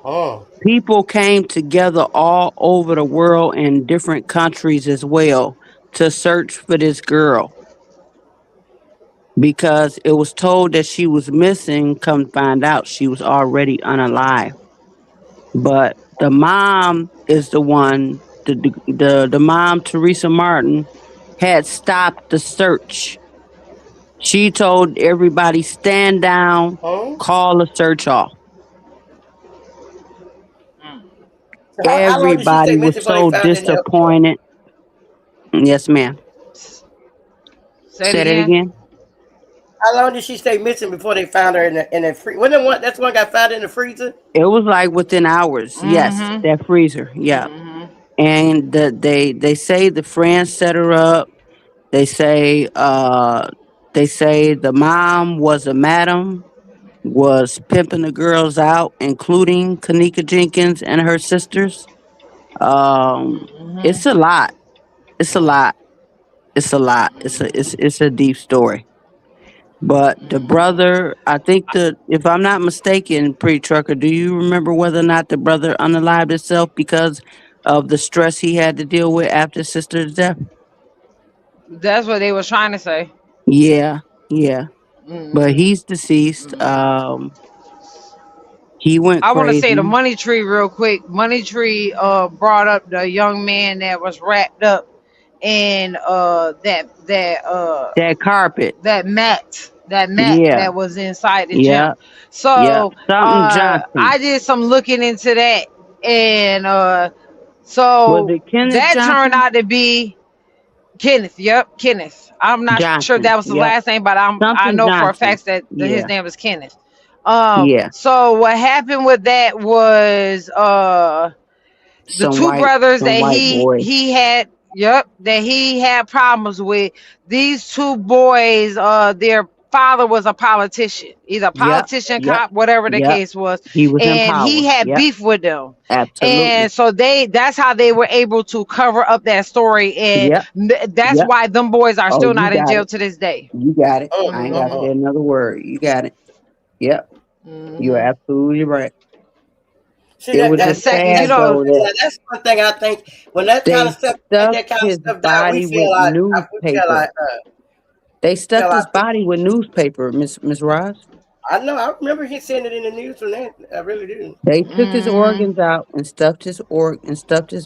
Oh. People came together all over the world in different countries as well to search for this girl, because it was told that she was missing. Come find out, she was already unalive. But the mom is the one. The mom, Teresa Martin, had stopped the search. She told everybody, stand down, call the search off. So how long did she stay Everybody was missing before they so found her in the hotel? disappointed. Yes, ma'am. Say it Say that again. again. How long did she stay missing before they found her in the freezer? When the one that's one got found in the freezer? It was like within hours. Yes, that freezer. Yeah. And they say the friends set her up. They say the mom was a madam, was pimping the girls out, including Kanika Jenkins and her sisters. It's a lot. It's a lot. It's a lot. It's a deep story. But the brother, I think if I'm not mistaken, Pre-Trucker, do you remember whether or not the brother unalived himself because of the stress he had to deal with after his sister's death? That's what they was trying to say. Yeah, yeah. But he's deceased. He went I want to say the crazy. money tree real quick. Money tree brought up the young man that was wrapped up in That carpet. that mat Yeah, that was inside the yeah, gym. yeah. So Something Johnson. I did some looking into that, and Was so it Kenneth that turned Johnson? out to be Kenneth. Yep, Kenneth. I'm not sure Johnson. that was the Yep. last name, but I Something know for a Johnson. fact that his Yeah, name is Kenneth. yeah. So what happened with that was the two brothers Some that white boy. he had problems with. These two boys, their father was a politician, either a Yep, politician, yep, cop, whatever the yep. case was, He was in and he power. had Yep, beef with them. absolutely. And so that's how they were able to cover up that story, and Yep, that's yep. why them boys are Oh, still you not in got jail it. to this day. You got it. I ain't got to Mhm. say another word. You got it. Yep, you're Mhm. absolutely right. See It was And just second, sad though that that's one thing I think when that kind they of stuff stuffed that kind of his stuff die, we body feel with like newspaper. They we feel stuffed his like body with newspaper, Miss Ross. I know I remember he seeing it in the news from that. I really do. They took his Mhm. organs out and stuffed his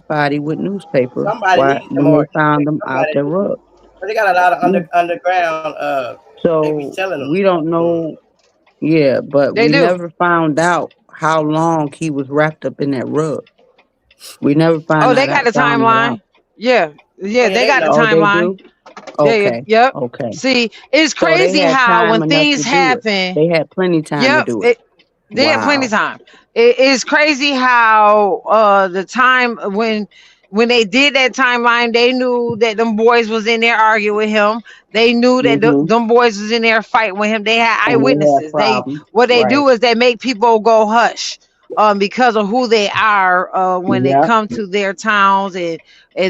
body with newspaper. Somebody Why needs some when they more. found him out Somebody the needs. rug? But they got a lot of Yeah. underground. They be So selling them. we don't know. Yeah, but They we do. never found out how long he was wrapped up in that rug. We never Oh, found they that got out. the Found it out. timeline. Yeah, Oh, yeah, they they got the know. Oh, they timeline. do. Okay. Yep. Okay. See, it's So they crazy had how time when enough things to do it. happen. They had plenty time to Yep. do it. They had plenty Wow. of time. It's crazy how the time when they did that timeline, they knew that them boys was in there arguing with him. They knew that Mhm. them boys was in there fighting with him. They had And they had eyewitnesses. problems. What they Right. do is they make people go hush. Because of who they are when they Yep. come to their towns, and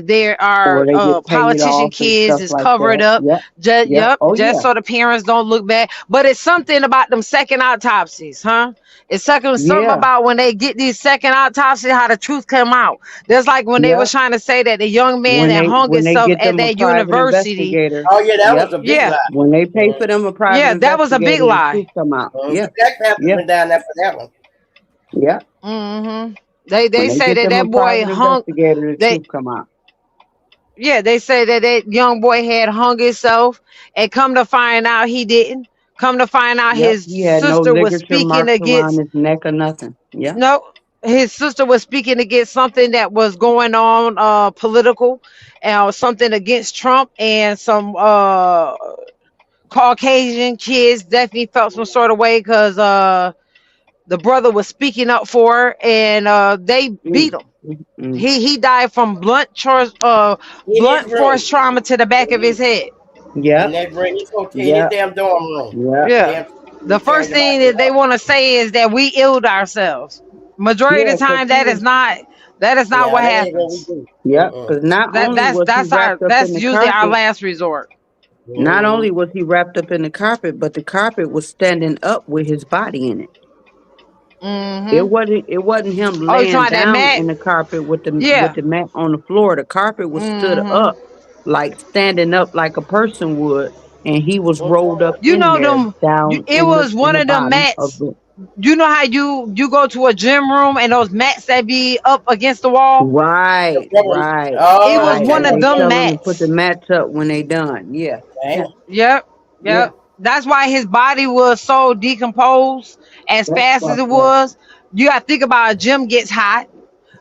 there Or are they get paid politician off and kids stuff is like covered that. up Yep. just Yep. Oh just yeah. so the parents don't look bad. But it's something about them second autopsies, huh? It's something Yeah. about when they get these second autopsies, how the truth come out. That's like when they Yep. was trying to say that the young man that hung When they himself get at them a that private university. investigator. Oh yeah, that Yep. was a big Yeah, lie. When they pay for them a private yeah, that was a big investigator, the truth lie. come out. Yeah. Black Panthers Yeah. went down there for that one. Yeah. hmm When They they say get that them a that boy private hung. investigator, the They truth come out. Yeah, they say that that young boy had hung himself, and come to find out he didn't. Come to find out Yep. his He had no sister was ligature speaking marks around against. his neck or nothing. Yep. No, his sister was speaking against something that was going on political, and something against Trump, and some Caucasian kids definitely felt some sort of way because the brother was speaking up for her, and they beat him. Mm. He died from blunt In his room. force trauma to the back of his head. Yep. And they bring his in his Yep. damn dorm room. Yep. Yeah. Damn, The first changed him out thing the that they want to say is that we illed ourselves. Majority Yeah, of the 'cause time, he that was. is not what Yeah, that ain't what we happens. do. Yep. Because not only was he wrapped up in That's the usually our carpet, last resort. not only was he wrapped up in the carpet, but the carpet was standing up with his body in it. Mm-hmm. It wasn't him Oh, you talking laying about that down mat? in the carpet with Yeah. the mat on the floor. The carpet was stood Mm-hmm. up, like standing up like a person would, and he was rolled up You in know there them. down It in was one the of them bottom of mats. it. you know how you go to a gym room and those mats that be up against the wall? Right, right, It was Oh, right. okay. one And of they them tell them to put the mats. mats up when they done. Yeah, yeah, Yep, yeah. yep. That's why his body was so decomposed as That's fast as it fucked up. was. You got to think about a gym gets hot,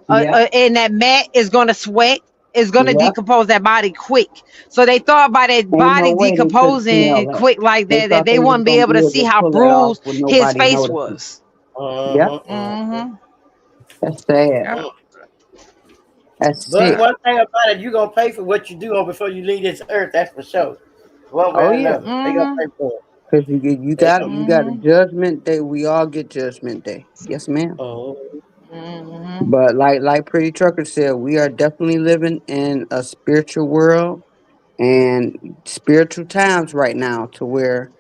Yeah, and that mat is gonna sweat. It's gonna yeah. decompose that body quick. So they thought by that Ain't no body way they could smell decomposing that. quick like They that, that thought they they was wouldn't be gonna able be to able see to how pull that off bruised with his nobody face noticing. was. Yep, Mm-hmm. that's sad. Yep. That's But sick. one thing about it, you're gonna pay for what you do on before you leave this earth. That's for sure. One way Oh or yeah, another, they gonna Mm-hmm. pay for it. because They gonna. you got a judgment day. We all get judgment day. Yes, ma'am. Mm-hmm. But like Pretty Trucker said, we are definitely living in a spiritual world and spiritual times right now, to where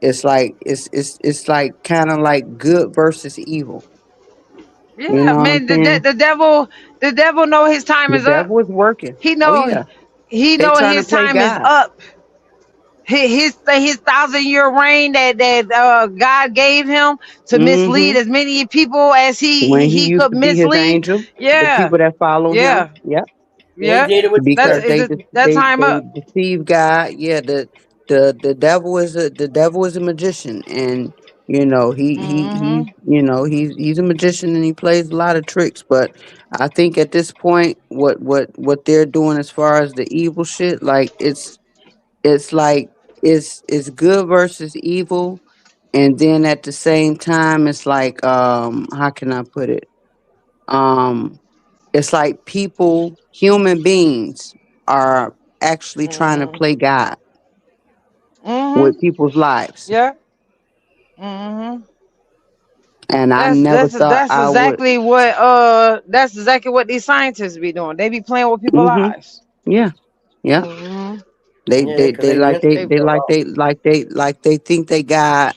it's like kind of like good versus evil. You Yeah, know what I'm man. saying? The devil know his time The is up. devil is working. He Oh know yeah, he they know trying to his play time is God. up. His 1,000-year reign that God gave him to mislead Mm-hmm. as many people as When he he used could to be his mislead. angel, the Yeah, people that follow him. yeah, Yep. He yeah. did it with That's Because the is that time they up. deceive God. Yeah, the devil is a magician, and he Mm-hmm. he's a magician, and he plays a lot of tricks. But I think at this point, what they're doing as far as the evil shit, like it's like it's good versus evil, and then at the same time, it's like how can I put it? Um, it's like human beings are actually trying to Mm-hmm. play God with Mm-hmm. people's lives. Yeah. Mm-hmm. And I That's never that's thought that's I would. exactly what these scientists be doing. They be playing with people's Hmm. lives. Yeah, yeah. Mm-hmm. yeah, because they mentally They Like they think they God,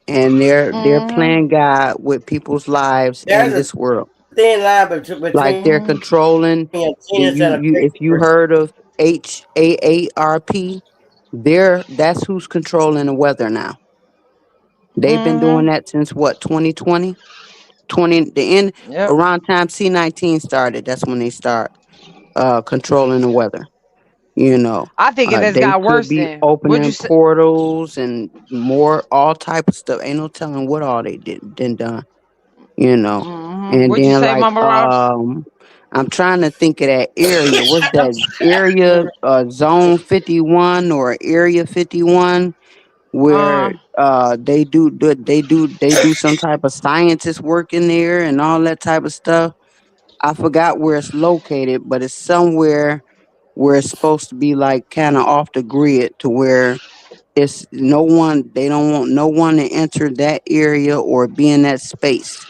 and they're mm-hmm. playing God with people's lives in there's a this world. thin line Like between they're Mm-hmm. controlling a the genius and a you if crazy you person. heard of HAARP, that's who's controlling the weather now. They've been doing Mm-hmm. that since what, 2020? 20 the end Yep. around time C-19 started. That's when they start controlling the weather. You know, I think it has they got could worse be then. Would you opening say? portals and more all type of stuff. Ain't no telling what all they did done. You know, Mm-hmm. and Would you then say, like Mama Ross? I'm trying to think of that area. What's that area? Zone 51 or Area 51, where Uh. they do some type of scientist work in there and all that type of stuff. I forgot where it's located, but it's somewhere where it's supposed to be like kind of off the grid, to where it's no one, they don't want no one to enter that area or be in that space.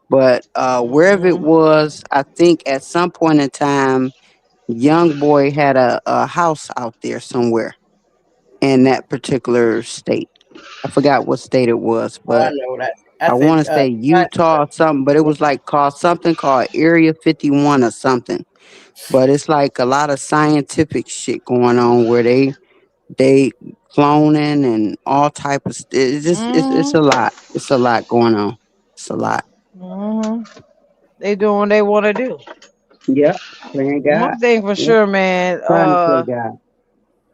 But wherever it Mm-hmm. was, I think at some point in time, young boy had a house out there somewhere in that particular state. I forgot what state it was, Oh, I but know that. I I want said, to say Utah or something, but it was like called something called Area 51 or something. But it's like a lot of scientific shit going on, where they cloning and all type of it's just it's Mm-hmm. a lot. It's a lot going on. It's a lot. Mm-hmm. They doing what they want to do. Yep. Playing God. One thing for Yep. sure, man. Trying to play God.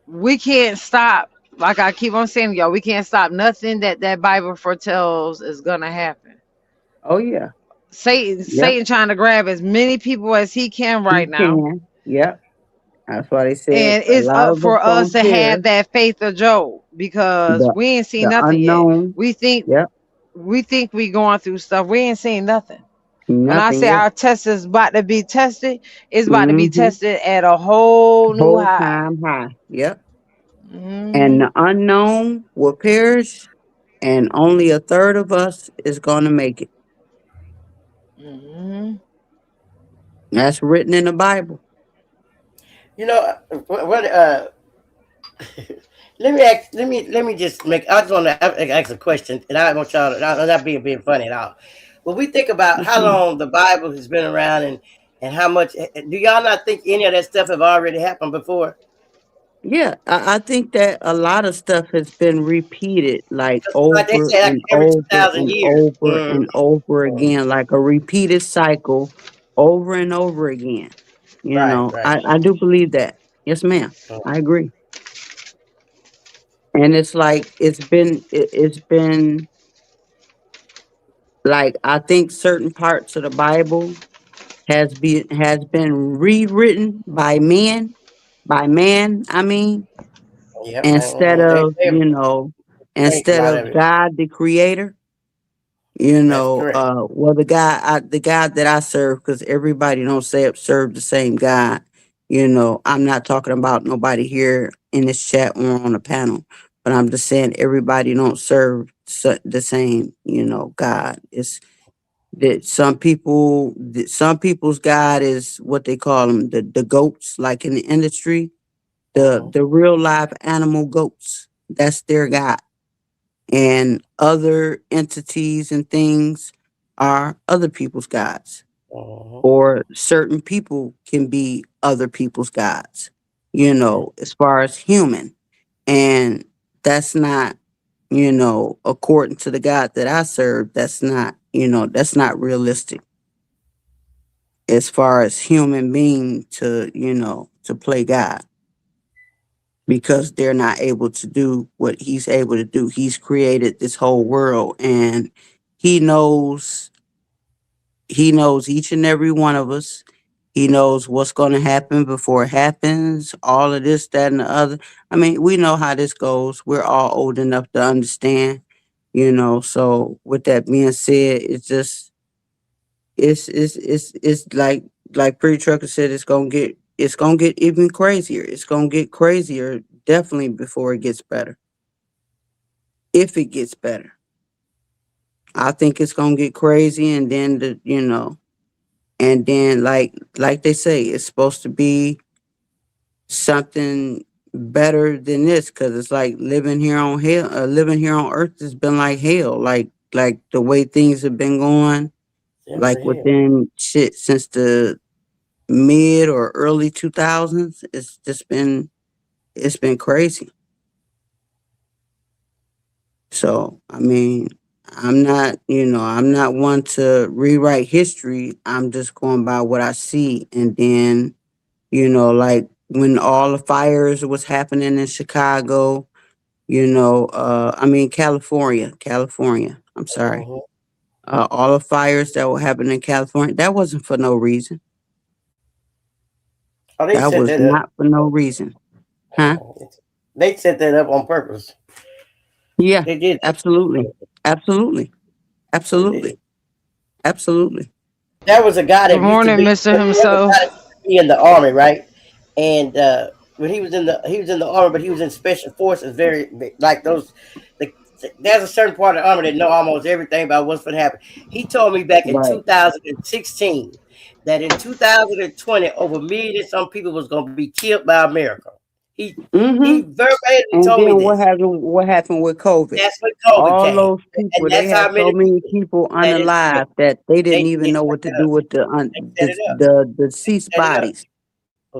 We can't stop. Like I keep on saying, y'all, we can't stop nothing that Bible foretells is gonna happen. Oh yeah. Yep. Satan trying to grab as many people as he can He right now, can. Yep. That's why they said and a it's lot up of us for us gonna to have perish. that faith of Job because The we ain't seen the nothing yet. unknown. Yep. We think we going through stuff. We ain't seen nothing. When I Nothing say yet. our test is about to be tested, it's about to be Mm-hmm. tested at a whole new Whole high. time high. Yep. And Hmm. the unknown will perish, and only a third of us is gonna make it. Hmm. That's written in the Bible. you know what? Let me just make. I just want to ask a question, and I want y'all. I'm not being funny at all. When we think about how Mhm. long the Bible has been around, and how much do y'all not think any of that stuff have already happened before? Yeah, I think that a lot of stuff has been repeated like Like they over say, like and every over 2,000 and years. over and over again, like a repeated cycle over and over again. You Right, know, right. I do believe that. Yes, ma'am. I agree. And it's like it's been like I think certain parts of the Bible has been rewritten by man, I mean, Yep, instead of, changed a instead lot of of it. God the creator, That's correct. well the God that I serve, because everybody don't serve the same God. I'm not talking about nobody here in this chat or on the panel, but I'm just saying everybody don't serve the same, God. It's that some people's God is what they call them, the goats, like in the industry, the real live animal goats. That's their God. And other entities and things are other people's gods. Or certain people can be other people's gods, as far as human. And that's not, according to the God that I serve, that's not realistic as far as human being to play God, because they're not able to do what he's able to do. He's created this whole world, and he knows he knows each and every one of us. He knows what's going to happen before it happens, all of this, that, and the other. I mean, we know how this goes. We're all old enough to understand, so with that being said, it's like Pretty Trucker said, it's gonna get even crazier. It's gonna get crazier definitely before it gets better. If it gets better. I think it's gonna get crazy, and then and then like they say, it's supposed to be something better than this, because it's like living here on earth has been like hell, like the way things have been going, like Definitely is. within shit since the mid or early 2000s. It's been crazy. So I mean, I'm not one to rewrite history. I'm just going by what I see. And then, like when all the fires was happening in Chicago, I mean California, I'm sorry, all the fires that were happening in California, that wasn't for no reason. Oh, they That set was that up. not for no reason. Huh? They set that up on purpose. Yeah, They did that. absolutely. Absolutely. They did. Absolutely. Absolutely. There was a guy Good that used to morning, be. Mr. There was a guy that Himself. used to be in the army, right? And when he was in the army, but he was in special forces. Like those. The, there's a certain part of the army that know almost everything about what's going to happen. He told me back in Right. 2016 that in 2020 over a million and some people was going to be killed by America. He Mm-hmm. verbatim And told me then what this. happened? What happened with COVID? That's when COVID All came, those and people, they that's had how so many many people people that is killed. unalive that they didn't even They know set what to that do up. with They set it up. the deceased Set it up. bodies.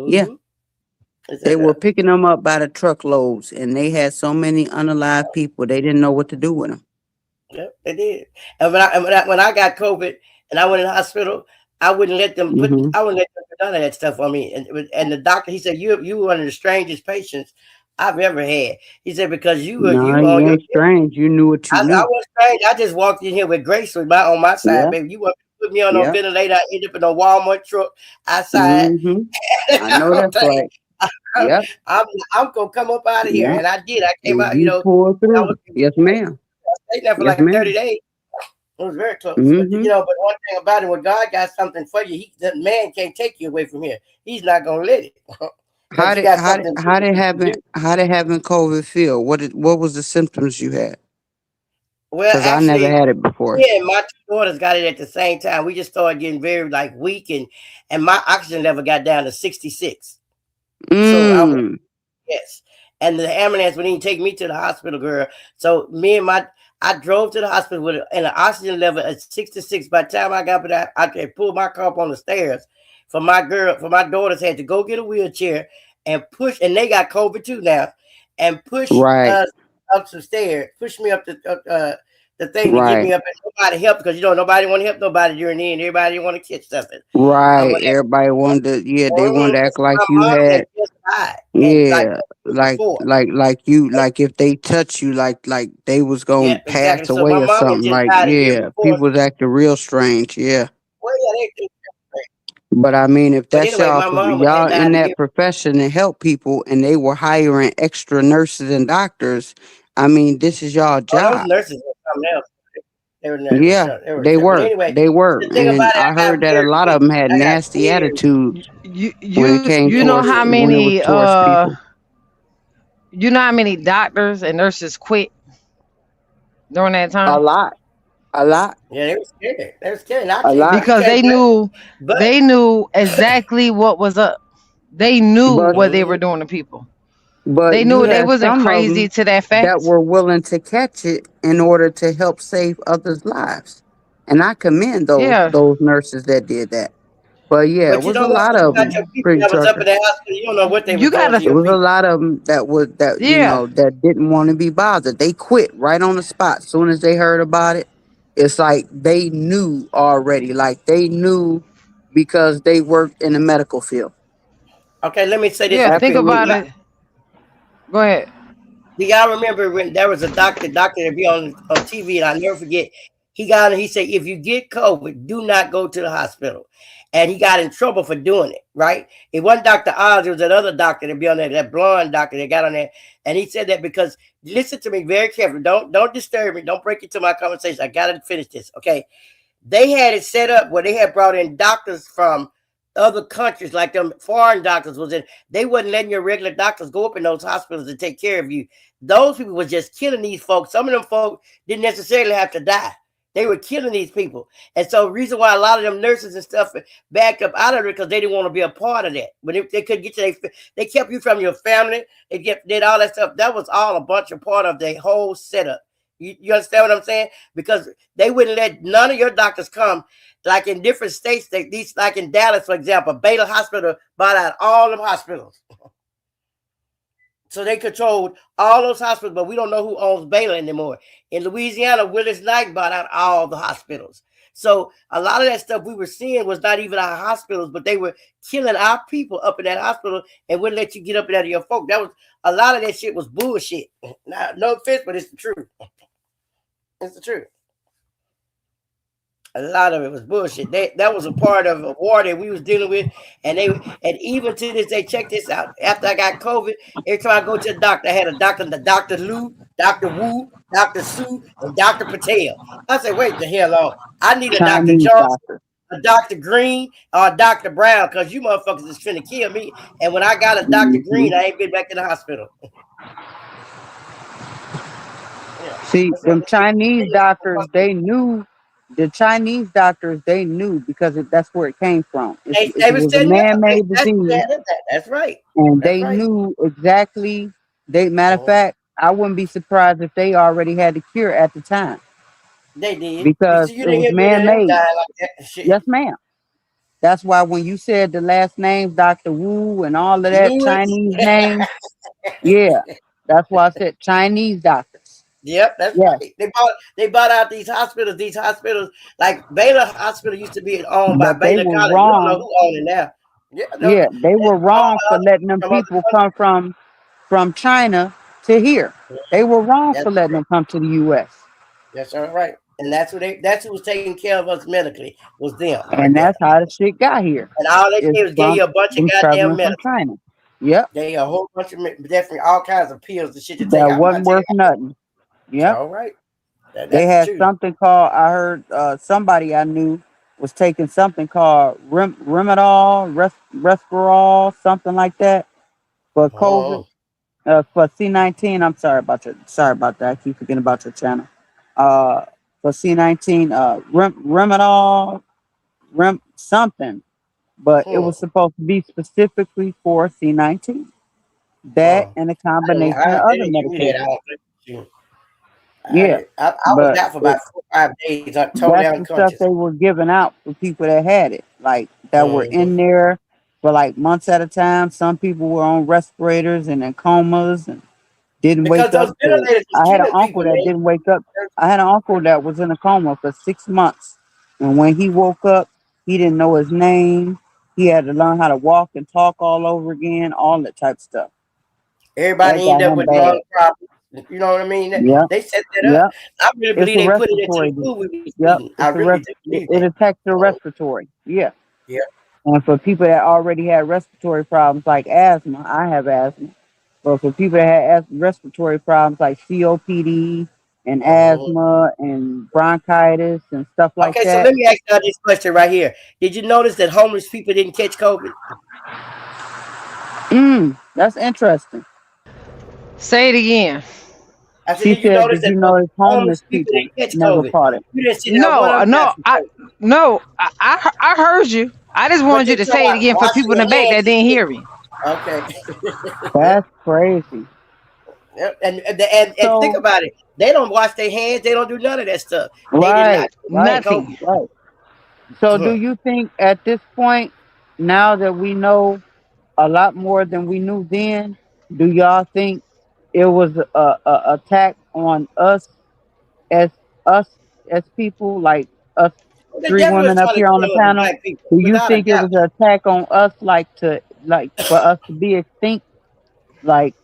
Yeah, Mm-hmm. They they set it were up. picking them up by the truckloads, and they had so many unalive people they didn't know what to do with them. Yep, they did. And when I got COVID and I went in the hospital, I wouldn't let them put. Mm-hmm. I wouldn't let them put none of that stuff on me. And the doctor, he said, you were one of the strangest patients I've ever had. He said because No, you you on your. ain't strange. You knew what you I knew. was strange. I just walked in here with Grace on my side, Yep. baby. You want to put me on no Yep. ventilator? I end up in a Walmart truck outside. Mm-hmm. I know that's right. I'm, Yep. I'm gonna come up out of here, Yep. and I did. I came And out. you pulled I through. was Yes, ma'am. stayed there for Yes, like 30 ma'am. days. It was very close. But Mm-hmm. but one thing about it, when God got something for you, the man can't take you away from here. He's not gonna let it. How Because you did got how did something how did having different. how did having COVID feel? What was the symptoms you had? Well, Because I never actually, had it before. yeah, my two daughters got it at the same time. We just started getting very like weak, and my oxygen level got down to 66. So I was. Mm. Yes. And the ambulance wouldn't even take me to the hospital, girl. So I drove to the hospital with an oxygen level at 66. By the time I got there, I could pull my car up on the stairs. For my daughters had to go get a wheelchair and push, and they got COVID too now, and push Right. us up some stairs, push me up the thing to get Right. me up, and nobody helped because nobody want to help nobody during the end. Everybody want to catch something. Right. Everybody wanted to, yeah, they wanted to act like My you mom had had, just died, and like yeah, before. like if they touch you, like they was Yeah, gonna exactly. pass So away my or mom had something. just Like, died a year yeah, before. people was acting real strange. Yeah. Well, yeah, But I mean, if but that's anyway, my mom had y'all in died a year. that profession and help people, and they were hiring extra nurses and doctors, I mean, this is y'all Oh, those job. nurses were something else. They were Yeah, they were they but were. anyway, They were. the thing about And it, I I got heard that a very lot of them had I got nasty very attitudes You when it you came you know towards how when it was many towards people. doctors and nurses quit during that A time? lot. A lot. yeah, they were scared. They were scared. And I A can't lot. you Because can't blame them. But they knew exactly what was up. They knew But what they were doing to people. but They you knew they had wasn't some of crazy them to that that fact. were willing to catch it in order to help save others' lives. And I commend Yeah. those nurses that did that. But yeah, it but you was know a what? lot When you of got your them, people pretty that was up trucker. in the hospital, you don't know what they was You doing gotta to It your was a people. lot of them that yeah. that didn't want to be bothered. They quit right on the spot. As soon as they heard about it, it's like they knew already. Like they knew because they worked in the medical field. Okay, let me say this Yeah, real think quick. about it. Go ahead. Do y'all remember when there was a doctor that be on TV, and I'll never forget. He got he said, if you get COVID, do not go to the hospital. And he got in trouble for doing it, right? It wasn't Dr. Oz, it was that other doctor that be on there, that blonde doctor that got on there. And he said that because listen to me very carefully. Don't disturb me. Don't break into my conversation. I gotta finish this. Okay. They had it set up where they had brought in doctors from other countries, like them foreign doctors was in. They wasn't letting your regular doctors go up in those hospitals to take care of you. Those people was just killing these folks. Some of them folks didn't necessarily have to die. They were killing these people. And so the reason why a lot of them nurses and stuff backed up out of it because they didn't want to be a part of that. But if they could get you, they kept you from your family. Did all that stuff. That was all a bunch of part of the whole setup. You understand what I'm saying? Because they wouldn't let none of your doctors come. Like in different states, these like in Dallas, for example, Baylor Hospital bought out all them hospitals. So they controlled all those hospitals, but we don't know who owns Baylor anymore. In Louisiana, Willis Knight bought out all the hospitals. So a lot of that stuff we were seeing was not even our hospitals, but they were killing our people up in that hospital and wouldn't let you get up and out of your folk. That was a lot of that shit was bullshit. Now, no offense, but it's the truth. It's the truth. A lot of it was bullshit. That was a part of a war that we was dealing with, and even to this day, check this out. After I got COVID, every time I go to the doctor, I had a doctor, the Dr. Lou, Dr. Wu, Dr. Sue, and Dr. Patel. I said, wait the hell on. I need a Dr. Chinese Johnson, doctor. a Dr. Green, or a Dr. Brown, because you motherfuckers is finna kill me. And when I got a Dr. Green, I ain't been back to the hospital. Yeah, See, them Chinese doctors, they knew. The Chinese doctors, they knew because that's where it came from. It they was was a setting me up. man-made disease, That's right. and That's they right. knew exactly. Matter of fact, I wouldn't be surprised if they already had the cure at the time They did. You because see, you it didn't was hear many of them man-made. die like that. Shit. Yes, ma'am. That's why when you said the last names, Dr. Wu and all of that Lewis. Chinese names, yeah, that's why I said Chinese doctors. Yep, that's Yes, right. They bought out these hospitals. These hospitals, like Baylor Hospital, used to be owned by but they Baylor were College. You don't know wrong. who owned it now. Yeah, no, Yeah, they it's were owned wrong by for other letting people them from other people come countries. from China to here. They were wrong That's for letting them come to the U.S. that's all right. And that's who was taking care of us medically was them right And there. that's how the shit got here. And all they Is did was give from you a bunch of them goddamn traveling from medicine. China. Yep, Gave you a whole bunch of definitely all kinds of pills and shit to take. that I'm not wasn't taking worth nothing. it's Yep, all right. they That's the had truth. something called. I heard somebody I knew was taking something called Remedal, Resperol, something like that for COVID. Oh, For C19, I'm sorry about that. I keep forgetting about your channel. Uh, for C19, Remedal, something, but it was supposed to be specifically for C19. That oh. and a I didn't. combination of They other didn't give me that. I medications. don't think. Yeah, I was but out for about 4 or 5 days, totally that's the stuff unconscious. they were giving out for people that had it, like that were Mm-hmm. in there. for like months at a time. Some people were on respirators and in comas and didn't Because wake up. those ventilators is I had an killing uncle people, that man. didn't wake up. I had an uncle that was in a coma for 6 months, and when he woke up, he didn't know his name. He had to learn how to walk and talk all over again, all that type of stuff. That Everybody got end up him with bad. lung problems. You know what I mean? Yep, They set that up. yep. I really It's believe a they put it into the respiratory. food we was Yep, eating. I it's a really do believe it that. attacks the respiratory. Yeah. Yeah. And for people that already had respiratory problems like asthma, I have asthma. But for people that had respiratory problems like COPD and Mhm. asthma and bronchitis and stuff like Okay, so that, let me ask you this question right here. Did you notice that homeless people didn't catch COVID? that's interesting. Say it again. I said, She did you said, notice "Did that you those notice homeless homeless people people didn't catch never COVID? caught it?" You didn't see that one No, of them die no, from COVID. I heard you. I just But wanted you they to talk say it about again for washing people in your the back hands that and didn't shit. hear me. Okay. That's crazy. Yep, and think So, about it. They don't wash their hands. They don't do none of that stuff. They did not right, catch right, Nothing. COVID. right. So, do Huh. you think at this point, now that we know a lot more than we knew then, do y'all think it was a attack on as us as people, like us They three definitely was women up trying to here on the kill the panel? black people, Do you without a think it doubt. was an attack on us, like for us to be extinct, like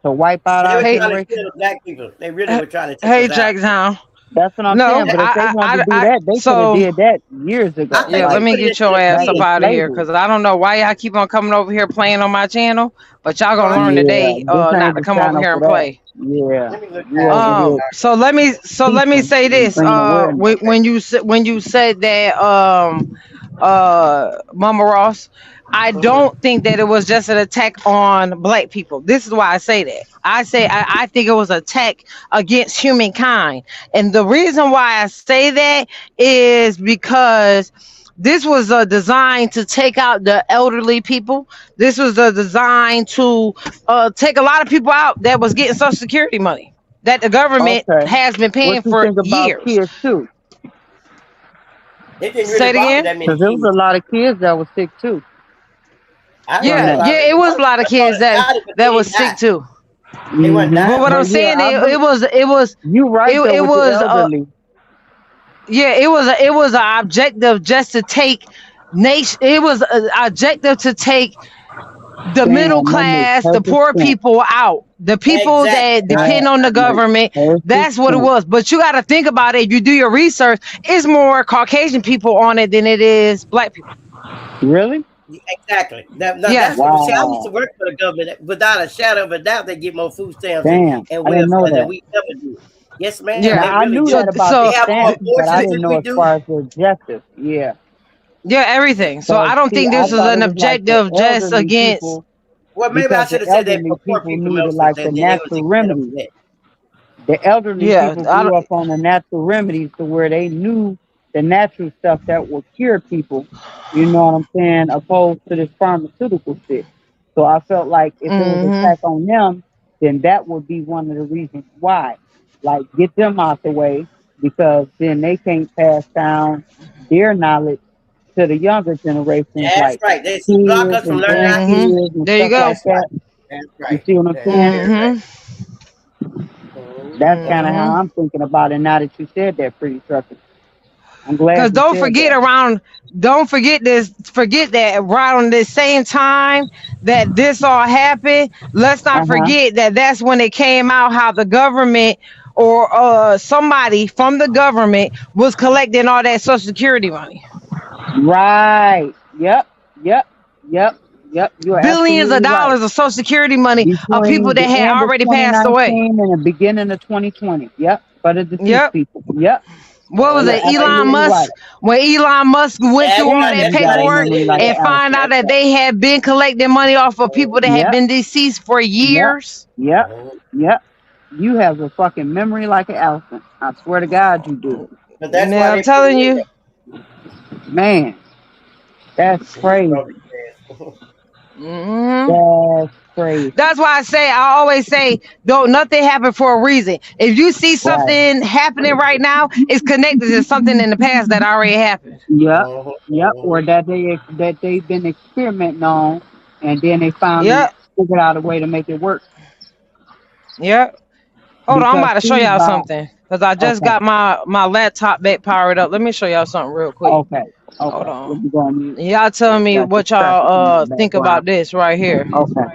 to wipe out They our were Hey, trying to kill generation? the black people. They really uh, were trying to take hey, us out. Jackson. That's what I'm No, saying. But if they wanted to do that, they could have so did that years I ago, think yeah, they let like me put it get into your the ass back up feed. in out of here slavery. because I don't know why y'all keep on coming over here playing on my channel, but y'all No, gonna I learn didn't. Yeah, today this not ain't to the come over channel here for and that. play. Yeah, Let me look you down here. over I'm here So let me teaching say and this. bringing awareness. When you said that Mama Ross, I sorry. don't think that it was just an attack on black people. This is why I say that. I think it was an attack against humankind. And the reason why I say that is because this was designed to take out the elderly people. This was designed to take a lot of people out that was getting Social Security money that the government Okay, has been what paying you for think about years. kids too? It didn't really Say it bother again. that many Because there was a kids. lot of kids that was sick too I didn't from say a that. lot of Yeah, them. it was a lot of That's all kids that died, but that they was didn't die. sick too. They wasn't But dying. what I'm But yeah, saying I is, believe you right though it with the was elderly. yeah, it was an objective just to take nation. It was an objective to take the middle Damn, that makes class, the perfect poor sense. people out, the people Exactly. that Now, depend on the That makes government. perfect That's what it sense. was. But you got to think about it. If you do your research, it's more Caucasian people on it than it is black people. Really? exactly. Now Yeah. that's what. See, I used to Wow. work for the government. Without a shadow of a doubt, they get more food stamps Damn, and I didn't know welfare than that. we ever did. Yes, ma'am. Yeah. They Now I really knew do. that about They the have more stamps, but I abortions didn't than know we as do. far as the objective. Yeah. Yeah, everything. So But I don't see, think I this was thought an it was like the objective just elderly against. people Well, maybe I because the should have said that elderly for poor people people needed mostly. like the Then they would natural take credit remedies. for that. The elderly Yeah, people I grew don't. up on the natural remedies to where they knew the natural stuff that would cure people. You know what I'm saying? Opposed to this pharmaceutical shit. So I felt like if it was an Hmm. attack on them, then that would be one of the reasons why. Like get them out the way because then they can't pass down their knowledge to the younger generations, That's like right. They block kids us from and learning our Hmm. history. grandkids and There you stuff go. like That's right. that. That's You right. see what I'm That's saying? very right. Hmm. That's kind of Hmm. how I'm thinking about it now that you said that, pretty trucker. I'm glad Cause you said that. don't forget this, forget that around the same time that this all happened, let's not Uh-huh. forget that that's when it came out how the government or somebody from the government was collecting all that social security money. Right. Yep. Yep. Yep. Yep. You're Billions of absolutely right. dollars of social security money of people Between that the had end of already passed away. 2019 and the beginning of 2020. Yep. For the deceased Yep. people. Yep. What was You're it? Elon absolutely right. Musk, when Elon Musk went through That's all right. Damn, that you That's got why a they paperwork memory said like that. an and find elephant. out That's that right. they had been collecting money off of people that had Yep. been deceased for Yep. years. Yep. Mhm. Yep. You have a fucking memory like an elephant. I swear to God you do. But that's why Now I'm they put it telling in you, Man, that's there. He crazy. broke his ass. That's crazy. That's why I always say, don't nothing happen for a reason. If you see Right. something happening right now, it's connected to something in the past that already happened. Yep. Yep. Or that they've been experimenting on, and then they finally Yep. figured out a way to make it work. Yep. Hold on, I'm Because about to show see, y'all by something. Because I just okay, got my laptop back powered up. Let me show y'all something real quick. okay, Hold okay. Let on. me go on mute. Y'all tell me Got what distracted in y'all the think background. about this right here. Okay.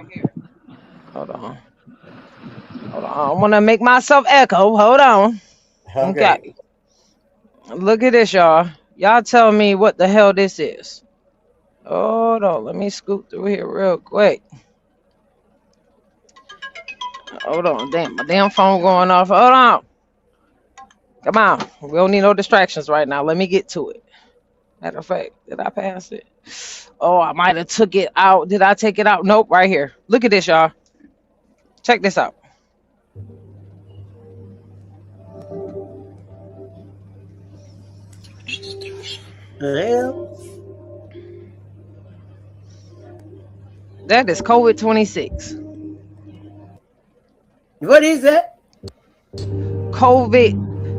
Hold on. Hold on. I want to make myself echo. Hold on. Okay. Okay. Look at this, y'all. Y'all tell me what the hell this is. Hold on. Let me scoot through here real quick. Hold on. Damn, my damn phone going off. Hold on. Come on. We don't need no distractions right now. Let me get to it. Matter of fact, did I pass it? Oh, I might have took it out. Did I take it out? Nope, right here. Look at this, y'all. Check this out. The hell? That is COVID 26. What is that? COVID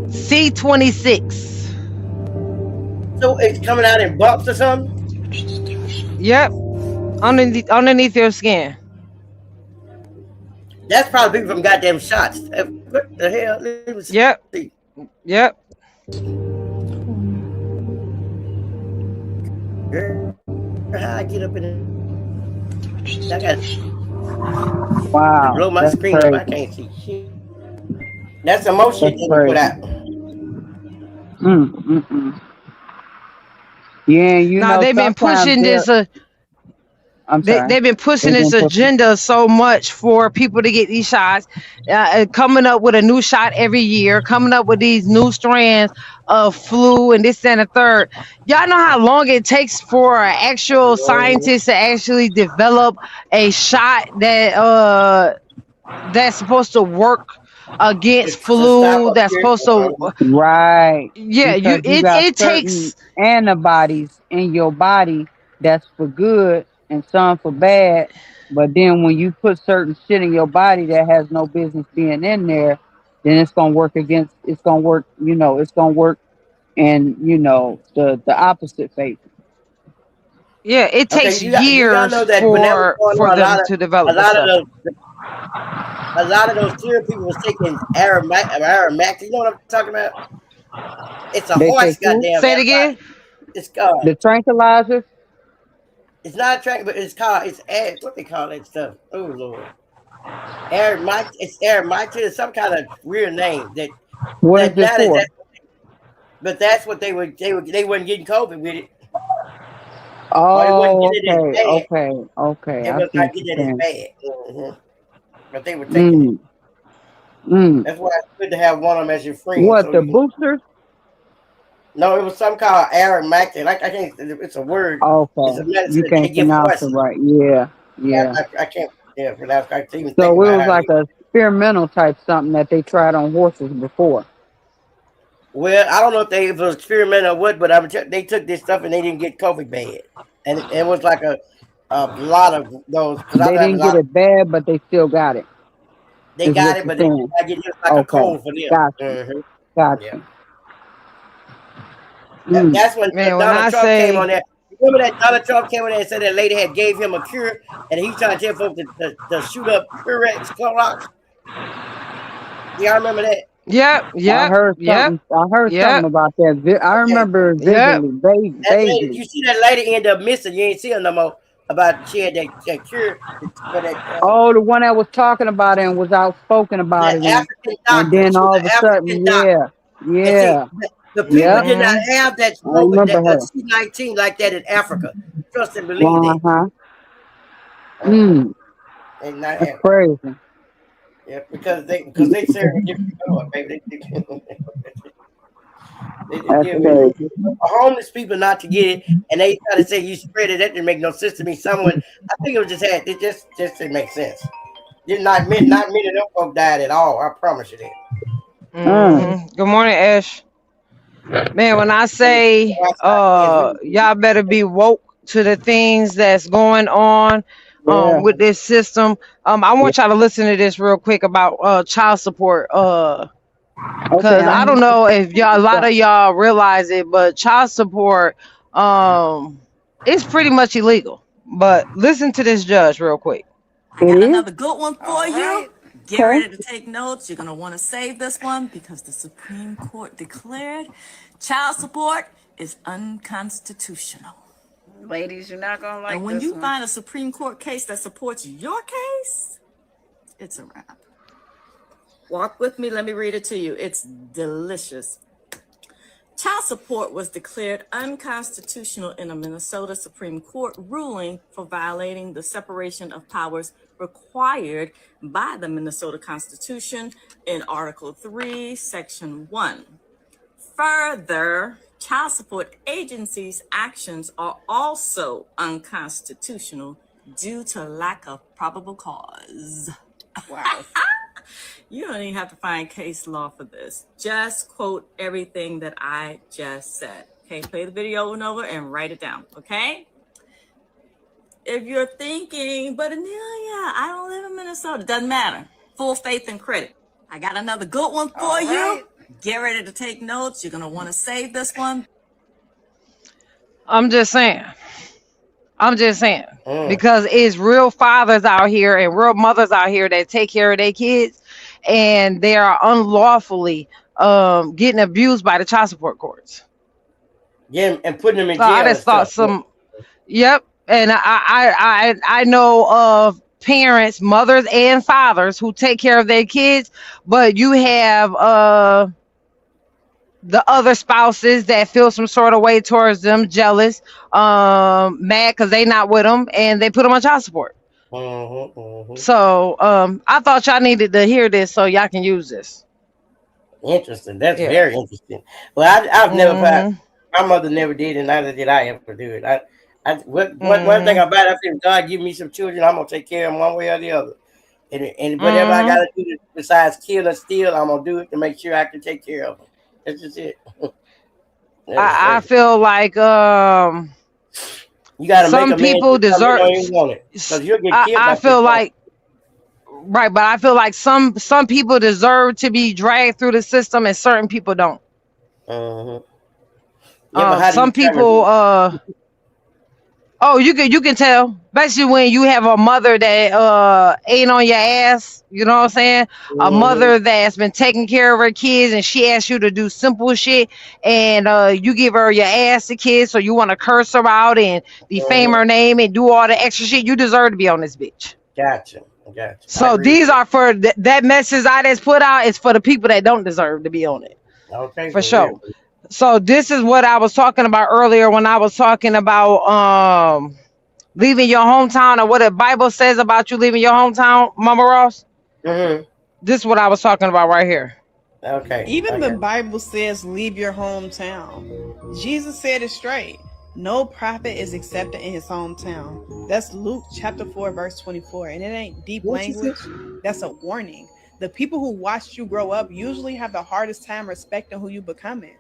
C26. So it's coming out in bumps or something? Yep. Underneath your skin. That's probably people from goddamn shots. What the hell? Let me Yep. see. Yep. How I get up in it? I got to Wow. blow my That's screen up. I crazy. can't see shit. That's some more shit That's they put crazy. out. Yeah, you Now know, they've been sometimes pushing this. I'm sorry. They've been pushing They've this been pushing. agenda so much for people to get these shots, coming up with a new shot every year, coming up with these new strands of flu and this and the third. Y'all know how long it takes for actual scientists to actually develop a shot that's supposed to work against To stop flu. up That's here. supposed to, Right. yeah. Because you got It certain takes. antibodies in your body that's for good and some for bad. But then when you put certain shit in your body that has no business being in there, then it's gonna work it's gonna work, it's gonna work in, the opposite favor. Yeah, it Okay, takes do y'all years know that when that was going for on, them to a develop this lot of stuff. those serial people was taking Aramax. You know what I'm talking about? It's a They horse take who? goddamn Say it antibody. again. It's called. The tranquilizers? It's not a track, but it's called. What they call that stuff? Oh Lord, Aramax. It's Aramax. It's some kind of weird name What is that it now for? but that's what they weren't getting COVID with it. Or they wasn't Oh, getting it as bad. okay. They I was see not what you're getting it as saying. bad. But they were taking it. That's why it's good to have one of them as your friend. What, So the you can. boosters? No, it was some called Aramax. I can't. It's a word. It's Okay. a You medicine that they can't give pronounce it horses. right. Yeah. I can't. Yeah, pronounce. I can't even So think it about was how to like use. a experimental type something that they tried on horses before. Well, I don't know if they was experimental or what, but they took this stuff and they didn't get COVID bad, and it was like a lot of those because I They have a didn't get lot of. it bad, but they still got it. They Is got what it, you're but they saying. I get it like a Okay. cold for them. Gotcha. Yeah. Mm. That's when Man, when Donald I Trump came on say, there. Remember that Donald Trump came on there and said that lady had gave him a cure, and he's trying to tell folks to shoot up Purex, Clorox. Y'all remember that? yep, I heard something about that. I Okay. remember yep. vividly, That lady, vaguely. you see that lady ended up missing. You ain't see her no more. About she had that cure for Oh, the one that was talking about it and was outspoken about that it, African and doctor. then She was all of an a African sudden, doctor. And see, yeah, the people yep. did not have that I COVID, remember that her. C-19 like that in Africa. Trust and believe that. They did not That's have it. crazy. Yeah, because they serve a different God, baby. They That's give crazy. homeless people not to get it, and they try to say you spread it. That didn't make no sense to me. Someone, I think it was it just didn't make sense. Did not many of them folk died at all. I promise you that. Good morning, Ash. Man, when I say, y'all better be woke to the things that's going on Yeah. with this system. I Yeah. want y'all to listen to this real quick about child support. Okay. Cause I don't know if y'all, a lot of y'all realize it, but child support, is pretty much illegal. But listen to this judge real quick. I got another good one for you. Right. Get Okay. ready to take notes. You're going to want to save this one because the Supreme Court declared child support is unconstitutional. Ladies, you're not gonna like And when this you one. find a Supreme Court case that supports your case, it's a wrap. Walk with me. Let me read it to you. It's delicious. Child support was declared unconstitutional in a Minnesota Supreme Court ruling for violating the separation of powers required by the Minnesota Constitution in Article 3, Section 1. Further, child support agencies' actions are also unconstitutional due to lack of probable cause. Wow. You don't even have to find case law for this. Just quote everything that I just said. Okay, play the video over and over and write it down, okay? If you're thinking, but Amelia, I don't live in Minnesota, doesn't matter. Full faith and credit. I got another good one for you. Get ready to take notes. You're going to want to save this one. I'm just saying. Because it's real fathers out here and real mothers out here that take care of their kids, and they are unlawfully getting abused by the child support courts. Yeah, and putting them in So I jail and just thought stuff. yep. And I know of parents, mothers and fathers who take care of their kids, but you have the other spouses that feel some sort of way towards them, jealous, mad because they not with them, and they put them on child support. So I thought y'all needed to hear this so y'all can use this. Interesting. That's very interesting. Well, I've never had. My mother never did, and neither did I ever do it. One thing about it, I think God give me some children, I'm gonna take care of them one way or the other. And whatever I gotta do besides kill and steal, I'm gonna do it to make sure I can take care of them. That's just it. I feel like you gotta some make a man people do something deserve. they don't even want it, 'cause you'll get killed I by feel this like right, but I feel like some people deserve to be dragged through the system, and certain people don't. Yeah, but how do you Some people oh, you can tell. Basically, when you have a mother that ain't on your ass, you know what I'm saying? A mother that's been taking care of her kids, and she asks you to do simple shit, and you give her your ass to kids, so you want to curse her out and defame her name and do all the extra shit. You deserve to be on this bitch. Gotcha. So these are for that message I just put out is for the people that don't deserve to be on it. Okay, for sure. So this is what I was talking about earlier when I was talking about leaving your hometown, or what the Bible says about you leaving your hometown, Mama Ross. This is what I was talking about right here. Okay. Even the Bible says, leave your hometown. Jesus said it straight. No prophet is accepted in his hometown. That's Luke chapter 4, verse 24. And it ain't deep language. That's a warning. The people who watched you grow up usually have the hardest time respecting who you becoming.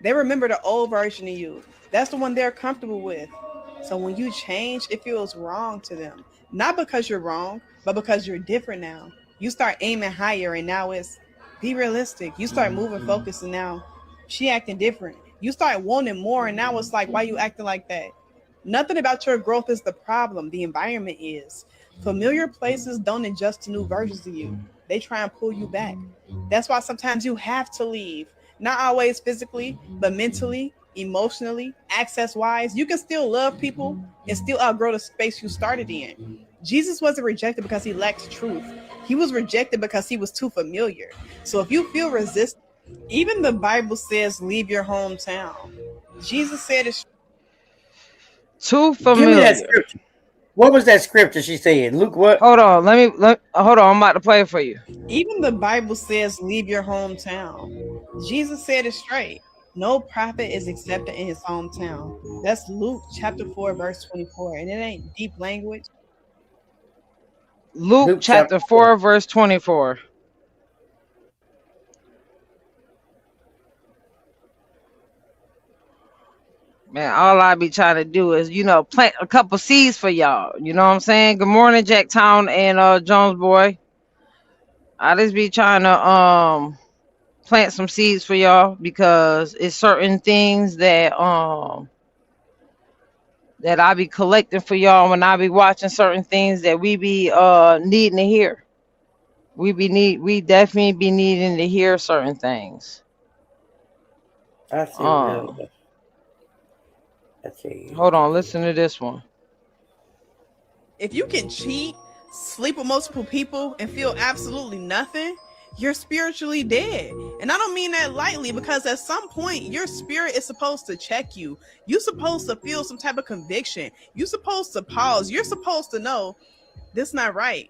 They remember the old version of you. That's the one they're comfortable with. So when you change, it feels wrong to them. Not because you're wrong, but because you're different now. You start aiming higher, and now it's be realistic. You start moving focus, and now she acting different. You start wanting more, and now it's like, why you acting like that? Nothing about your growth is the problem. The environment is. Familiar places don't adjust to new versions of you. They try and pull you back. That's why sometimes you have to leave. Not always physically, but mentally, emotionally, access-wise. You can still love people and still outgrow the space you started in. Jesus wasn't rejected because he lacked truth. He was rejected because he was too familiar. So if you feel resistant, even the Bible says, leave your hometown. Jesus said it's too Give me that familiar. scripture. What was that scripture she said? Luke what? Hold on, hold on. I'm about to play it for you. Even the Bible says, leave your hometown. Jesus said it straight. No prophet is accepted in his hometown. That's Luke chapter 4, verse 24. And it ain't deep language. Luke chapter 4, verse 24. Man, all I be trying to do is, plant a couple seeds for y'all. You know what I'm saying? Good morning, Jacktown and Jones boy. I just be trying to plant some seeds for y'all because it's certain things that I be collecting for y'all when I be watching certain things that we be needing to hear. We definitely be needing to hear certain things. I see what I tell you. Hold on, listen to this one. If you can cheat, sleep with multiple people, and feel absolutely nothing, you're spiritually dead. And I don't mean that lightly, because at some point your spirit is supposed to check you. You're supposed to feel some type of conviction. You're supposed to pause. You're supposed to know this not right.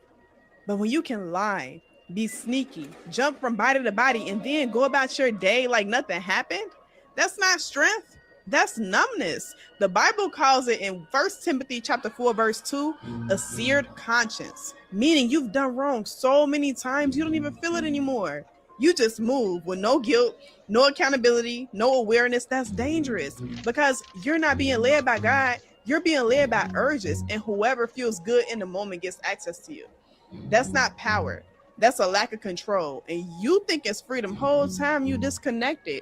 But when you can lie, be sneaky, jump from body to body, and then go about your day like nothing happened, that's not strength. That's numbness. The Bible calls it in 1 Timothy chapter 4, verse 2, a seared conscience, meaning you've done wrong so many times you don't even feel it anymore. You just move with no guilt, no accountability, no awareness. That's dangerous because you're not being led by God. You're being led by urges, and whoever feels good in the moment gets access to you. That's not power. That's a lack of control. And you think it's freedom. Whole time you disconnected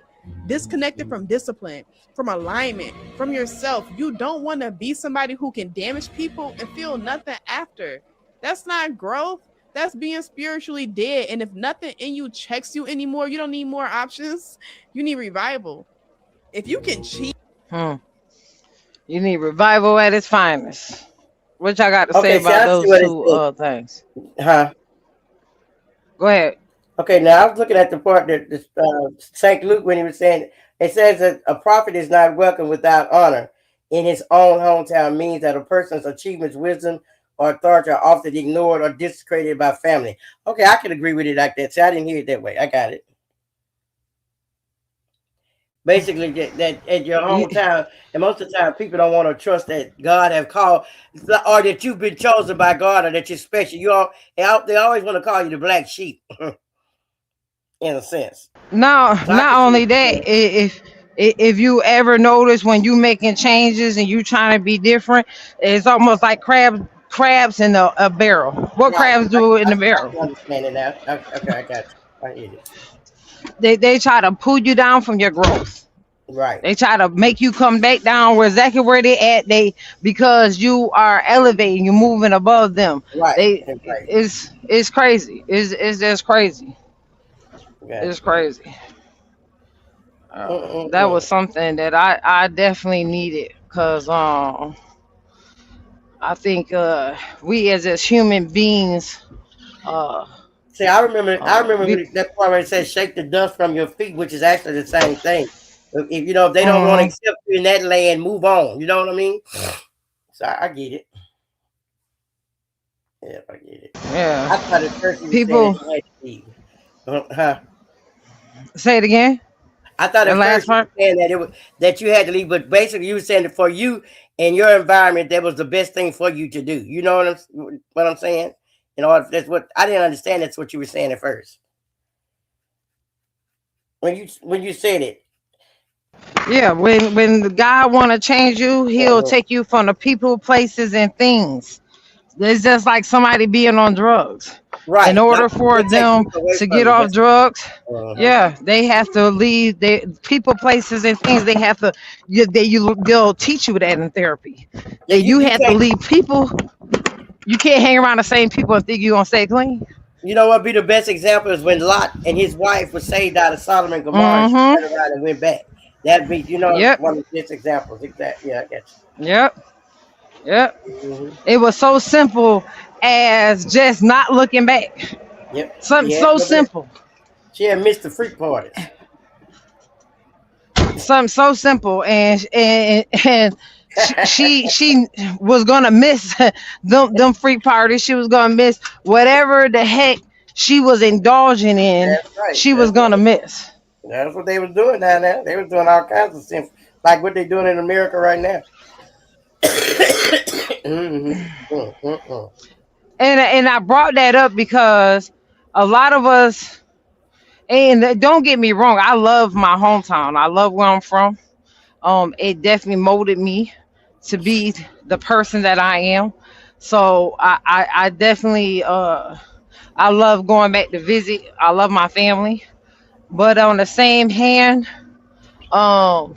from discipline, from alignment, from yourself. You don't want to be somebody who can damage people and feel nothing after. That's not growth. That's being spiritually dead. And if nothing in you checks you anymore, you don't need more options. You need revival. If you can cheat. You need revival at its finest. What y'all got to say Okay, see, about I see those what two things? Huh? Go ahead. Okay, now I was looking at the part that St. Luke when he was saying it says that a prophet is not welcome without honor in his own hometown, means that a person's achievements, wisdom, or authority are often ignored or discredited by family. Okay, I can agree with it like that. See, I didn't hear it that way. I got it. Basically, that at your hometown, and most of the time, people don't want to trust that God have called, or that you've been chosen by God, or that you're special. They always want to call you the black sheep, in a sense. Not only that, if you ever notice when you making changes and you trying to be different, it's almost like crabs in a barrel. What crabs do in the barrel? I understand it now. Okay, I got you. I hear it. They try to pull you down from your growth. Right. They try to make you come back down where exactly where they at. Because you are elevating, you're moving above them. Right. It's crazy. It's just crazy. It's crazy. That was something that I definitely needed because I think we as human beings. See, I remember that part where it says shake the dust from your feet, which is actually the same thing. If they don't want to accept you in that land, move on. You know what I mean? So I get it. Yeah, I get it. Yeah. I thought at first People. Say it again. I thought at first you were saying that you had to leave, but basically you were saying that for you and your environment, that was the best thing for you to do. You know what I'm saying? That's what I didn't understand. That's what you were saying at first when you said it. Yeah, when the God want to change you, he'll take you from the people, places, and things. It's just like somebody being on drugs. Right. In order for them to get off drugs, yeah, they have to leave the people, places, and things. They have to. They'll teach you that in therapy. Yeah, you have to leave people. You can't hang around the same people and think you're gonna stay clean. You know what? Be the best example is when Lot and his wife was saved out of Sodom and Gomorrah. She turned around and went back. That'd be, one of the best examples. Exactly. Yeah, I get you. Yep. It was so simple as just not looking back. Yep. Something so simple. She had missed the freak parties. Something so simple, and she was gonna miss them freak parties. She was gonna miss whatever the heck she was indulging in. That's right. She was gonna miss. That's what they was doing down there. They was doing all kinds of things, like what they're doing in America right now. And I brought that up because a lot of us, and don't get me wrong, I love my hometown. I love where I'm from. It definitely molded me to be the person that I am. So I definitely I love going back to visit. I love my family. But on the same hand, um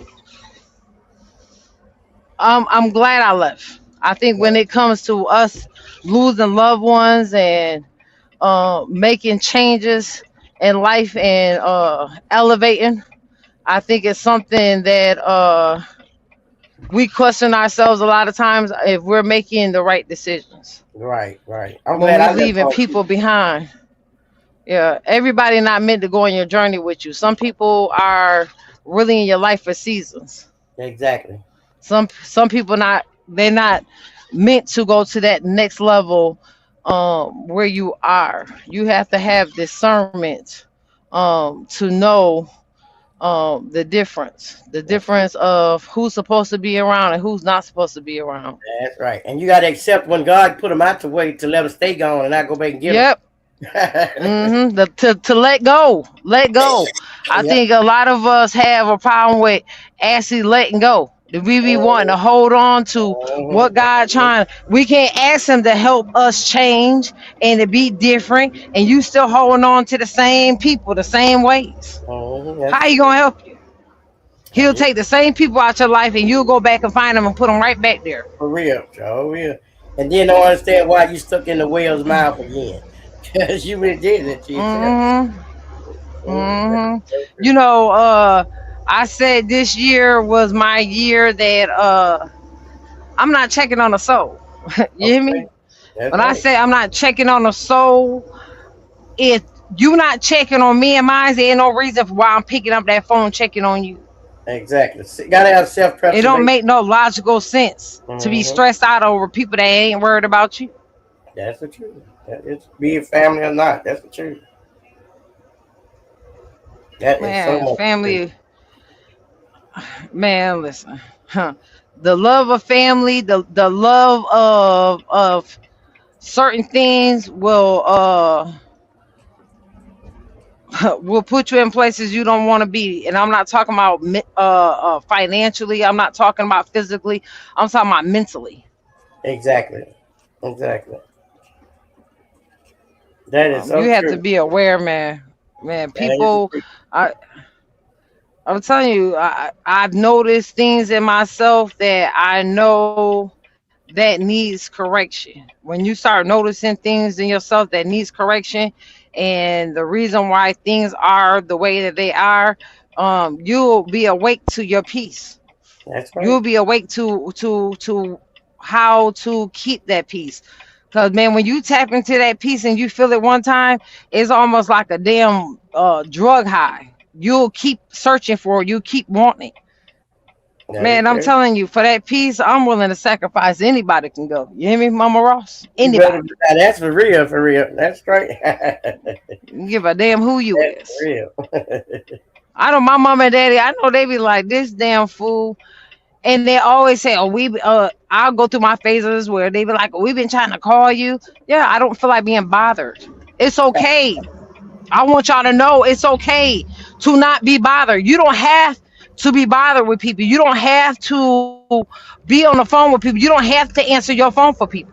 I'm glad I left. I think when it comes to us losing loved ones and making changes in life and elevating, I think it's something that we question ourselves a lot of times if we're making the right decisions Right, right. I'm when glad we I left leaving home too. people behind. Yeah, everybody not meant to go on your journey with you. Some people are really in your life for seasons. Exactly. Some people not, they're not meant to go to that next level where you are. You have to have discernment to know the That's right. difference of who's supposed to be around and who's not supposed to be around. That's right. And you got to accept when God put them out the way to let them stay gone and not go back and get them. Yep. To let go. I Yep. think a lot of us have a problem with actually letting go. We be wanting to Mhm, hold on to what God mhm, trying. We can't ask Him to help us change and to be different, and you still holding on to the same people, the same ways. that's How you true. gonna help you? That He'll is take the same people out your life, and you'll go back and find them and put them right back there. for real. Oh, real. And then don't understand why you stuck in the whale's mouth again. Because you really did it to yourself. hmm That's hmm so You true. know, I said this year was my year that I'm not checking on the soul. You hear me? Okay. That's When I right. say I'm not checking on the soul, if you not checking on me and mine, there ain't no reason for why I'm picking up that phone checking on you. Exactly. Got to have self It don't preservation. make no logical sense to be Hmm. stressed out over people that ain't worried about you. That's the truth. That is, be it family or not. That's the truth. That is so Man, much the truth. family, man, listen. Huh. The love of family, the love of certain things will put you in places you don't want to be. And I'm not talking about financially. I'm not talking about physically. I'm talking about mentally. Exactly. Exactly. That is so You have to true. be aware, man. Man, That is the people. truth. I I'm telling you, I've noticed things in myself that I know that needs correction. When you start noticing things in yourself that needs correction, and the reason why things are the way that they are, you'll be awake to your peace. That's You'll right. be awake to how to keep that peace. Cause man, when you tap into that peace and you feel it one time, it's almost like a damn drug high. You'll keep searching for it. You keep wanting it. That is Man, I'm very. telling you, for that peace, I'm willing to sacrifice. Anybody can go. You hear me, Mama Ross? You better. Anybody. That's for real. For real. That's right. You give a damn who you That's for is. real. I know my mom and daddy, I know they be like, this damn fool. And they always say, oh, I'll go through my phases where they be like, oh, we've been trying to call you. Yeah, I don't feel like being bothered. It's okay. I want y'all to know it's okay to not be bothered. You don't have to be bothered with people. You don't have to be on the phone with people. You don't have to answer your phone for people.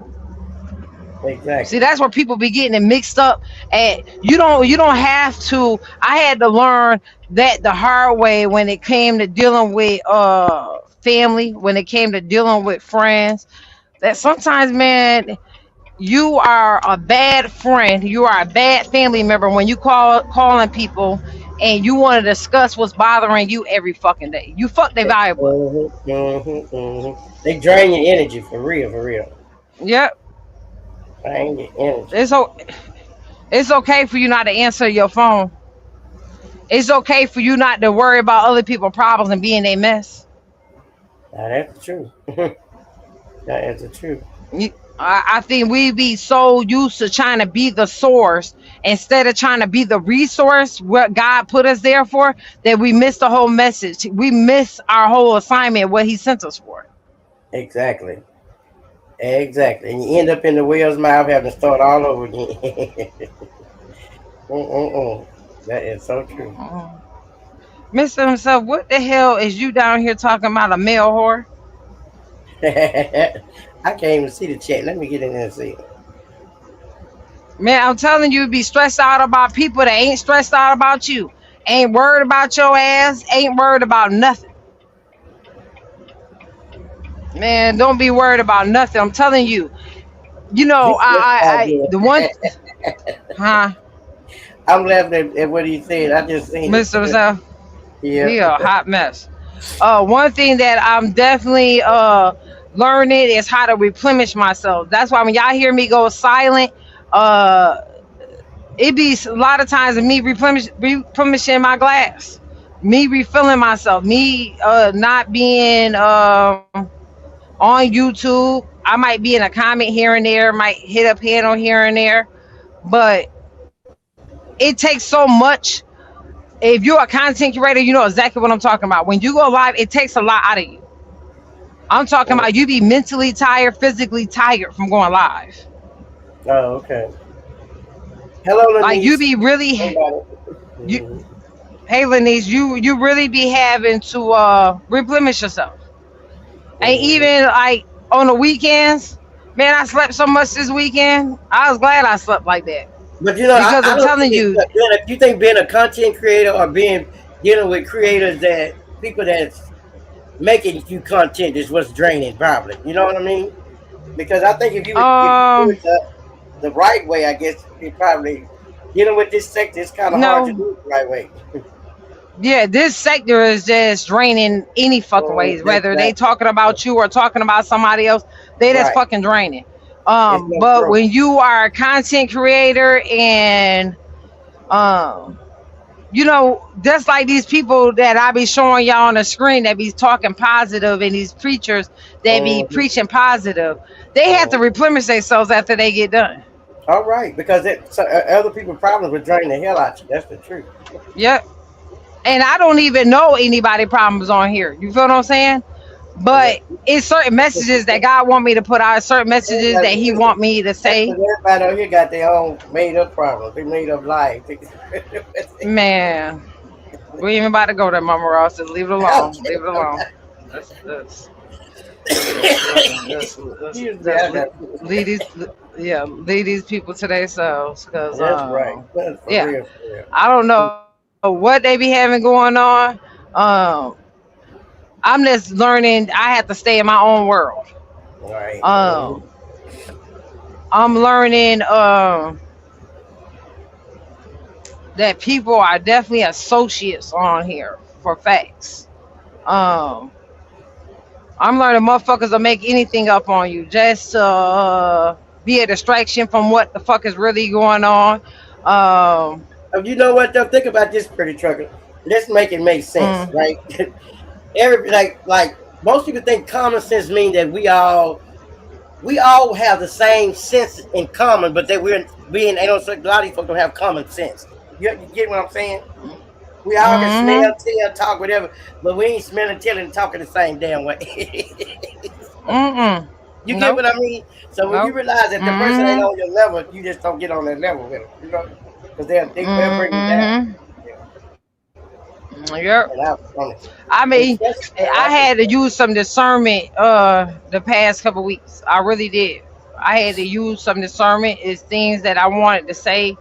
See, Exactly. that's where people be getting it mixed up. And you don't have to. I had to learn that the hard way when it came to dealing with family, when it came to dealing with friends. That sometimes, man, you are a bad friend, you are a bad family member when you calling people and you want to discuss what's bothering you every fucking day. You fuck their vibe up. They drain your energy for real. For real. Yep. Drain your energy. It's it's okay for you not to answer your phone. It's okay for you not to worry about other people's problems and be in a mess. Now that's the truth. That is the truth. I think we be so used to trying to be the source instead of trying to be the resource what God put us there for, that we miss the whole message. We miss our whole assignment, what He sent us for. Exactly. Exactly. And you end up in the whale's mouth having to start all over again. Mm-mm-mm. That is so true. Mr. himself, what the hell is you down here talking about a male whore? I can't even see the chat. Let me get in there and see. Man, I'm telling you, be stressed out about people that ain't stressed out about you. Ain't worried about your ass, ain't worried about nothing. Man, don't be worried about nothing. I'm telling you. You know, the one, huh? I'm laughing at what he said. I just seen it. Mr. himself, Yeah. he a hot mess. One thing that I'm definitely learning is how to replenish myself. That's why when y'all hear me go silent, it be a lot of times of me replenishing my glass, me refilling myself, me not being on YouTube. I might be in a comment here and there, might hit a panel here and there, but it takes so much. If you're a content curator, you know exactly what I'm talking about. When you go live, it takes a lot out of you. I'm talking about you be mentally tired, physically tired from going live. Oh, okay. Hello, Lenise. Like you be really, you, hey Lenise, you really be having to replenish yourself. And even like on the weekends, man, I slept so much this weekend. I was glad I slept like that. But you know, because I I'm don't telling think you, if you think being a content creator or dealing with creators that people that's making you content is what's draining, probably. You know what I mean? Because I think if you do it the right way, I guess it probably dealing with this sector is kind of hard to do it the right way. Yeah, this sector is just draining any fucking ways. Whether they talking about you or talking about somebody else, they just fucking draining. But when you are a content creator and you know, just like these people that I be showing y'all on the screen that be talking positive and these preachers that be preaching positive, they have to replenish themselves after they get done. All right, because other people's problems would drain the hell out you. That's the truth. Yep. And I don't even know anybody problems on here. You feel what I'm saying? But it's certain messages that God want me to put out, certain messages that He want me to say. Everybody out here got their own made up problems. They made up life. Man, we ain't about to go there, Mama Ross. Just leave it alone. Leave it alone. Lead these people to themselves. Cause that's right. That's for real. I don't know what they be having going on. I'm just learning. I have to stay in my own world. Right. I'm learning that people are definitely associates on here for facts. I'm learning motherfuckers will make anything up on you just to be a distraction from what the fuck is really going on. You know what though? Think about this, pretty trucker. Let's make it make sense, right? like most people think common sense means that we all have the same sense in common, but that a lot of these folks don't have common sense. You get what I'm saying? We all can smell, tell, talk, whatever, but we ain't smelling, telling, and talking the same damn way. You get what I mean? So when you realize that the person ain't on your level, you just don't get on that level with them, you know? Because they'll bring you down. Yep. I mean, I had to use some discernment the past couple weeks. I really did. I had to use some discernment. It's things that I wanted to say.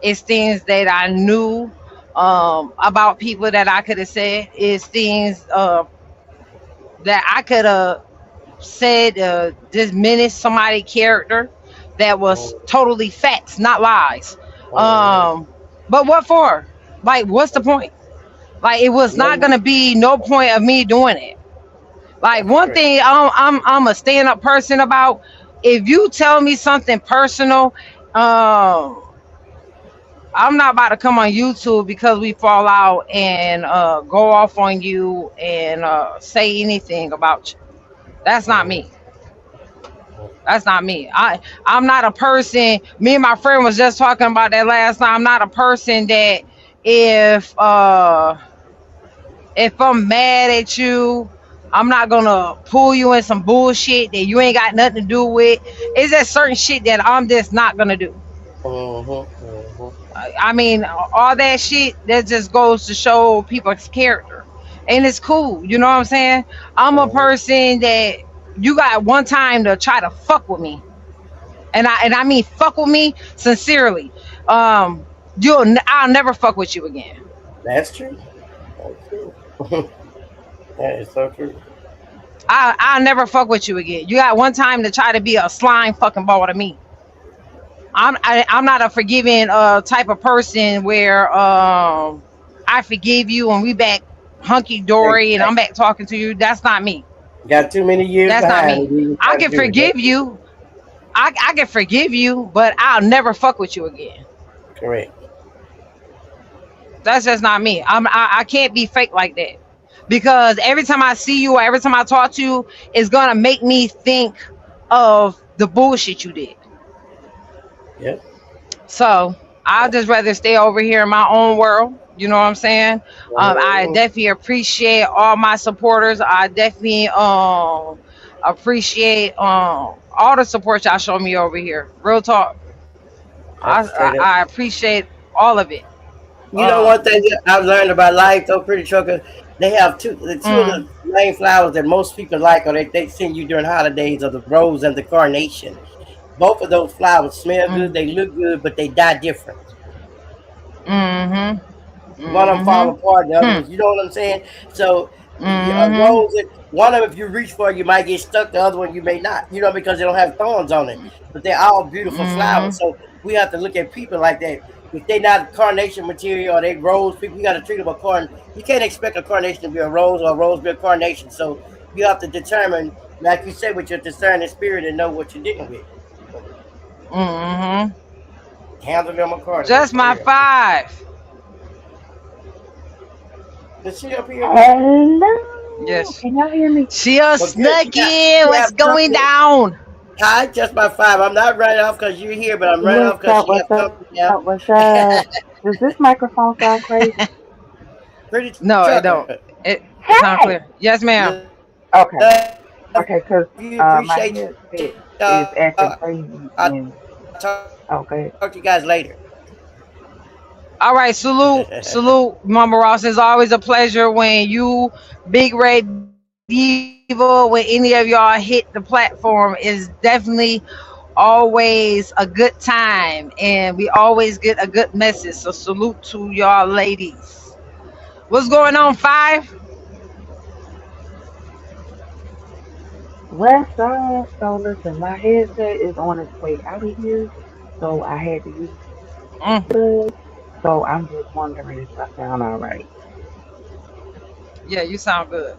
It's things that I knew about people that I could have said. It's things that I could have said diminish somebody's character that was totally facts, not lies. But what for? Like, what's the point? Like, it was not gonna be no point of me doing it. Like, one thing I'm a stand-up person about. If you tell me something personal, I'm not about to come on YouTube because we fall out and go off on you and say anything about you. That's not me. That's not me. I'm not a person. Me and my friend was just talking about that last night. I'm not a person that if I'm mad at you, I'm not gonna pull you in some bullshit that you ain't got nothing to do with. It's just certain shit that I'm just not gonna do. I mean, all that shit that just goes to show people's character, and it's cool. You know what I'm saying? I'm a person that you got one time to try to fuck with me, and I mean fuck with me sincerely. I'll never fuck with you again. That's true. That's true. That is so true. I'll never fuck with you again. You got one time to try to be a slime fucking ball to me. I'm not a forgiving type of person where I forgive you and we back hunky dory and I'm back talking to you. That's not me. Got too many years That's not behind me. it. You I try to can do it. forgive you. I can forgive you, but I'll never fuck with you again. Correct. That's just not me. I can't be fake like that. Because every time I see you or every time I talk to you, it's gonna make me think of the bullshit you did. Yep. So I'd just rather stay over here in my own world. You know what I'm saying? I definitely appreciate all my supporters. I definitely appreciate all the support y'all show me over here. Real talk. That's straight up. I appreciate all of it. You know one thing that I've learned about life though, Pretty Trucker, they have two of the main flowers that most people like or they send you during holidays are the rose and the carnation. Both of those flowers smell good, they look good, but they die different. One of them fall apart, the other ones, you know what I'm saying? So a rose, one of them if you reach for it, you might get stuck. The other one you may not, you know, because they don't have thorns on it. But they're all beautiful flowers. So we have to look at people like that. If they're not carnation material or they rose people, you got to treat them a carn. You can't expect a carnation to be a rose or a rose to be a carnation. So you have to determine, like you said, with your discerning spirit and know what you're dealing with. Handle them accordingly. Just my 5. Is she up here? Hello. Yes. Can y'all hear me? She snuck in. What's going down? Hi, just my 5. I'm not running off because you're here, but I'm running off because she has company now. What's up? Does this microphone sound crazy? Pretty No, it don't. It sounds clear. Yes, ma'am. Okay. Okay, because my appreciate headset is acting crazy. And, okay. Talk to you guys later. All right, salute, Mama Ross. It's always a pleasure when you, Big Red Diva, when any of y'all hit the platform. Is definitely always a good time, and we always get a good message. So salute to y'all, ladies. What's going on, 5? West Side. So listen, my headset is on its way out of here, so I had to use it. So I'm just wondering if I sound all right. Yeah, you sound good.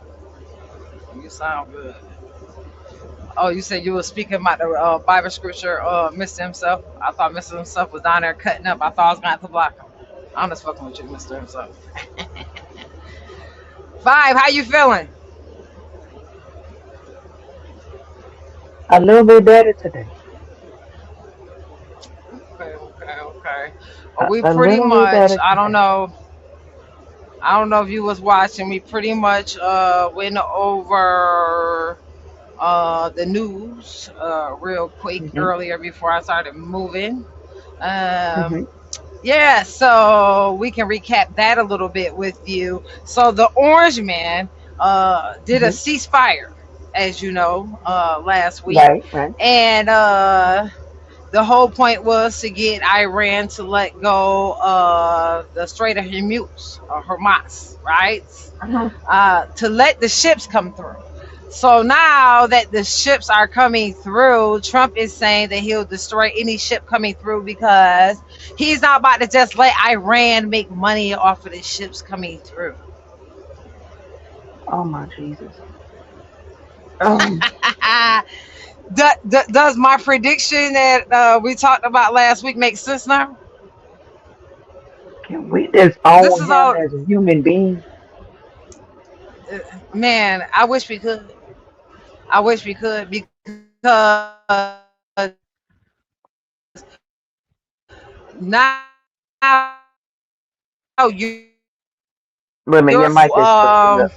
You sound good. Oh, you said you were speaking about the Bible scripture, Mr. Himself. I thought Mr. Himself was down there cutting up. I thought I was going to have to block him. I'm just fucking with you, Mr. Himself. 5, how you feeling? A little bit better today. Okay. We A pretty little bit much, better I don't today. know. I don't know if you was watching. We pretty much went over the news real quick earlier before I started moving. Yeah, so we can recap that a little bit with you. So the Orange Man did a ceasefire, as you know, last week. Right. And the whole point was to get Iran to let go the Strait of Hormuz, or Hamas, right? To let the ships come through. So now that the ships are coming through, Trump is saying that he'll destroy any ship coming through because he's not about to just let Iran make money off of the ships coming through. Oh my Jesus. Does my prediction that we talked about last week make sense now? Can we just own him as a human being? Man, I wish we could. Because now you. Wait a minute, your mic is breaking up.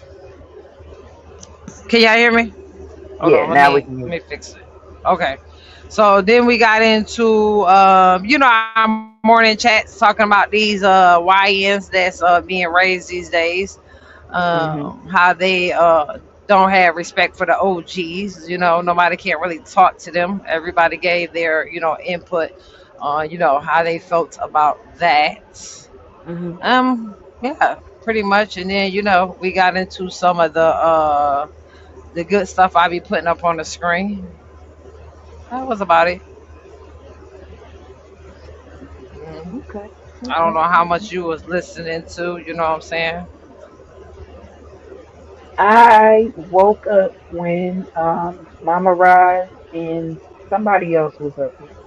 Can y'all hear me? Hold on, let me fix it. Okay. So then we got into, I'm morning chats talking about these YNs that's being raised these days. Mhm. How they don't have respect for the OGs. Nobody can't really talk to them. Everybody gave their input on how they felt about that. Mhm. Yeah, pretty much. And then we got into some of the good stuff I be putting up on the screen. That was about it. Okay. I don't Okay. know how Okay. much you was listening to. You know what I'm saying? I woke up when Mama Rise and somebody else was up here.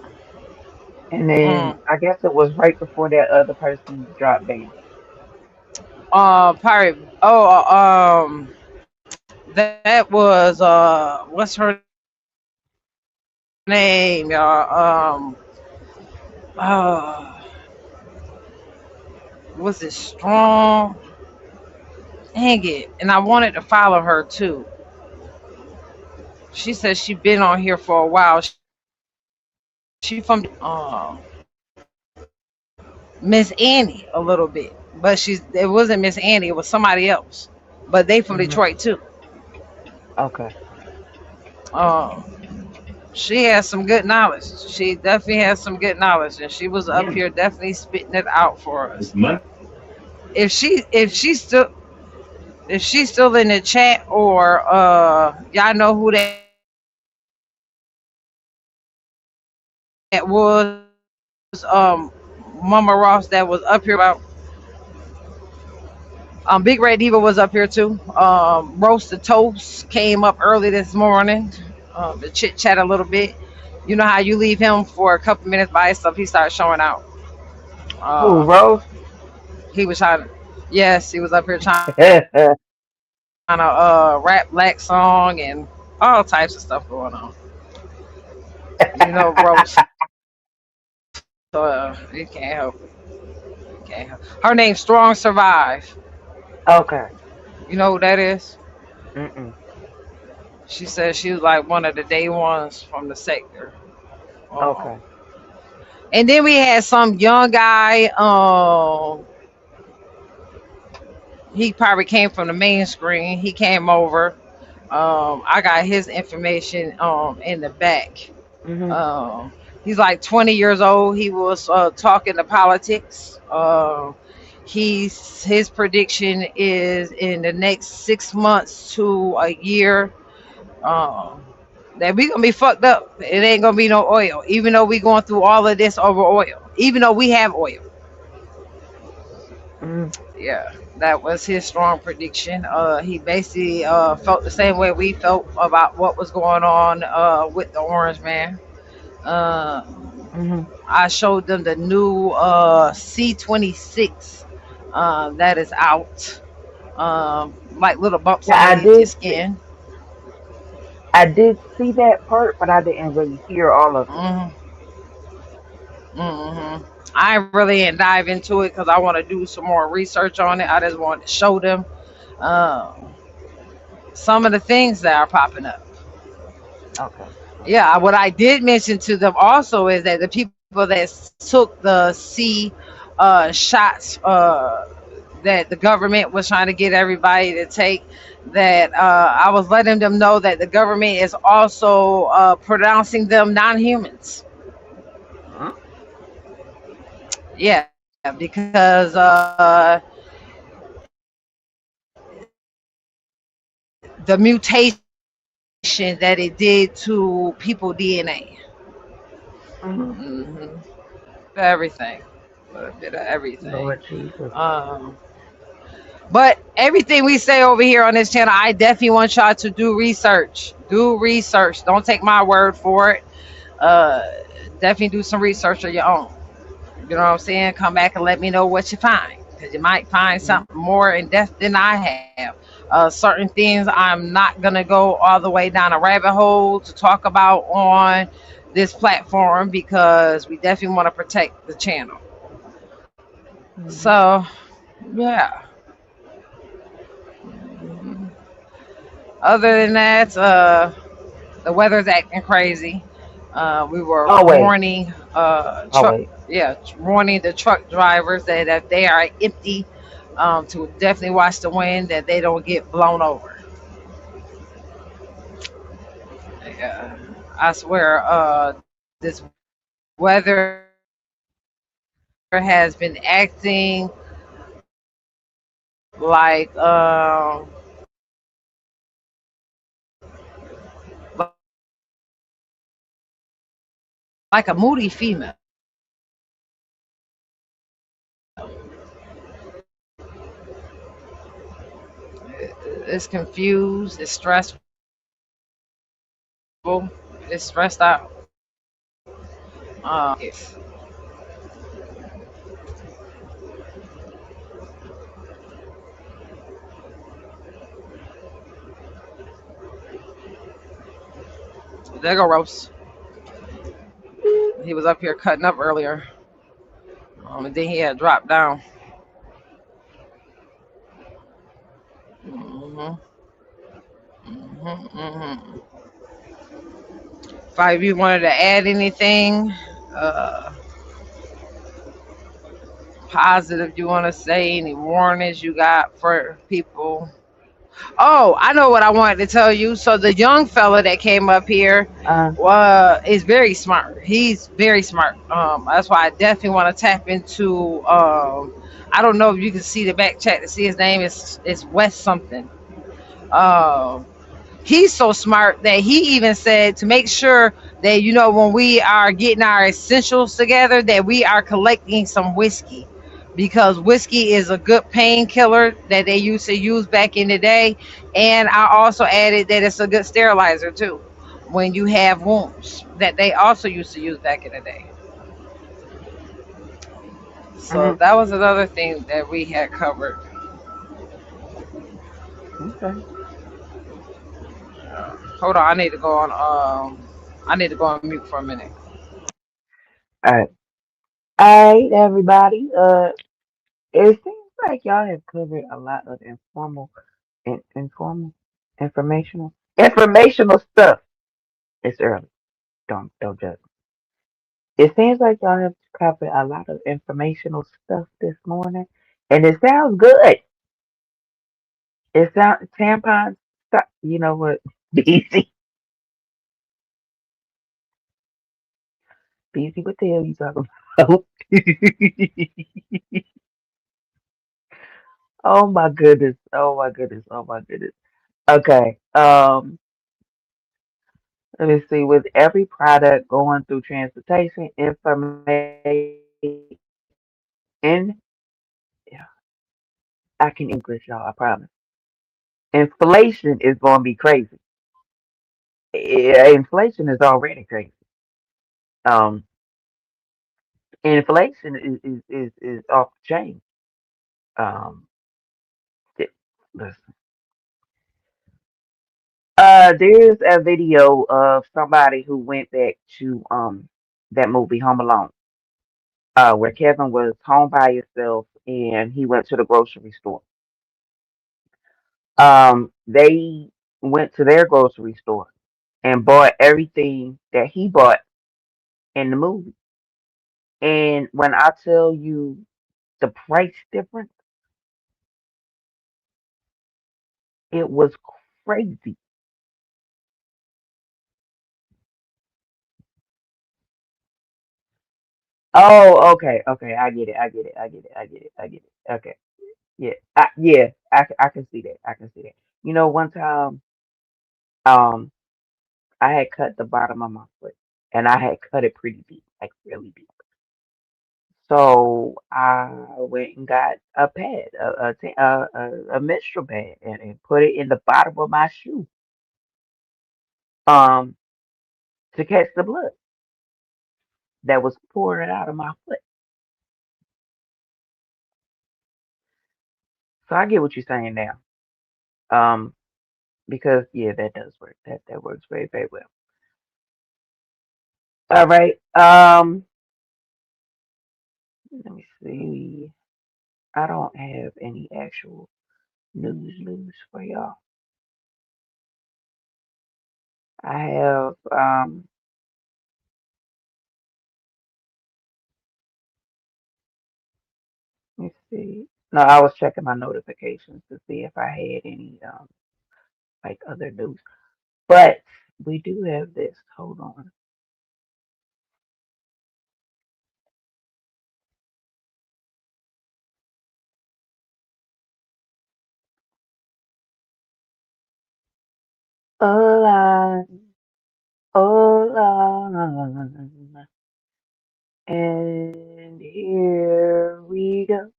And then Mm. I guess it was right before that other person dropped down. Probably. Oh, that was what's her name, y'all? Uh, was it Strong? Dang it! And I wanted to follow her too. She said she been on here for a while. She from Miss Annie a little bit, but it wasn't Miss Annie. It was somebody else, but they from Mhm. Detroit too. Okay. Um, she has some good knowledge. She definitely has some good knowledge, and she was up Yeah. here definitely spitting it out for us. If she's still in the chat, or y'all know who that was, Mama Ross that was up here about. Big Red Diva was up here too. Roasted Toast came up early this morning to chit chat a little bit. You know how you leave him for a couple minutes by himself, he starts showing out. Who, Uh, Rose? he was trying to, yes, he was up here trying to rap black song and all types of stuff going on. Rose, you can't help it. You can't help. Her name's Strong Survive. Okay. You know who that is? Mm-mm. She said she was like one of the day ones from the sector. Um, Okay. and then we had some young guy. He probably came from the main screen. He came over. I got his information in the back. Mhm. Um, he's like 20 years old. He was talking to politics. His prediction is in the next 6 months to a year. Um, that we gonna be fucked up. It ain't gonna be no oil, even though we going through all of this over oil. Even though we have oil. Mm. Yeah, that was his strong prediction. He basically felt the same way we felt about what was going on with the Orange Man. Uh, Mhm. I showed them the new C26 that is out. Like little bumps Yeah, underneath your skin. I did see that part, but I didn't really hear all of it. Hmm. I really didn't dive into it because I want to do some more research on it. I just want to show them um, some of the things that are popping up. Okay. Yeah, what I did mention to them also is that the people that took the shots that the government was trying to get everybody to take, that I was letting them know that the government is also pronouncing them non-humans. Huh? Yeah, because the mutation that it did to people DNA. Mhm. Hmm. Everything, a bit of everything. Lord Jesus. Um, but everything we say over here on this channel, I definitely want y'all to do research. Do research. Don't take my word for it. Uh, Definitely do some research of your own. You know what I'm saying? Come back and let me know what you find, because you might find Mhm. something more in depth than I have. Certain things I'm not gonna go all the way down a rabbit hole to talk about on this platform, because we definitely want to protect the channel. Mhm. So, yeah. Other than that, the weather's acting crazy. We were Always. warning. Oh Truck, wait. yeah, warning the truck drivers that if they are empty, to definitely watch the wind, that they don't get blown over. Yeah, I swear, this weather has been acting like like a moody female. It's confused, it's stressful, it's stressed out. Yes. There go Roast. He was up here cutting up earlier, and then he had dropped down. hmm hmm If you wanted to add anything uh, positive, you want to say any warnings you got for people? Oh, I know what I wanted to tell you. So the young fella that came up here Uh, is very smart. He's very smart. That's why I definitely want to tap into. I don't know if you can see the back chat to see his name. It's West something. Um, he's so smart that he even said to make sure that when we are getting our essentials together, that we are collecting some whiskey, because whiskey is a good painkiller that they used to use back in the day. And I also added that it's a good sterilizer too when you have wounds, that they also used to use back in the day. So mhm. that was another thing that we had covered. Okay. Hold on, I need to go on mute for a minute. All right. All right, everybody. It seems like y'all have covered a lot of informal, informational stuff. It's early. Don't judge. It seems like y'all have covered a lot of informational stuff this morning, and it sounds good. It sounds tampons. Stop. You know what? Busy, busy. What the hell you talking about? Oh my goodness. Oh my goodness. Oh my goodness. Okay. Let me see. With every product going through transportation, information, in yeah, I can English, y'all. I promise. Inflation is going to be crazy. Yeah, inflation is already crazy. Um, inflation is off the chain. Um, th- listen. There's a video of somebody who went back to that movie Home Alone, where Kevin was home by himself and he went to the grocery store. They went to their grocery store and bought everything that he bought in the movie. And when I tell you the price difference, it was crazy. Oh, okay, okay, I get it, I get it, I get it, I get it, I get it. Okay, yeah, I can see that, I can see that. One time, um, I had cut the bottom of my foot, and I had cut it pretty deep, like really deep. So I went and got a pad, a menstrual pad, and put it in the bottom of my shoe, um, to catch the blood that was pouring out of my foot. So I get what you're saying now. Um, because yeah, that does work. That works very, very well. All right. Let me see. I don't have any actual news for y'all. I have see. No, I was checking my notifications to see if I had any like other news. But we do have this. Hold on. Hola, hola, and here we go.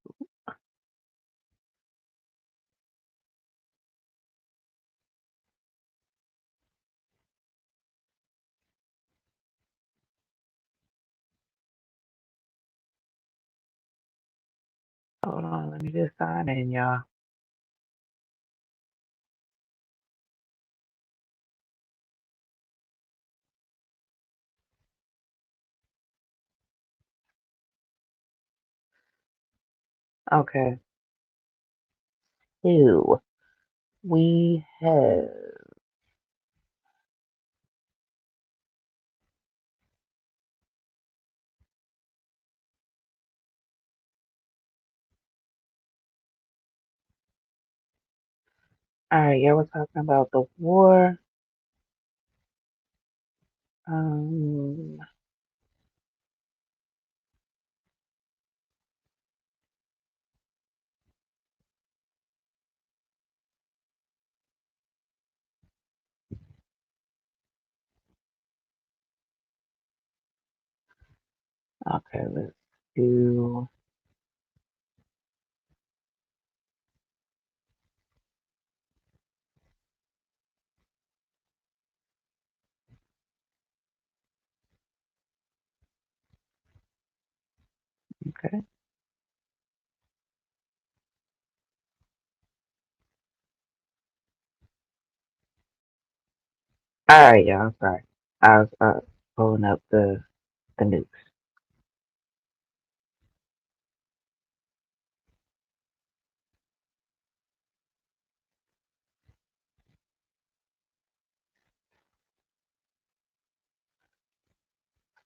Hold on, let me just sign in, y'all. Okay. So we have. All right, yeah, we're talking about the war. Um, okay, let's do. Okay. All right, y'all. Sorry, I was pulling up the news.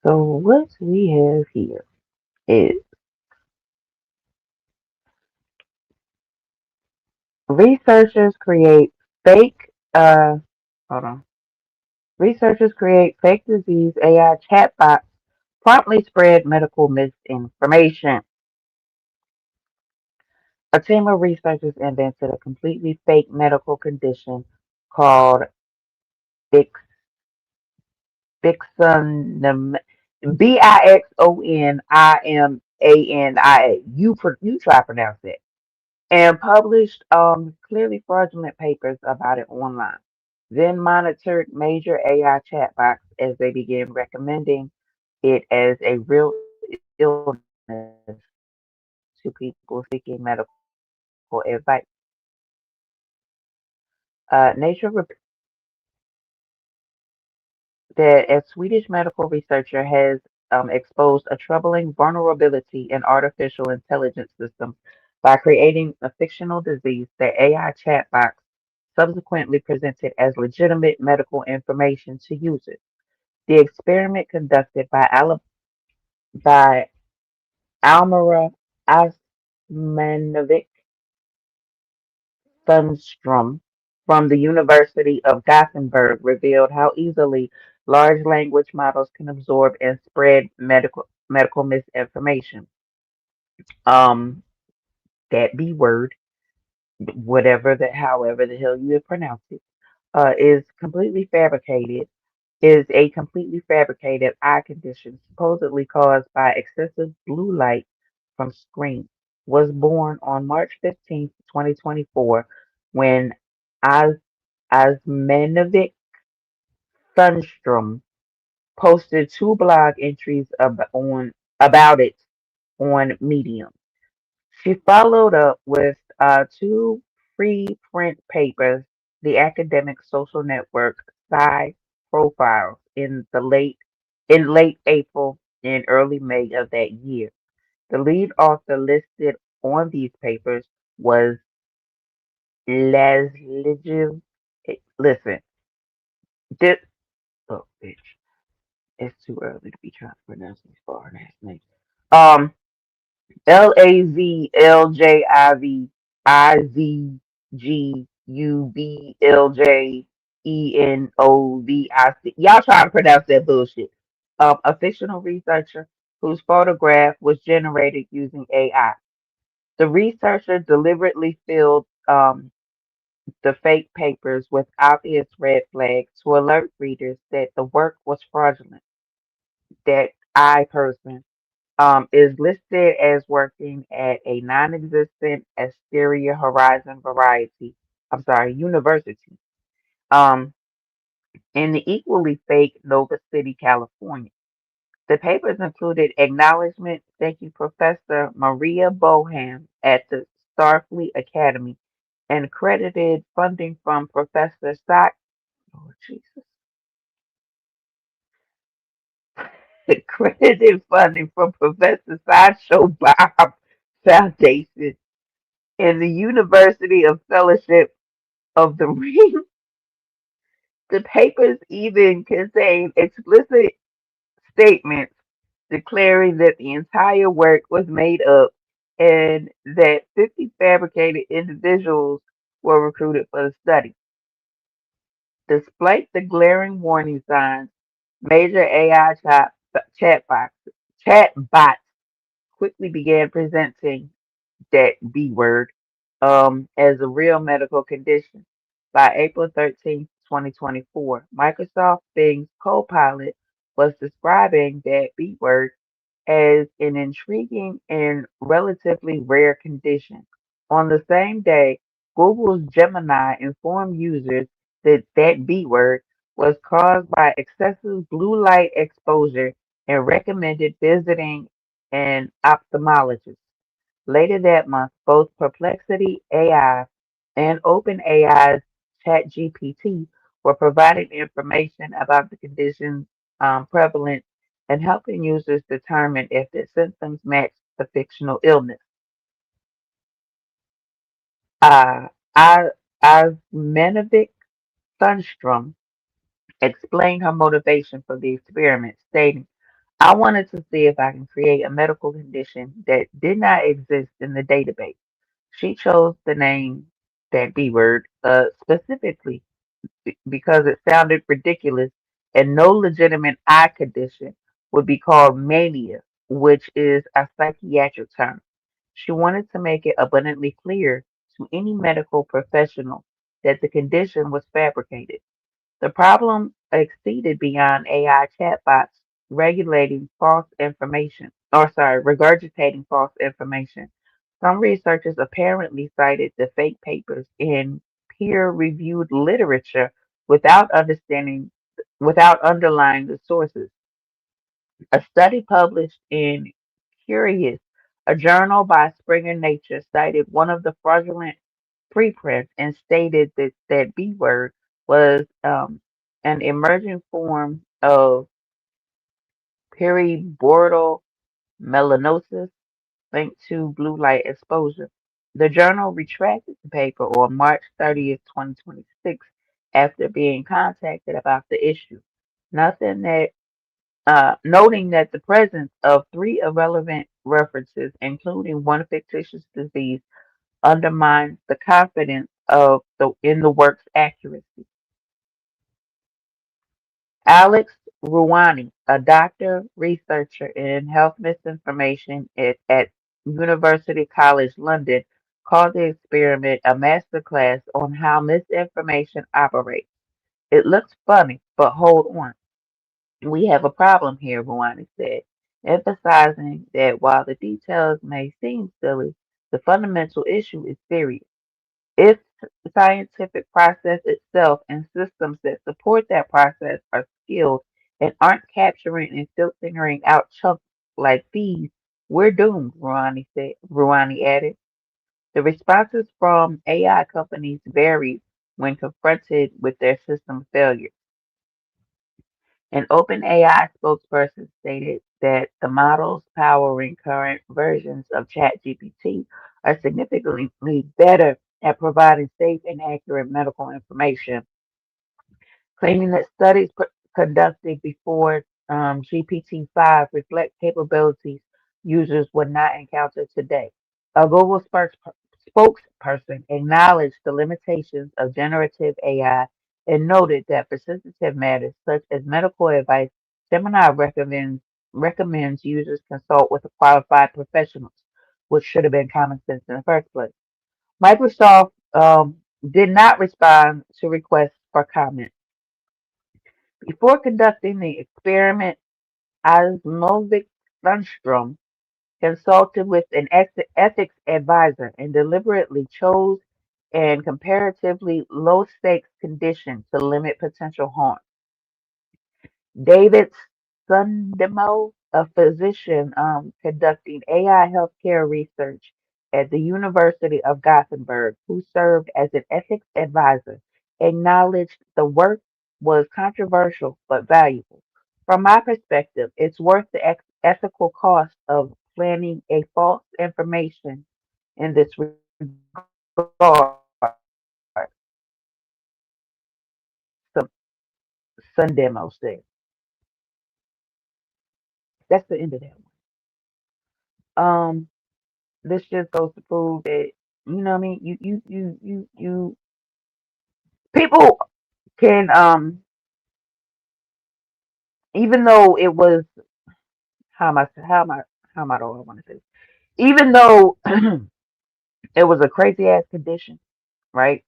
So what we have here is researchers create fake. Hold on. Researchers create fake disease AI chatbots promptly spread medical misinformation. A team of researchers invented a completely fake medical condition called Bix, Bixonim, Bixonimania. You try to pronounce it. And published clearly fraudulent papers about it online. Then monitored major AI chatbots as they began recommending it as a real illness to people seeking medical advice. Nature that a Swedish medical researcher has exposed a troubling vulnerability in artificial intelligence systems by creating a fictional disease that AI chatbots subsequently presented as legitimate medical information to users. The experiment conducted by Almira Asmanovic Thunstrom from the University of Gothenburg revealed how easily large language models can absorb and spread medical misinformation. Um, that B word, however the hell you pronounce it, is completely fabricated. Is a completely fabricated eye condition supposedly caused by excessive blue light from screens. Was born on March 15th, 2024, when Os Osmanovic Thunstrom posted two blog entries about it on Medium. She followed up with two preprint papers, the academic social network Sci Profiles in late April and early May of that year. The lead author listed on these papers was Leslie. Listen, this oh bitch, it's too early to be trying to pronounce these foreign ass names. Um, LAZIGIVIZGUBLJENOVIC. Y'all trying to pronounce that bullshit. A fictional researcher whose photograph was generated using AI. The researcher deliberately filled the fake papers with obvious red flags to alert readers that the work was fraudulent. That I person is listed as working at a non-existent Asteria Horizon Variety. I'm sorry, University. Um, in the equally fake Nova City, California. The papers included acknowledgement, thank you, Professor Maria Boham at the Starfleet Academy, and credited funding from Professor Sock. Oh, Jesus. Credited funding from Professor Sideshow Bob Foundation and the University of Fellowship of the Ring. The papers even contain explicit statements declaring that the entire work was made up and that 50 fabricated individuals were recruited for the study. Despite the glaring warning signs, major AI chatbots quickly began presenting that B word as a real medical condition. By April 13th, 2024, Microsoft Bing's Copilot was describing that B word as an intriguing and relatively rare condition. On the same day, Google's Gemini informed users that that B word was caused by excessive blue light exposure and recommended visiting an ophthalmologist. Later that month, both Perplexity AI and OpenAI's ChatGPT were providing information about the condition's prevalence and helping users determine if the symptoms match the fictional illness. Uh, I, Osmanovic Thunstrom explained her motivation for the experiment, stating, I wanted to see if I can create a medical condition that did not exist in the database. She chose the name, that B word, specifically because it sounded ridiculous and no legitimate eye condition would be called mania, which is a psychiatric term. She wanted to make it abundantly clear to any medical professional that the condition was fabricated. The problem exceeded beyond AI chatbots regurgitating false information. Some researchers apparently cited the fake papers in peer-reviewed literature without without underlying the sources. A study published in Curious, a journal by Springer Nature, cited one of the fraudulent preprints and stated that that B word was an emerging form of periborder melanosis linked to blue light exposure. The journal retracted the paper on March 30th, 2026, after being contacted about the issue. Nothing that Noting that the presence of three irrelevant references, including one fictitious disease, undermines the confidence in the work's accuracy. Alex Rouhani, a doctor researcher in health misinformation at University College London, called the experiment a masterclass on how misinformation operates. It looks funny, but hold on. We have a problem here, Rouhani said, emphasizing that while the details may seem silly, the fundamental issue is serious. If the scientific process itself and systems that support that process are skilled and aren't capturing and filtering out chunks like these, we're doomed, Rouhani added. The responses from AI companies varied when confronted with their system failure. An OpenAI spokesperson stated that the models powering current versions of ChatGPT are significantly better at providing safe and accurate medical information, claiming that studies conducted before GPT-5 reflect capabilities users would not encounter today. A Google spokesperson acknowledged the limitations of generative AI and noted that for sensitive matters such as medical advice, Gemini recommends users consult with a qualified professionals, which should have been common sense in the first place. Microsoft did not respond to requests for comment. Before conducting the experiment, Osmovic Lundstrom consulted with an ethics advisor and deliberately chose an comparatively low stakes condition to limit potential harm. David Sundemo, a physician conducting AI healthcare research at the University of Gothenburg, who served as an ethics advisor, acknowledged the work was controversial but valuable. From my perspective, it's worth the ethical cost of planting a false information in this regard, Sun- Sundemo said. That's the end of that one. This just goes to prove that you know what I mean. People can even though it was how am I do I want to say this? Even though it was a crazy ass condition, right?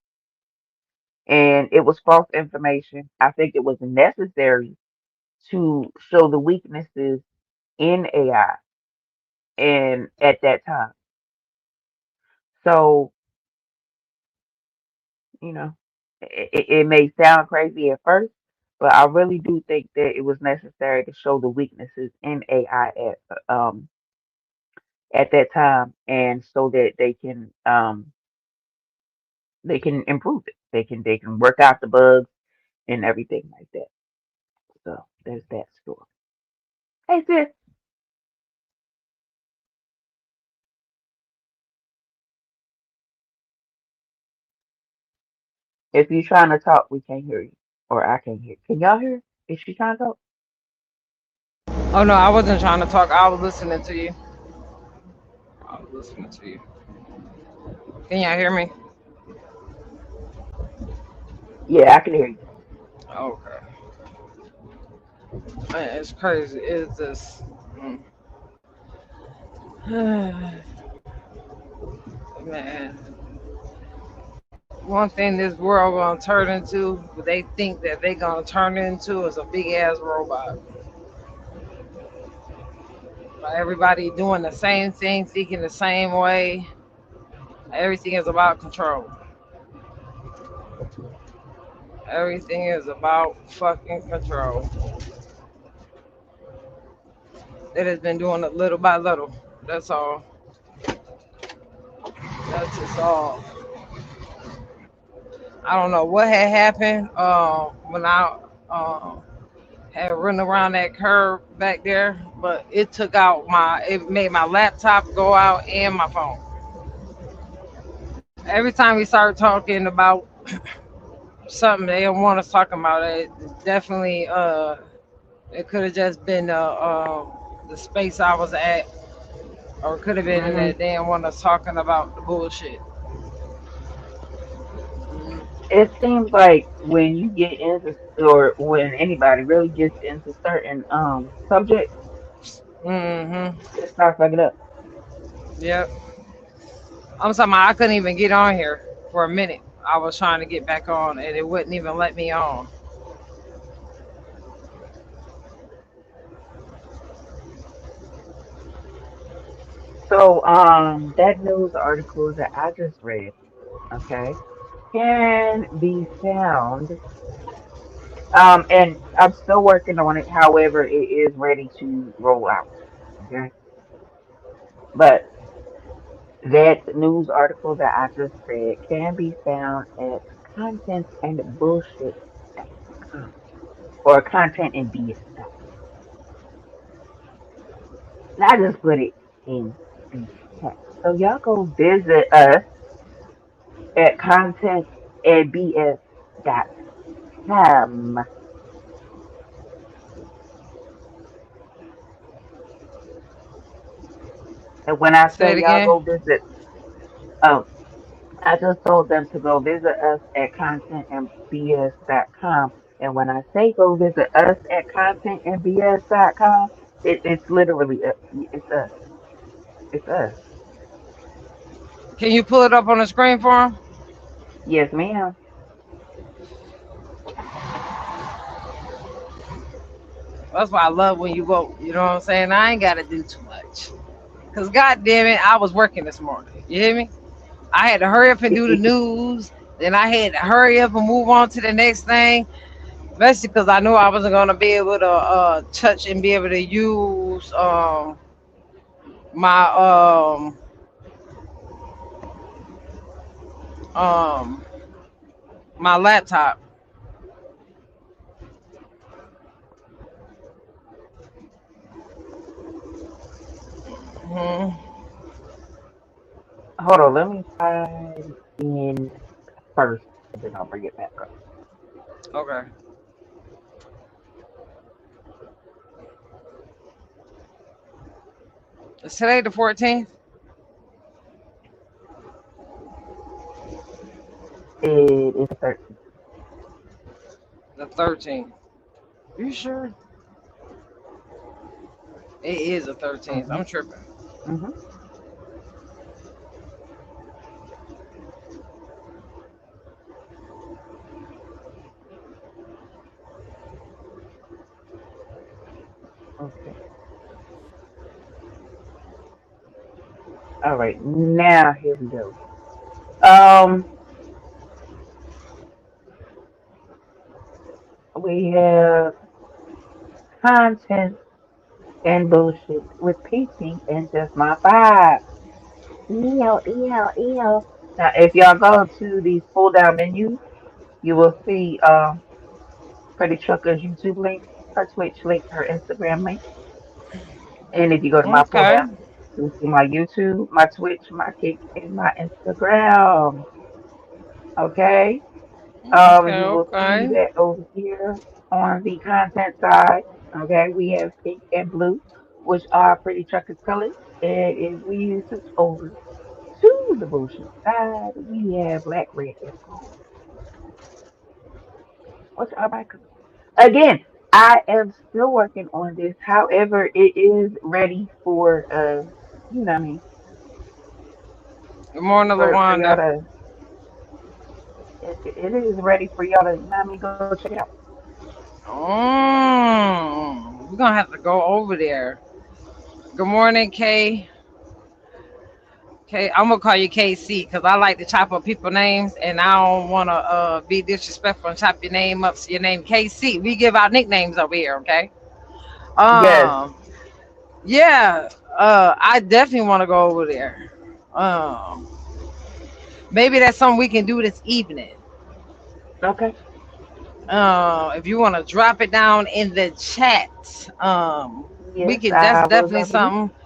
And it was false information. I think it was necessary to show the weaknesses in AI and at that time. So you know, it may sound crazy at first, but I really do think that it was necessary to show the weaknesses in AI at that time, and so that they can improve it. They can work out the bugs and everything like that. So there's that story. Hey sis, if you're trying to talk, we can't hear you, or I can't hear. Can y'all hear? Is she trying to talk? Oh no, I wasn't trying to talk. I was listening to you. I was listening to you. Can y'all hear me? Yeah, I can hear you. Okay. Man, it's crazy. It's just, man. One thing this world gonna turn into, they think that they gonna turn into is a big ass robot. Everybody doing the same thing, thinking the same way. Everything is about control. Everything is about fucking control. It has been doing it little by little. That's all. That's just all. I don't know what had happened when I had run around that curve back there, but it made my laptop go out and my phone. Every time we start talking about something they don't want us talking about, it definitely it could have just been the space I was at, or it could have been Hmm. that they didn't want us talking about the bullshit. It seems like when you get into, or when anybody really gets into certain subjects, Mm-hmm. it starts fucking up. Yep. I'm talking about I couldn't even get on here for a minute. I was trying to get back on and it wouldn't even let me on. So that news article that I just read, okay, can be found. And I'm still working on it. However, it is ready to roll out. Okay, but that news article that I just read can be found at contentandbullshit.com or contentandbs.com. And I just put it in the chat. So y'all go visit us at contentandbs.com. And when I Say say it y'all again. go visit, oh, I just told them to go visit us at contentandbs.com. And when I say go visit us at contentandbs.com, it's literally, it's us. It's us. Can you pull it up on the screen for him? Yes, ma'am. That's why I love when you vote. You know what I'm saying? I ain't gotta do too much. Cause god damn it, I was working this morning. You hear me? I had to hurry up and do the news. Then I had to hurry up and move on to the next thing. Especially because I knew I wasn't gonna be able to touch and be able to use my um my laptop. Mhm. Hold on, let me sign in first, and then I'll bring it back up. Okay. Is today the 14th? It is 13. The 13th. You sure? It is the 13th. Mm-hmm. I'm tripping. Mm-hmm. Okay. All right. Now here we go. Um, we have content and bullshit with PT and just my vibe. Ew. Now, if y'all go to these pull down menus, you will see Pretty Trucker's YouTube link, her Twitch link, her Instagram link. And if you go to my pull Okay. down, you'll see my YouTube, my Twitch, my Kick, and my Instagram. Okay. Okay. You will see Okay. that over here on the content side. Okay, we have pink and blue, which are Pretty Truckers colors. And if we switch over to the bullshit side, we have black, red, and gold, which are my colors. Again, I am still working on this. However, it is ready for you know what I mean, Good morning, for y'all Lawanda. to it is ready for y'all to, you know what I mean, go check it out. We're gonna have to go over there. Good morning, Kay. Okay, I'm gonna call you KC because I like to chop up people names and I don't wanna be disrespectful and chop your name up. So your name KC. We give out nicknames over here, okay? Yes. Um, yeah, I definitely wanna go over there. Um, maybe that's something we can do this evening. Okay. If you wanna drop it down in the chat, we Yes, can. That's I will definitely drop it in. something.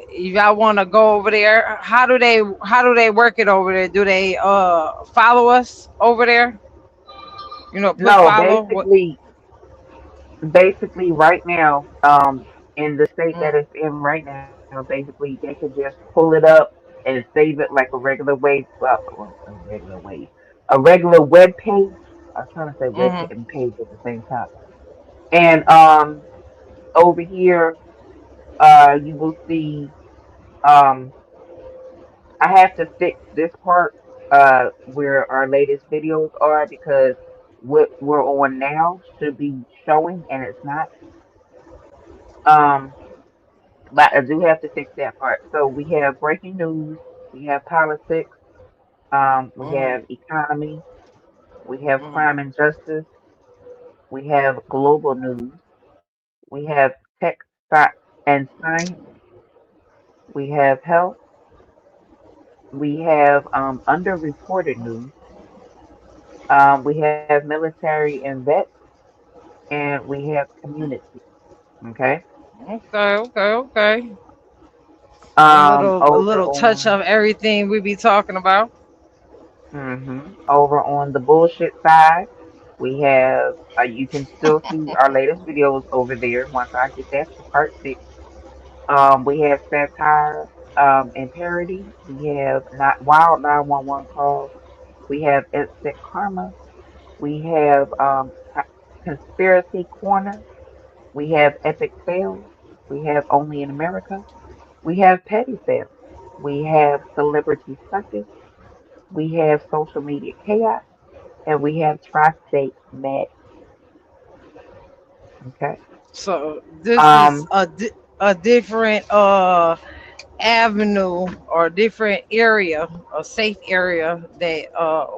If y'all want to go over there, how do they work it over there? Do they follow us over there? You know, put No, follow. What? basically right now, in the state that Mm, it's in right now, basically they could just pull it up and save it like a regular wave, a regular web page. I was trying to say web mm-hmm. and page at the same time. And over here, you will see, um, I have to fix this part, where our latest videos are because what we're on now should be showing and it's not. Um, but I do have to fix that part. So we have breaking news, we have politics, we Mm-hmm. have economy, we have Mm-hmm. crime and justice, we have global news, we have tech and science, we have health, we have underreported news, we have military and vets, and we have community. Okay. Okay, okay, okay. A Over little touch on of everything we be talking about. over on the bullshit side, we have you can still see our latest videos over there once I get that part fixed. We have satire and parody. We have not wild 911 calls. We have instant karma. We have conspiracy corner. We have epic fails. We have only in America. We have petty fails. We have celebrity suckers. We have social media chaos, and we have tri-state madness. Okay. So this is Um. a different avenue or different area, a safe area that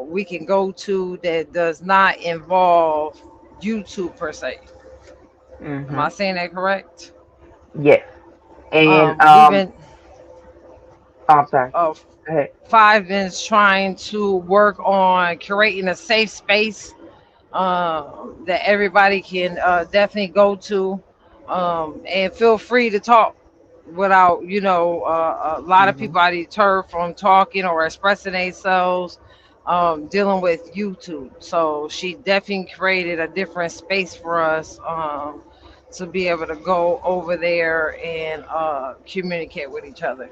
we can go to that does not involve YouTube per se. Am I Mhm. saying that correct? Yes. And We've been oh, I'm sorry. uh, Go ahead. five been trying to work on creating a safe space that everybody can definitely go to, and feel free to talk without, a lot of Mhm. people are deterred from talking or expressing themselves, dealing with YouTube. So she definitely created a different space for us, to be able to go over there and communicate with each other.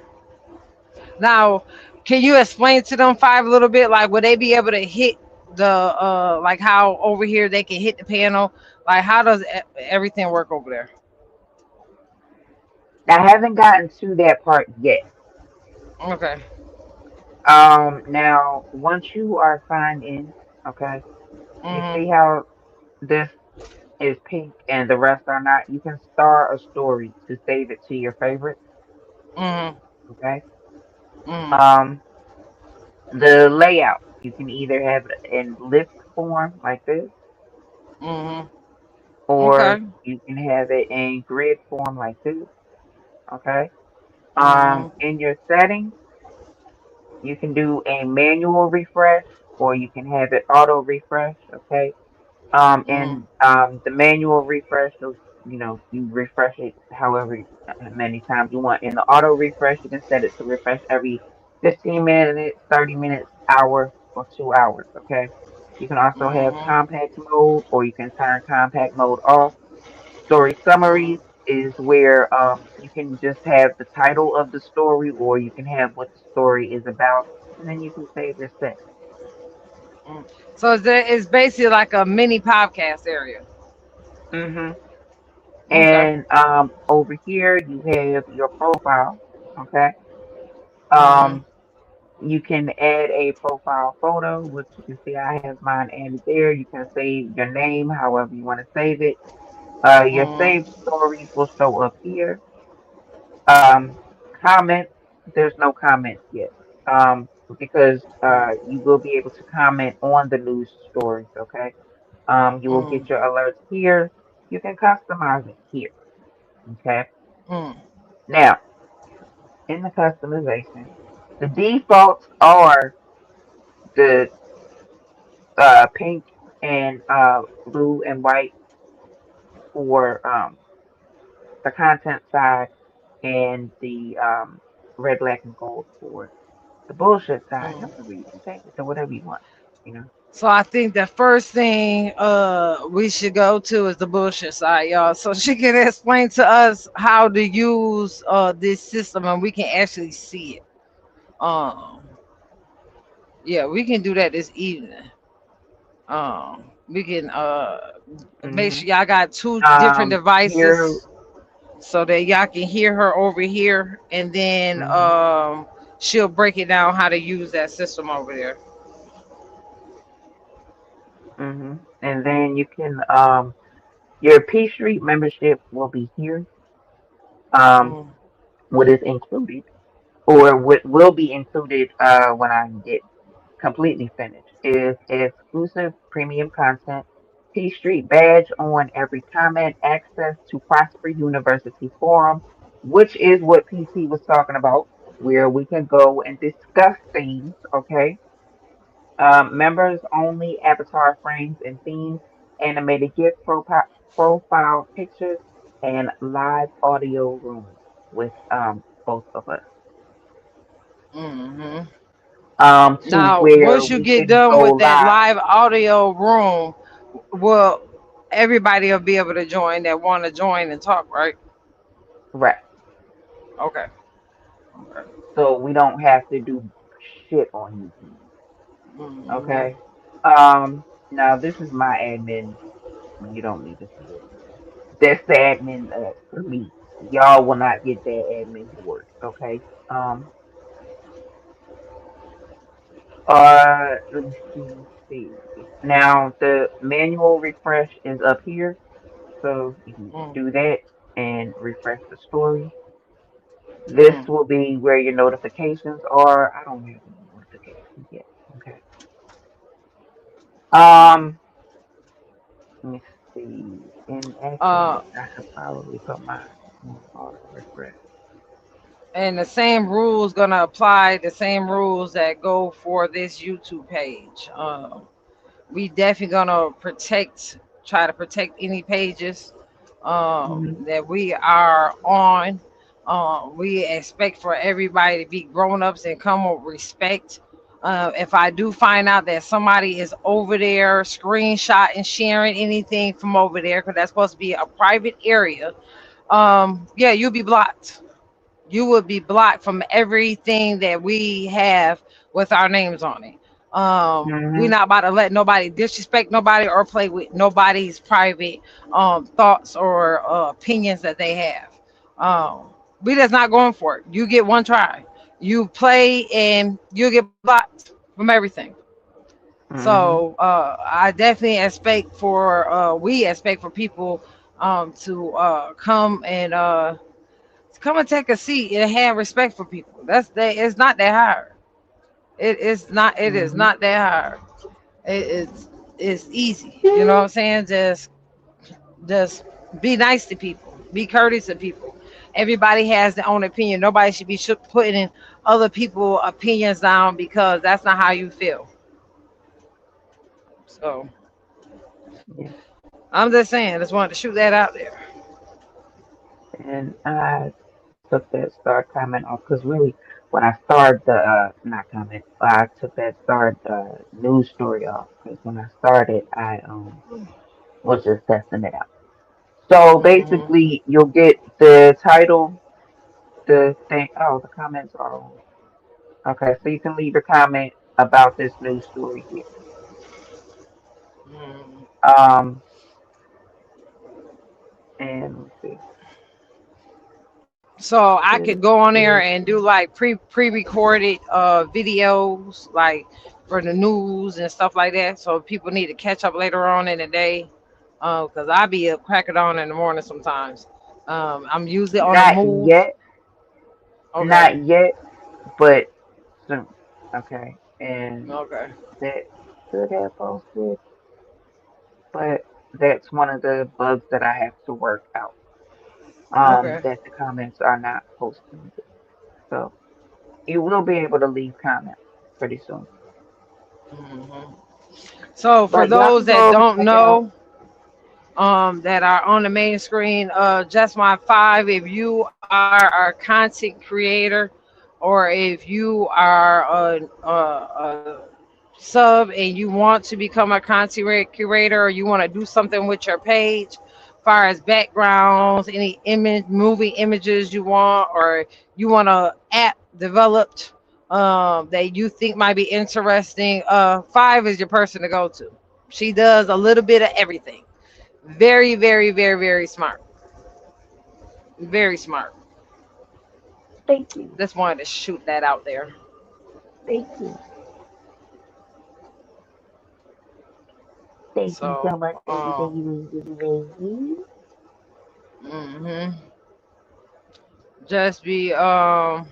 Now, can you explain to them five a little bit? Like, would they be able to hit the like how over here they can hit the panel? Like, how does everything work over there? I haven't gotten to that part yet. Okay. Now once you are signed in, okay, you Mhm. see how this is pink and the rest are not. You can start a story to save it to your favorites. Mhm. Okay. Mhm. Um, the layout you can either have it in list form like this, Mhm. or Okay. you can have it in grid form like this. Okay. Mhm. In your settings, you can do a manual refresh, or you can have it auto refresh. Okay. Mhm. And the manual refresh, those, you refresh it however many times you want. In the auto refresh, you can set it to refresh every 15 minutes, 30 minutes, hour, or 2 hours. Okay. You can also have Mhm. compact mode, or you can turn compact mode off. Story summaries Mhm. is where you can just have the title of the story, or you can have what the story is about, and then you can save your set. Mhm. So it's basically like a mini podcast area. Hmm. Okay. And over here you have your profile. Okay. Mhm. Um, you can add a profile photo, which you can see I have mine added there. You can save your name, however you want to save it. Your Mhm. saved stories will show up here. Um, comments, there's no comments yet. Because you will be able to comment on the news stories. Okay. You will Mhm. get your alerts here. You can customize it here. Okay. Mhm. Now, in the customization, the defaults are the pink and blue and white for the content side, and the red, black, and gold for the bullshit side. Mhm. However, you can change it to whatever you want. You know. So I think the first thing we should go to is the bullshit side, y'all. So she can explain to us how to use this system and we can actually see it. Um yeah, we can do that this evening. We can make Hmm. sure y'all got two different Here. devices so that y'all can hear her over here, and then Hmm. she'll break it down how to use that system over there. Hmm. And then you can your P Street membership will be here. Um, Mm, what is included, or what will be included when I get completely finished, is exclusive premium content, P Street badge on every comment, access to Prosper University Forum, which is what PT was talking about, where we can go and discuss things, okay? Members only avatar frames and themes, animated GIF profile pictures, and live audio rooms with both of us. hmm To Now, where once you we get can done go with that live. live audio room, well, everybody will be able to join that want to join and talk, right? Right. Okay. Okay. so we don't have to do shit on YouTube. Mm-hmm. Okay. Now this is my admin. You don't need to see it. That's the admin for me. Y'all will not get that admin board. Okay. Let me see. Now the manual refresh is up here, so you can do that and refresh the story. This Mm-hmm. will be where your notifications are. I don't have any notifications yet. Okay. Um, let me see. And Uh, actually, I could probably put mine on auto refresh. and the same rules gonna apply. The same rules that go for this YouTube page. We definitely gonna try to protect any pages Mhm. that we are on. We expect for everybody to be grown-ups and come with respect. If I do find out that somebody is over there screenshot and sharing anything from over there, because that's supposed to be a private area, yeah, you'll be blocked. You would be blocked from everything that we have with our names on it. We're Mhm. not about to let nobody disrespect nobody or play with nobody's private thoughts or opinions that they have. We just not going for it. You get one try. You play and you get blocked from everything. Mhm. So I definitely expect for we expect for people to come and take a seat and have respect for people. It's not that hard. It is Mhm. not that hard. It's easy. You know what I'm saying? Just be nice to people. Be courteous to people. Everybody has their own opinion. Nobody should be putting in other people's opinions down because that's not how you feel. So Yeah. I'm just saying, just wanted to shoot that out there. And I took that start comment off because really, when I started the not comment, I took that start news story off because when I started, I was just testing it out. So Hmm. basically, you'll get the title, the thing. Oh, the comments are on. Okay, so you can leave a comment about this news story here. Um, and let's see. So I This could go on there is and do like pre-recorded videos like for the news and stuff like that. So people need to catch up later on in the day. Because I be up cracking on in the morning sometimes. I'm usually on the not move. yet, Okay. not yet, but soon. Okay, and Okay. that should have posted, but that's one of the bugs that I have to work out. Okay. That the comments are not posting. So you will be able to leave comments pretty soon. Hmm. So for But y'all those can that go over and don't check it out. know, that are on the main screen, just my five. If you are a content creator, or if you are a sub and you want to become a content curator, or you want to do something with your page, far as backgrounds, any image, movie images you want, or you want a app developed that you think might be interesting, five is your person to go to. She does a little bit of everything. Very, very, very, very smart. Very smart. Thank you. Just wanted to shoot that out there. Thank you. Thank you So, so much for everything you do. hmm just be like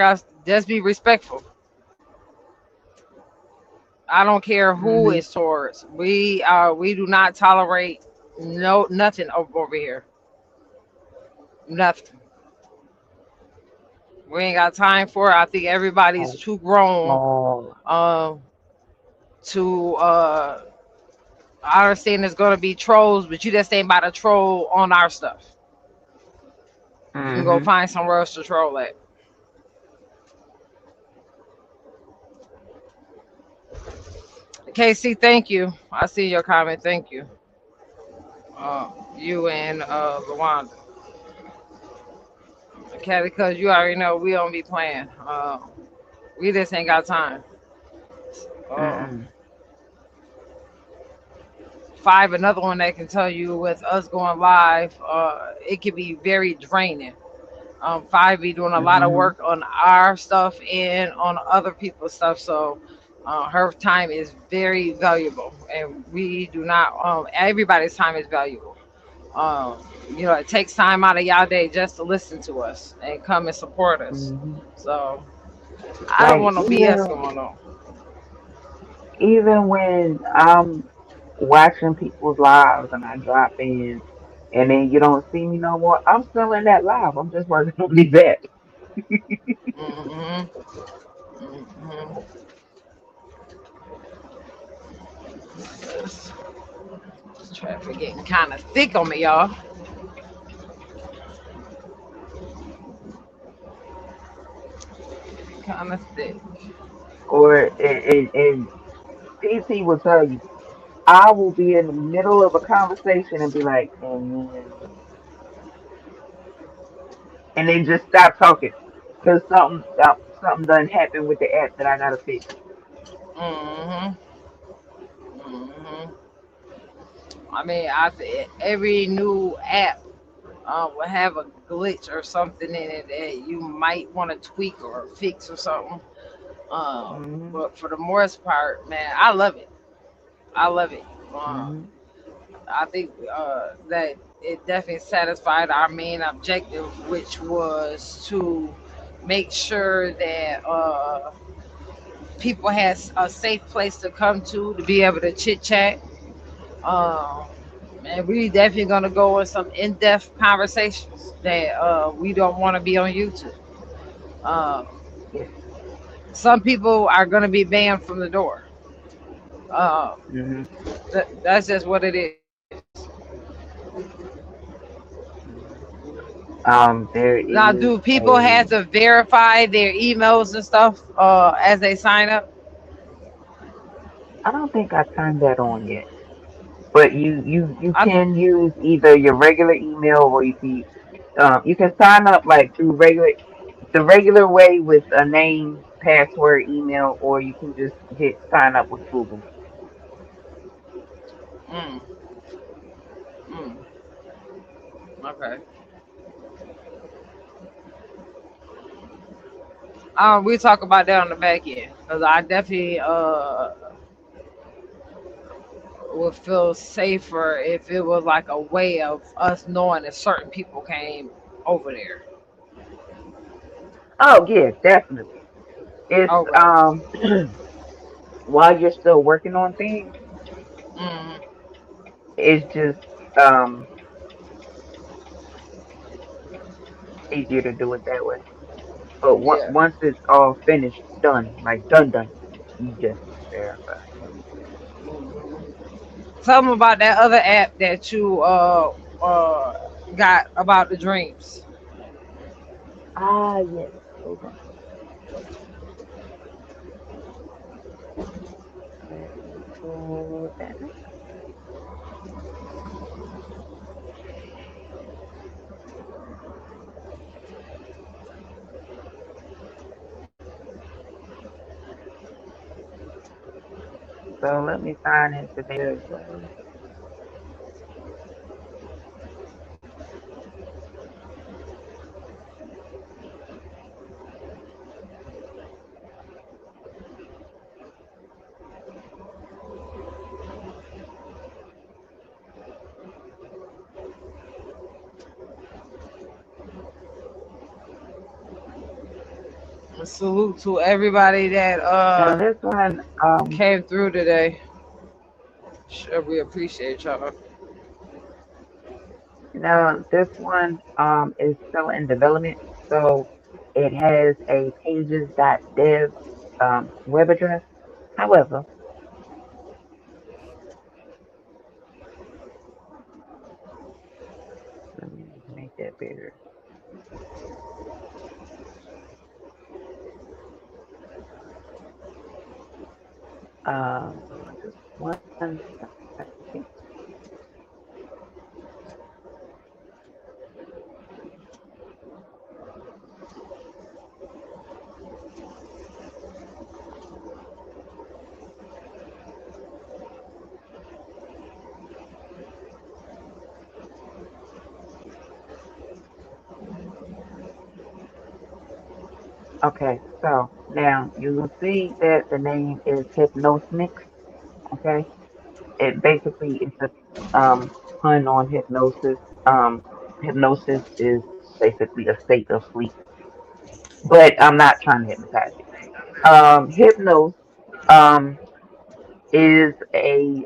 I just be respectful. I don't care who Mm-hmm. it's towards. We do not tolerate nothing over here. Nothing. We ain't got time for it. I think everybody's At too grown all. um to I understand there's gonna be trolls, but you just ain't about to troll on our stuff. You can go Mm-hmm. find somewhere else to troll at. Casey, thank you. I see your comment. Thank you. You and Lawanda. Okay, because you already know we don't be playing. We just ain't got time. Uh, Mm-mm. Five, another one that can tell you with us going live, it can be very draining. Five be doing a lot of Mm-hmm. work on our stuff and on other people's stuff, so her time is very valuable, and we do not. Everybody's time is valuable. Um, it takes time out of y'all day just to listen to us and come and support us. Mm-hmm. So I don't Like want no BS going on. even when I'm watching people's lives and I drop in and then you don't see me no more, I'm still in that live. I'm just working on the back. Hmm. Hmm. This traffic getting kind of thick on me, y'all. Kind of thick. Or and TT will tell you, I will be in the middle of a conversation and be like, and then just stop talking because something done happened with the app that I gotta fix. Hmm. Hmm. I mean, every new app will have a glitch or something in it that you might want to tweak or fix or something. Hmm. But for the most part, man, I love it. I love it. Hmm. I think that it definitely satisfied our main objective, which was to make sure that people had a safe place to come to be able to chit chat. Um, and we definitely gonna go in some in-depth conversations that we don't want to be on YouTube. Um, Yes. some people are gonna be banned from the door. Um, Hmm. that's just what it is. Hmm. There Now, is do people a. have to verify their emails and stuff as they sign up? I don't think I turned that on yet. But you I, can use either your regular email or you can sign up like through the regular way with a name, password, email, or you can just hit sign up with Google. mm, mm, okay. We talk about that on the back end because I definitely would feel safer if it was like a way of us knowing that certain people came over there. Oh yeah, definitely. It's Okay. while you're still working on things, Mm, it's just um easier to do it that way. But yeah. once it's all finished, done, like done, you just verify. Tell them about that other app that you got about the dreams. Ah yes. Hold on. Let me pull that up. So let me sign into there as well. Salute to everybody that Now this one, came through today. Sure, we appreciate y'all. is still in development. So it has a pages.dev web address. However, let me make that bigger. Just one second. Okay, so now you will see that the name is Hypnosmix. Okay, it basically is a pun on hypnosis. Hypnosis is basically a state of sleep, but I'm not trying to hypnotize you. Hypnos um is a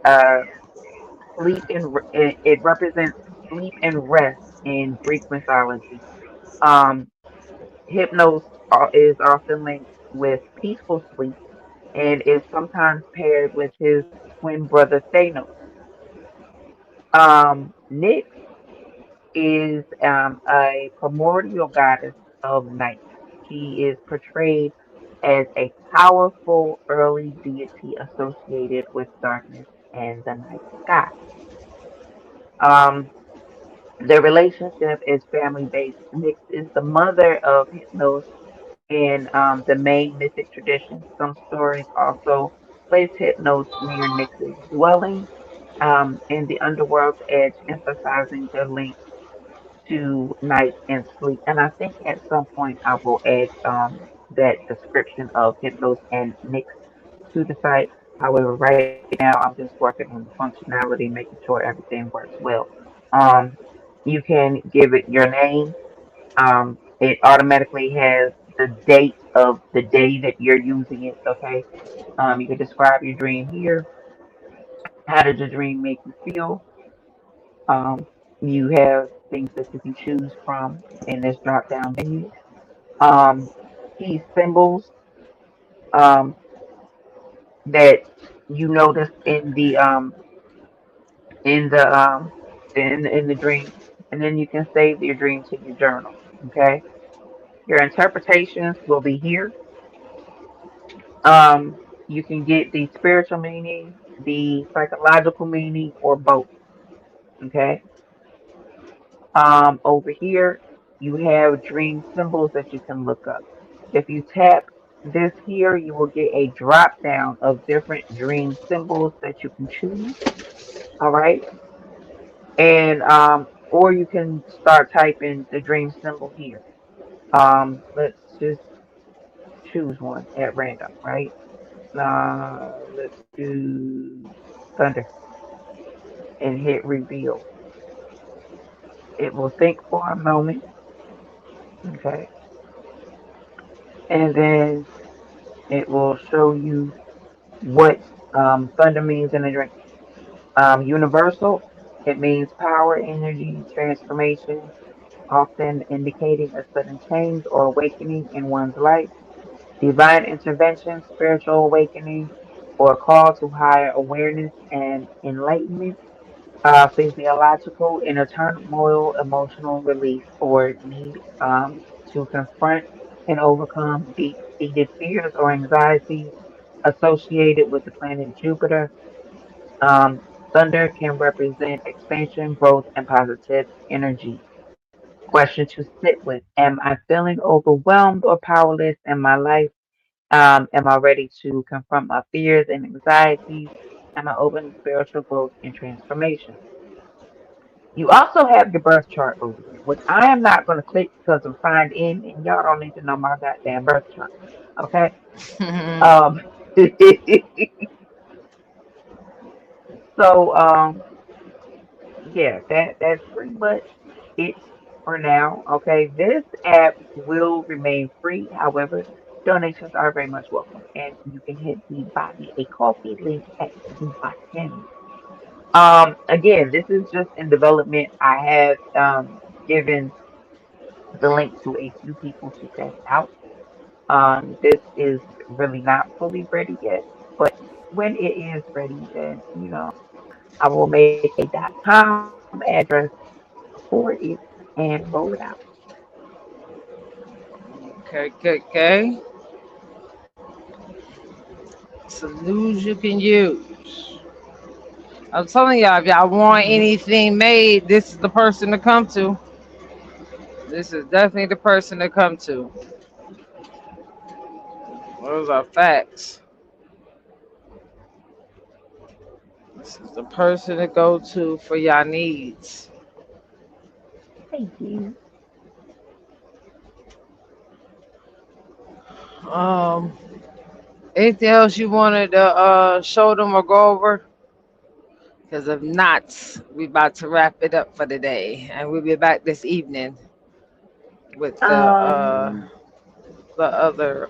sleep and it represents sleep and rest in Greek mythology. Um, Hypnos is often linked with peaceful sleep and is sometimes paired with his twin brother Thanos. Nyx is a primordial goddess of night. She is portrayed as a powerful early deity associated with darkness and the night sky. Um, the relationship is family based. Nyx is the mother of Hypnos in the main mythic tradition. Some stories also place Hypnos near Nyx's dwelling in the underworld's edge, emphasizing their link to night and sleep. And I think at some point I will add that description of Hypnos and Nyx to the site. However, right now I'm just working on the functionality, making sure everything works well. Um, you can give it your name. It automatically has the date of the day that you're using it. Okay. You can describe your dream here. How did your dream make you feel? You have things that you can choose from in this drop down menu. Um, key symbols um, that you notice in the in the dream, and then you can save your dream to your journal. Okay, your interpretations will be here. You can get the spiritual meaning, the psychological meaning, or both. Okay. Over here, you have dream symbols that you can look up. If you tap this here, you will get a drop down of different dream symbols that you can choose. All right. And or you can start typing the dream symbol here. Let's just choose one at random, right? Let's do thunder and hit reveal. It will think for a moment, okay, and then it will show you what thunder means in a drink. Universal, it means power, energy, transformation, often indicating a sudden change or awakening in one's life. Divine intervention, spiritual awakening, or a call to higher awareness and enlightenment. Physiological, inner turmoil, emotional release, or need to confront and overcome deep seated fears or anxieties associated with the planet Jupiter. Thunder can represent expansion, growth, and positive energy. Question to sit with: am I feeling overwhelmed or powerless in my life? Am I ready to confront my fears and anxieties? Am I open to spiritual growth and transformation? You also have your birth chart over here, which I am not going to click because I'm signed in, and y'all don't need to know my goddamn birth chart. Okay. Um. so yeah, that's pretty much it for now. Okay. This app will remain free. However, donations are very much welcome, and you can hit the buy me a coffee link at the bottom. Again, this is just in development. I have given the link to a few people to test out. This is really not fully ready yet, but when it is ready, then I will make a .com address for it and roll it out. Okay, okay, okay. Some news you can use. I'm telling y'all, if y'all want Hmm. anything made, this is the person to come to. This is definitely the person to come to. Those are facts. This is the person to go to for y'all needs. Thank you. Um, Anything else you wanted to show them or go over? Because if not, we about to wrap it up for the day, and we'll be back this evening with Um, the other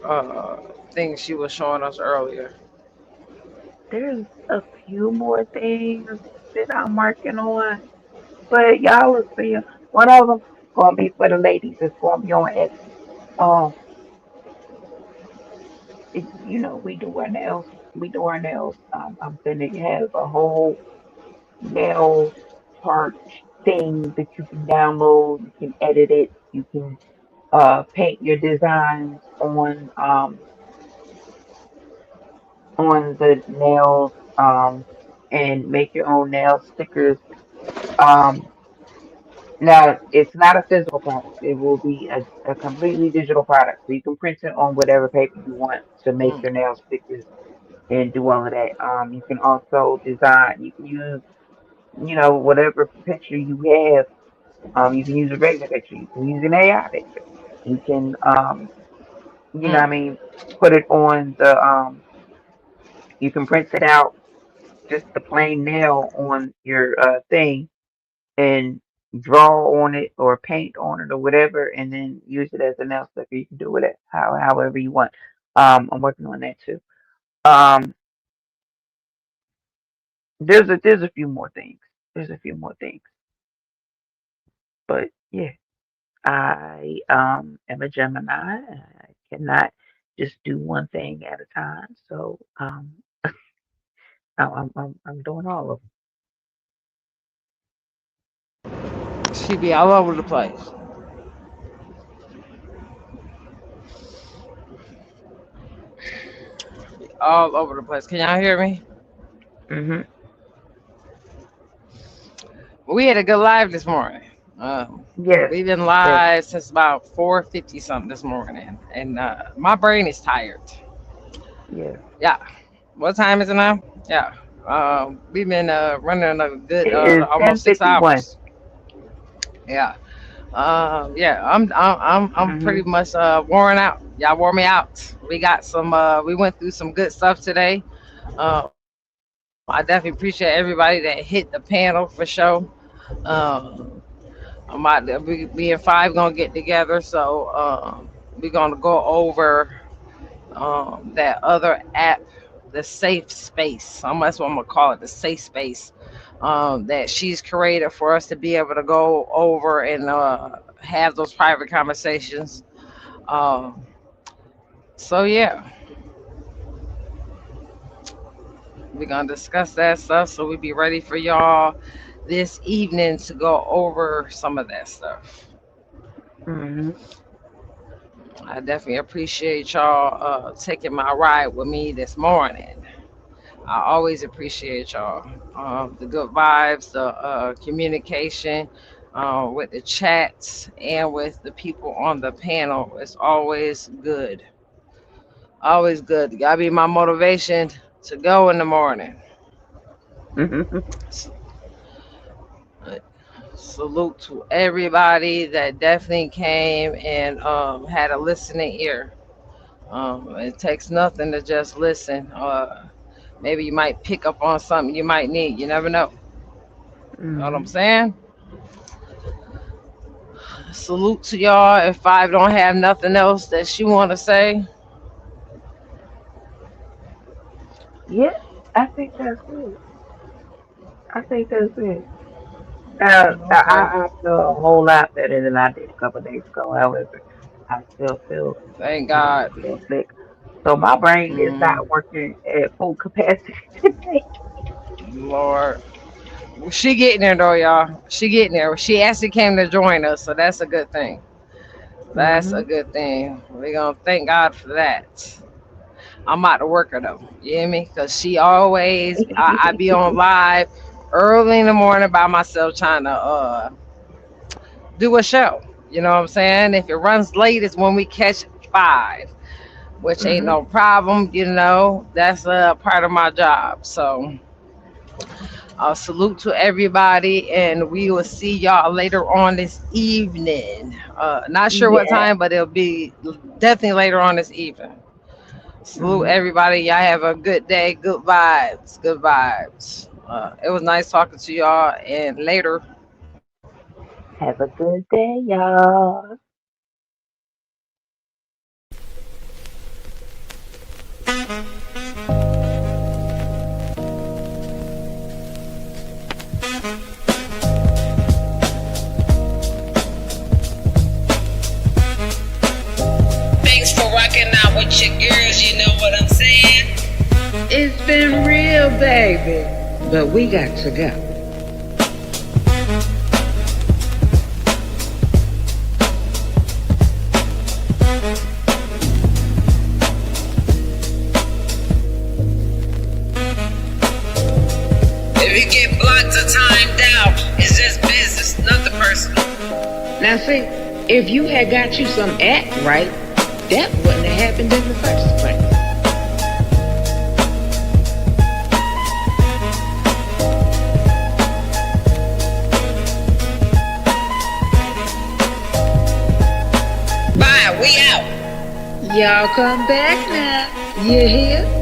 things she was showing us earlier. there's a few more things that I'm working on, but y'all will see 'em. One of them gonna be for the ladies. It's gonna be on Etsy. Um, we do our nails. We do our nails. I'm gonna have a whole nail chart thing that you can download. You can edit it. You can paint your designs on the nails and make your own nail stickers. Um, Now, it's not a physical product. It will be a completely digital product. So you can print it on whatever paper you want to make Mm, your nail stickers and do all of that. You can also design. You can use, whatever picture you have. You can use a regular picture. You can use an AI picture. You can, what I mm, mean, put it on you can print it out, just the plain nail on your thing and draw on it or paint on it or whatever, and then use it as a nail sticker. You can do it however you want. I'm working on that too. Um, there's a few more things. There's a few more things, but yeah, I am a Gemini. I cannot just do one thing at a time. So I'm doing all of she be all over the place, all over the place. Can y'all hear me? them. We had a good live this morning. Yes, We've been yes, live since about 4:50 something this morning, and my brain is tired. yes. Yeah. What time is it now? Yeah. We've been running a good It is almost 10:51. 6 hours. Yeah. Yeah. I'm pretty Mhm. much worn out. Y'all wore me out. We got some. We went through some good stuff today. I definitely appreciate everybody that hit the panel for show. Um, me and Five gonna get together, so we're gonna go over that other app, the safe space. That's what I'm gonna call it, the safe space that she's created for us to be able to go over and have those private conversations. Um, so yeah, we're gonna discuss that stuff. So we be ready for y'all this evening to go over some of that stuff. Mhm. I definitely appreciate y'all taking my ride with me this morning. I always appreciate y'all. The good vibes, the communication with the chats and with the people on the panel is always good. Always good. Gotta be my motivation to go in the morning. S- uh, Salute to everybody that definitely came and had a listening ear. It takes nothing to just listen. Maybe you might pick up on something you might need. You never know. Know what I'm Mhm. saying? Salute to y'all. If Five don't have nothing else that she want to say, Yeah, I think that's it. I think that's it. okay. I feel a whole lot better than I did a couple of days ago. However, I still feel, Thank God. a little sick. So my brain is Mm, not working at full capacity today. Lord. She getting there though, y'all. She getting there. She actually came to join us, so that's a good thing. That's a Mhm. good thing. We're gonna thank God for that. I'm about to work her though. You hear me? Cause she always I be on live early in the morning by myself trying to do a show. You know what I'm saying? If it runs late, it's when we catch five, which ain't Mhm. no problem. That's a part of my job. So, salute to everybody, and we will see y'all later on this evening. Not sure what Yeah. time, but it'll be definitely later on this evening. Salute everybody. Y'all have a good day. Good vibes. Good vibes. It was nice talking to y'all, and later. Have a good day, y'all. Thanks for rocking out with your girls, you know what I'm saying? It's been real, baby. But we got to go. If you get blocked or timed out, it's just business, nothing personal. Now see, if you had got you some act right, that wouldn't have happened in the first place. Bye, we out. Y'all come back now. You hear?